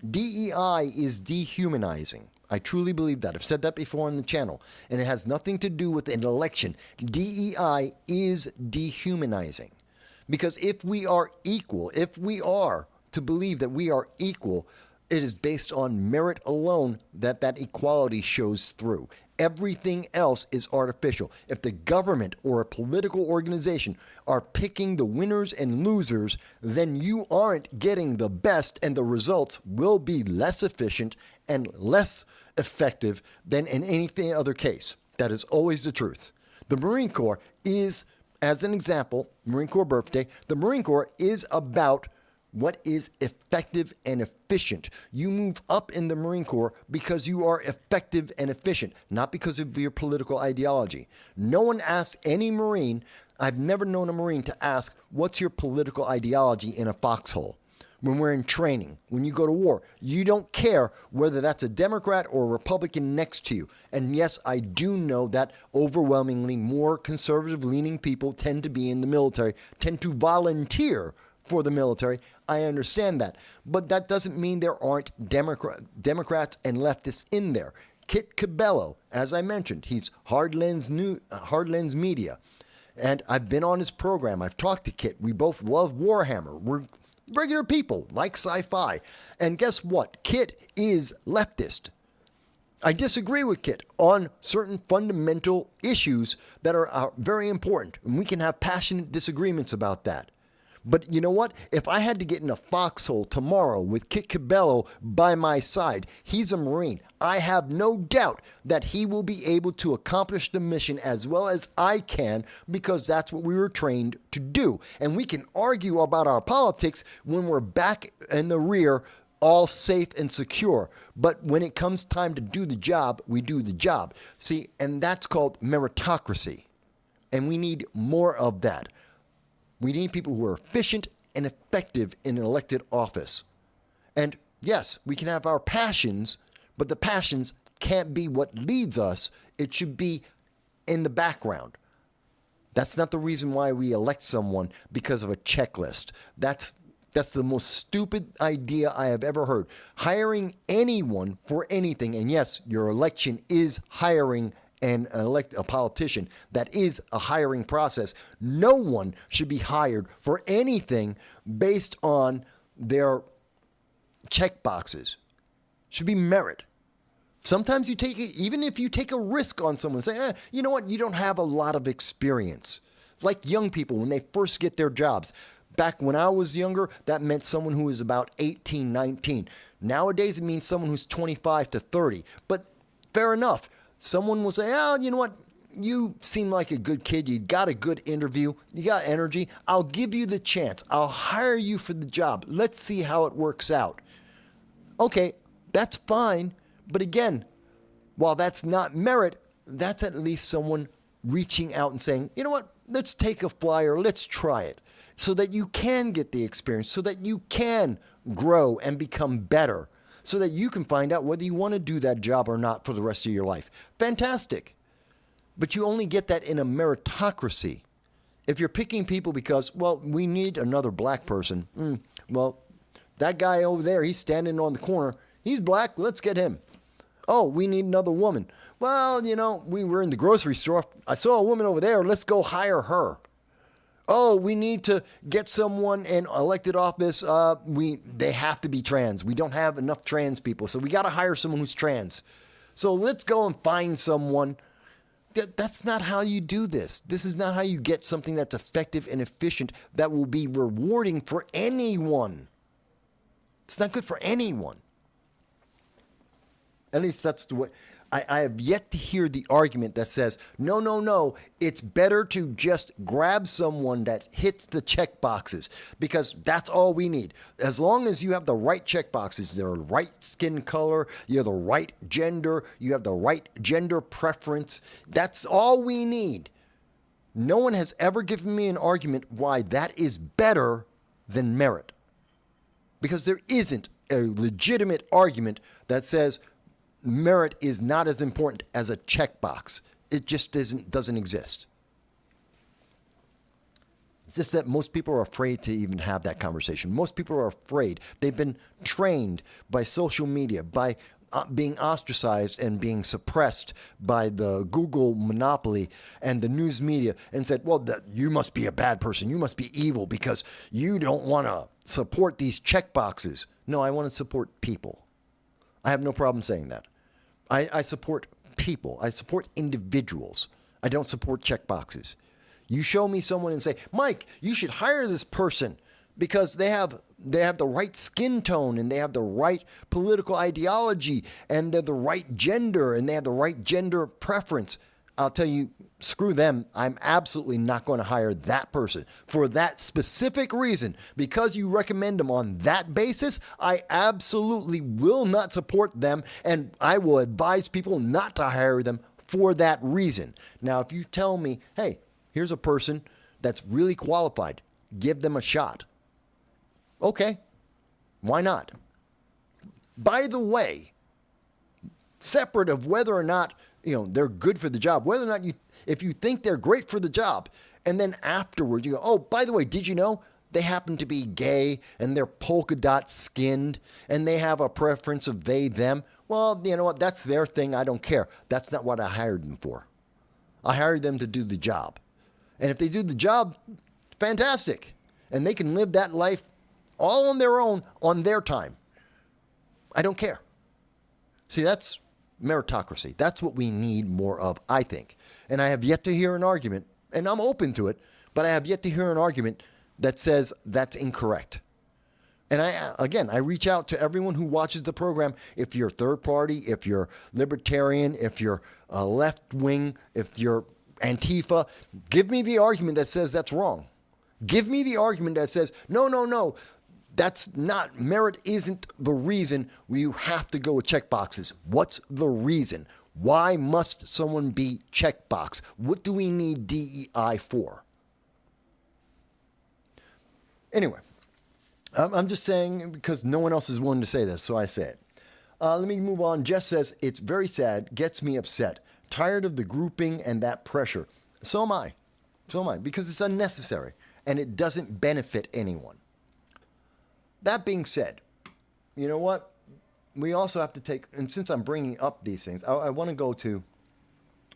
DEI is dehumanizing. I truly believe that. I've said that before on the channel, and it has nothing to do with an election. DEI is dehumanizing. Because if we are equal, if we are to believe that we are equal, It is based on merit alone that that equality shows through. Everything else is artificial. If the government or a political organization are picking the winners and losers, then you aren't getting the best, and the results will be less efficient and less effective than in anything other case. That is always the truth. The Marine Corps is, as an example, Marine Corps birthday, the Marine Corps is about what is effective and efficient. You move up in the Marine Corps because you are effective and efficient, not because of your political ideology. No one asks any Marine, I've never known a Marine to ask, what's your political ideology in a foxhole? When we're in training, when you go to war, you don't care whether that's a Democrat or a Republican next to you. And yes, I do know that overwhelmingly more conservative-leaning people tend to be in the military, tend to volunteer for the military. I understand that. But that doesn't mean there aren't Democrats and leftists in there. Kit Cabello, as I mentioned, he's Hard Lens Media. And I've been on his program. I've talked to Kit. We both love Warhammer. We're regular people, like sci-fi. And guess what? Kit is leftist. I disagree with Kit on certain fundamental issues that are very important. And we can have passionate disagreements about that. But you know what? If I had to get in a foxhole tomorrow with Kit Cabello by my side, he's a Marine. I have no doubt that he will be able to accomplish the mission as well as I can, because that's what we were trained to do. And we can argue about our politics when we're back in the rear, all safe and secure. But when it comes time to do the job, we do the job. See, and that's called meritocracy. And we need more of that. We need people who are efficient and effective in an elected office. And yes, we can have our passions, but the passions can't be what leads us. It should be in the background. That's not the reason why we elect someone because of a checklist. That's the most stupid idea I have ever heard. Hiring anyone for anything, and yes, your election is hiring and elect a politician. That is a hiring process. No one should be hired for anything based on their check boxes. Should be merit. Sometimes you take, even if you take a risk on someone, say, you know what, you don't have a lot of experience. Like young people when they first get their jobs. Back when I was younger, that meant someone who was about 18, 19. Nowadays, it means someone who's 25 to 30. But fair enough. Someone will say, you know what? You seem like a good kid. You got a good interview. You got energy. I'll give you the chance. I'll hire you for the job. Let's see how it works out. Okay, that's fine. But again, while that's not merit, that's at least someone reaching out and saying, you know what? Let's take a flyer. Let's try it so that you can get the experience, so that you can grow and become better, so that you can find out whether you want to do that job or not for the rest of your life. Fantastic. But you only get that in a meritocracy. If you're picking people because, well, we need another black person. Well, that guy over there, he's standing on the corner. He's black. Let's get him. Oh, we need another woman. Well, you know, we were in the grocery store. I saw a woman over there. Let's go hire her. Oh, we need to get someone in elected office. They have to be trans. We don't have enough trans people, so we got to hire someone who's trans. So let's go and find someone. That's not how you do this. This is not how you get something that's effective and efficient that will be rewarding for anyone. It's not good for anyone. At least that's the way. I have yet to hear the argument that says, no, it's better to just grab someone that hits the check boxes because that's all we need. As long as you have the right check boxes, the right skin color, you have the right gender, you have the right gender preference, that's all we need. No one has ever given me an argument why that is better than merit. Because there isn't a legitimate argument that says merit is not as important as a checkbox. It just doesn't exist. It's just that most people are afraid to even have that conversation. Most people are afraid. They've been trained by social media, by being ostracized and being suppressed by the Google monopoly and the news media, and said, well, you must be a bad person. You must be evil because you don't want to support these checkboxes. No, I want to support people. I have no problem saying that. I support people. I support individuals. I don't support checkboxes. You show me someone and say, Mike, you should hire this person because they have the right skin tone and they have the right political ideology and they're the right gender and they have the right gender preference. I'll tell you, screw them. I'm absolutely not going to hire that person for that specific reason. Because you recommend them on that basis, I absolutely will not support them, and I will advise people not to hire them for that reason. Now, if you tell me, hey, here's a person that's really qualified, give them a shot. Okay, why not? By the way, separate of whether or not they're good for the job, whether or not if you think they're great for the job, and then afterwards you go, oh, by the way, did you know they happen to be gay and they're polka dot skinned and they have a preference of they, them? Well, you know what? That's their thing. I don't care. That's not what I hired them for. I hired them to do the job. And if they do the job, fantastic. And they can live that life all on their own, on their time. I don't care. See, that's meritocracy. That's what we need more of, I think. And I have yet to hear an argument, and I'm open to it, but I have yet to hear an argument that says that's incorrect. And I reach out to everyone who watches the program. If you're third party, if you're libertarian, if you're left wing, if you're Antifa, give me the argument that says that's wrong. Give me the argument that says, no, that's not, merit isn't the reason you have to go with checkboxes. What's the reason? Why must someone be checkbox? What do we need DEI for? Anyway, I'm just saying because no one else is willing to say this, so I say it. Let me move on. Jess says, it's very sad, gets me upset. Tired of the grouping and that pressure. So am I, because it's unnecessary and it doesn't benefit anyone. That being said, you know what? We also have to take, and since I'm bringing up these things, I want to go to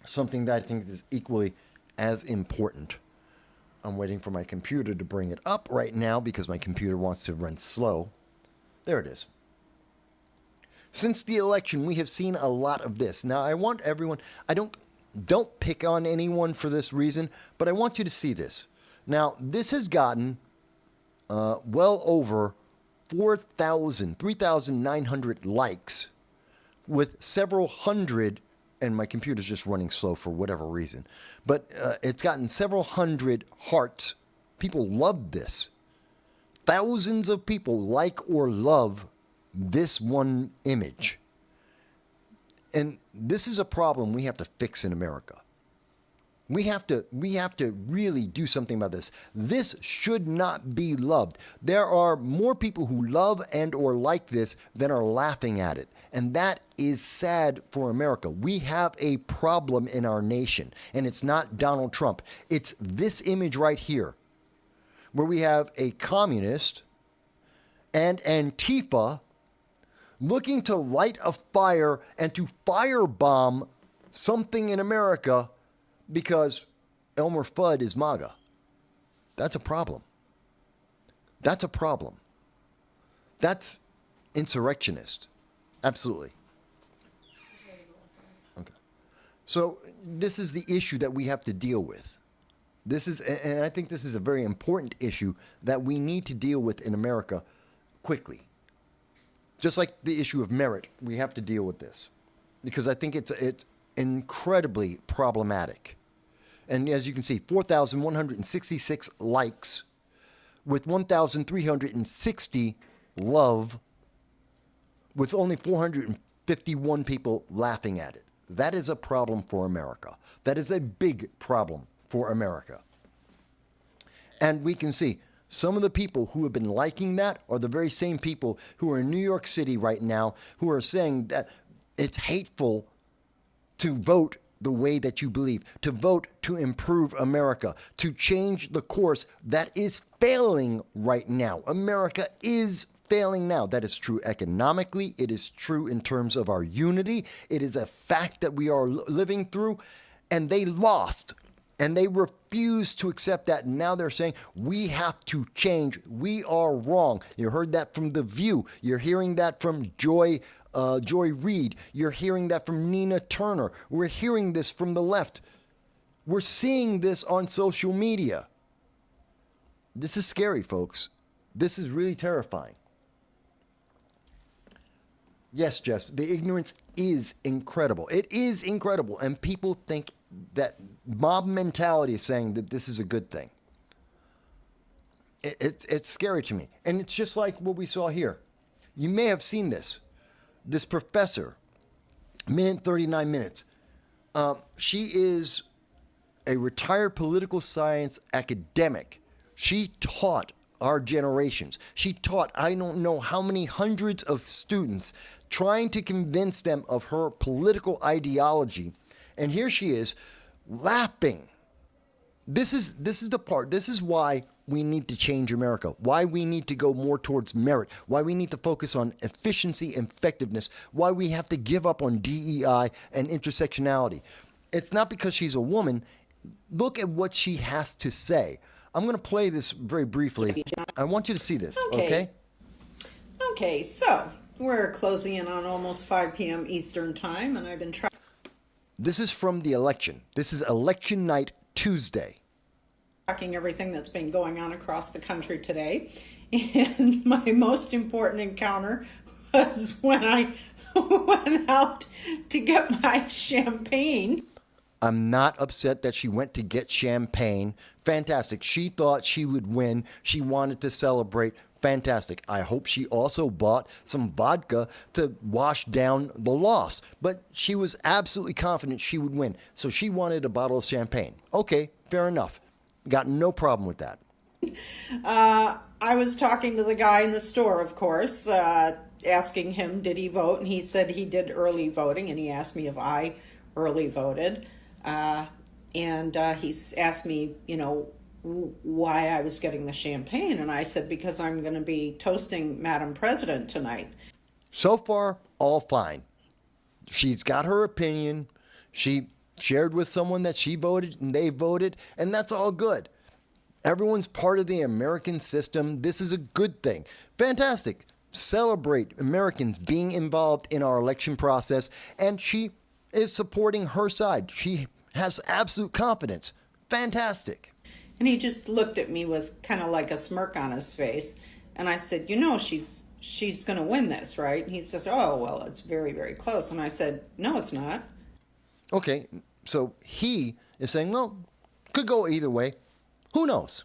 something that I think is equally as important. I'm waiting for my computer to bring it up right now because my computer wants to run slow. There it is. Since the election, we have seen a lot of this. Now, I want everyone, don't pick on anyone for this reason, but I want you to see this. Now, this has gotten well over 3,900 likes with several hundred, and my computer's just running slow for whatever reason, but it's gotten several hundred hearts. People love this. Thousands of people like or love this one image. And this is a problem we have to fix in America. We have to really do something about this. This should not be loved. There are more people who love and or like this than are laughing at it. And that is sad for America. We have a problem in our nation, and it's not Donald Trump. It's this image right here, where we have a communist and Antifa looking to light a fire and to firebomb something in America because Elmer Fudd is MAGA. That's a problem. That's a problem. That's insurrectionist. Absolutely. Okay. So this is the issue that we have to deal with. And I think this is a very important issue that we need to deal with in America quickly. Just like the issue of merit, we have to deal with this because I think it's incredibly problematic. And as you can see, 4,166 likes with 1,360 love with only 451 people laughing at it. That is a problem for America. That is a big problem for America. And we can see some of the people who have been liking that are the very same people who are in New York City right now who are saying that it's hateful to vote the way that you believe, to vote to improve America, to change the course that is failing right now. America is failing now. That is true economically. It is true in terms of our unity. It is a fact that we are living through. And they lost And they refuse to accept that. And now they're saying, we have to change. We are wrong. You heard that from The View. You're hearing that from Joy Reid. You're hearing that from Nina Turner. We're hearing this from the left. We're seeing this on social media. This is scary, folks. This is really terrifying. Yes, Jess, the ignorance is incredible. It is incredible. And people think that mob mentality is saying that this is a good thing. It's scary to me. And it's just like what we saw here. You may have seen this. This professor, minute 39 minutes. She is a retired political science academic. She taught our generations. She taught I don't know how many hundreds of students, trying to convince them of her political ideology. And here she is laughing. This is the part. This is why we need to change America, why we need to go more towards merit, why we need to focus on efficiency and effectiveness, why we have to give up on DEI and intersectionality. It's not because she's a woman. Look at what she has to say. I'm going to play this very briefly. I want you to see this, okay? Okay, so we're closing in on almost 5 p.m. Eastern time, and I've been This is from the election. This is election night Tuesday. tracking everything that's been going on across the country today. And my most important encounter was when I went out to get my champagne. I'm not upset that she went to get champagne. Fantastic. She thought she would win. She wanted to celebrate. Fantastic. I hope she also bought some vodka to wash down the loss. But she was absolutely confident she would win. So she wanted a bottle of champagne. Okay, fair enough. Got no problem with that. I was talking to the guy in the store, of course, asking him, did he vote? And he said he did early voting, and he asked me if I early voted. And he asked me, why I was getting the champagne. And I said, because I'm going to be toasting Madam President tonight. So far, all fine. She's got her opinion. She shared with someone that she voted and they voted, and that's all good. Everyone's part of the American system. This is a good thing. Fantastic. Celebrate Americans being involved in our election process, and she is supporting her side. She has absolute confidence. Fantastic. And he just looked at me with kind of like a smirk on his face. And I said, she's going to win this, right? And he says, oh, well, it's very, very close. And I said, no, it's not. Okay, so he is saying, well, could go either way. Who knows?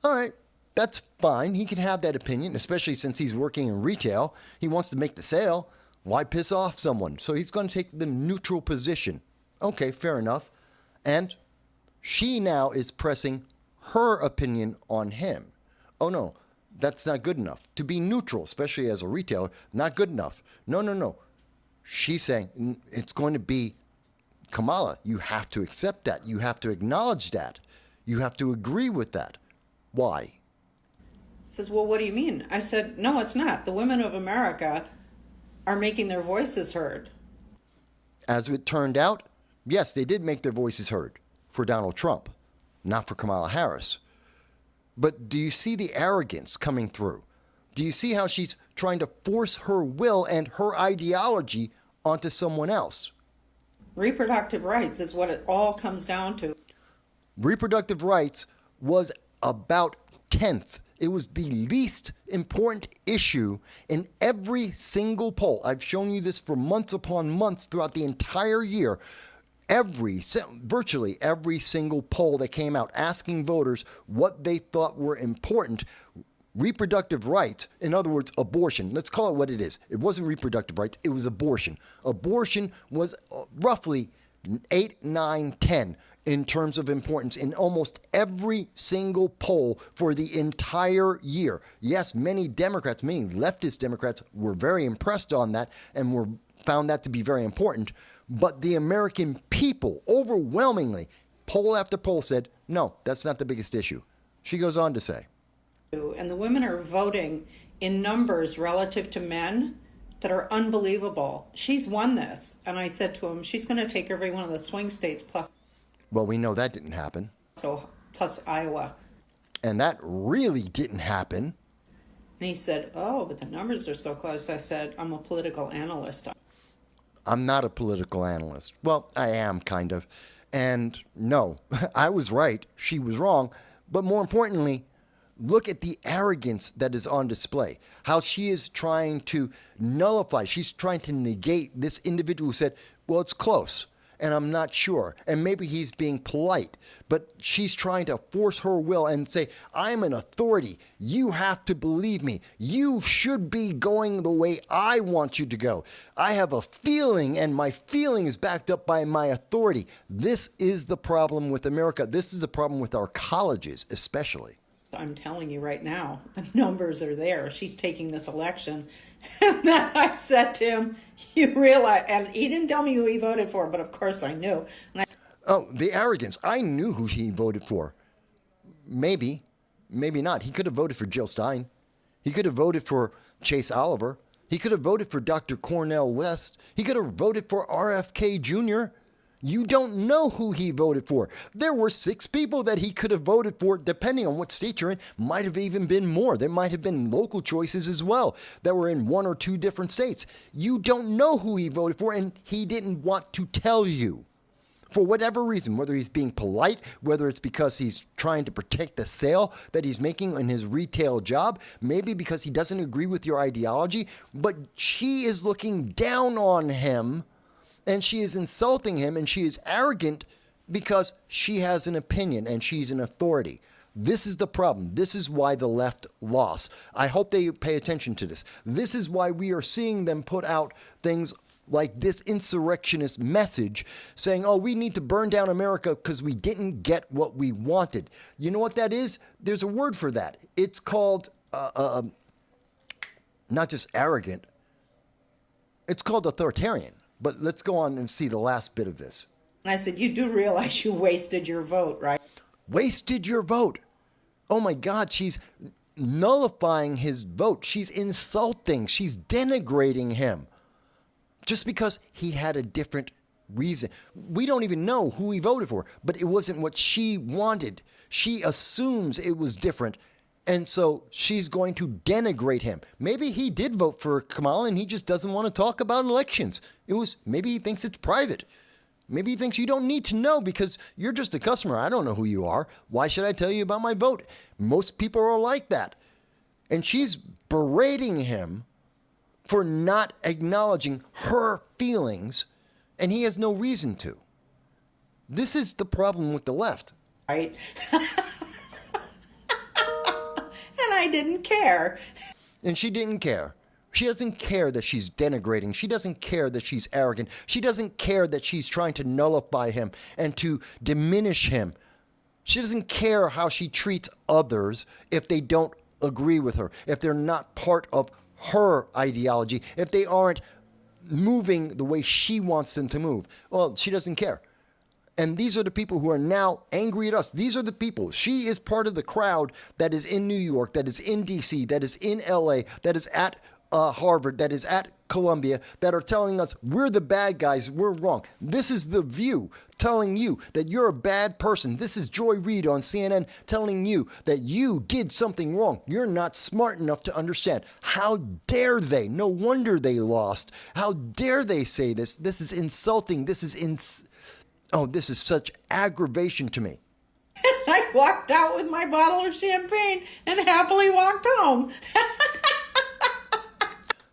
All right, that's fine. He can have that opinion, especially since he's working in retail. He wants to make the sale. Why piss off someone? So he's going to take the neutral position. Okay, fair enough. And she now is pressing her opinion on him. Oh, no, that's not good enough. To be neutral, especially as a retailer, not good enough. No. She's saying it's going to be Kamala. You have to accept that. You have to acknowledge that. You have to agree with that. Why? He says, well, what do you mean? I said, no, it's not. The women of America are making their voices heard. As it turned out, yes, they did make their voices heard for Donald Trump, not for Kamala Harris. But do you see the arrogance coming through? Do you see how she's trying to force her will and her ideology onto someone else? Reproductive rights is what it all comes down to. Reproductive rights was about 10th. It was the least important issue in every single poll. I've shown you this for months upon months throughout the entire year. Virtually every single poll that came out asking voters what they thought were important. Reproductive rights, in other words, abortion. Let's call it what it is. It wasn't reproductive rights, it was abortion. Abortion was roughly 8, 9, 10 in terms of importance in almost every single poll for the entire year. Yes, many Democrats, many leftist Democrats were very impressed on that and found that to be very important. But the American people overwhelmingly, poll after poll, said, no, that's not the biggest issue. She goes on to say, and the women are voting in numbers relative to men that are unbelievable. She's won this. And I said to him, she's going to take every one of the swing states plus. Well, we know that didn't happen. So plus Iowa. And that really didn't happen. And he said, oh, but the numbers are so close. I said, I'm a political analyst. I'm not a political analyst. Well, I am, kind of. And no, I was right. She was wrong. But more importantly, look at the arrogance that is on display. How she is trying to nullify, she's trying to negate this individual who said, well, it's close, and I'm not sure. And maybe he's being polite, but she's trying to force her will and say, I'm an authority. You have to believe me. You should be going the way I want you to go. I have a feeling, and my feeling is backed up by my authority. This is the problem with America. This is the problem with our colleges, especially. I'm telling you right now, the numbers are there. She's taking this election. And then I said to him, you realize, and he didn't tell me who he voted for, but of course I knew. Oh, the arrogance. I knew who he voted for. Maybe, maybe not. He could have voted for Jill Stein. He could have voted for Chase Oliver. He could have voted for Dr. Cornel West. He could have voted for RFK Jr. You don't know who he voted for. There were 6 people that he could have voted for, depending on what state you're in. Might have even been more. There might have been local choices as well that were in 1 or 2 different states. You don't know who he voted for, and he didn't want to tell you. For whatever reason, whether he's being polite, whether it's because he's trying to protect the sale that he's making in his retail job, maybe because he doesn't agree with your ideology, but she is looking down on him. And she is insulting him, and she is arrogant because she has an opinion and she's an authority. This is the problem. This is why the left lost. I hope they pay attention to this. This is why we are seeing them put out things like this insurrectionist message saying, oh, we need to burn down America because we didn't get what we wanted. You know what that is? There's a word for that. It's called not just arrogant. It's called authoritarian. But let's go on and see the last bit of this. And I said, you do realize you wasted your vote, right? Wasted your vote. Oh my God, she's nullifying his vote. She's insulting. She's denigrating him. Just because he had a different reason. We don't even know who he voted for, but it wasn't what she wanted. She assumes it was different. And so she's going to denigrate him. Maybe he did vote for Kamala and he just doesn't want to talk about elections. Maybe he thinks it's private. Maybe he thinks you don't need to know because you're just a customer. I don't know who you are. Why should I tell you about my vote? Most people are like that. And she's berating him for not acknowledging her feelings, and he has no reason to. This is the problem with the left. Right? And I didn't care. And she didn't care. She doesn't care that she's denigrating. She doesn't care that she's arrogant. She doesn't care that she's trying to nullify him and to diminish him. She doesn't care how she treats others if they don't agree with her, if they're not part of her ideology, if they aren't moving the way she wants them to move. Well, she doesn't care. And these are the people who are now angry at us. These are the people. She is part of the crowd that is in New York, that is in D.C., that is in L.A., that is at Harvard, that is at Columbia, that are telling us we're the bad guys, we're wrong. This is The View telling you that you're a bad person. This is Joy Reid on CNN telling you that you did something wrong. You're not smart enough to understand. How dare they? No wonder they lost. How dare they say this? This is insulting. This is this is such aggravation to me. I walked out with my bottle of champagne and happily walked home.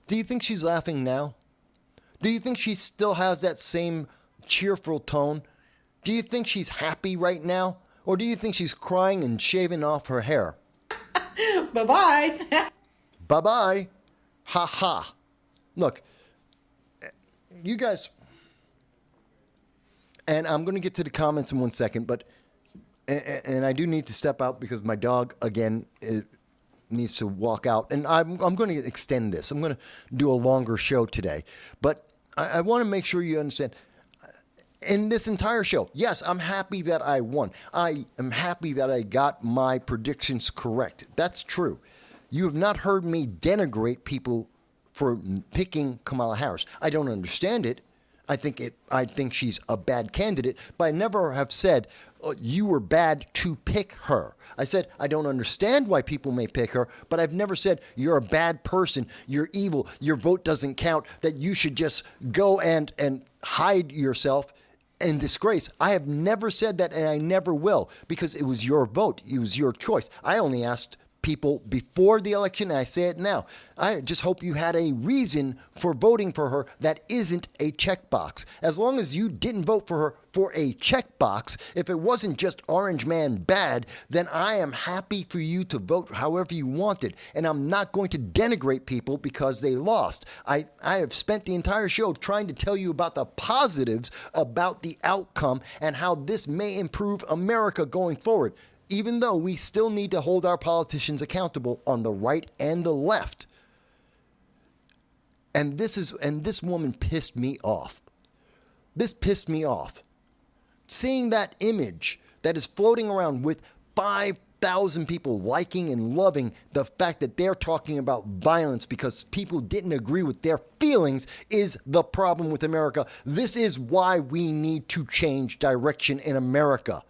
Do you think she's laughing now? Do you think she still has that same cheerful tone? Do you think she's happy right now? Or do you think she's crying and shaving off her hair? Bye-bye. Bye-bye. Ha-ha. Look, you guys... And I'm going to get to the comments in 1 second, but and I do need to step out because my dog, again, needs to walk out. And I'm going to extend this. I'm going to do a longer show today. But I want to make sure you understand, in this entire show, yes, I'm happy that I won. I am happy that I got my predictions correct. That's true. You have not heard me denigrate people for picking Kamala Harris. I don't understand it. I think she's a bad candidate, but I never have said you were bad to pick her. I said I don't understand why people may pick her, but I've never said you're a bad person, you're evil, your vote doesn't count, that you should just go and hide yourself in disgrace. I have never said that, and I never will, because it was your vote. It was your choice. I only asked people before the election, and I say it now. I just hope you had a reason for voting for her that isn't a checkbox. As long as you didn't vote for her for a checkbox, if it wasn't just Orange Man bad, then I am happy for you to vote however you wanted. And I'm not going to denigrate people because they lost. I have spent the entire show trying to tell you about the positives about the outcome and how this may improve America going forward, even though we still need to hold our politicians accountable on the right and the left. And this woman pissed me off. This pissed me off. Seeing that image that is floating around with 5,000 people liking and loving the fact that they're talking about violence because people didn't agree with their feelings is the problem with America. This is why we need to change direction in America.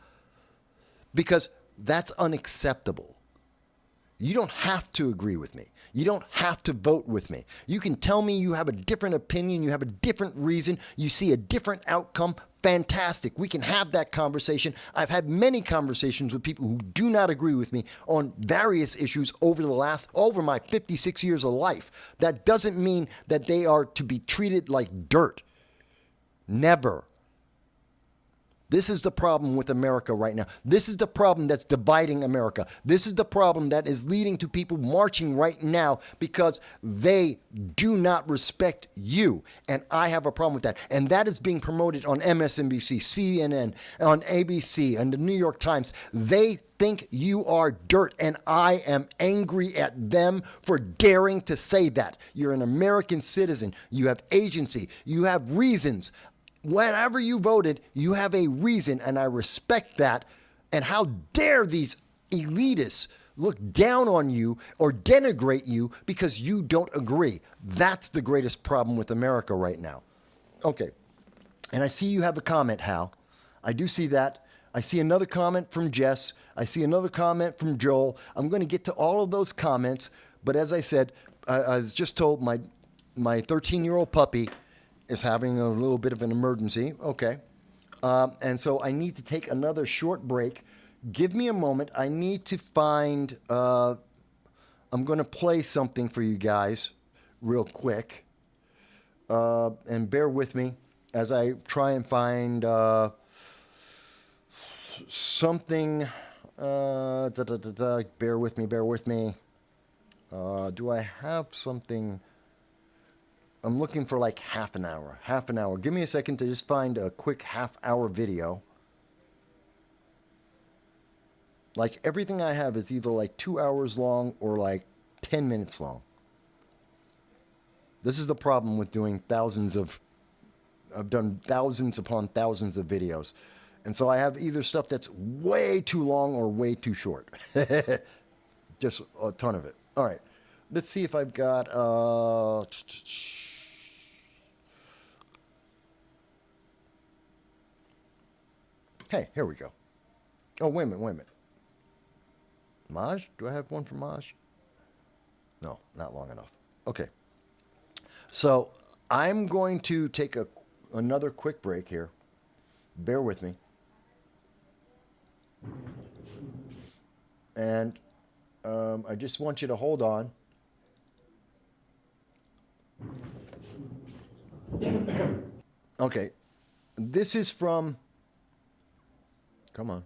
Because that's unacceptable. You don't have to agree with me. You don't have to vote with me. You can tell me you have a different opinion, you have a different reason, you see a different outcome. Fantastic. We can have that conversation. I've had many conversations with people who do not agree with me on various issues over my 56 years of life. That doesn't mean that they are to be treated like dirt. Never. This is the problem with America right now. This is the problem that's dividing America. This is the problem that is leading to people marching right now because they do not respect you. And I have a problem with that. And that is being promoted on MSNBC, CNN, on ABC, and the New York Times. They think you are dirt, and I am angry at them for daring to say that. You're an American citizen. You have agency. You have reasons. Whenever you voted, you have a reason, and I respect that. And how dare these elitists look down on you or denigrate you because you don't agree. That's the greatest problem with America right now. Okay, and I see you have a comment, Hal. I do see that. I see another comment from Jess. I see another comment from Joel. I'm going to get to all of those comments, but as I said, I was just told my 13-year-old puppy is having a little bit of an emergency. Okay. And so I need to take another short break. Give me a moment. I need to find, I'm going to play something for you guys real quick. And bear with me as I try and find something. Bear with me. Do I have something? I'm looking for like half an hour. Give me a second to just find a quick half-hour video. Like everything I have is either like 2 hours long or like 10 minutes long. This is the problem with doing I've done thousands upon thousands of videos. And so I have either stuff that's way too long or way too short. Just a ton of it. All right. Let's see if I've got... Hey, here we go. Oh, wait a minute. Maj? Do I have one for Maj? No, not long enough. Okay. So I'm going to take another quick break here. Bear with me. And I just want you to hold on. Okay. This is from... Come on.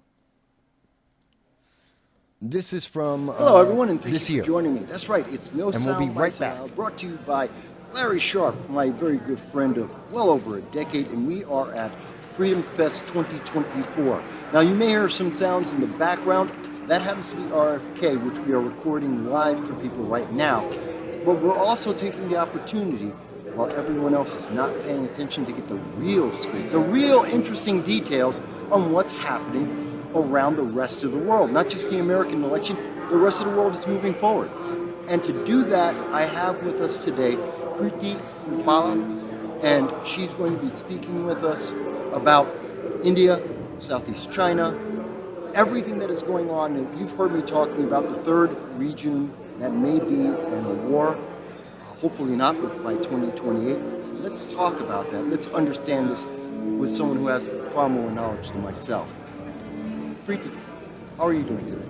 This is from Hello, everyone, and thank this you year. for joining me. That's right. It's No And we'll be right Soundbites back. Allowed, brought to you by Larry Sharp, my very good friend of well over a decade, and we are at Freedom Fest 2024. Now, you may hear some sounds in the background. That happens to be RFK, which we are recording live for people right now. But we're also taking the opportunity, while everyone else is not paying attention, to get the real scoop, the real interesting details on what's happening around the rest of the world. Not just the American election, the rest of the world is moving forward. And to do that, I have with us today Preeti Upala, and she's going to be speaking with us about India, Southeast China, everything that is going on. And you've heard me talking about the third region that may be in a war, hopefully not by 2028. Let's talk about that. Let's understand this with someone who has far more knowledge than myself. Preeti, how are you doing today?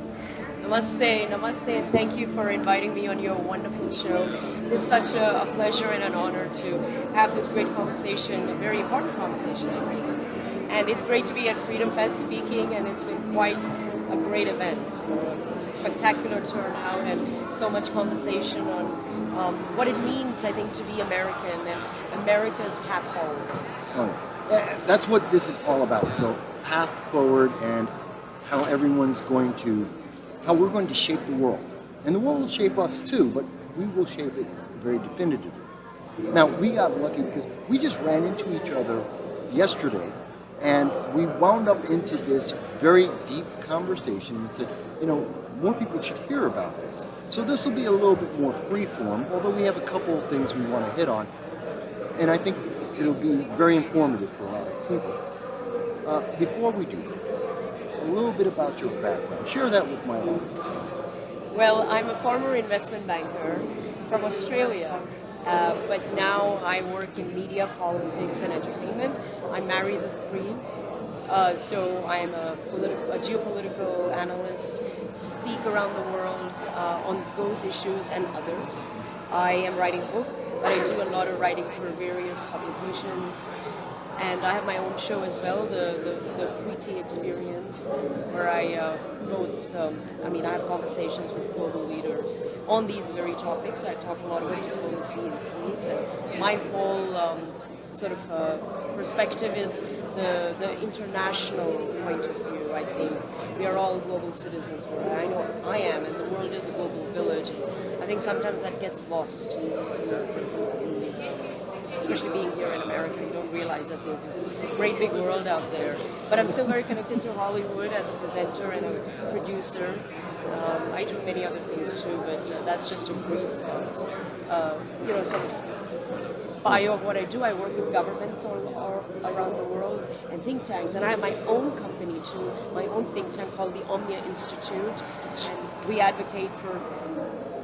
Namaste, namaste, and thank you for inviting me on your wonderful show. It's such a pleasure and an honor to have this great conversation, a very important conversation, I think. And it's great to be at Freedom Fest speaking, and it's been quite a great event. Spectacular turnout and so much conversation on what it means, I think, to be American and America's path forward. Oh, yeah. That's what this is all about, the path forward and how how we're going to shape the world. And the world will shape us too, but we will shape it very definitively. Now, we got lucky because we just ran into each other yesterday, and we wound up into this very deep conversation and said, more people should hear about this. So this will be a little bit more free form, although we have a couple of things we want to hit on. And I think it'll be very informative for a lot of people. Before we do that, a little bit about your background. Share that with my audience. Well, I'm a former investment banker from Australia, but now I work in media, politics, and entertainment. I'm married with 3. So I'm a geopolitical analyst, speak around the world on those issues and others. I am writing a book, but I do a lot of writing for various publications. And I have my own show as well, the Preeti Experience, where I I have conversations with global leaders on these very topics. I talk a lot about diplomacy and peace. And my whole perspective is the international point of view. I think we are all global citizens. I know I am, and the world is a global village. I think sometimes that gets lost, especially being here in America. You don't realize that there's this great big world out there. But I'm still very connected to Hollywood as a presenter and a producer. I do many other things too, but that's just a brief, sort of bio of what I do. I work with governments all around the world and think tanks, and I have my own company too, my own think tank called the Omnia Institute, and we advocate for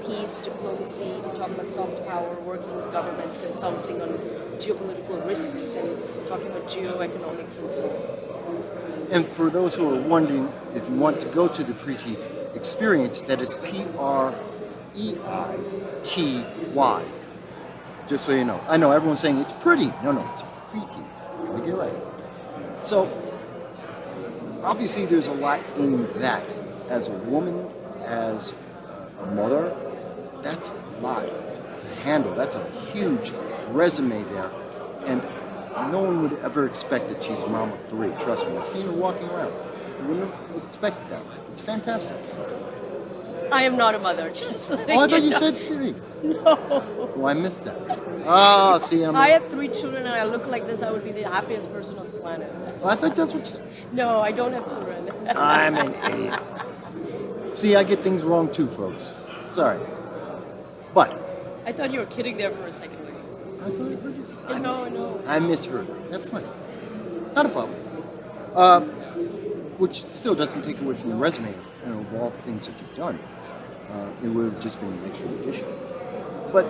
peace, diplomacy, we talk about soft power, working with governments, consulting on geopolitical risks, and talking about geoeconomics and so on. And for those who are wondering, if you want to go to the Preeti Experience, that is Preity. Just so you know. I know everyone's saying it's pretty. No, it's Preeti. Gotta get it right. So, obviously there's a lot in that. As a woman, as a mother, that's a lot to handle. That's a huge resume there. And no one would ever expect that she's a mom of 3. Trust me. I've seen her walking around. You wouldn't have expected that. It's fantastic. I am not a mother, just letting I thought you know. said 3. No. Oh, I missed that. Oh, see, I had 3 children and I look like this, I would be the happiest person on the planet. I thought that's what you said. No, I don't have children. I'm an idiot. See, I get things wrong too, folks. Sorry. But I thought you were kidding there for a second. I thought I heard you. No. I misheard. That's fine. Not a problem. Which still doesn't take away from the resume of all the things that you've done. It would have just been an extra addition. But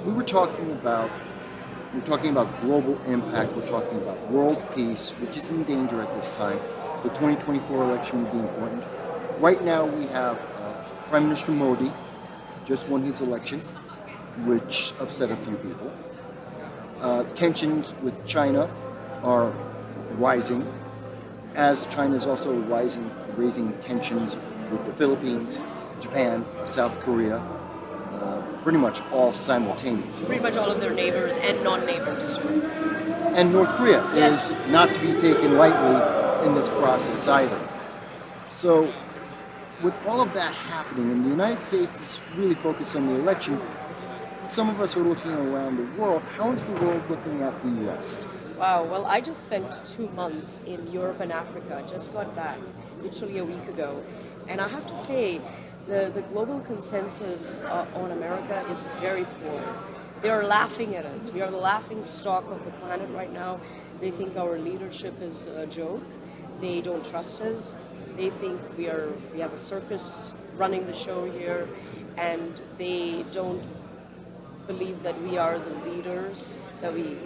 we're talking about global impact. We're talking about world peace, which is in danger at this time. The 2024 election will be important. Right now we have Prime Minister Modi just won his election, which upset a few people. Tensions with China are rising, as China is also raising tensions with the Philippines, Japan, South Korea, pretty much all simultaneously. Pretty much all of their neighbors and non-neighbors. And North Korea Yes. is not to be taken lightly in this process either. So, with all of that happening, and the United States is really focused on the election, some of us are looking around the world. How is the world looking at the U.S.? Wow, well, I just spent 2 months in Europe and Africa. I just got back, literally a week ago. And I have to say, the global consensus on America is very poor. They are laughing at us. We are the laughing stock of the planet right now. They think our leadership is a joke. They don't trust us. They think we have a circus running the show here, and they don't believe that we are the leaders that we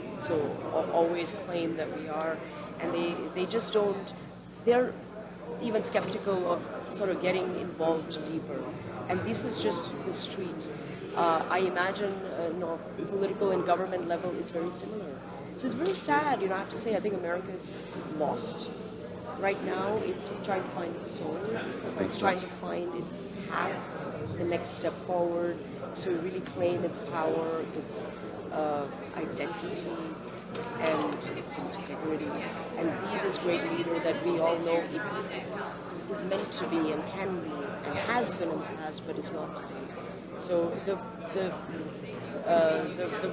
always claim that we are, and they just don't. They're even skeptical of sort of getting involved deeper, and this is just the street. I imagine, political and government level, it's very similar. So it's very sad, I have to say. I think America is lost right now. It's trying to find its soul. It's trying to find its path, the next step forward, to really claim its power, its identity, and its integrity, and be this great leader that we all know it is meant to be and can be and has been in the past, but is not today. So the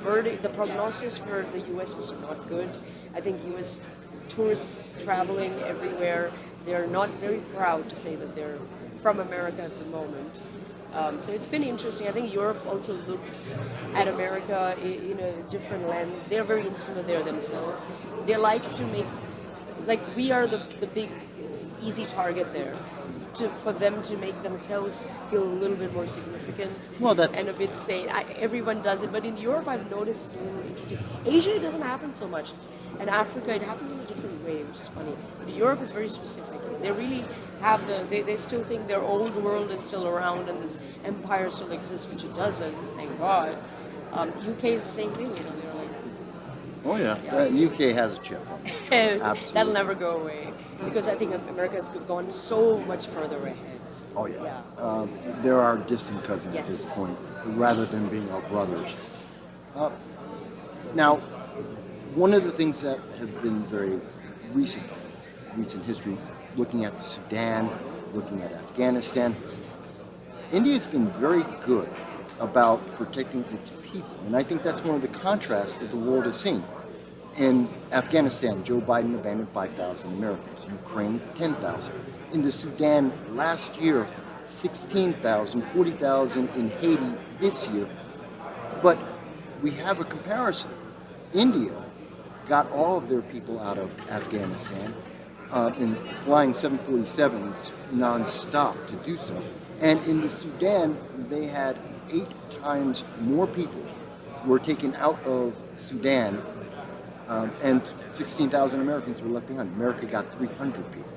verdict, the prognosis for the U.S. is not good. I think U.S. tourists traveling everywhere, they're not very proud to say that they're from America at the moment. So it's been interesting. I think Europe also looks at America in a different lens. They're very insular there themselves. They like to make, like we are the big, easy target there. For them to make themselves feel a little bit more significant and a bit say, everyone does it. But in Europe, I've noticed it's a little interesting. Asia, it doesn't happen so much. And Africa, it happens in a different way, which is funny. But Europe is very specific. They really have they still think their old world is still around and this empire still exists, which it doesn't, thank God. UK is the same thing, they're like... Oh yeah. UK has a chip on it. Absolutely. That'll never go away. Because I think America has gone so much further ahead. Oh yeah. They're our distant cousins at this point, rather than being our brothers. Now, one of the things that have been very recent history, looking at the Sudan, looking at Afghanistan, India's been very good about protecting its people, and I think that's one of the contrasts that the world has seen. In Afghanistan, Joe Biden abandoned 5,000 Americans. Ukraine, 10,000. In the Sudan last year, 16,000, 40,000 in Haiti this year. But we have a comparison. India got all of their people out of Afghanistan in flying 747s non-stop to do so. And in the Sudan, they had 8 times more people were taken out of Sudan, and 16,000 Americans were left behind. America got 300 people.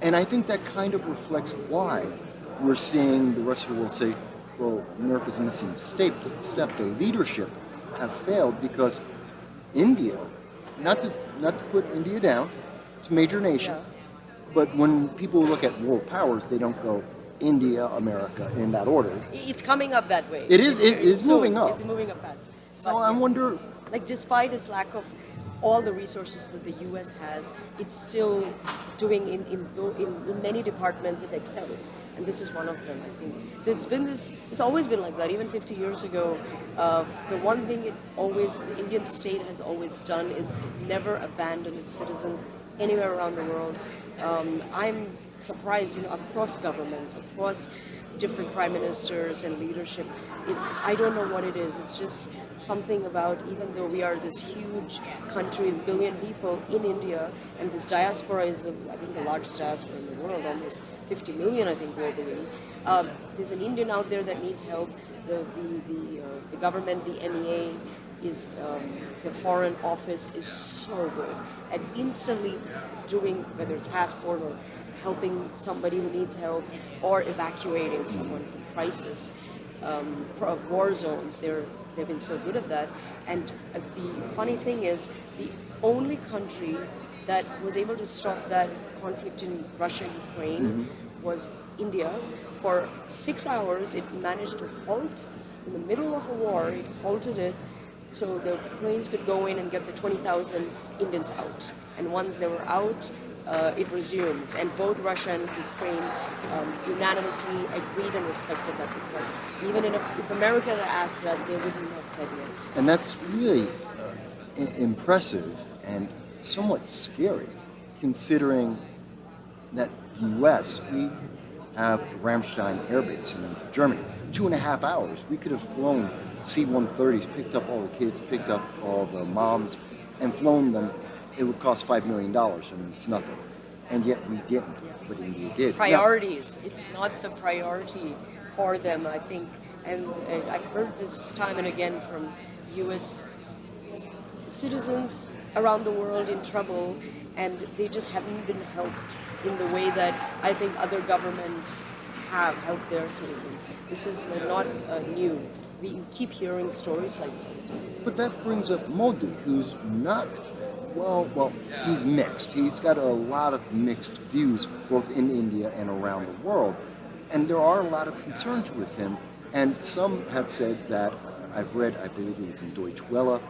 And I think that kind of reflects why we're seeing the rest of the world say, well, America's missing a step. The leadership have failed because India, not to put India down, it's a major nation, but when people look at world powers, they don't go India, America in that order. It's coming up that way. It is moving up. It's moving up fast. So I wonder... Like, despite its lack of all the resources that the U.S. has, it's still doing in many departments it excels, and this is one of them, I think. So it's always been like that. Even 50 years ago, the one thing the Indian state has always done is never abandon its citizens anywhere around the world. I'm surprised, across governments, across different prime ministers and leadership. I don't know what it is. It's just something about, even though we are this huge country, 1 billion people in India, and this diaspora is, I think, the largest diaspora in the world, almost 50 million, I think, globally. There's an Indian out there that needs help. The government, the MEA, the foreign office is so good at instantly doing, whether it's passport or helping somebody who needs help or evacuating someone from crisis, war zones. They've been so good at that. And the funny thing is, the only country that was able to stop that conflict in Russia-Ukraine was India. For 6 hours, it managed to halt in the middle of a war. It halted it so the planes could go in and get the 20,000 Indians out. And once they were out, it resumed. And both Russia and Ukraine unanimously agreed and respected that request. Even if America had asked that, they wouldn't have said yes. And that's really impressive and somewhat scary, considering that the U.S., we have Ramstein Air Base in Germany. 2.5 hours. We could have flown C-130s, picked up all the kids, picked up all the moms, and flown them, it would cost $5 million, and it's nothing. And yet we didn't, but India did. Priorities. It's not the priority for them, I think. And I've heard this time and again from U.S. citizens around the world in trouble, and they just haven't been helped in the way that I think other governments have helped their citizens. This is not new. We keep hearing stories like this all the time. But that brings up Modi, who's not, well, he's mixed. He's got a lot of mixed views, both in India and around the world. And there are a lot of concerns with him. And some have said that, I've read, I believe it was in Deutsche Welle,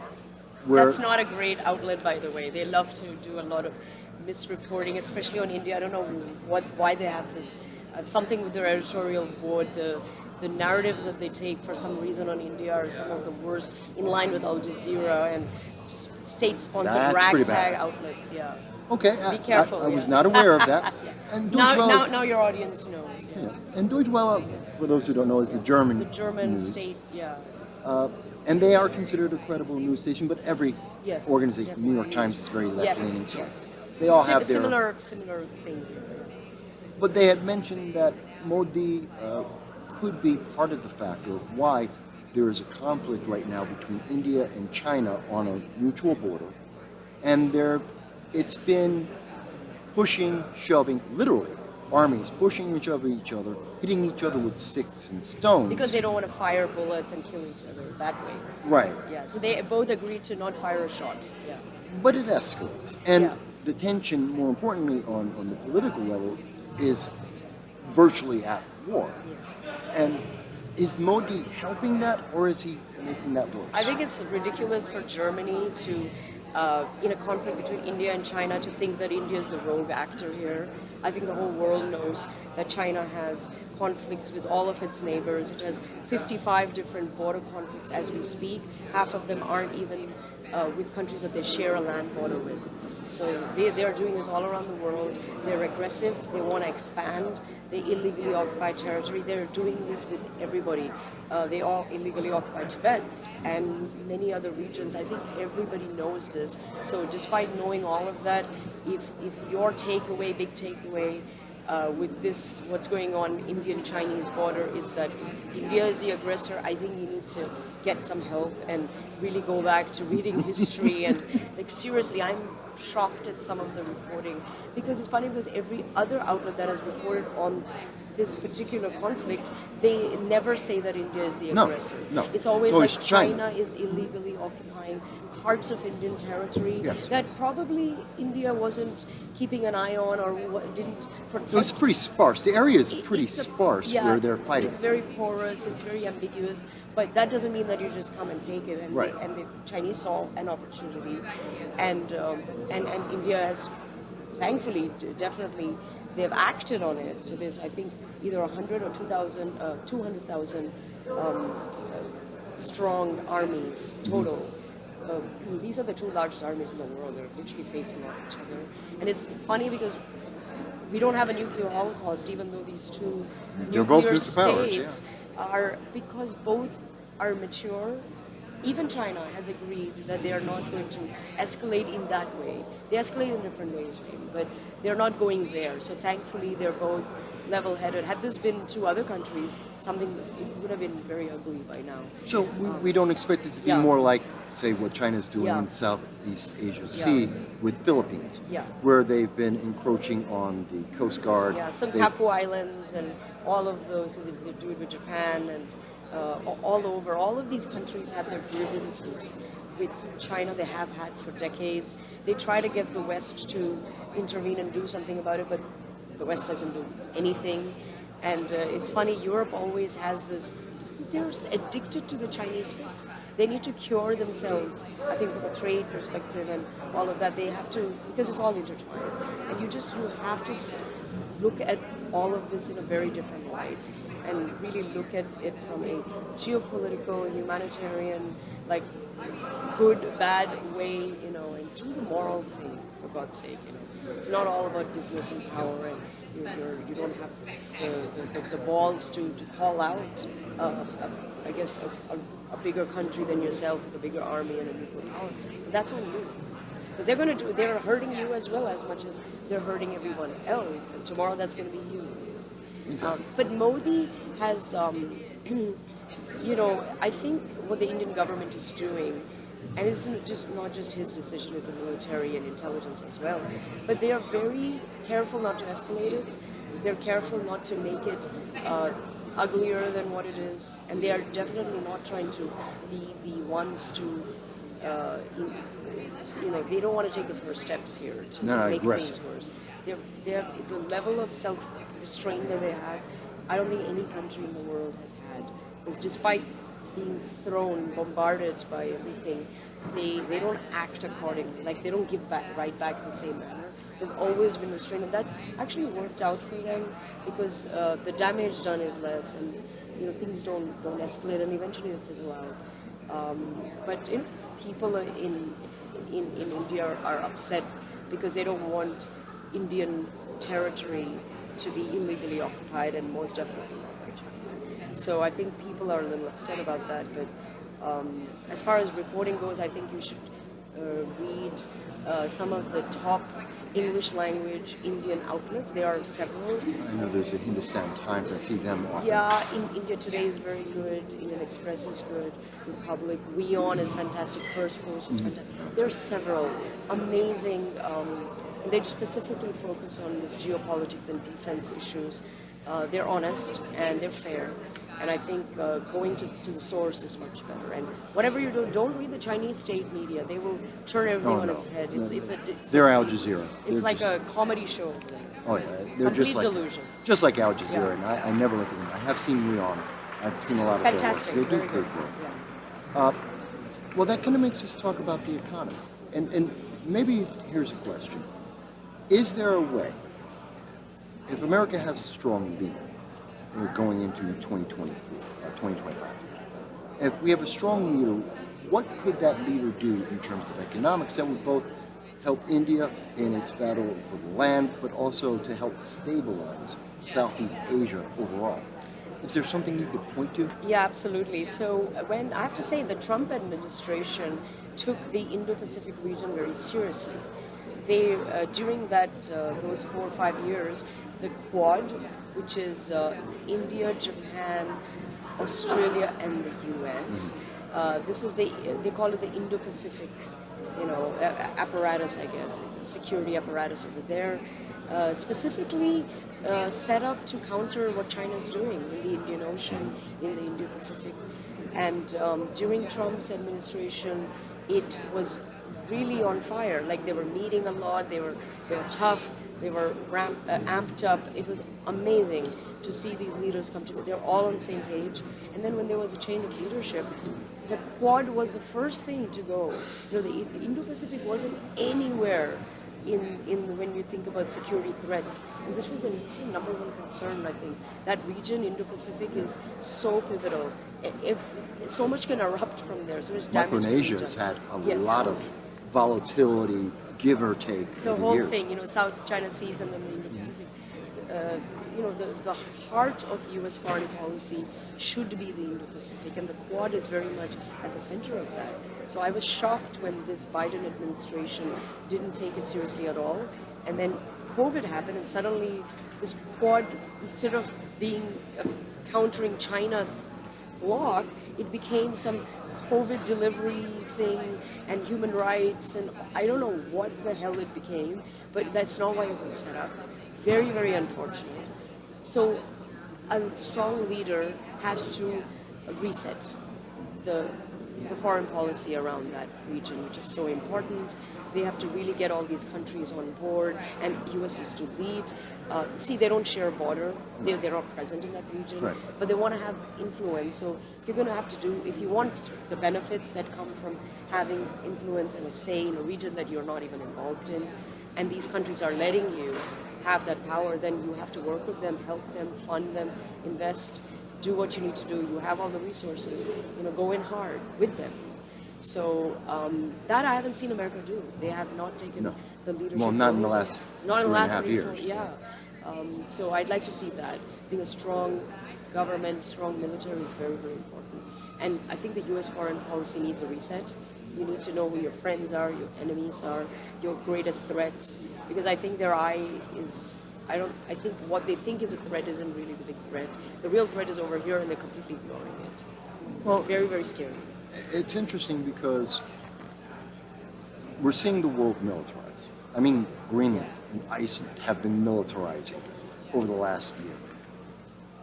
where... That's not a great outlet, by the way. They love to do a lot of misreporting, especially on India. I don't know why they have this, something with their editorial board. The narratives that they take for some reason on India are some of the worst, in line with Al Jazeera and state-sponsored ragtag outlets. Yeah. Okay, be careful. I was not aware of that. Yeah. And now your audience knows. Yeah. And Deutsche Welle, for those who don't know, is the German news. State, yeah. And they are considered a credible news station, but every organization, definitely. New York Times is very left-leaning, so yes. they all have their... Similar thing. But they had mentioned that Modi could be part of the factor of why there is a conflict right now between India and China on a mutual border. And it's been pushing, shoving, literally, armies pushing and shoving each other, hitting each other with sticks and stones. Because they don't want to fire bullets and kill each other that way. Right. Yeah, so they both agreed to not fire a shot. Yeah. But it escalates. And the tension, more importantly, on the political level, is virtually at war. And is Modi helping that, or is he making that worse? I think it's ridiculous for Germany to, in a conflict between India and China, to think that India is the rogue actor here. I think the whole world knows that China has conflicts with all of its neighbors. It has 55 different border conflicts as we speak. Half of them aren't even with countries that they share a land border with. So they're doing this all around the world. They're aggressive. They want to expand. They illegally occupy territory. They're doing this with everybody. They all illegally occupy Tibet and many other regions. I think everybody knows this. So despite knowing all of that, if your takeaway, big takeaway with this, what's going on Indian-Chinese border is that India is the aggressor, I think you need to get some help and really go back to reading history. And like seriously, I'm shocked at some of the reporting, because it's funny, because every other outlet that has reported on this particular conflict, they never say that India is the aggressor. No. It's always like China is illegally occupying parts of Indian territory that probably India wasn't keeping an eye on or didn't protect. So it's pretty sparse. The area is pretty sparse where they're fighting. It's very porous, it's very ambiguous, but that doesn't mean that you just come and take it. And, and the Chinese saw an opportunity, and India has, thankfully, definitely, they've acted on it. So there's, I think, either 100 or 200,000 strong armies total. These are the two largest armies in the world. They're literally facing off each other. And it's funny because we don't have a nuclear holocaust, even though these two nuclear states are, because both are mature. Even China has agreed that they are not going to escalate in that way. They escalate in different ways, maybe, but they're not going there. So thankfully, they're both level-headed. Had this been two other countries, it would have been very ugly by now. So we don't expect it to be more like, say, what China's doing in Southeast Asia Sea with Philippines, where they've been encroaching on the Coast Guard. Yeah, Senkaku Islands and all of those, they do it with Japan and all over. All of these countries have their grievances with China. They have had for decades. They try to get the West to intervene and do something about it, but the West doesn't do anything. And it's funny, Europe always has this, they're addicted to the Chinese fix. They need to cure themselves, I think, from a trade perspective and all of that. They have to, because it's all intertwined. And you have to look at all of this in a very different light and really look at it from a geopolitical, humanitarian, like good, bad way, and do the moral thing, for God's sake. It's not all about business and power, and you don't have the balls to call out, I guess, a a bigger country than yourself with a bigger army and a nuclear power. But that's on you. Because they're hurting you as well as much as they're hurting everyone else. And tomorrow that's going to be you. But Modi has, I think what the Indian government is doing, and it's not just his decision as a military and intelligence as well, but they are very careful not to escalate it. They're careful not to make it uglier than what it is, and they are definitely not trying to be the ones to, they don't want to take the first steps here to make things worse. The level of self-restraint that they have, I don't think any country in the world has had. Because despite being bombarded by everything, they don't act accordingly. Like, they don't give right back in the same manner. They've always been restrained, and that's actually worked out for them because the damage done is less, and things don't escalate, and eventually they fizzle out. But people in India are upset because they don't want Indian territory to be illegally occupied, and most definitely not by China. So I think people are a little upset about that. But as far as reporting goes, I think you should read some of the top English language Indian outlets. There are several. I know there's a Hindustan Times. I see them often. Yeah, India Today is very good. Indian Express is good. Republic, WION is fantastic. First Post is fantastic. There are several amazing. They specifically focus on this geopolitics and defense issues. They're honest and they're fair. And I think going to the source is much better. And whatever you do, don't read the Chinese state media. They will turn everything on its head. They're Al Jazeera. It's like a comedy show. Oh yeah, they're delusions. Just like Al Jazeera. And I never look at them. I have seen WION. I've seen a lot of fantastic. Their work. They do Very great good. work. Yeah. Well, that kind of makes us talk about the economy. And maybe here's a question. Is there a way, if America has a strong leader going into 2025, if we have a strong leader, what could that leader do in terms of economics that would both help India in its battle for the land, but also to help stabilize Southeast Asia overall? Is there something you could point to? Yeah, absolutely. So I have to say the Trump administration took the Indo-Pacific region very seriously. They, during those 4 or 5 years, the Quad, which is India, Japan, Australia, and the US, this is they call it the Indo-Pacific, apparatus, I guess. It's a security apparatus over there, specifically set up to counter what China's doing in the Indian Ocean, in the Indo-Pacific. And during Trump's administration, it was really on fire. Like, they were meeting a lot, they were tough, they were amped up. It was amazing to see these leaders come together. They're all on the same page. And then when there was a change of leadership, the Quad was the first thing to go. The Indo-Pacific wasn't anywhere in when you think about security threats. And this was the number one concern, I think. That region, Indo-Pacific, is so pivotal. If so much can erupt from there, so much damage. Micronesia has had a lot of volatility, give or take. The whole years. thing, South China Seas and then the Indo-Pacific. The heart of U.S. foreign policy should be the Indo-Pacific, and the Quad is very much at the center of that. So I was shocked when this Biden administration didn't take it seriously at all, and then COVID happened, and suddenly this Quad, instead of being countering China bloc, it became some COVID delivery thing and human rights, and I don't know what the hell it became, but that's not why it was set up. Very, very unfortunate. So a strong leader has to reset the foreign policy around that region, which is so important. They have to really get all these countries on board, and U.S. has to lead. They don't share a border. They're not present in that region, right. But they want to have influence. So you're going to have to do, if you want the benefits that come from having influence and a say in a region that you're not even involved in, and these countries are letting you have that power, then you have to work with them, help them, fund them, invest, do what you need to do. You have all the resources, go in hard with them. So that I haven't seen America do. They have not taken the leadership. Well, not in the last 3.5 years. Yeah. So I'd like to see that. I think a strong government, strong military is very, very important. And I think the U.S. foreign policy needs a reset. You need to know who your friends are, your enemies are, your greatest threats, because I think their eye is, I think what they think is a threat isn't really the big threat. The real threat is over here, and they're completely ignoring it. Well, very, very scary. It's interesting because we're seeing the world militarize. I mean, Greenland and Iceland have been militarizing over the last year,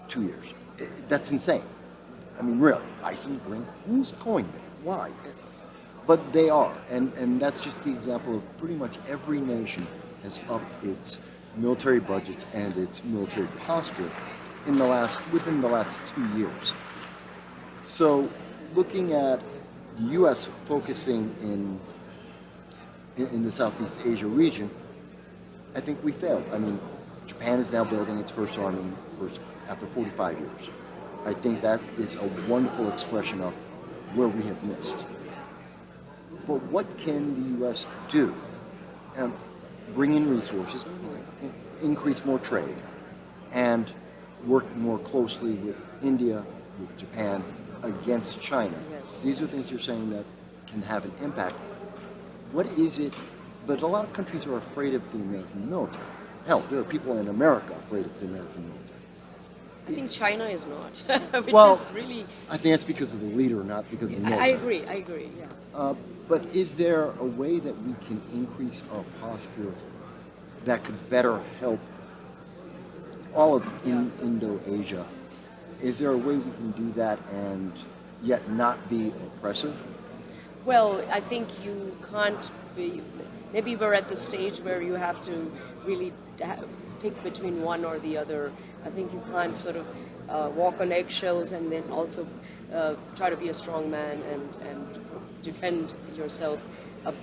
2 years. That's insane. I mean, really, Iceland, Greenland, who's going there? Why? But they are, and that's just the example of pretty much every nation has upped its military budgets and its military posture within the last 2 years. So, looking at the U.S. focusing in the Southeast Asia region, I think we failed. I mean, Japan is now building its first army after 45 years. I think that is a wonderful expression of where we have missed. But what can the U.S. do? Bring in resources, increase more trade, and work more closely with India, with Japan, against China. Yes. These are things you're saying that can have an impact. What is it? But a lot of countries are afraid of the American military. Hell, there are people in America afraid of the American military. I think China is not, which is really... I think that's because of the leader, not because of the military. I agree, yeah. But is there a way that we can increase our posture that could better help all of Indo-Asia? Is there a way we can do that and yet not be oppressive? Well, I think you can't be... Maybe we're at the stage where you have to really pick between one or the other. I think you can't sort of walk on eggshells and then also try to be a strong man and defend yourself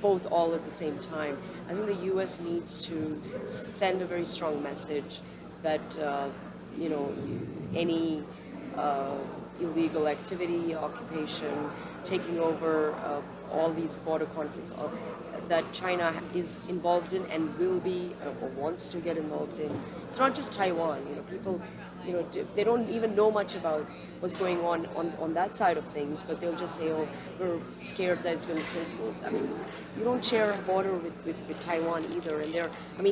both all at the same time. I think the U.S. needs to send a very strong message that any illegal activity, occupation, taking over all these border conflicts that China is involved in and will be or wants to get involved in. It's not just Taiwan. People, they don't even know much about what's going on that side of things, but they'll just say, oh, we're scared that it's going to take. I mean, you don't share a border with Taiwan either, and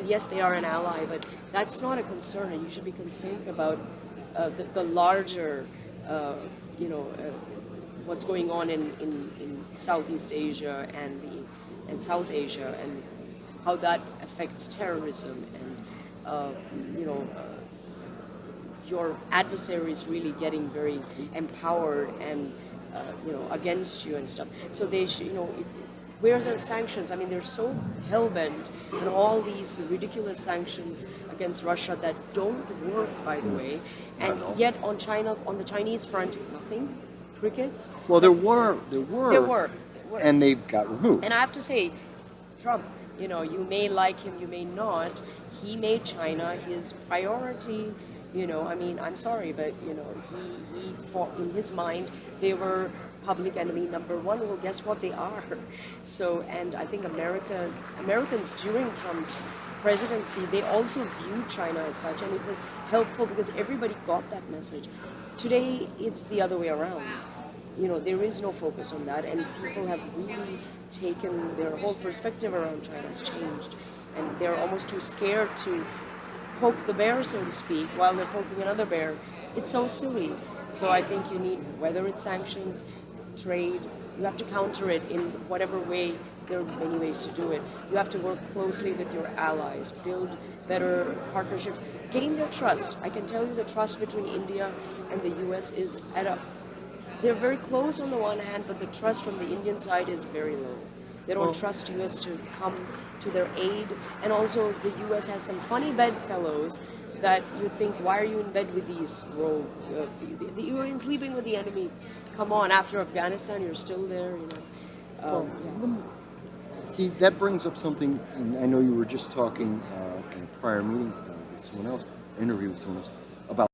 yes, they are an ally, but that's not a concern, and you should be concerned about the larger, what's going on in Southeast Asia and South Asia, and how that affects terrorism, and your adversaries really getting very empowered and against you and stuff. So they should, where's the sanctions? I mean, they're so hell-bent on all these ridiculous sanctions against Russia that don't work, by the way, and yet on the Chinese front, nothing. Crickets. Well, there were, and they got removed. And I have to say, Trump, you may like him, you may not. He made China his priority. I'm sorry, but he fought, in his mind, they were public enemy number one. Well, guess what? They are. So, and I think Americans during Trump's presidency, they also viewed China as such, and it was helpful because everybody got that message. Today, it's the other way around. There is no focus on that, and people have really taken their whole perspective around China has changed, and they're almost too scared to poke the bear, so to speak, while they're poking another bear. It's so silly. So I think you need, whether it's sanctions, trade, you have to counter it in whatever way. There are many ways to do it. You have to work closely with your allies, build better partnerships, gain their trust. I can tell you the trust between India and the U.S. is they're very close on the one hand, but the trust from the Indian side is very low. They don't trust U.S. to come to their aid, and also the U.S. has some funny bedfellows that you think, why are you in bed with these rogue? You're in sleeping with the enemy. Come on, after Afghanistan, you're still there. See, that brings up something, and I know you were just talking in a prior meeting with someone else, interview with someone else, about...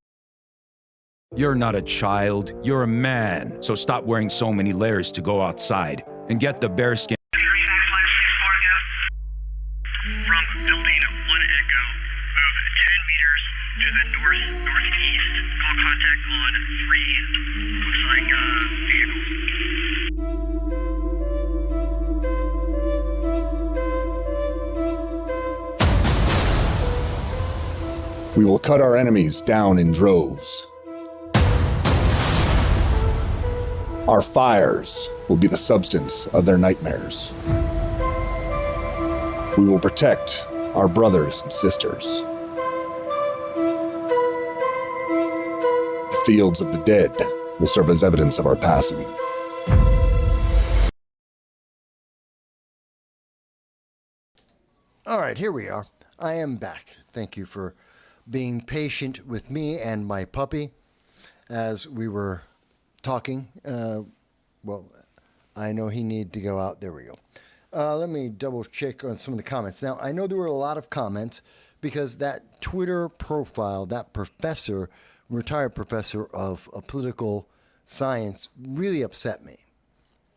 You're not a child, you're a man. So stop wearing so many layers to go outside and get the bearskin. From building 1 Echo, move 10 meters to the northeast. Call contact on 3. Looks like vehicles We will cut our enemies down in droves. Our fires will be the substance of their nightmares. We will protect our brothers and sisters. The fields of the dead will serve as evidence of our passing. All right, here we are. I am back. Thank you for being patient with me and my puppy as we were talking. Well, I know he needed to go out. There we go. Let me double check on some of the comments. Now, I know there were a lot of comments because that Twitter profile, that professor, retired professor of political science, really upset me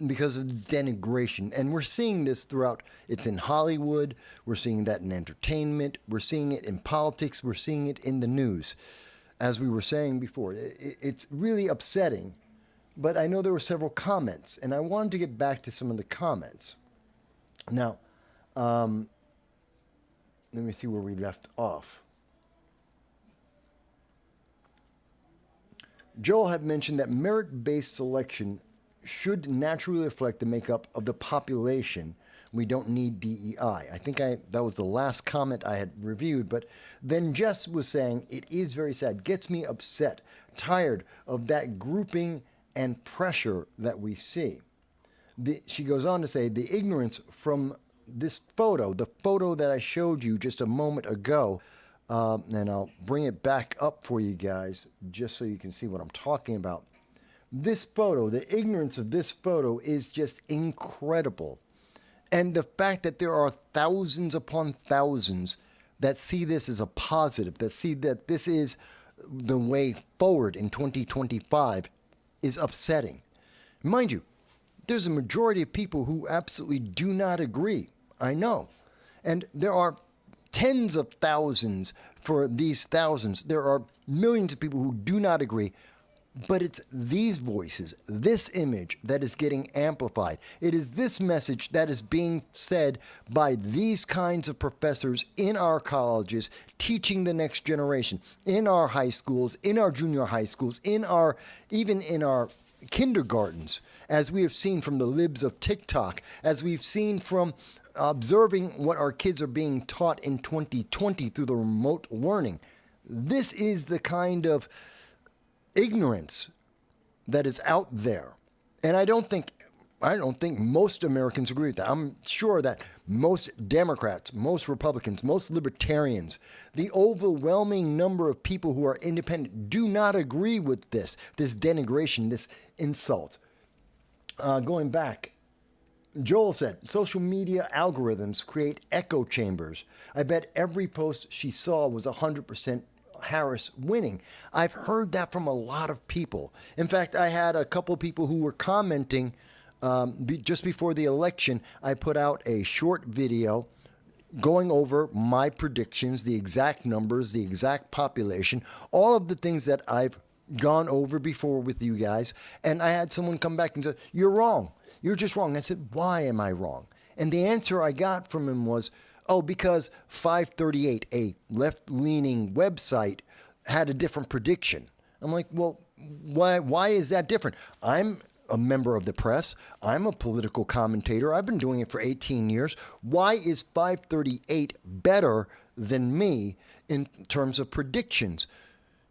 because of the denigration. And we're seeing this throughout. It's in Hollywood. We're seeing that in entertainment. We're seeing it in politics. We're seeing it in the news. As we were saying before, it's really upsetting. But I know there were several comments, and I wanted to get back to some of the comments. Now, let me see where we left off. Joel had mentioned that merit-based selection should naturally reflect the makeup of the population. We don't need DEI. I think that was the last comment I had reviewed, but then Jess was saying, it is very sad, gets me upset, tired of that grouping and pressure that we see. She goes on to say, the ignorance from this photo, the photo that I showed you just a moment ago, and I'll bring it back up for you guys just so you can see what I'm talking about. This photo, the ignorance of this photo is just incredible. And the fact that there are thousands upon thousands that see this as a positive, that see that this is the way forward in 2025 is upsetting. Mind you, there's a majority of people who absolutely do not agree. I know. And there are tens of thousands for these thousands. There are millions of people who do not agree. But it's these voices, this image that is getting amplified. It is this message that is being said by these kinds of professors in our colleges, teaching the next generation, in our high schools, in our junior high schools, even in our kindergartens, as we have seen from the libs of TikTok, as we've seen from observing what our kids are being taught in 2020 through the remote learning. This is the kind of ignorance that is out there. And I don't think most Americans agree with that. I'm sure that most Democrats, most Republicans, most libertarians, the overwhelming number of people who are independent do not agree with this denigration, this insult. Going back, Joel said, social media algorithms create echo chambers. I bet every post she saw was 100% Harris winning. I've heard that from a lot of people. In fact, I had a couple of people who were commenting just before the election. I put out a short video going over my predictions, the exact numbers, the exact population, all of the things that I've gone over before with you guys. And I had someone come back and say, you're wrong. You're just wrong. I said, why am I wrong? And the answer I got from him was, oh, because 538, a left-leaning website, had a different prediction. I'm like, well, why is that different? I'm a member of the press. I'm a political commentator. I've been doing it for 18 years. Why is 538 better than me in terms of predictions?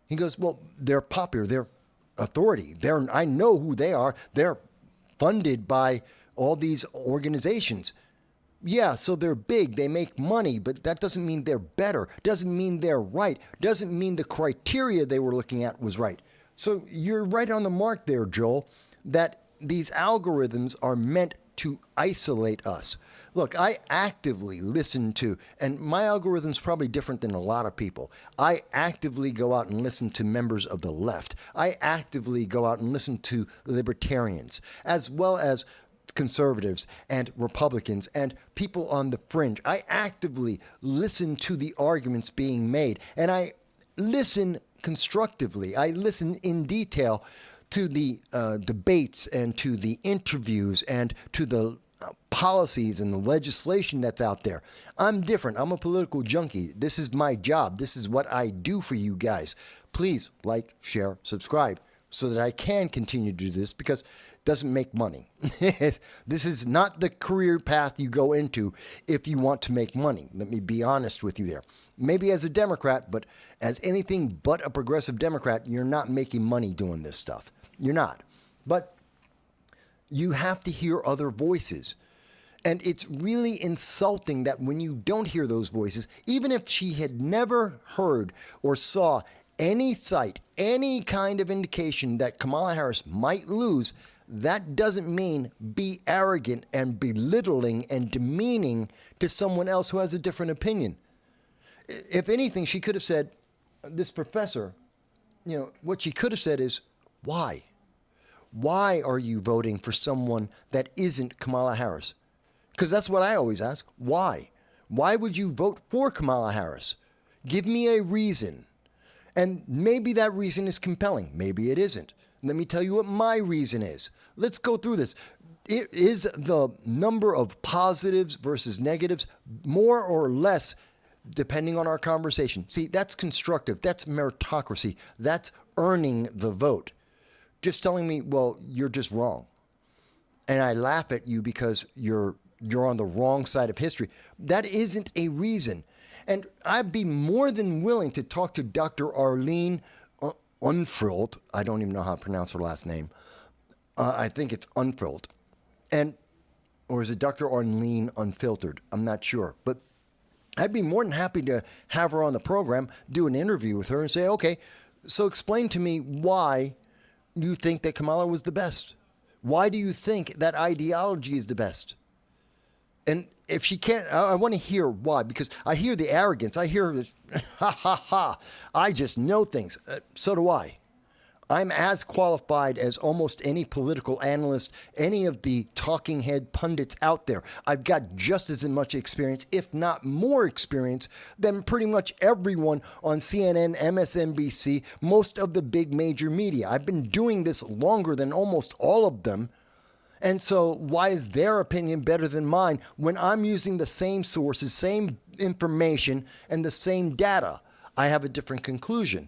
He goes, well, they're popular. They're authority. I know who they are. They're funded by all these organizations. Yeah, so they're big, they make money, but that doesn't mean they're better, doesn't mean they're right, doesn't mean the criteria they were looking at was right. So you're right on the mark there, Joel, that these algorithms are meant to isolate us. Look, I actively listen to, and my algorithm's probably different than a lot of people. I actively go out and listen to members of the left. I actively go out and listen to libertarians, as well as conservatives and Republicans and people on the fringe. I actively listen to the arguments being made, and I listen constructively. I listen in detail to the debates and to the interviews and to the policies and the legislation that's out there. I'm different. I'm a political junkie. This is my job. This is what I do for you guys. Please like, share, subscribe so that I can continue to do this because it doesn't make money. This is not the career path you go into if you want to make money. Let me be honest with you there. Maybe as a Democrat, but as anything but a progressive Democrat, you're not making money doing this stuff. You're not. But you have to hear other voices. And it's really insulting that when you don't hear those voices, even if she had never heard or saw any sight, any kind of indication that Kamala Harris might lose, that doesn't mean be arrogant and belittling and demeaning to someone else who has a different opinion. If anything, she could have said, this professor, what she could have said is, why? Why are you voting for someone that isn't Kamala Harris? Because that's what I always ask. Why? Why would you vote for Kamala Harris? Give me a reason. And maybe that reason is compelling. Maybe it isn't. Let me tell you what my reason is. Let's go through this. Is the number of positives versus negatives more or less depending on our conversation? See, that's constructive. That's meritocracy. That's earning the vote. Just telling me, well, you're just wrong. And I laugh at you because you're on the wrong side of history. That isn't a reason. And I'd be more than willing to talk to Dr. Arlene Unfrilt. I don't even know how to pronounce her last name. I think it's Unfrilt. Or is it Dr. Arlene Unfiltered? I'm not sure. But I'd be more than happy to have her on the program, do an interview with her and say, okay, so explain to me why you think that Kamala was the best. Why do you think that ideology is the best? And if she can't, I want to hear why, because I hear the arrogance. I hear this, ha, ha, ha. I just know things. So do I. I'm as qualified as almost any political analyst, any of the talking head pundits out there. I've got just as much experience, if not more experience, than pretty much everyone on CNN, MSNBC, most of the big major media. I've been doing this longer than almost all of them. And so why is their opinion better than mine when I'm using the same sources, same information, and the same data? I have a different conclusion.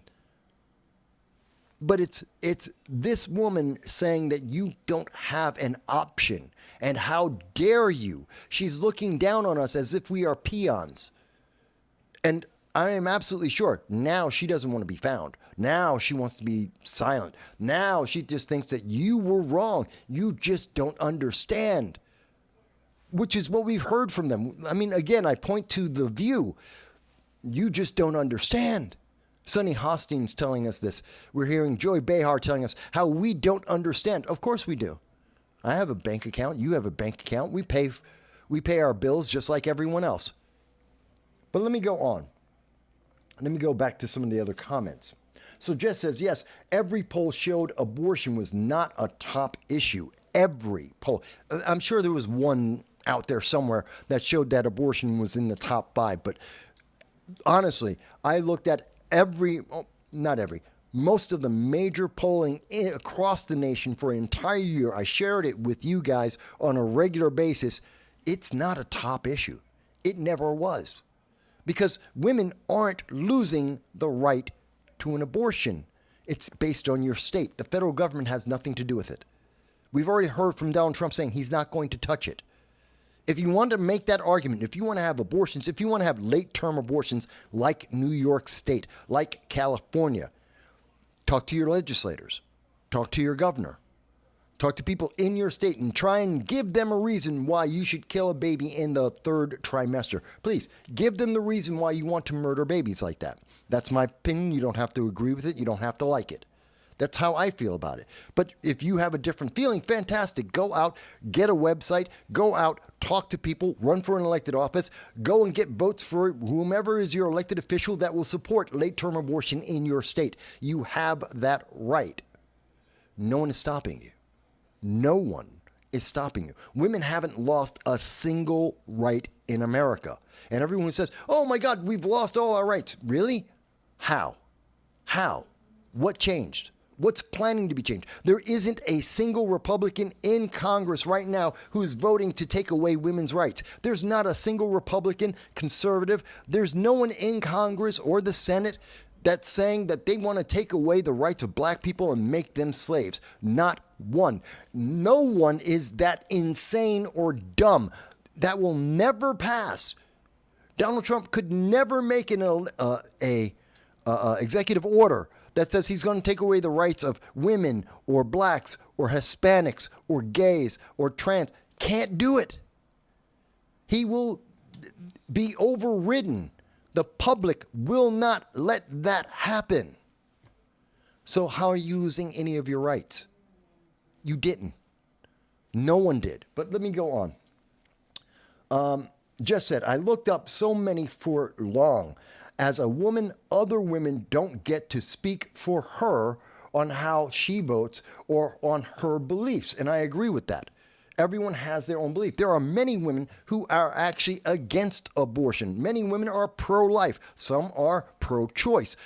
But it's this woman saying that you don't have an option. And how dare you? She's looking down on us as if we are peons. And I am absolutely sure now she doesn't want to be found. Now she wants to be silent. Now she just thinks that you were wrong. You just don't understand. Which is what we've heard from them. I mean, again, I point to The View. You just don't understand. Sonny Hostings telling us this. We're hearing Joy Behar telling us how we don't understand. Of course we do. I have a bank account. You have a bank account. We pay our bills just like everyone else. But let me go on. Let me go back to some of the other comments. So Jess says, yes, every poll showed abortion was not a top issue. Every poll. I'm sure there was one out there somewhere that showed that abortion was in the top 5. But honestly, I looked at most of the major polling across the nation for an entire year. I shared it with you guys on a regular basis. It's not a top issue. It never was. Because women aren't losing the right to an abortion. It's based on your state. The federal government has nothing to do with it. We've already heard from Donald Trump saying he's not going to touch it. If you want to make that argument, if you want to have abortions, if you want to have late-term abortions like New York State, like California, talk to your legislators, talk to your governor, talk to people in your state and try and give them a reason why you should kill a baby in the 3rd trimester. Please, give them the reason why you want to murder babies like that. That's my opinion. You don't have to agree with it. You don't have to like it. That's how I feel about it. But if you have a different feeling, fantastic. Go out, get a website, go out, talk to people, run for an elected office, go and get votes for whomever is your elected official that will support late-term abortion in your state. You have that right. No one is stopping you. No one is stopping you. Women haven't lost a single right in America. And everyone says, oh my God, we've lost all our rights. Really? How? What changed? What's planning to be changed? There isn't a single Republican in Congress right now who's voting to take away women's rights. There's not a single Republican, conservative. There's no one in Congress or the Senate that's saying that they want to take away the rights of black people and make them slaves. Not one. No one is that insane or dumb. That will never pass. Donald Trump could never make an executive order that says he's going to take away the rights of women or blacks or Hispanics or gays or trans. Can't do it. He will be overridden. The public will not let that happen. So how are you losing any of your rights? You didn't. No one did. But let me go on. Just said, I looked up so many for long. As a woman, other women don't get to speak for her on how she votes or on her beliefs. And I agree with that. Everyone has their own belief. There are many women who are actually against abortion. Many women are pro-life. Some are pro-choice.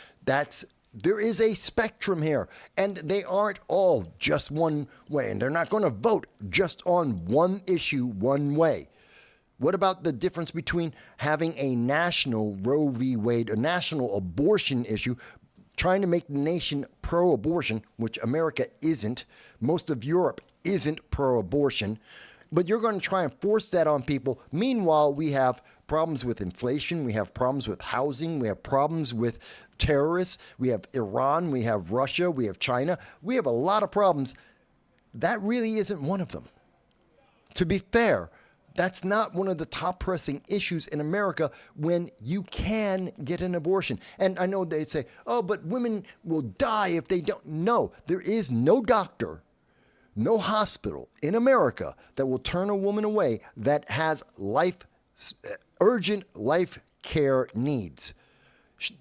There is a spectrum here, and they aren't all just one way, and they're not going to vote just on one issue one way. What about the difference between having a national Roe v. Wade, a national abortion issue, trying to make the nation pro-abortion, which America isn't, most of Europe isn't pro-abortion, but you're going to try and force that on people. Meanwhile, we have problems with inflation, we have problems with housing, we have problems with terrorists, we have Iran, we have Russia, we have China, we have a lot of problems. That really isn't one of them. To be fair, that's not one of the top pressing issues in America when you can get an abortion. And I know they say, oh, but women will die if they don't. No, there is no doctor, no hospital in America that will turn a woman away that has urgent life care needs.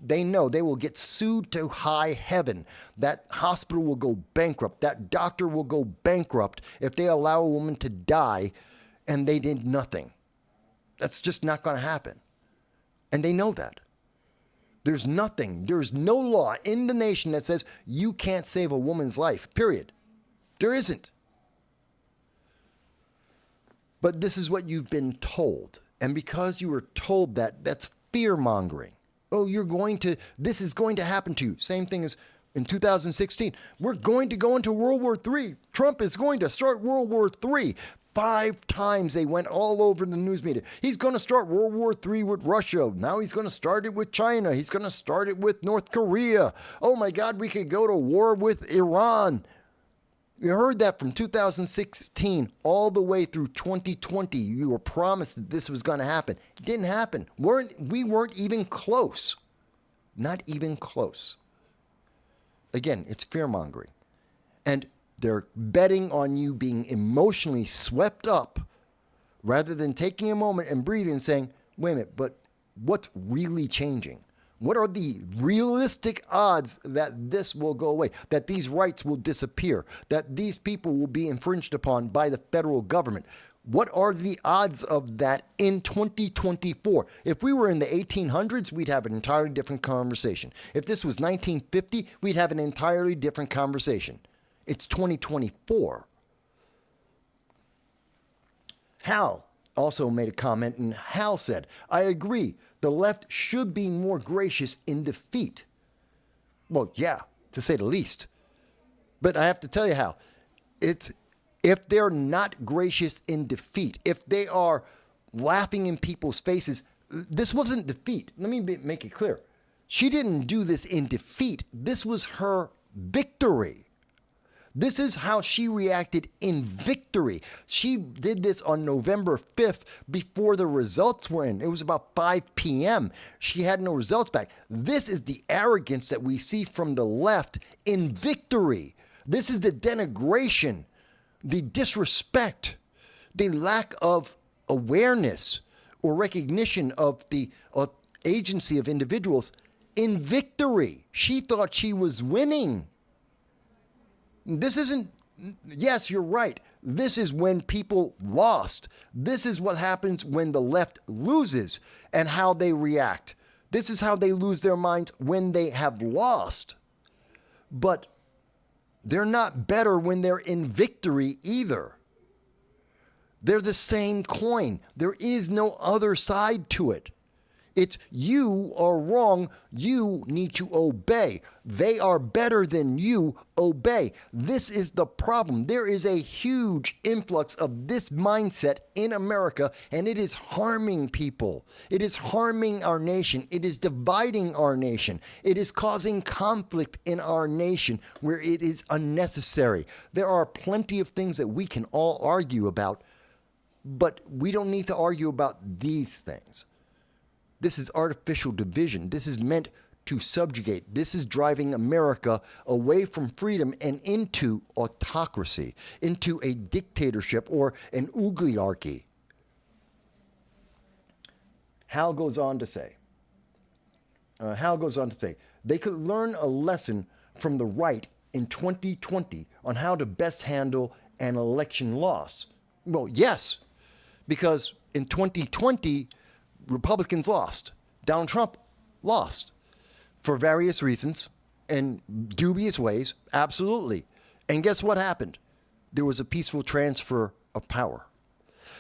They know they will get sued to high heaven. That hospital will go bankrupt. That doctor will go bankrupt if they allow a woman to die and they did nothing. That's just not going to happen. And they know that. There's no law in the nation that says you can't save a woman's life, period. There isn't. But this is what you've been told. And because you were told that, that's fear-mongering. Oh, this is going to happen to you. Same thing as in 2016. We're going to go into World War III. Trump is going to start World War III. 5 times they went all over the news media. He's going to start World War III with Russia. Now he's going to start it with China. He's going to start it with North Korea. Oh my God, we could go to war with Iran. You heard that from 2016 all the way through 2020. You were promised that this was going to happen. It didn't happen. We weren't even close. Not even close. Again, it's fear-mongering. And they're betting on you being emotionally swept up rather than taking a moment and breathing and saying, wait a minute, but what's really changing? What are the realistic odds that this will go away, that these rights will disappear, that these people will be infringed upon by the federal government? What are the odds of that in 2024? If we were in the 1800s, we'd have an entirely different conversation. If this was 1950, we'd have an entirely different conversation. It's 2024. Hal also made a comment, and Hal said, I agree. The left should be more gracious in defeat. Well, yeah, to say the least. But I have to tell you, Hal, if they're not gracious in defeat, if they are laughing in people's faces, this wasn't defeat. Let me make it clear. She didn't do this in defeat. This was her victory. This is how she reacted in victory. She did this on November 5th before the results were in. It was about 5 p.m. She had no results back. This is the arrogance that we see from the left in victory. This is the denigration, the disrespect, the lack of awareness or recognition of the agency of individuals in victory. She thought she was winning. This isn't, yes, you're right. This is when people lost. This is what happens when the left loses and how they react. This is how they lose their minds when they have lost. But They're not better when they're in victory either. They're the same coin. There is no other side to it. It's you are wrong. You need to obey. They are better than you. Obey. This is the problem. There is a huge influx of this mindset in America, and it is harming people. It is harming our nation. It is dividing our nation. It is causing conflict in our nation where it is unnecessary. There are plenty of things that we can all argue about, but we don't need to argue about these things. This is artificial division. This is meant to subjugate. This is driving America away from freedom and into autocracy, into a dictatorship or an oligarchy. Hal goes on to say, they could learn a lesson from the right in 2020 on how to best handle an election loss. Well, yes, because in 2020, Republicans lost. Donald Trump lost for various reasons in dubious ways, absolutely. And guess what happened? There was a peaceful transfer of power.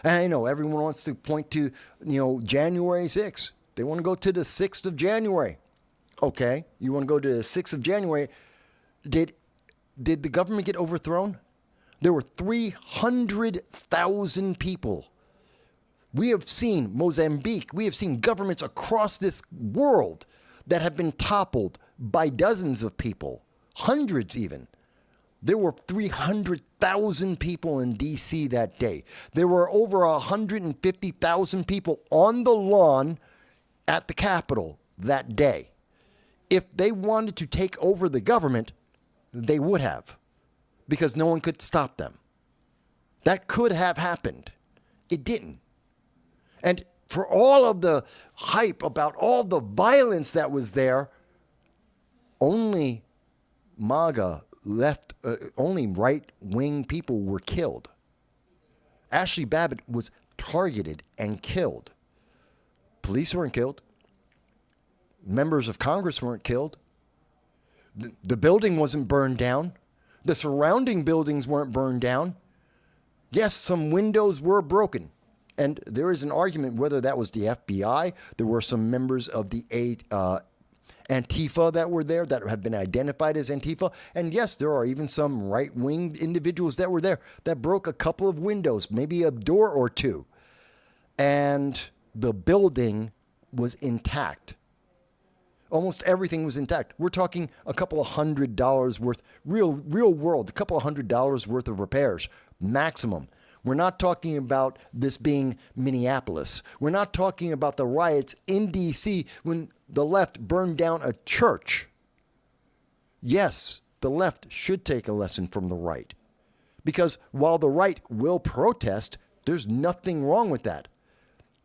And I know everyone wants to point to, January 6th. They want to go to the 6th of January. Okay, you want to go to the 6th of January. Did the government get overthrown? There were 300,000 people. We have seen Mozambique, we have seen governments across this world that have been toppled by dozens of people, hundreds even. There were 300,000 people in D.C. that day. There were over 150,000 people on the lawn at the Capitol that day. If they wanted to take over the government, they would have, because no one could stop them. That could have happened. It didn't. And for all of the hype about all the violence that was there, only only right-wing people were killed. Ashley Babbitt was targeted and killed. Police weren't killed. Members of Congress weren't killed. The building wasn't burned down. The surrounding buildings weren't burned down. Yes, some windows were broken. And there is an argument whether that was the FBI. There were some members of the Antifa that were there that have been identified as Antifa. And yes, there are even some right-wing individuals that were there that broke a couple of windows, maybe a door or two. And the building was intact. Almost everything was intact. We're talking a couple of $100 worth, real world, a couple of $100 worth of repairs, maximum. We're not talking about this being Minneapolis. We're not talking about the riots in D.C. when the left burned down a church. Yes, the left should take a lesson from the right. Because while the right will protest, there's nothing wrong with that.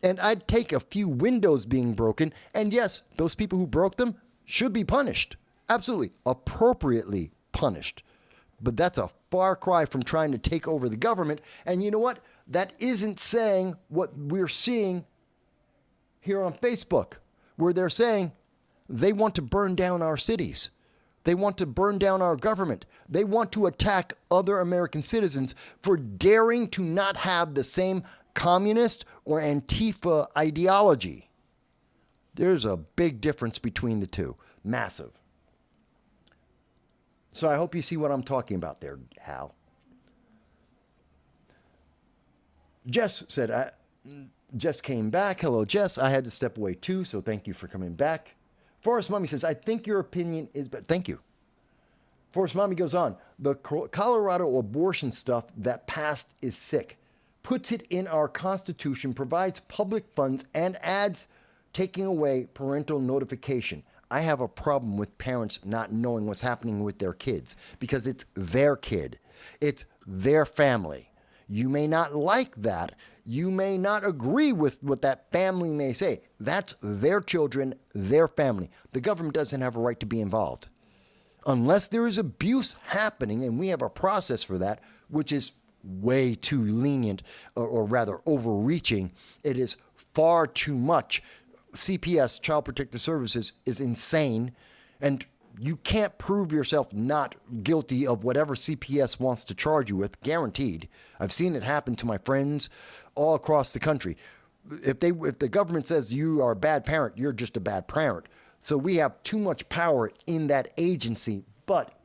And I'd take a few windows being broken, and yes, those people who broke them should be punished. Absolutely, appropriately punished. But that's a far cry from trying to take over the government. And you know what? That isn't saying what we're seeing here on Facebook, where they're saying they want to burn down our cities. They want to burn down our government. They want to attack other American citizens for daring to not have the same communist or Antifa ideology. There's a big difference between the two. Massive. So I hope you see what I'm talking about there, Hal. Jess said, Jess came back. Hello, Jess. I had to step away too, so thank you for coming back. Forrest Mommy says, I think your opinion is, but thank you. Forrest Mommy goes on. The Colorado abortion stuff that passed is sick. Puts it in our Constitution, provides public funds, and adds taking away parental notification. I have a problem with parents not knowing what's happening with their kids because it's their kid. It's their family. You may not like that. You may not agree with what that family may say. That's their children, their family. The government doesn't have a right to be involved. Unless there is abuse happening, and we have a process for that, which is way too lenient, or rather overreaching. It is far too much. CPS, Child Protective Services, is insane. And you can't prove yourself not guilty of whatever CPS wants to charge you with, guaranteed. I've seen it happen to my friends all across the country. If the government says you are a bad parent, you're just a bad parent. So we have too much power in that agency, but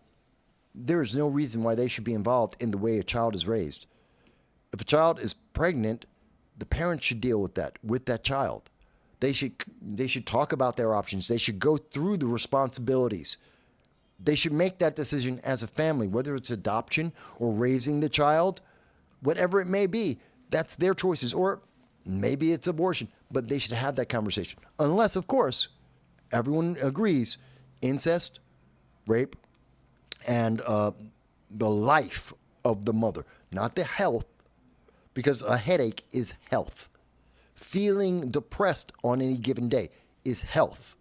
there is no reason why they should be involved in the way a child is raised. If a child is pregnant, the parents should deal with that child. They should talk about their options. They should go through the responsibilities. They should make that decision as a family, whether it's adoption or raising the child, whatever it may be. That's their choices, or maybe it's abortion, but they should have that conversation. Unless, of course, everyone agrees incest, rape, and the life of the mother, not the health, because a headache is health. Feeling depressed on any given day is health.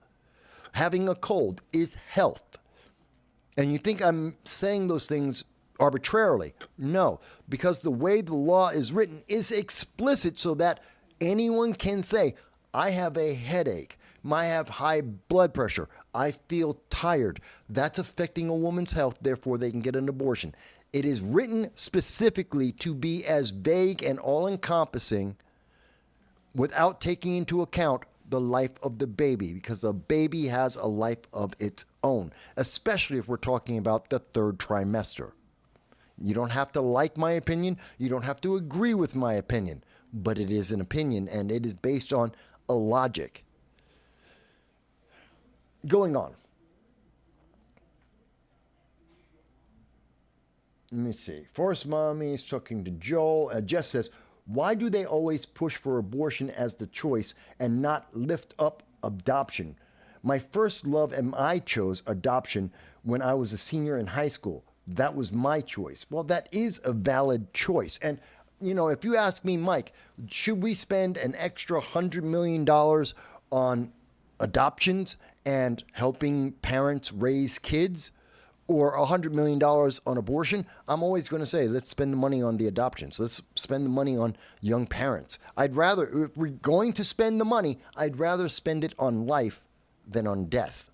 Having a cold is health. And you think I'm saying those things arbitrarily? No, because the way the law is written is explicit so that anyone can say, I have a headache, I have high blood pressure, I feel tired. That's affecting a woman's health, therefore they can get an abortion. It is written specifically to be as vague and all-encompassing without taking into account the life of the baby, because a baby has a life of its own, especially if we're talking about the third trimester. You don't have to like my opinion. You don't have to agree with my opinion, but it is an opinion and it is based on a logic. Going on. Let me see. Forest Mommy is talking to Joel. Jess says, why do they always push for abortion as the choice and not lift up adoption? My first love and I chose adoption when I was a senior in high school. That was my choice. Well, that is a valid choice. And, you know, if you ask me, Mike, should we spend an extra $100 million on adoptions and helping parents raise kids, or $100 million on abortion? I'm always going to say, let's spend the money on the adoptions. Let's spend the money on young parents. I'd rather, if we're going to spend the money, I'd rather spend it on life than on death.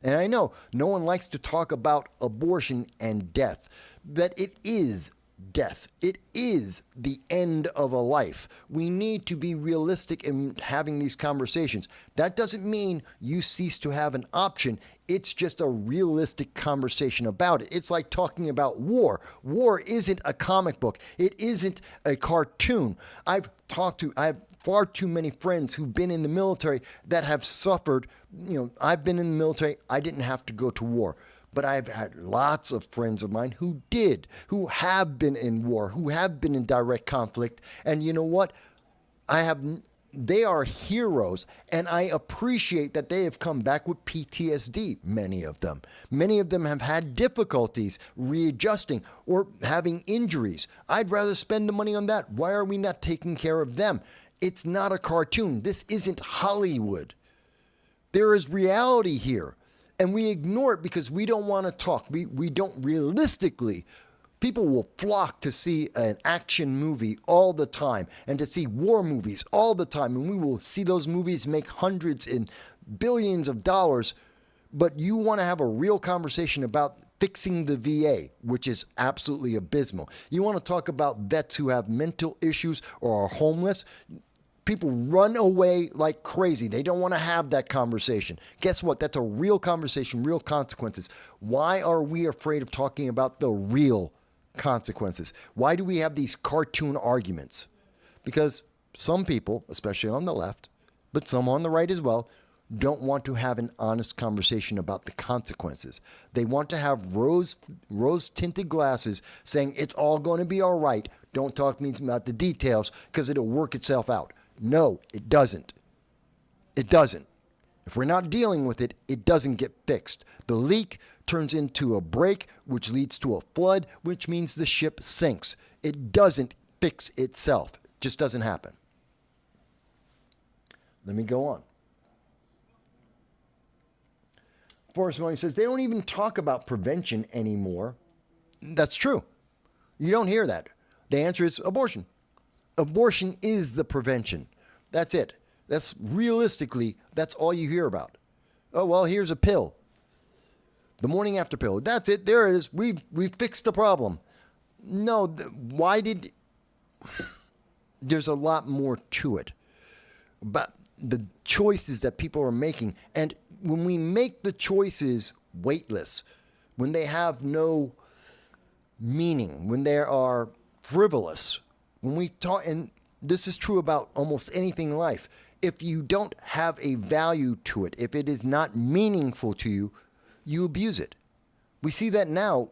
And I know no one likes to talk about abortion and death, but it is death. It is the end of a life. We need to be realistic in having these conversations. That doesn't mean you cease to have an option. It's just a realistic conversation about it. It's like talking about war. War isn't a comic book. It isn't a cartoon. I have far too many friends who've been in the military that have suffered. You know, I've been in the military. I didn't have to go to war. But I've had lots of friends of mine who who have been in war, who have been in direct conflict. And you know what? They are heroes, and I appreciate that they have come back with PTSD, many of them. Many of them have had difficulties readjusting or having injuries. I'd rather spend the money on that. Why are we not taking care of them? It's not a cartoon. This isn't Hollywood. There is reality here. And we ignore it because we don't want to talk. We don't realistically. People will flock to see an action movie all the time and to see war movies all the time. And we will see those movies make hundreds and billions of dollars. But you want to have a real conversation about fixing the VA, which is absolutely abysmal. You want to talk about vets who have mental issues or are homeless. People run away like crazy. They don't want to have that conversation. Guess what? That's a real conversation, real consequences. Why are we afraid of talking about the real consequences? Why do we have these cartoon arguments? Because some people, especially on the left, but some on the right as well, don't want to have an honest conversation about the consequences. They want to have rose-tinted glasses saying it's all going to be all right. Don't talk to me about the details because it'll work itself out. No, it doesn't. It doesn't. If we're not dealing with it, it doesn't get fixed. The leak turns into a break, which leads to a flood, which means the ship sinks. It doesn't fix itself. It just doesn't happen. Let me go on. Forrest Williams says, they don't even talk about prevention anymore. That's true. You don't hear that. The answer is abortion. Abortion is the prevention. That's it. That's realistically, that's all you hear about. Oh, well, here's a pill. The morning after pill. That's it. There it is. We fixed the problem. No, why did... There's a lot more to it. But the choices that people are making. And when we make the choices weightless, when they have no meaning, when they are frivolous, when we talk, and this is true about almost anything in life, if you don't have a value to it, if it is not meaningful to you, you abuse it. We see that now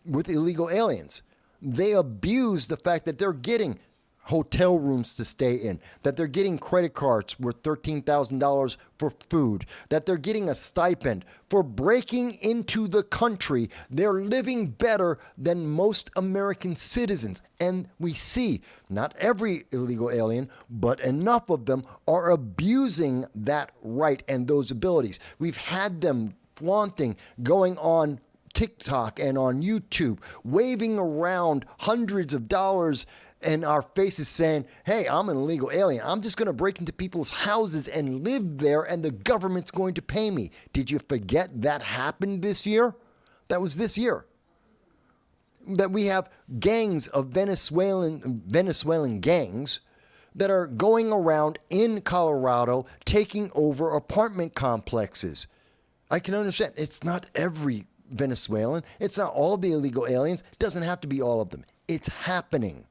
with illegal aliens. They abuse the fact that they're getting hotel rooms to stay in, that they're getting credit cards worth $13,000 for food, that they're getting a stipend for breaking into the country. They're living better than most American citizens. And we see not every illegal alien, but enough of them are abusing that right and those abilities. We've had them flaunting, going on TikTok and on YouTube, waving around hundreds of dollars in our faces saying, hey, I'm an illegal alien. I'm just going to break into people's houses and live there, and the government's going to pay me. Did you forget that happened this year? That was this year. That we have gangs of Venezuelan gangs that are going around in Colorado taking over apartment complexes. I can understand. It's not every Venezuelan. It's not all the illegal aliens. It doesn't have to be all of them. It's happening.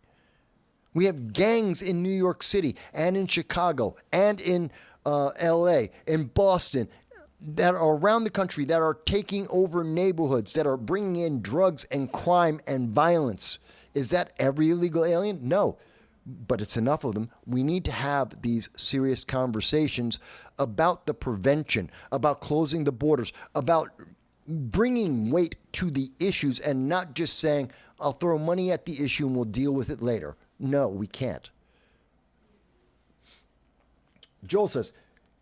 We have gangs in New York City and in Chicago and in LA, in Boston, that are around the country that are taking over neighborhoods, that are bringing in drugs and crime and violence. Is that every illegal alien? No, but it's enough of them. We need to have these serious conversations about the prevention, about closing the borders, about bringing weight to the issues and not just saying, I'll throw money at the issue and we'll deal with it later. No, we can't. Joel says,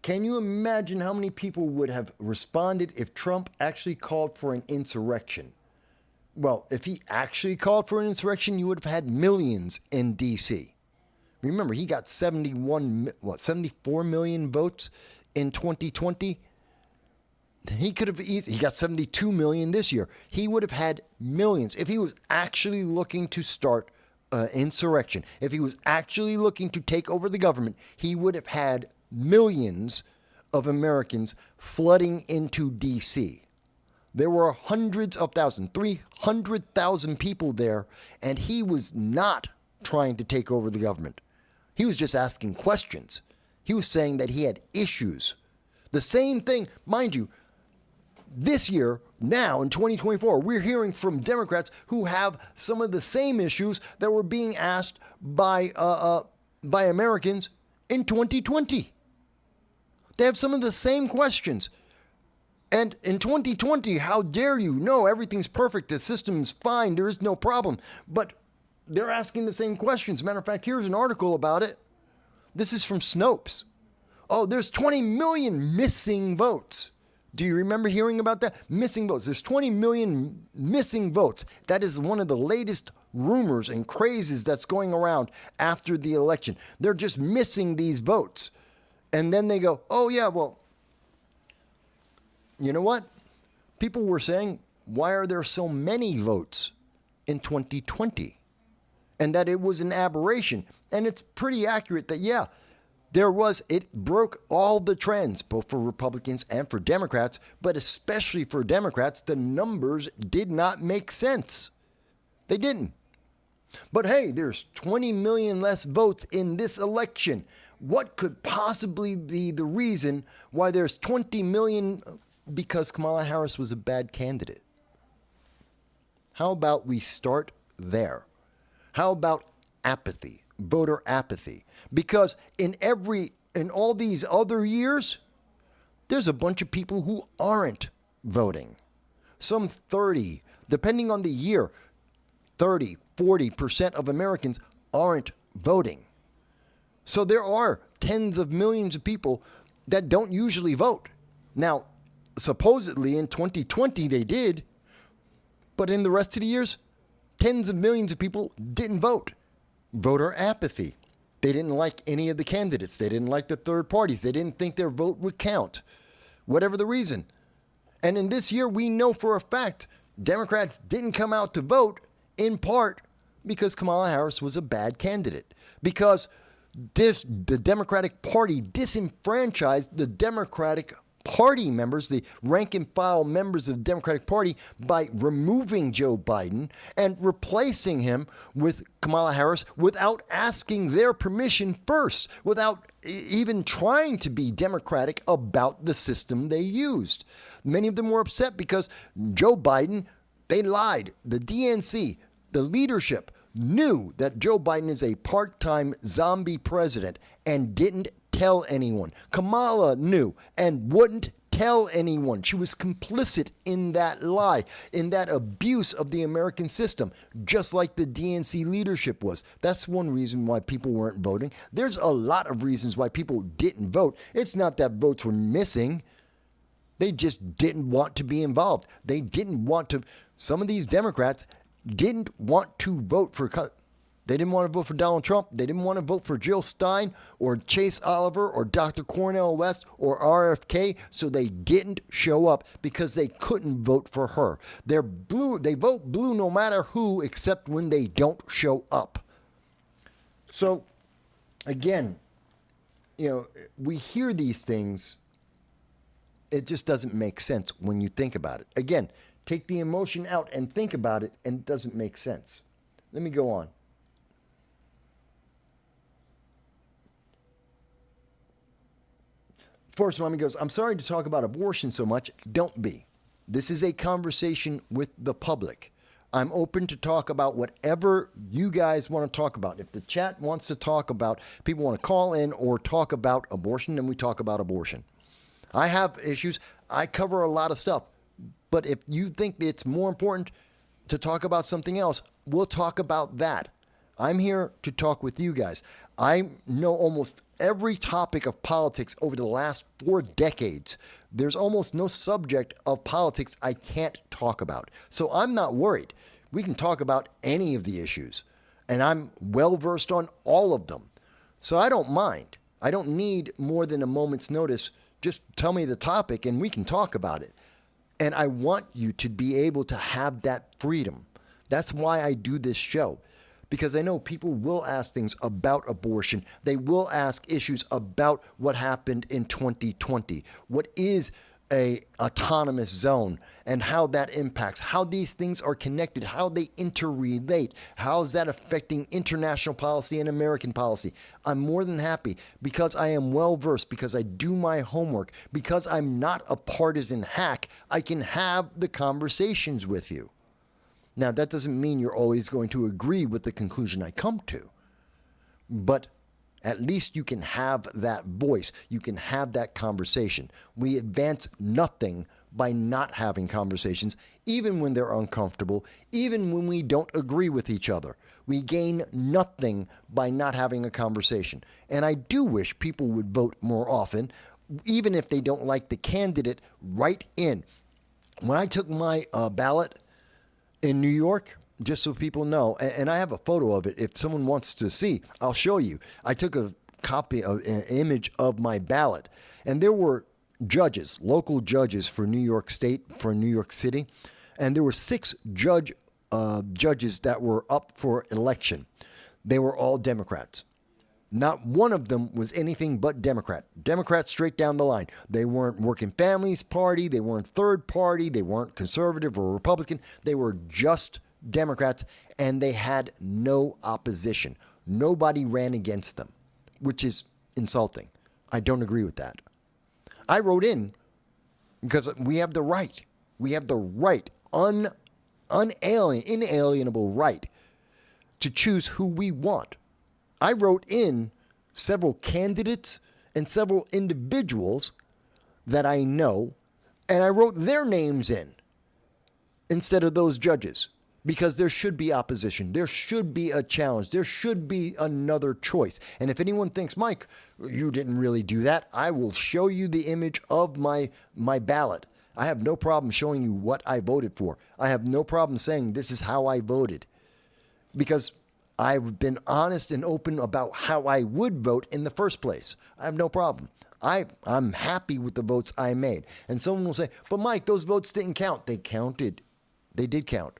can you imagine how many people would have responded if Trump actually called for an insurrection? Well, if he actually called for an insurrection, you would have had millions in D.C. Remember, he got 74 million votes in 2020. He could have he got 72 million this year. He would have had millions if he was actually looking to start insurrection. If he was actually looking to take over the government, he would have had millions of Americans flooding into D.C. There were hundreds of thousands, 300,000 people there, and he was not trying to take over the government. He was just asking questions. He was saying that he had issues. The same thing, mind you, this year, now in 2024, we're hearing from Democrats who have some of the same issues that were being asked by Americans in 2020. They have some of the same questions. And in 2020, how dare you? No, everything's perfect. The system's fine. There is no problem. But they're asking the same questions. Matter of fact, here's an article about it. This is from Snopes. Oh, there's 20 million missing votes. Do you remember hearing about that? Missing votes. There's 20 million missing votes. That is one of the latest rumors and crazes that's going around after the election. They're just missing these votes. And then they go, oh yeah, well, you know what? People were saying, why are there so many votes in 2020? And that it was an aberration. And it's pretty accurate that, yeah, it broke all the trends, both for Republicans and for Democrats, but especially for Democrats, the numbers did not make sense. They didn't. But hey, there's 20 million less votes in this election. What could possibly be the reason why there's 20 million? Because Kamala Harris was a bad candidate. How about we start there? How about apathy, voter apathy? Because in all these other years, there's a bunch of people who aren't voting. Some 30, depending on the year, 30, 40% of Americans aren't voting. So there are tens of millions of people that don't usually vote. Now, supposedly in 2020 they did, but in the rest of the years, tens of millions of people didn't vote. Voter apathy. They didn't like any of the candidates. They didn't like the third parties. They didn't think their vote would count. Whatever the reason. And in this year, we know for a fact Democrats didn't come out to vote in part because Kamala Harris was a bad candidate. Because the Democratic Party disenfranchised the Democratic Party members, the rank and file members of the Democratic Party, by removing Joe Biden and replacing him with Kamala Harris without asking their permission first, without even trying to be democratic about the system they used. Many of them were upset because Joe Biden, they lied. The DNC, the leadership, knew that Joe Biden is a part-time zombie president and didn't tell anyone. Kamala knew and wouldn't tell anyone. She was complicit in that lie, in that abuse of the American system, just like the DNC leadership was. That's one reason why people weren't voting. There's a lot of reasons why people didn't vote. It's not that votes were missing. They just didn't want to be involved. They didn't want to. Some of these Democrats didn't want to vote for. They didn't want to vote for Donald Trump. They didn't want to vote for Jill Stein or Chase Oliver or Dr. Cornel West or RFK. So they didn't show up because they couldn't vote for her. They're blue. They vote blue no matter who, except when they don't show up. So, again, we hear these things. It just doesn't make sense when you think about it. Again, take the emotion out and think about it, and it doesn't make sense. Let me go on. Forrest Mommy goes, I'm sorry to talk about abortion so much. Don't be. This is a conversation with the public. I'm open to talk about whatever you guys want to talk about. If the chat wants to talk about, people want to call in or talk about abortion, then we talk about abortion. I have issues. I cover a lot of stuff. But if you think it's more important to talk about something else, we'll talk about that. I'm here to talk with you guys. I know almost every topic of politics over the last 4 decades. There's almost no subject of politics I can't talk about. So I'm not worried. We can talk about any of the issues. And I'm well versed on all of them. So I don't mind. I don't need more than a moment's notice. Just tell me the topic and we can talk about it. And I want you to be able to have that freedom. That's why I do this show. Because I know people will ask things about abortion. They will ask issues about what happened in 2020. What is a autonomous zone and how that impacts, how these things are connected, how they interrelate, how is that affecting international policy and American policy. I'm more than happy because I am well versed, because I do my homework, because I'm not a partisan hack. I can have the conversations with you. Now, that doesn't mean you're always going to agree with the conclusion I come to, but at least you can have that voice. You can have that conversation. We advance nothing by not having conversations, even when they're uncomfortable, even when we don't agree with each other. We gain nothing by not having a conversation. And I do wish people would vote more often, even if they don't like the candidate, write in. When I took my ballot in New York, just so people know, and I have a photo of it. If someone wants to see, I'll show you. I took a copy of an image of my ballot, and there were judges, local judges for New York State, for New York City, and there were 6 judges that were up for election. They were all Democrats. Not one of them was anything but Democrat. Democrat straight down the line. They weren't Working Families Party. They weren't Third Party. They weren't conservative or Republican. They were just Democrats, and they had no opposition. Nobody ran against them, which is insulting. I don't agree with that. I wrote in because we have the right. We have the right, inalienable right to choose who we want. I wrote in several candidates and several individuals that I know, and I wrote their names in instead of those judges, because there should be opposition. There should be a challenge. There should be another choice. And if anyone thinks, Mike, you didn't really do that, I will show you the image of my ballot. I have no problem showing you what I voted for. I have no problem saying this is how I voted, because I've been honest and open about how I would vote in the first place. I have no problem. I'm happy with the votes I made. And someone will say, but Mike, those votes didn't count. They counted. They did count.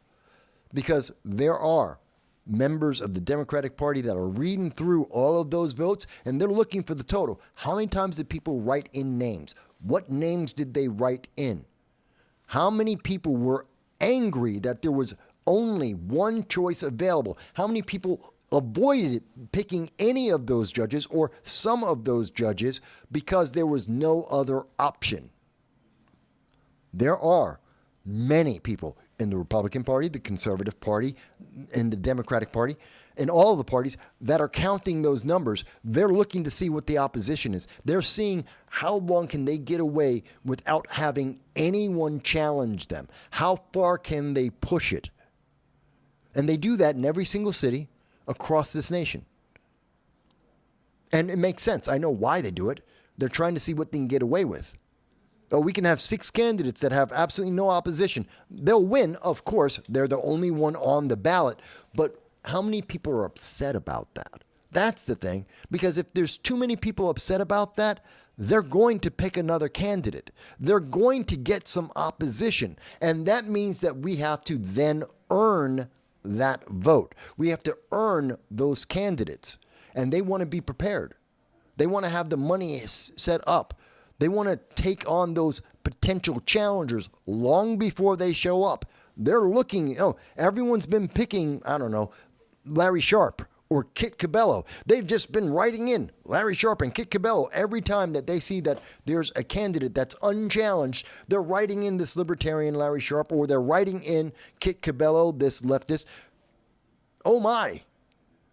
Because there are members of the Democratic Party that are reading through all of those votes and they're looking for the total. How many times did people write in names? What names did they write in? How many people were angry that there was only one choice available? How many people avoided picking any of those judges or some of those judges because there was no other option? There are many people in the Republican Party, the Conservative Party, and the Democratic Party, and all of the parties that are counting those numbers. They're looking to see what the opposition is. They're seeing how long can they get away without having anyone challenge them. How far can they push it? And they do that in every single city across this nation. And it makes sense. I know why they do it. They're trying to see what they can get away with. Oh, we can have 6 candidates that have absolutely no opposition. They'll win, of course. They're the only one on the ballot. But how many people are upset about that? That's the thing. Because if there's too many people upset about that, they're going to pick another candidate. They're going to get some opposition. And that means that we have to then earn that vote. We have to earn those candidates. And they want to be prepared. They want to have the money set up. They want to take on those potential challengers long before they show up. They're looking, everyone's been picking, Larry Sharpe or Kit Cabello. They've just been writing in Larry Sharpe and Kit Cabello every time that they see that there's a candidate that's unchallenged. They're writing in this libertarian Larry Sharpe, or they're writing in Kit Cabello, this leftist. Oh my.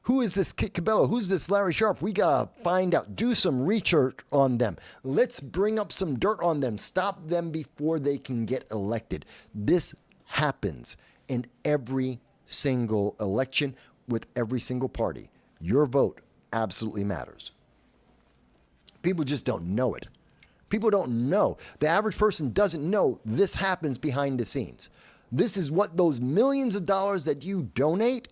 Who is this Kit Cabello? Who's this Larry Sharpe? We got to find out. Do some research on them. Let's bring up some dirt on them. Stop them before they can get elected. This happens in every single election with every single party. Your vote absolutely matters. People just don't know it. People don't know. The average person doesn't know this happens behind the scenes. This is what those millions of dollars that you donate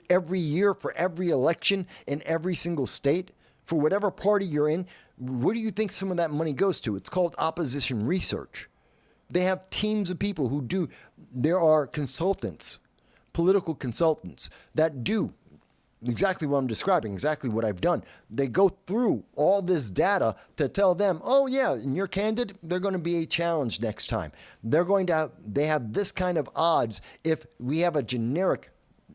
every year for every election in every single state, for whatever party you're in, where do you think some of that money goes to? It's called opposition research. They have teams of people who do, there are consultants, political consultants that do exactly what I'm describing, exactly what I've done. They go through all this data to tell them, oh yeah, in your candidate, they're going to be a challenge next time. They have this kind of odds if we have a generic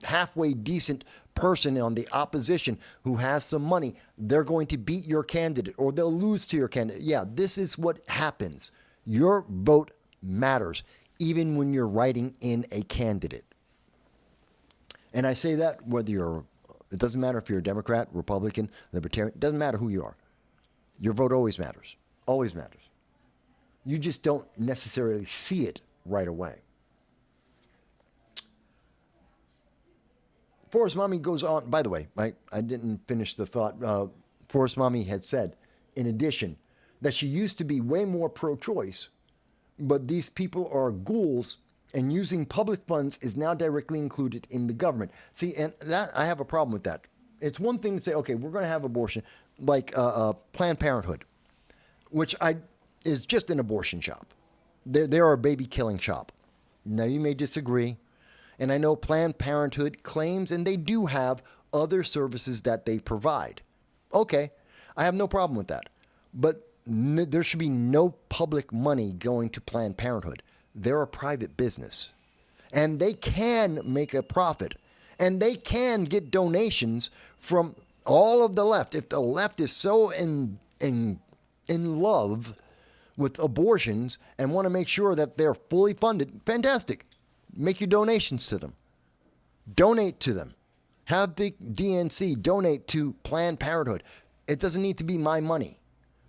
halfway decent person on the opposition who has some money, they're going to beat your candidate or they'll lose to your candidate. Yeah, this is what happens. Your vote matters even when you're writing in a candidate. And I say that it doesn't matter if you're a Democrat, Republican, Libertarian, it doesn't matter who you are. Your vote always matters. Always matters. You just don't necessarily see it right away. Forrest Mommy goes on, by the way, I didn't finish the thought. Forrest Mommy had said, in addition, that she used to be way more pro-choice, but these people are ghouls and using public funds is now directly included in the government. See, and that I have a problem with that. It's one thing to say, okay, we're going to have abortion, like Planned Parenthood, which is just an abortion shop. They're a baby killing shop. Now, you may disagree. And I know Planned Parenthood claims, and they do have other services that they provide. Okay, I have no problem with that. But there should be no public money going to Planned Parenthood. They're a private business. And they can make a profit. And they can get donations from all of the left. If the left is so in love with abortions and want to make sure that they're fully funded, fantastic. Make your donations to them. Donate to them. Have the DNC donate to Planned Parenthood. It doesn't need to be my money.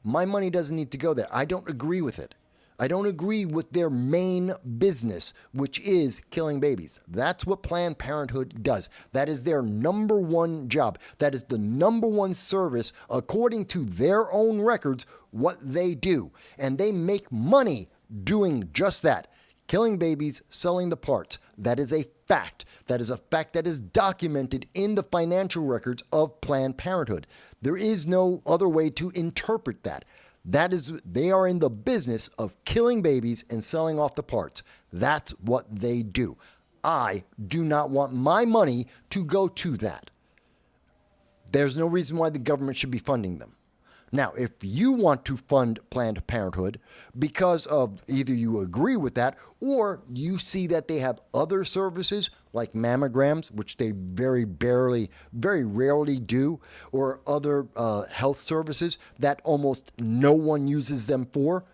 My money doesn't need to go there. I don't agree with it. I don't agree with their main business, which is killing babies. That's what Planned Parenthood does. That is their number one job. That is the number one service, according to their own records, what they do. And they make money doing just that. Killing babies, selling the parts. That is a fact. That is a fact that is documented in the financial records of Planned Parenthood. There is no other way to interpret that. They are in the business of killing babies and selling off the parts. That's what they do. I do not want my money to go to that. There's no reason why the government should be funding them. Now, if you want to fund Planned Parenthood because of either you agree with that or you see that they have other services like mammograms, which they very rarely do, or other health services that almost no one uses them for,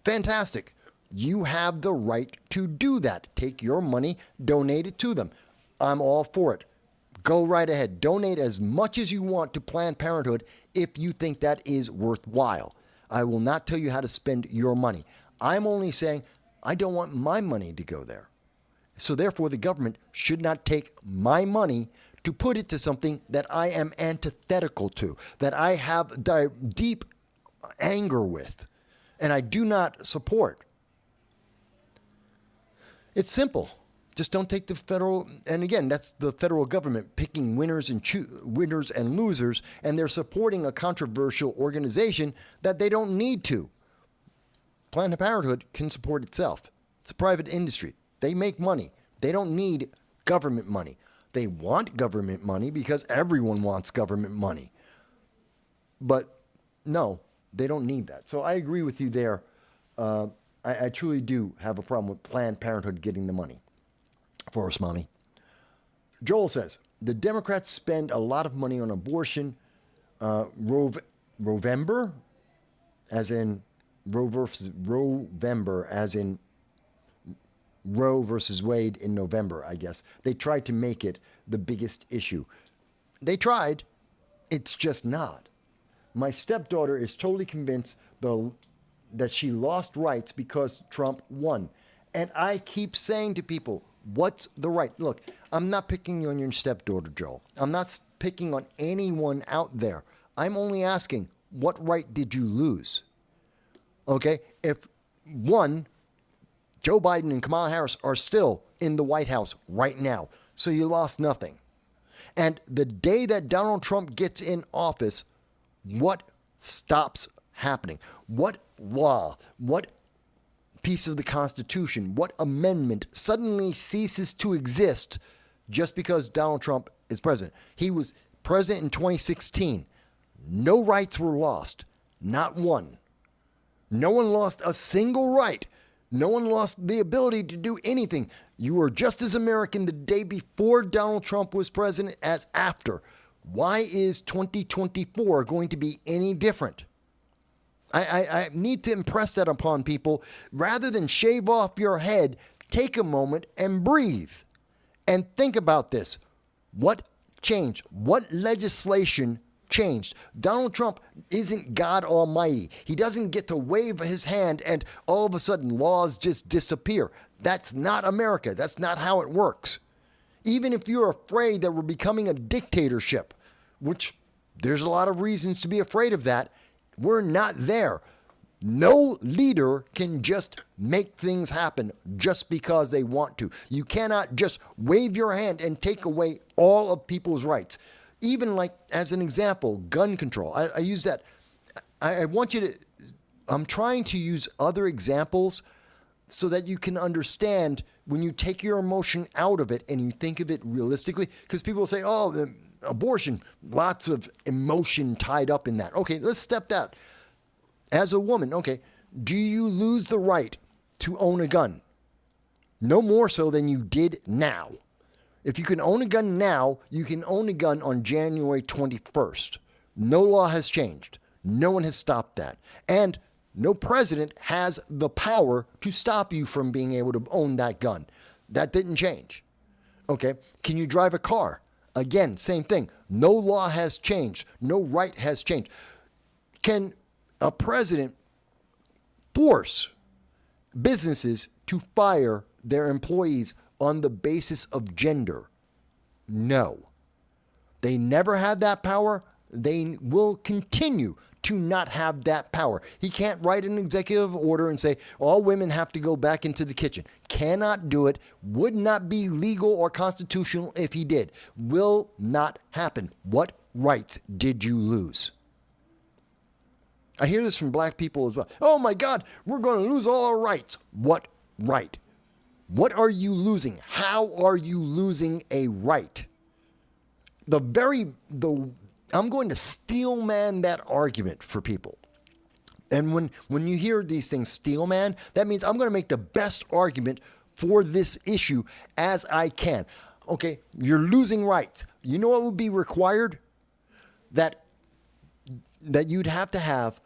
fantastic. You have the right to do that. Take your money, donate it to them. I'm all for it. Go right ahead. Donate as much as you want to Planned Parenthood if you think that is worthwhile. I will not tell you how to spend your money. I'm only saying I don't want my money to go there. So therefore, the government should not take my money to put it to something that I am antithetical to, that I have deep anger with, and I do not support. It's simple. Just don't take the federal, and again, that's the federal government picking winners and losers, and they're supporting a controversial organization that they don't need to. Planned Parenthood can support itself. It's a private industry. They make money. They don't need government money. They want government money because everyone wants government money. But no, they don't need that. So I agree with you there. I truly do have a problem with Planned Parenthood getting the money. For us, mommy. Joel says, the Democrats spend a lot of money on abortion. Rovember, as in Roe versus Rovember, as in Roe versus Wade in November, I guess. They tried to make it the biggest issue. They tried. It's just not. My stepdaughter is totally convinced that she lost rights because Trump won. And I keep saying to people, what's the right? Look, I'm not picking on your stepdaughter, Joel. I'm not picking on anyone out there. I'm only asking, what right did you lose? Okay? If one, Joe Biden and Kamala Harris are still in the White House right now, so you lost nothing. And the day that Donald Trump gets in office, what stops happening? What law? What piece of the Constitution, what amendment suddenly ceases to exist just because Donald Trump is president? He was president in 2016. No rights were lost. Not one. No one lost a single right. No one lost the ability to do anything. You were just as American the day before Donald Trump was president as after. Why is 2024 going to be any different? I need to impress that upon people. Rather than shave off your head, take a moment and breathe. And think about this. What changed? What legislation changed? Donald Trump isn't God Almighty. He doesn't get to wave his hand and all of a sudden laws just disappear. That's not America. That's not how it works. Even if you're afraid that we're becoming a dictatorship, which there's a lot of reasons to be afraid of that, we're not there. No leader can just make things happen just because they want to. You cannot just wave your hand and take away all of people's rights. Even like, as an example, gun control. I use that. I want you to, I'm trying to use other examples so that you can understand when you take your emotion out of it and you think of it realistically. Because people say, oh, abortion, lots of emotion tied up in that. Okay, let's step that. As a woman, okay, do you lose the right to own a gun? No more so than you did now. If you can own a gun now, you can own a gun on January 21st. No law has changed. No one has stopped that. And no president has the power to stop you from being able to own that gun. That didn't change. Okay, can you drive a car? Again, same thing. No law has changed. No right has changed. Can a president force businesses to fire their employees on the basis of gender? No. They never had that power. they will continue to not have that power. He can't write an executive order and say all women have to go back into the kitchen. Cannot do it. Would not be legal or constitutional if he did. Will not happen. What rights did you lose? I hear this from black people as well. Oh my God, we're going to lose all our rights. What right? What are you losing? How are you losing a right? I'm going to steel man that argument for people. And when you hear these things, steel man, that means I'm going to make the best argument for this issue as I can. Okay, you're losing rights. You know what would be required? That you'd have to have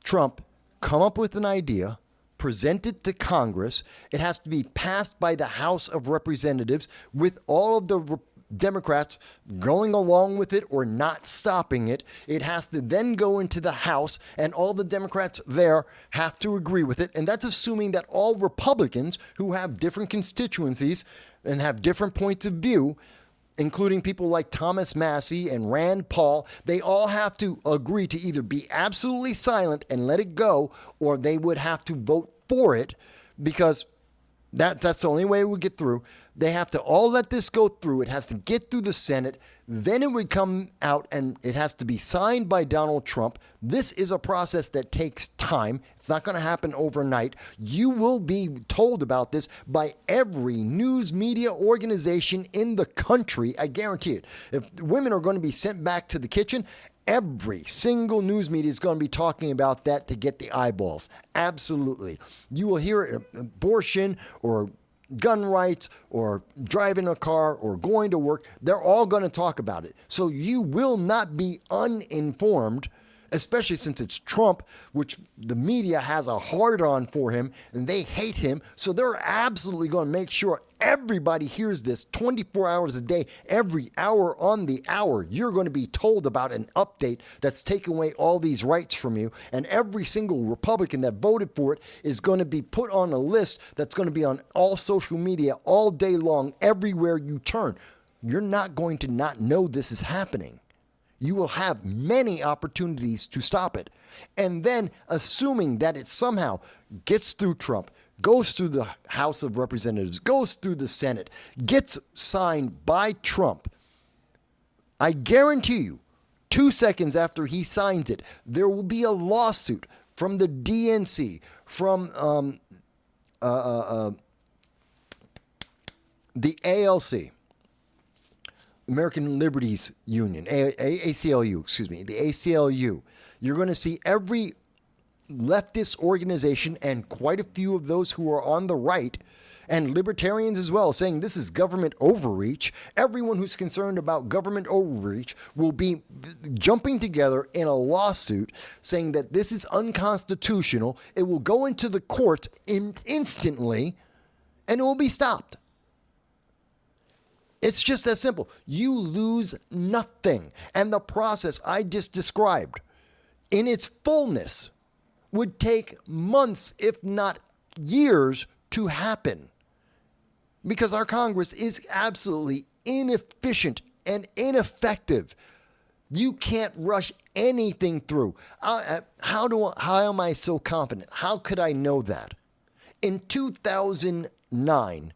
Trump come up with an idea, present it to Congress. It has to be passed by the House of Representatives with all of the Democrats going along with it or not stopping it. It has to then go into the House, and all the Democrats there have to agree with it. And that's assuming that all Republicans who have different constituencies and have different points of view, including people like Thomas Massey and Rand Paul, they all have to agree to either be absolutely silent and let it go, or they would have to vote for it, because that's the only way it would get through. They have to all let this go through. It has to get through the Senate. Then it would come out and it has to be signed by Donald Trump. This is a process that takes time. It's not going to happen overnight. You will be told about this by every news media organization in the country. I guarantee it. If women are going to be sent back to the kitchen, every single news media is going to be talking about that to get the eyeballs. Absolutely. You will hear abortion or gun rights or driving a car or going to work. They're all going to talk about it. So you will not be uninformed, especially since it's Trump, which the media has a hard on for him and they hate him. So they're absolutely going to make sure everybody hears this 24 hours a day, every hour on the hour. You're going to be told about an update that's taking away all these rights from you. And every single Republican that voted for it is going to be put on a list that's going to be on all social media all day long, everywhere you turn. You're not going to not know this is happening. You will have many opportunities to stop it. And then, assuming that it somehow gets through Trump, goes through the House of Representatives, goes through the Senate, gets signed by Trump, I guarantee you, 2 seconds after he signs it, there will be a lawsuit from the DNC, from the ALC, American Liberties Union, ACLU, the ACLU. You're going to see every leftist organization and quite a few of those who are on the right and libertarians as well saying this is government overreach. Everyone who's concerned about government overreach will be jumping together in a lawsuit saying that this is unconstitutional. It will go into the courts instantly and it will be stopped. It's just that simple. You lose nothing. And the process I just described in its fullness would take months, if not years, to happen. Because our Congress is absolutely inefficient and ineffective. You can't rush anything through. How am I so confident? How could I know that? In 2009,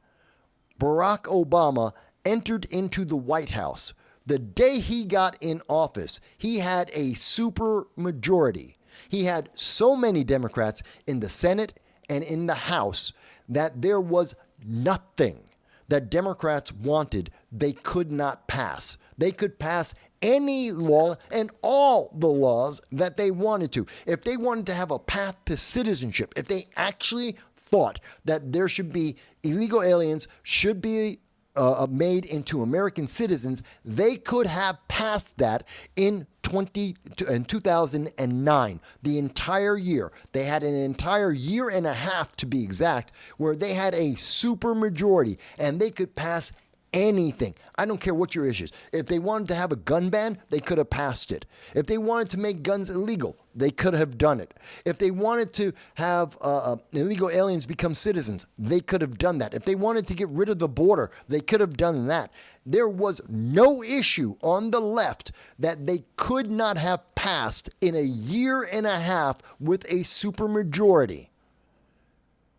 Barack Obama entered into the White House. The day he got in office, he had a super majority. He had so many Democrats in the Senate and in the House that there was nothing that Democrats wanted they could not pass. They could pass any law and all the laws that they wanted to. If they wanted to have a path to citizenship, if they actually thought that there should be illegal aliens should be made into American citizens, they could have passed that in 2009, the entire year. They had an entire year and a half, to be exact, where they had a super majority and they could pass anything. I don't care what your issues. If they wanted to have a gun ban, they could have passed it. If they wanted to make guns illegal, they could have done it. If they wanted to have illegal aliens become citizens, they could have done that. If they wanted to get rid of the border, they could have done that. There was no issue on the left that they could not have passed in a year and a half with a supermajority.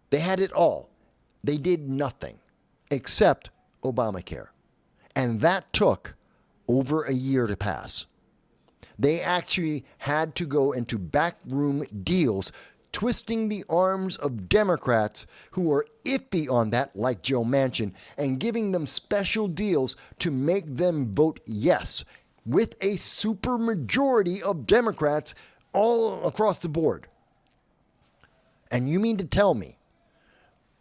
They had it all. They did nothing except Obamacare. And that took over a year to pass. They actually had to go into backroom deals, twisting the arms of Democrats who are iffy on that, like Joe Manchin, and giving them special deals to make them vote yes, with a supermajority of Democrats all across the board. And you mean to tell me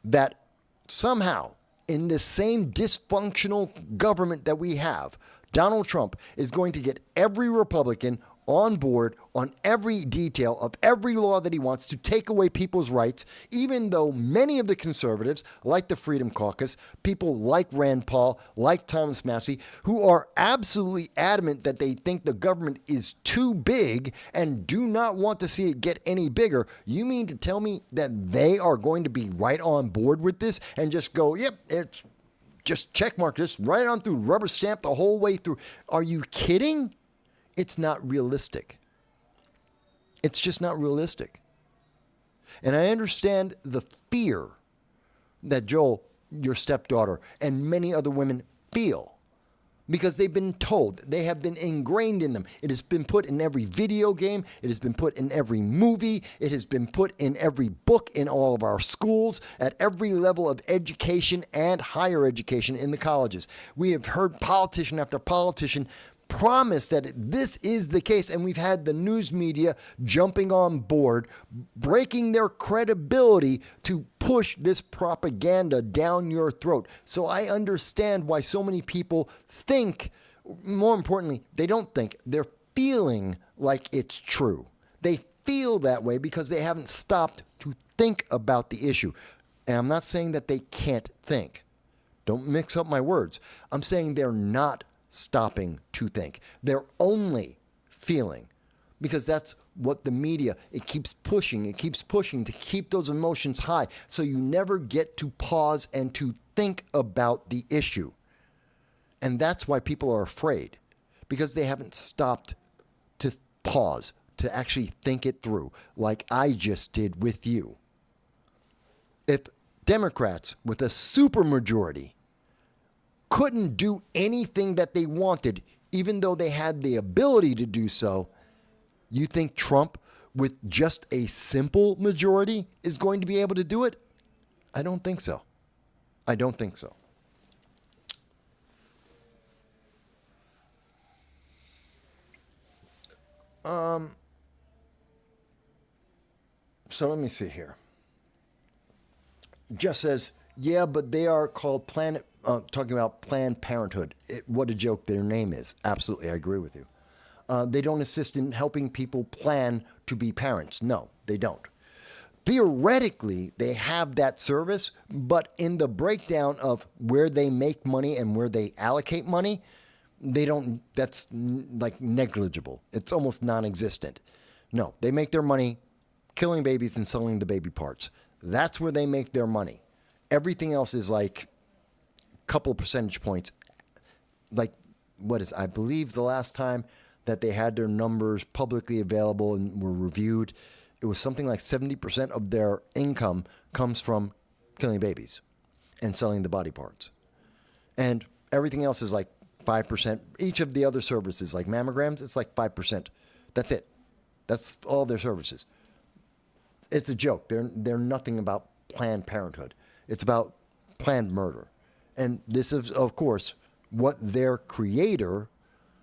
that somehow, in the same dysfunctional government that we have, Donald Trump is going to get every Republican on board on every detail of every law that he wants to take away people's rights, even though many of the conservatives, like the Freedom Caucus, people like Rand Paul, like Thomas Massey, who are absolutely adamant that they think the government is too big and do not want to see it get any bigger. You mean to tell me that they are going to be right on board with this and just go, yep, it's just checkmark this right on through, rubber stamp the whole way through? Are you kidding? It's not realistic. It's just not realistic. And I understand the fear that Joel, your stepdaughter, and many other women feel because they've been told, they have been ingrained in them. It has been put in every video game. It has been put in every movie. It has been put in every book in all of our schools, at every level of education and higher education in the colleges. We have heard politician after politician promise that this is the case, and we've had the news media jumping on board, breaking their credibility to push this propaganda down your throat. So I understand why so many people think, more importantly, they don't think, they're feeling like it's true. They feel that way because they haven't stopped to think about the issue. And I'm not saying that they can't think. Don't mix up my words. I'm saying they're not stopping to think. They're only feeling, because that's what the media, it keeps pushing to keep those emotions high, so you never get to pause and to think about the issue. And that's why people are afraid, because they haven't stopped to pause, to actually think it through, like I just did with you. If Democrats with a supermajority couldn't do anything that they wanted, even though they had the ability to do so, you think Trump, with just a simple majority, is going to be able to do it? I don't think so. I don't think so. So let me see here. Just says, yeah, but they are called talking about Planned Parenthood. What a joke their name is. Absolutely, I agree with you. They don't assist in helping people plan to be parents. No, they don't. Theoretically, they have that service, but in the breakdown of where they make money and where they allocate money, they don't, that's like negligible. It's almost non-existent. No, they make their money killing babies and selling the baby parts. That's where they make their money. Everything else is like a couple percentage points. Like, I believe the last time that they had their numbers publicly available and were reviewed, it was something like 70% of their income comes from killing babies and selling the body parts. And everything else is like 5%. Each of the other services, like mammograms, it's like 5%. That's it. That's all their services. It's a joke. They're nothing about Planned Parenthood. It's about planned murder. And this is, of course, what their creator,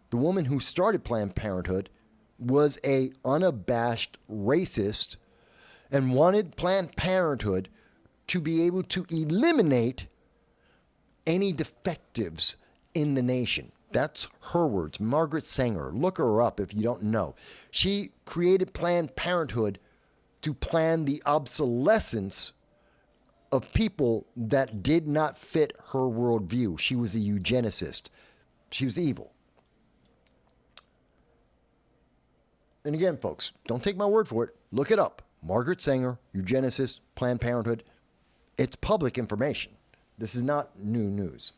the woman who started Planned Parenthood, was a unabashed racist and wanted Planned Parenthood to be able to eliminate any defectives in the nation. That's her words. Margaret Sanger. Look her up if you don't know. She created Planned Parenthood to plan the obsolescence of people that did not fit her worldview. She was a eugenicist. She was evil. And again, folks, don't take my word for it. Look it up. Margaret Sanger, eugenicist, Planned Parenthood. It's public information. This is not new news.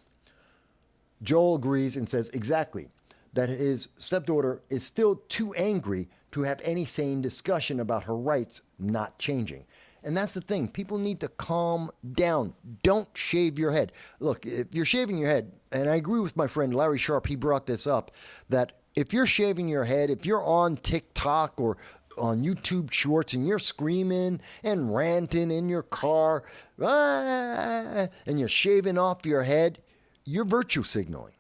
Joel agrees and says exactly that his stepdaughter is still too angry to have any sane discussion about her rights not changing. And that's the thing. People need to calm down. Don't shave your head. Look, if you're shaving your head, and I agree with my friend Larry Sharp, he brought this up, that if you're shaving your head, if you're on TikTok or on YouTube Shorts and you're screaming and ranting in your car, and you're shaving off your head, you're virtue signaling.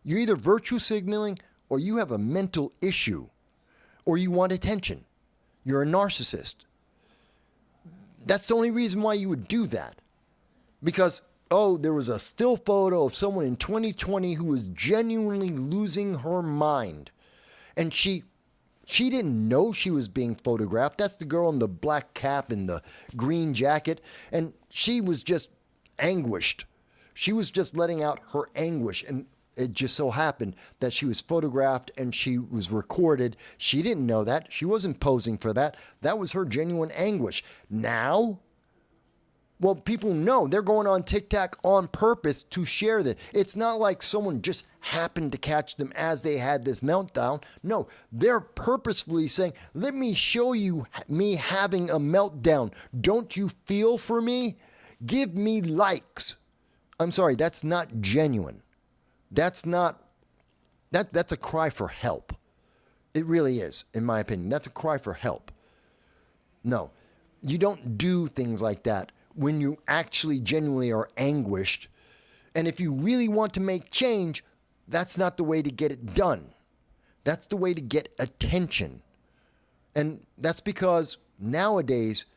You're either virtue signaling or you have a mental issue or you want attention. You're a narcissist. That's the only reason why you would do that. Because, there was a still photo of someone in 2020 who was genuinely losing her mind. And she didn't know she was being photographed. That's the girl in the black cap and the green jacket. And she was just anguished. She was just letting out her anguish. And it just so happened that she was photographed and she was recorded. She didn't know that. She wasn't posing for that. That was her genuine anguish. Now, well, people know they're going on TikTok on purpose to share that. It's not like someone just happened to catch them as they had this meltdown. No, they're purposefully saying, let me show you me having a meltdown. Don't you feel for me? Give me likes. I'm sorry, that's not genuine. That's a cry for help. It really is, in my opinion. That's a cry for help. No, you don't do things like that when you actually genuinely are anguished. And if you really want to make change, that's not the way to get it done. That's the way to get attention. And that's because nowadays,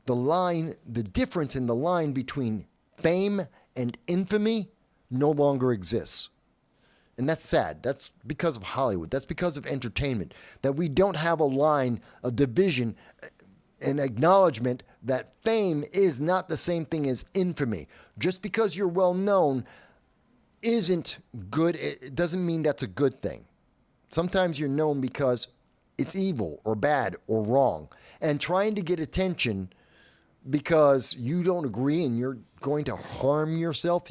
the difference in the line between fame and infamy no longer exists. And that's sad. That's because of Hollywood. That's because of entertainment. That we don't have a line, a division, an acknowledgement that fame is not the same thing as infamy. Just because you're well known isn't good. It doesn't mean that's a good thing. Sometimes you're known because it's evil or bad or wrong. And trying to get attention because you don't agree and you're going to harm yourself.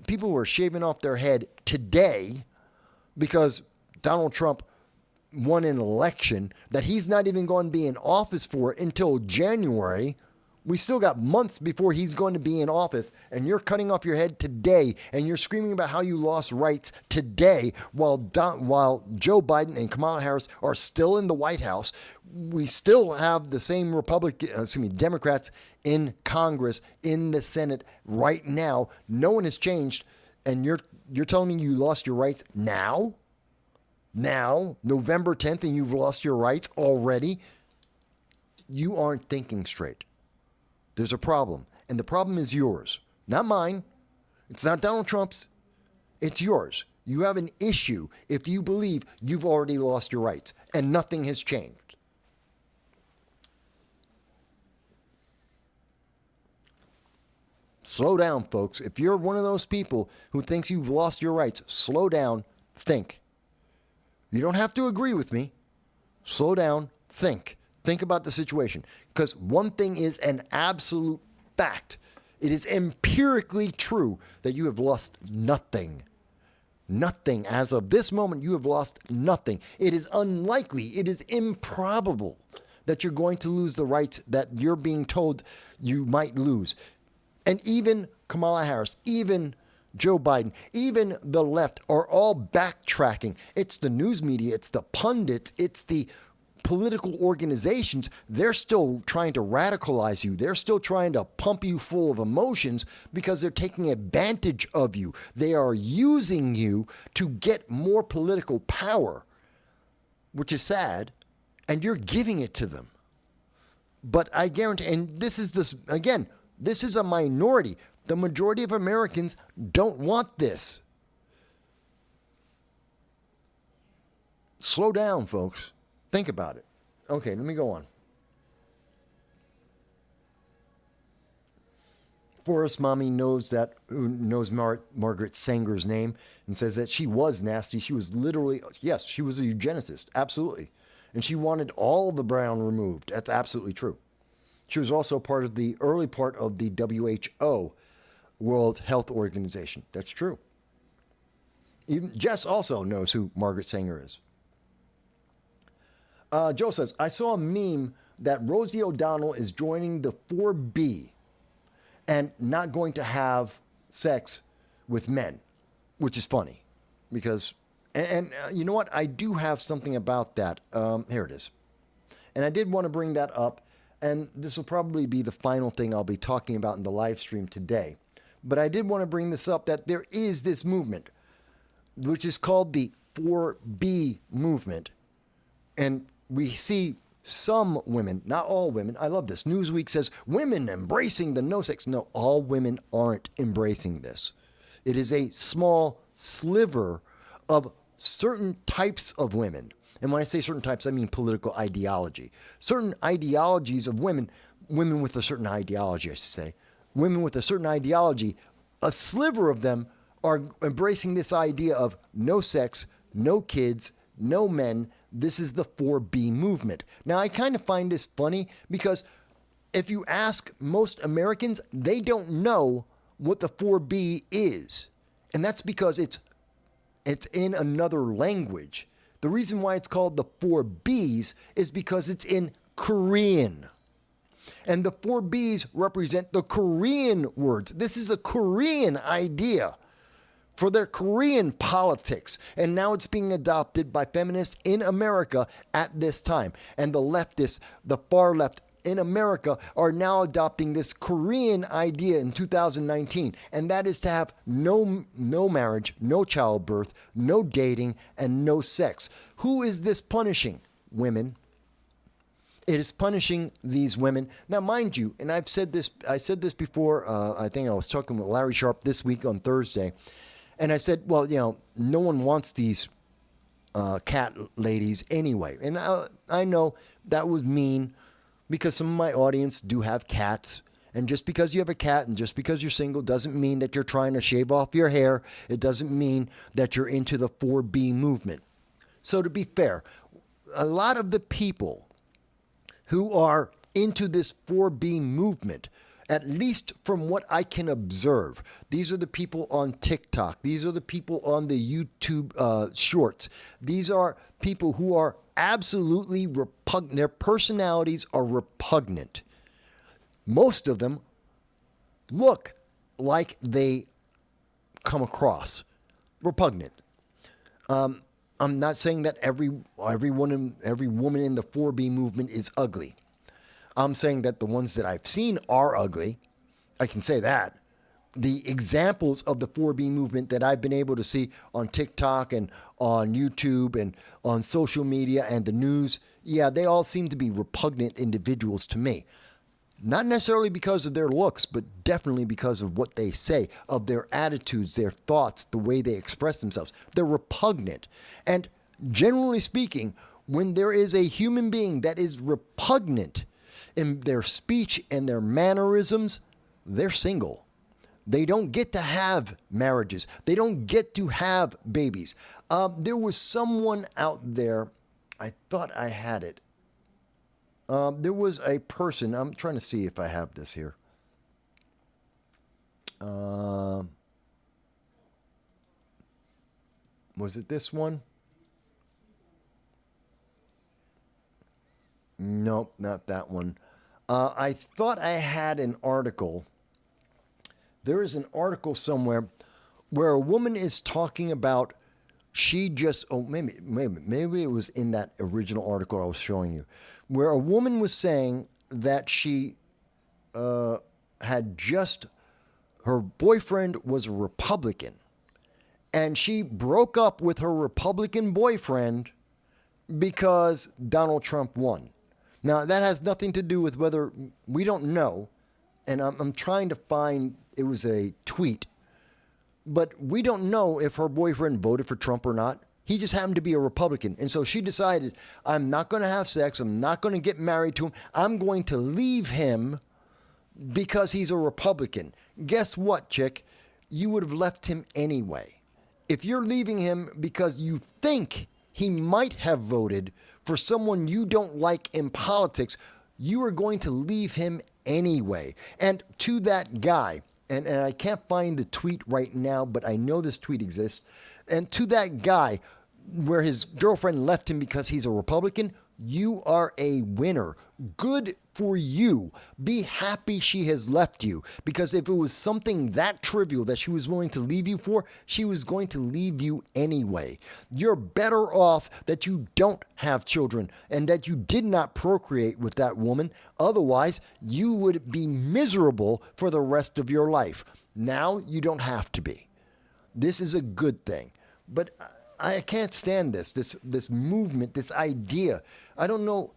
People who are shaving off their head today because Donald Trump won an election that he's not even going to be in office for until January. We still got months before he's going to be in office, and you're cutting off your head today, and you're screaming about how you lost rights today while Joe Biden and Kamala Harris are still in the White House. We still have the same Democrats in Congress, in the Senate right now. No one has changed, and you're telling me you lost your rights now? Now, November 10th, and you've lost your rights already? You aren't thinking straight. There's a problem, and the problem is yours, not mine. It's not Donald Trump's. It's yours. You have an issue if you believe you've already lost your rights and nothing has changed. Slow down, folks. If you're one of those people who thinks you've lost your rights, slow down, think. You don't have to agree with me. Slow down, think. Think about the situation. Because one thing is an absolute fact. It is empirically true that you have lost nothing. Nothing. As of this moment, you have lost nothing. It is unlikely, it is improbable that you're going to lose the rights that you're being told you might lose. And even Kamala Harris, even Joe Biden, even the left are all backtracking. It's the news media, it's the pundits, it's the political organizations. They're still trying to radicalize you. They're still trying to pump you full of emotions because they're taking advantage of you. They are using you to get more political power, which is sad, and you're giving it to them. But I guarantee, and this is a minority. The majority of Americans don't want this. Slow down, folks. Think about it. Okay, let me go on. Forrest Mommy knows Margaret Sanger's name and says that she was nasty. She was literally, yes, she was a eugenicist, absolutely. And she wanted all the brown removed. That's absolutely true. She was also part of the early part of the WHO, World Health Organization. That's true. Even Jess also knows who Margaret Sanger is. Joe says, I saw a meme that Rosie O'Donnell is joining the 4B and not going to have sex with men, which is funny because, and you know what? I do have something about that. Here it is. And I did want to bring that up, and this will probably be the final thing I'll be talking about in the live stream today. But I did want to bring this up that there is this movement, which is called the 4B movement. And we see some women, not all women. I love this. Newsweek says women embracing the no sex. No, all women aren't embracing this. It is a small sliver of certain types of women. And when I say certain types, I mean political ideology. Certain ideologies of women with a certain ideology, I should say. Women with a certain ideology, a sliver of them are embracing this idea of no sex, no kids, no men. This is the 4B movement. Now, I kind of find this funny because if you ask most Americans, they don't know what the 4B is. And that's because it's in another language. The reason why it's called the 4Bs is because it's in Korean. And the 4Bs represent the Korean words. This is a Korean idea for their Korean politics. And now it's being adopted by feminists in America at this time. And the leftists, the far left in America, are now adopting this Korean idea in 2019. And that is to have no marriage, no childbirth, no dating, and no sex. Who is this punishing? Women. It is punishing these women. Now, mind you, and I said this before, I think I was talking with Larry Sharp this week on Thursday, and I said, well, no one wants these cat ladies anyway. And I know that was mean because some of my audience do have cats. And just because you have a cat and just because you're single doesn't mean that you're trying to shave off your hair. It doesn't mean that you're into the 4B movement. So to be fair, a lot of the people who are into this 4B movement, at least from what I can observe, these are the people on TikTok. These are the people on the YouTube shorts. These are people who are absolutely repugnant. Their personalities are repugnant. Most of them look like they come across repugnant. I'm not saying that every woman in the 4B movement is ugly. I'm saying that the ones that I've seen are ugly. I can say that. The examples of the 4B movement that I've been able to see on TikTok and on YouTube and on social media and the news, yeah, they all seem to be repugnant individuals to me. Not necessarily because of their looks, but definitely because of what they say, of their attitudes, their thoughts, the way they express themselves. They're repugnant. And generally speaking, when there is a human being that is repugnant in their speech and their mannerisms, they're single. They don't get to have marriages. They don't get to have babies. There was someone out there, I thought I had it. There was a person, I'm trying to see if I have this here. Was it this one? Nope, not that one. I thought I had an article. There is an article somewhere where a woman is talking about maybe it was in that original article I was showing you, where a woman was saying that she her boyfriend was a Republican, and she broke up with her Republican boyfriend because Donald Trump won. Now, that has nothing to do with whether, we don't know, and I'm trying to find, it was a tweet, but we don't know if her boyfriend voted for Trump or not. He just happened to be a Republican. And so she decided, I'm not going to have sex. I'm not going to get married to him. I'm going to leave him because he's a Republican. Guess what, chick? You would have left him anyway. If you're leaving him because you think he might have voted for someone you don't like in politics, you are going to leave him anyway. And to that guy, and I can't find the tweet right now, but I know this tweet exists. And to that guy, where his girlfriend left him because he's a Republican, you are a winner. Good for you. Be happy she has left you, because if it was something that trivial that she was willing to leave you for, she was going to leave you anyway. You're better off that you don't have children and that you did not procreate with that woman. Otherwise, you would be miserable for the rest of your life. Now you don't have to be. This is a good thing. But I can't stand this movement, this idea. I don't know,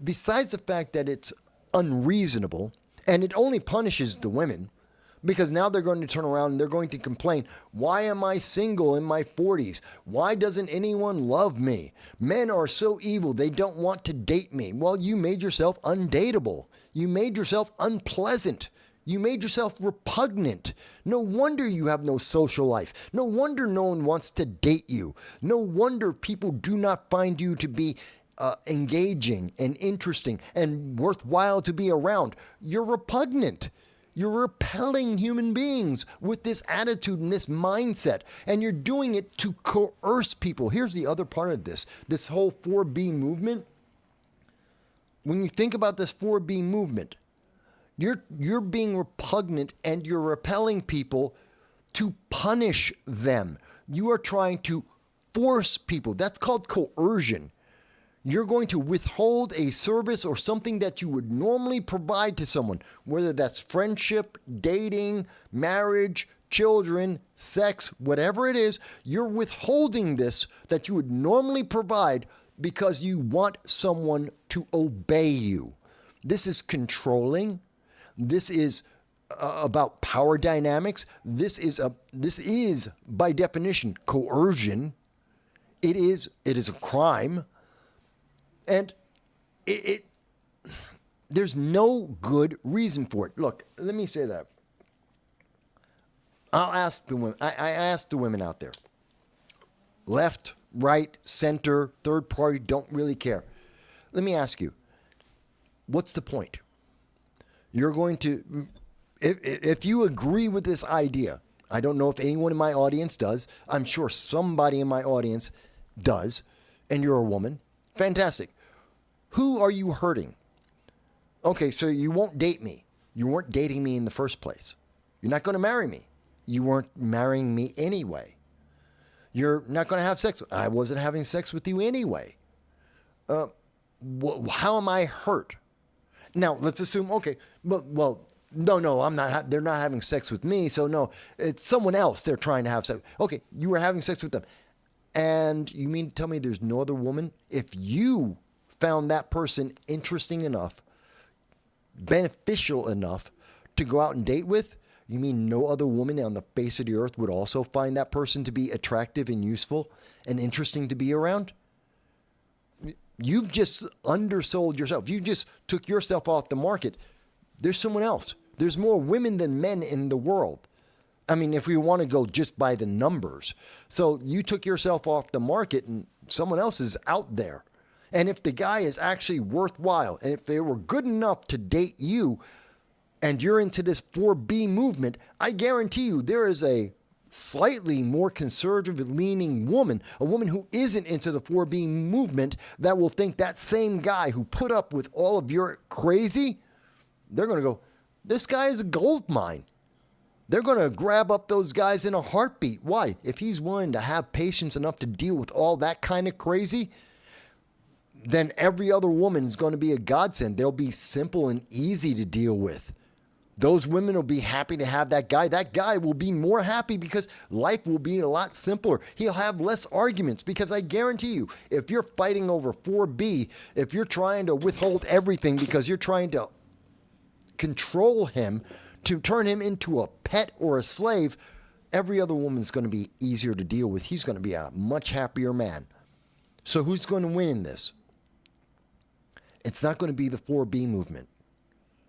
besides the fact that it's unreasonable and it only punishes the women, because now they're going to turn around and they're going to complain, why am I single in my 40s? Why doesn't anyone love me? Men are so evil, they don't want to date me. Well, you made yourself undateable. You made yourself unpleasant. You made yourself repugnant. No wonder you have no social life. No wonder no one wants to date you. No wonder people do not find you to be engaging and interesting and worthwhile to be around. You're repugnant. You're repelling human beings with this attitude and this mindset, and you're doing it to coerce people. Here's the other part of this whole 4B movement. When you think about this 4B movement, you're being repugnant and you're repelling people to punish them. You are trying to force people. That's called coercion. You're going to withhold a service or something that you would normally provide to someone, whether that's friendship, dating, marriage, children, sex, whatever it is. You're withholding this that you would normally provide because you want someone to obey you. This is controlling. This is about power dynamics. This is by definition coercion. It is a crime. And there's no good reason for it. Look, let me say that. I'll ask the women. I asked the women out there. Left, right, center, third party, don't really care. Let me ask you, what's the point? You're going to, if you agree with this idea, I don't know if anyone in my audience does. I'm sure somebody in my audience does, and you're a woman. Fantastic. Who are you hurting? Okay, so you won't date me. You weren't dating me in the first place. You're not going to marry me. You weren't marrying me anyway. You're not going to have sex. I wasn't having sex with you anyway. How am I hurt? Now, let's assume, okay, well, no, I'm not. They're not having sex with me, so no, it's someone else they're trying to have sex. Okay, you were having sex with them. And you mean to tell me there's no other woman? If you found that person interesting enough, beneficial enough to go out and date with, you mean no other woman on the face of the earth would also find that person to be attractive and useful and interesting to be around? You've just undersold yourself. You just took yourself off the market. There's someone else. There's more women than men in the world. I mean, if we want to go just by the numbers. So you took yourself off the market and someone else is out there. And if the guy is actually worthwhile, and if they were good enough to date you, and you're into this 4B movement, I guarantee you there is a slightly more conservative leaning woman, a woman who isn't into the 4B movement, that will think that same guy who put up with all of your crazy, they're going to go, this guy is a gold mine. They're going to grab up those guys in a heartbeat. Why? If he's willing to have patience enough to deal with all that kind of crazy, then every other woman is going to be a godsend. They'll be simple and easy to deal with. Those women will be happy to have that guy. That guy will be more happy because life will be a lot simpler. He'll have less arguments because I guarantee you, if you're fighting over 4B, if you're trying to withhold everything because you're trying to control him, to turn him into a pet or a slave, every other woman is going to be easier to deal with. He's going to be a much happier man. So who's going to win in this? It's not going to be the 4B movement.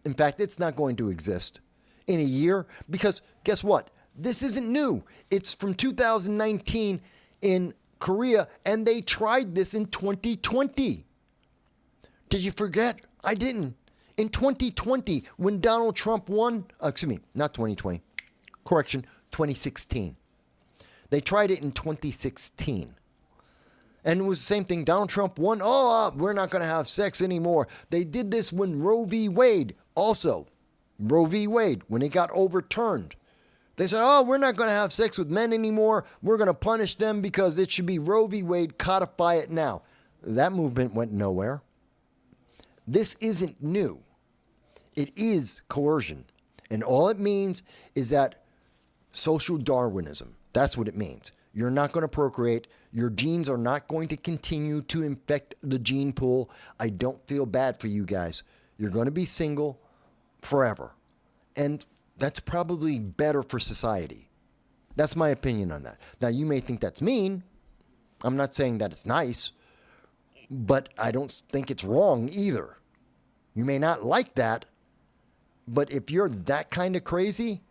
In fact, it's not going to exist in a year because guess what? This isn't new. It's from 2019 in Korea, and they tried this in 2020. Did you forget? I didn't. In 2020, when Donald Trump won, excuse me, not 2020, correction, 2016. They tried it in 2016. And it was the same thing. Donald Trump won. Oh, we're not going to have sex anymore. They did this when Roe v. Wade, also, Roe v. Wade, when it got overturned. They said, oh, we're not going to have sex with men anymore. We're going to punish them because it should be Roe v. Wade. Codify it now. That movement went nowhere. This isn't new. It is coercion. And all it means is that social Darwinism. That's what it means. You're not going to procreate. Your genes are not going to continue to infect the gene pool. I don't feel bad for you guys. You're going to be single forever. And that's probably better for society. That's my opinion on that. Now, you may think that's mean. I'm not saying that it's nice, but I don't think it's wrong either. You may not like that, but if you're that kind of crazy,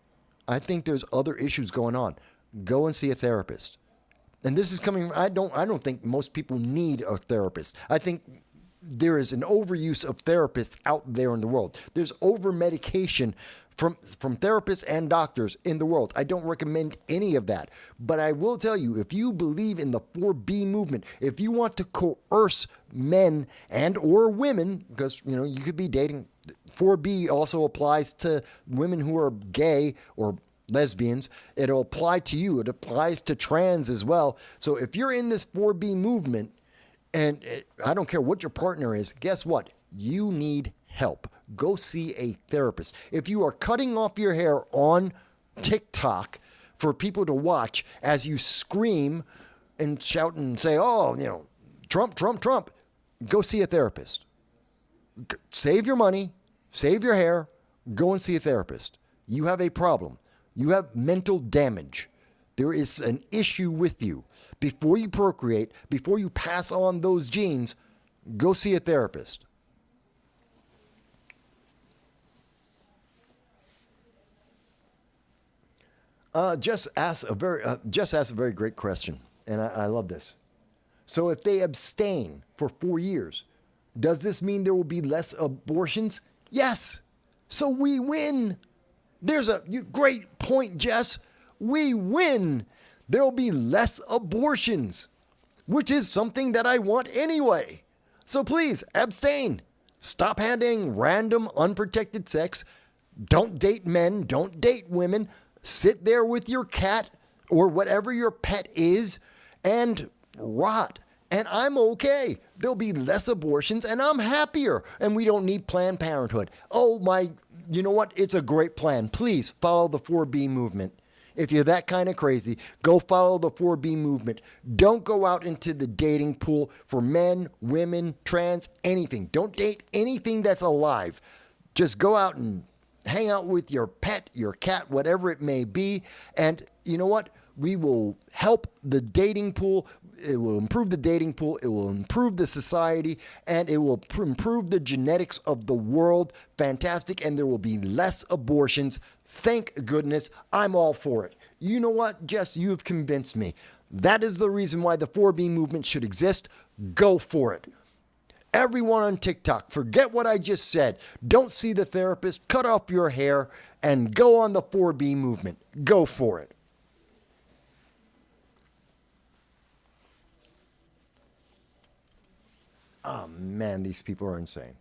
I think there's other issues going on. Go and see a therapist. And this is coming, I don't think most people need a therapist. I think there is an overuse of therapists out there in the world. There's over-medication from therapists and doctors in the world. I don't recommend any of that. But I will tell you, if you believe in the 4B movement, if you want to coerce men and or women, because you could be dating, 4B also applies to women who are gay or lesbians. It'll apply to you. It applies to trans as well. So if you're in this 4B movement, and I don't care what your partner is, guess what? You need help. Go see a therapist. If you are cutting off your hair on TikTok for people to watch as you scream and shout and say, oh, Trump, Trump, Trump, go see a therapist. Save your money, save your hair, go and see a therapist. You have a problem. You have mental damage. There is an issue with you. Before you procreate, before you pass on those genes, go see a therapist. Jess asked a very great question, and I love this. So if they abstain for 4 years, does this mean there will be less abortions? Yes. So we win. There's a great point, Jess. We win. There will be less abortions, which is something that I want anyway. So please abstain. Stop having random unprotected sex. Don't date men. Don't date women. Sit there with your cat or whatever your pet is and rot. And I'm okay. There'll be less abortions and I'm happier. And we don't need Planned Parenthood. You know what? It's a great plan. Please follow the 4B movement. If you're that kind of crazy, go follow the 4B movement. Don't go out into the dating pool for men, women, trans, anything. Don't date anything that's alive. Just go out and hang out with your pet, your cat, whatever it may be. And you know what? We will help the dating pool. It will improve the dating pool. It will improve the society, and it will improve the genetics of the world. Fantastic. And there will be less abortions. Thank goodness. I'm all for it. You know what, Jess? You have convinced me. That is the reason why the 4B movement should exist. Go for it. Everyone on TikTok, forget what I just said. Don't see the therapist. Cut off your hair and go on the 4B movement. Go for it. Oh man, these people are insane.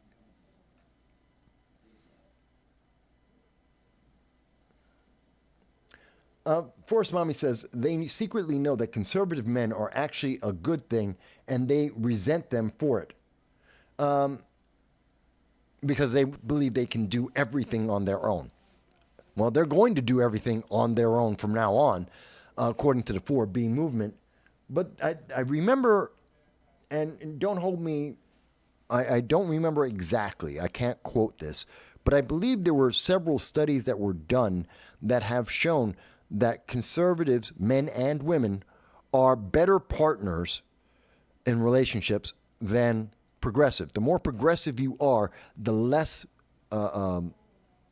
Forrest Mommy says they secretly know that conservative men are actually a good thing and they resent them for it. Because they believe they can do everything on their own. Well, they're going to do everything on their own from now on, according to the 4B movement. But I remember, and don't hold me, I don't remember exactly. I can't quote this. But I believe there were several studies that were done that have shown that conservatives, men and women, are better partners in relationships than progressive. The more progressive you are, the less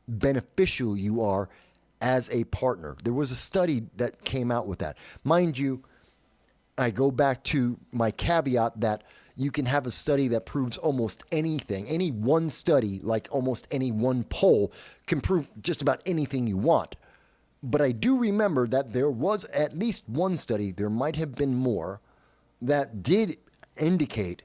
beneficial you are as a partner. There was a study that came out with that. Mind you, I go back to my caveat that you can have a study that proves almost anything. Any one study, like almost any one poll, can prove just about anything you want. But I do remember that there was at least one study, there might have been more, that did indicate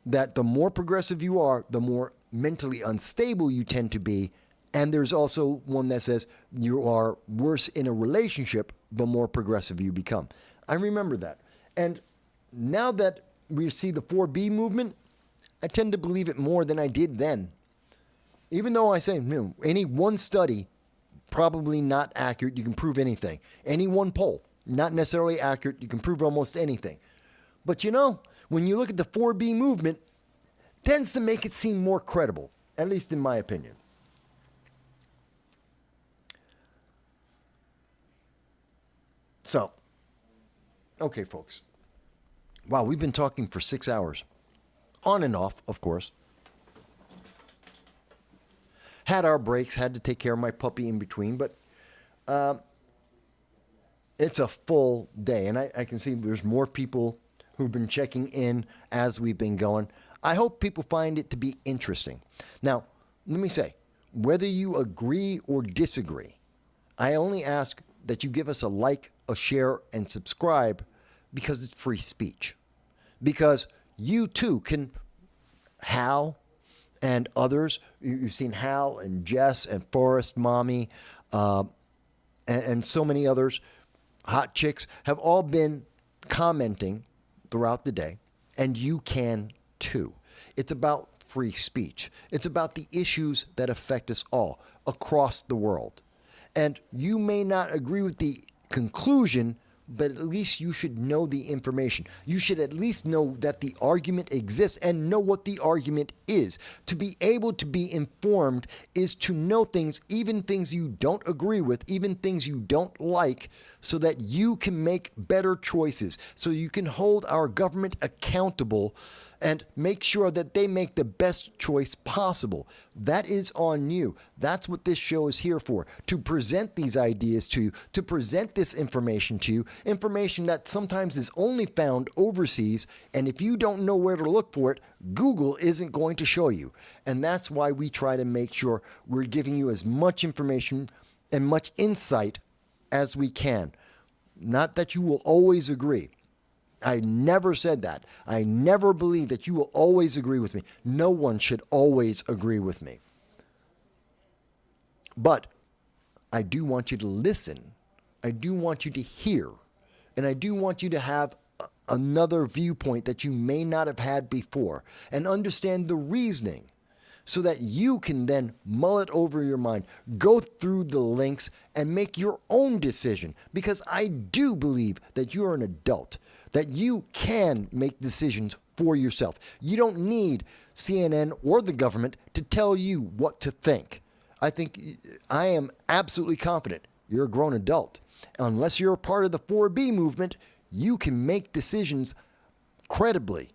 that the more progressive you are, the more mentally unstable you tend to be. And there's also one that says you are worse in a relationship the more progressive you become. I remember that. And now that we see the 4B movement, I tend to believe it more than I did then. Even though I say, any one study, probably not accurate, you can prove anything. Any one poll, not necessarily accurate, you can prove almost anything. But when you look at the 4B movement, it tends to make it seem more credible, at least in my opinion. So, okay, folks. Wow, we've been talking for 6 hours. On and off, of course. Had our breaks, had to take care of my puppy in between, but it's a full day. And I can see there's more people who've been checking in as we've been going. I hope people find it to be interesting. Now, let me say, whether you agree or disagree, I only ask that you give us a like, a share, and subscribe because it's free speech. Because you too can, Hal and others, you've seen Hal and Jess and Forrest Mommy and so many others, Hot Chicks, have all been commenting throughout the day, and you can too. It's about free speech. It's about the issues that affect us all across the world. And you may not agree with the conclusion, but at least you should know the information. You should at least know that the argument exists and know what the argument is. To be able to be informed is to know things, even things you don't agree with, even things you don't like, so that you can make better choices, so you can hold our government accountable and make sure that they make the best choice possible. That is on you. That's what this show is here for, to present these ideas to you, to present this information to you, information that sometimes is only found overseas, and if you don't know where to look for it, Google isn't going to show you. And that's why we try to make sure we're giving you as much information and much insight as we can. Not that you will always agree. I never said that. I never believe that you will always agree with me. No one should always agree with me. But I do want you to listen. I do want you to hear. And I do want you to have another viewpoint that you may not have had before and understand the reasoning, so that you can then mull it over your mind, go through the links, and make your own decision. Because I do believe that you're an adult, that you can make decisions for yourself. You don't need CNN or the government to tell you what to think. I am absolutely confident you're a grown adult. Unless you're a part of the 4B movement, you can make decisions credibly.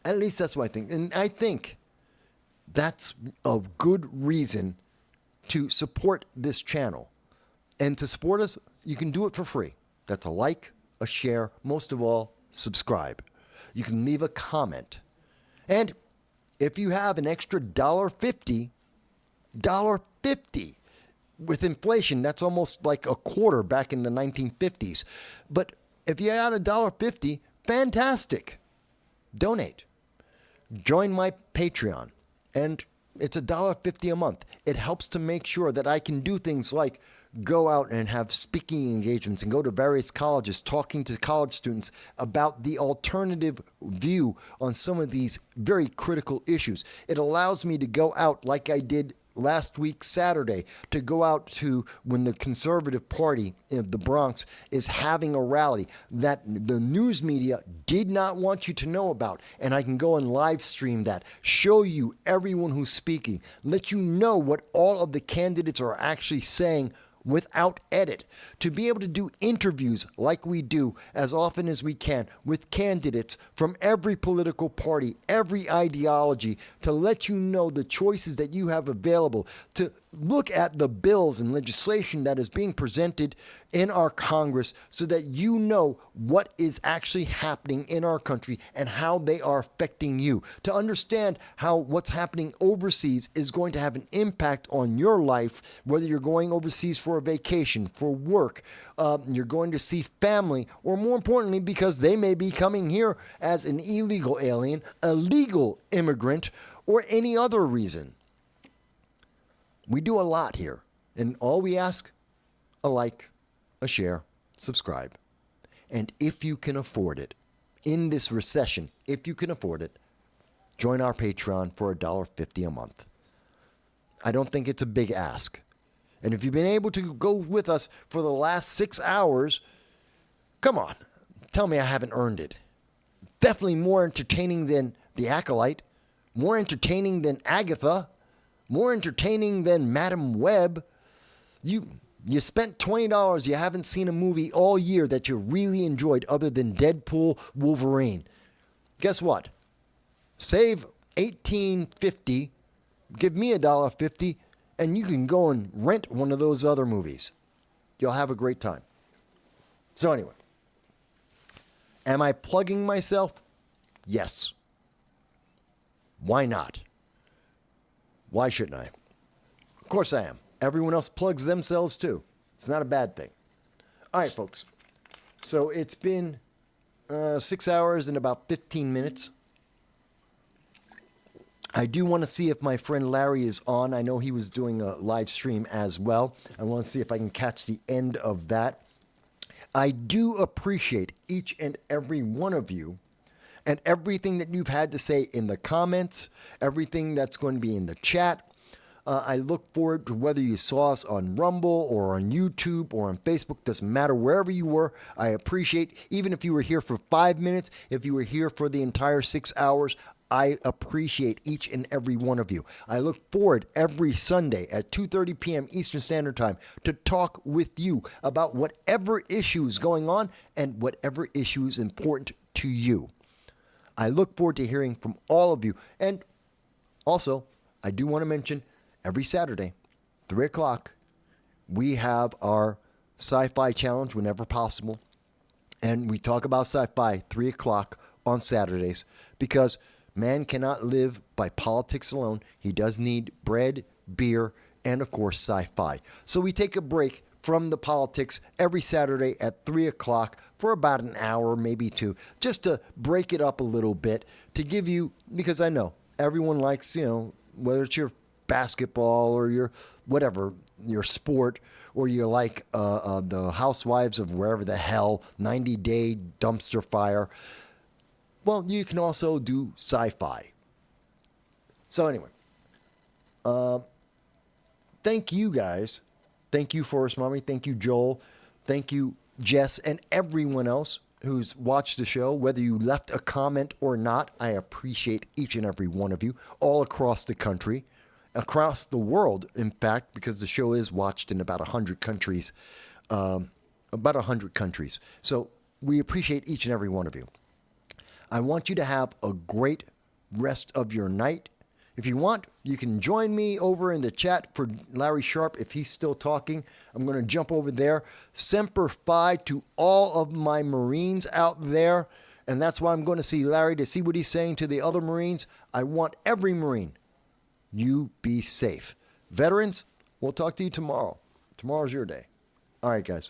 At least that's what I think. And I think that's a good reason to support this channel. And to support us, you can do it for free. That's a like, a share, most of all, subscribe. You can leave a comment. And if you have an extra $1.50, with inflation, that's almost like a quarter back in the 1950s. But if you add $1.50, fantastic. Donate. Join my Patreon, and it's $1.50 a month. It helps to make sure that I can do things like go out and have speaking engagements and go to various colleges talking to college students about the alternative view on some of these very critical issues. It allows me to go out like I did last week, Saturday, to go out to when the Conservative Party of the Bronx is having a rally that the news media did not want you to know about. And I can go and live stream that, show you everyone who's speaking, let you know what all of the candidates are actually saying without edit, to be able to do interviews like we do as often as we can with candidates from every political party, every ideology, to let you know the choices that you have available, to look at the bills and legislation that is being presented in our Congress so that you know what is actually happening in our country and how they are affecting you. To understand how what's happening overseas is going to have an impact on your life, whether you're going overseas for a vacation, for work, you're going to see family, or more importantly, because they may be coming here as an illegal alien, a legal immigrant, or any other reason. We do a lot here, and all we ask, a like, a share, subscribe. And if you can afford it, in this recession, if you can afford it, join our Patreon for $1.50 a month. I don't think it's a big ask. And if you've been able to go with us for the last 6 hours, come on, tell me I haven't earned it. Definitely more entertaining than The Acolyte, more entertaining than Agatha, more entertaining than Madam Web. You spent $20. You haven't seen a movie all year that you really enjoyed other than Deadpool, Wolverine. Guess what? Save $18.50, give me $1.50, and you can go and rent one of those other movies. You'll have a great time. So anyway, am I plugging myself? Yes. Why not? Why shouldn't I? Of course I am. Everyone else plugs themselves too. It's not a bad thing. All right, folks. So it's been 6 hours and about 15 minutes. I do want to see if my friend Larry is on. I know he was doing a live stream as well. I want to see if I can catch the end of that. I do appreciate each and every one of you and everything that you've had to say in the comments, everything that's going to be in the chat. I look forward to whether you saw us on Rumble or on YouTube or on Facebook. Doesn't matter, wherever you were. I appreciate, even if you were here for 5 minutes, if you were here for the entire 6 hours, I appreciate each and every one of you. I look forward every Sunday at 2:30 p.m. Eastern Standard Time to talk with you about whatever issue is going on and whatever issue is important to you. I look forward to hearing from all of you. And also, I do want to mention, every Saturday, 3 o'clock, we have our sci-fi challenge whenever possible. And we talk about sci-fi 3 o'clock on Saturdays because man cannot live by politics alone. He does need bread, beer, and of course, sci-fi. So we take a break from the politics every Saturday at 3 o'clock for about an hour, maybe two, just to break it up a little bit, to give you, because I know everyone likes, whether it's your basketball or your whatever, your sport, or you like the Housewives of wherever the hell, 90-Day Dumpster Fire. Well, you can also do sci-fi. So anyway, thank you guys. Thank you, Forrest Mommy. Thank you, Joel. Thank you, Jess, and everyone else who's watched the show. Whether you left a comment or not, I appreciate each and every one of you all across the country, across the world, in fact, because the show is watched in about 100 countries. So we appreciate each and every one of you. I want you to have a great rest of your night. If you want, you can join me over in the chat for Larry Sharp if he's still talking. I'm going to jump over there. Semper Fi to all of my Marines out there. And that's why I'm going to see Larry to see what he's saying to the other Marines. I want every Marine. You be safe. Veterans, we'll talk to you tomorrow. Tomorrow's your day. All right, guys.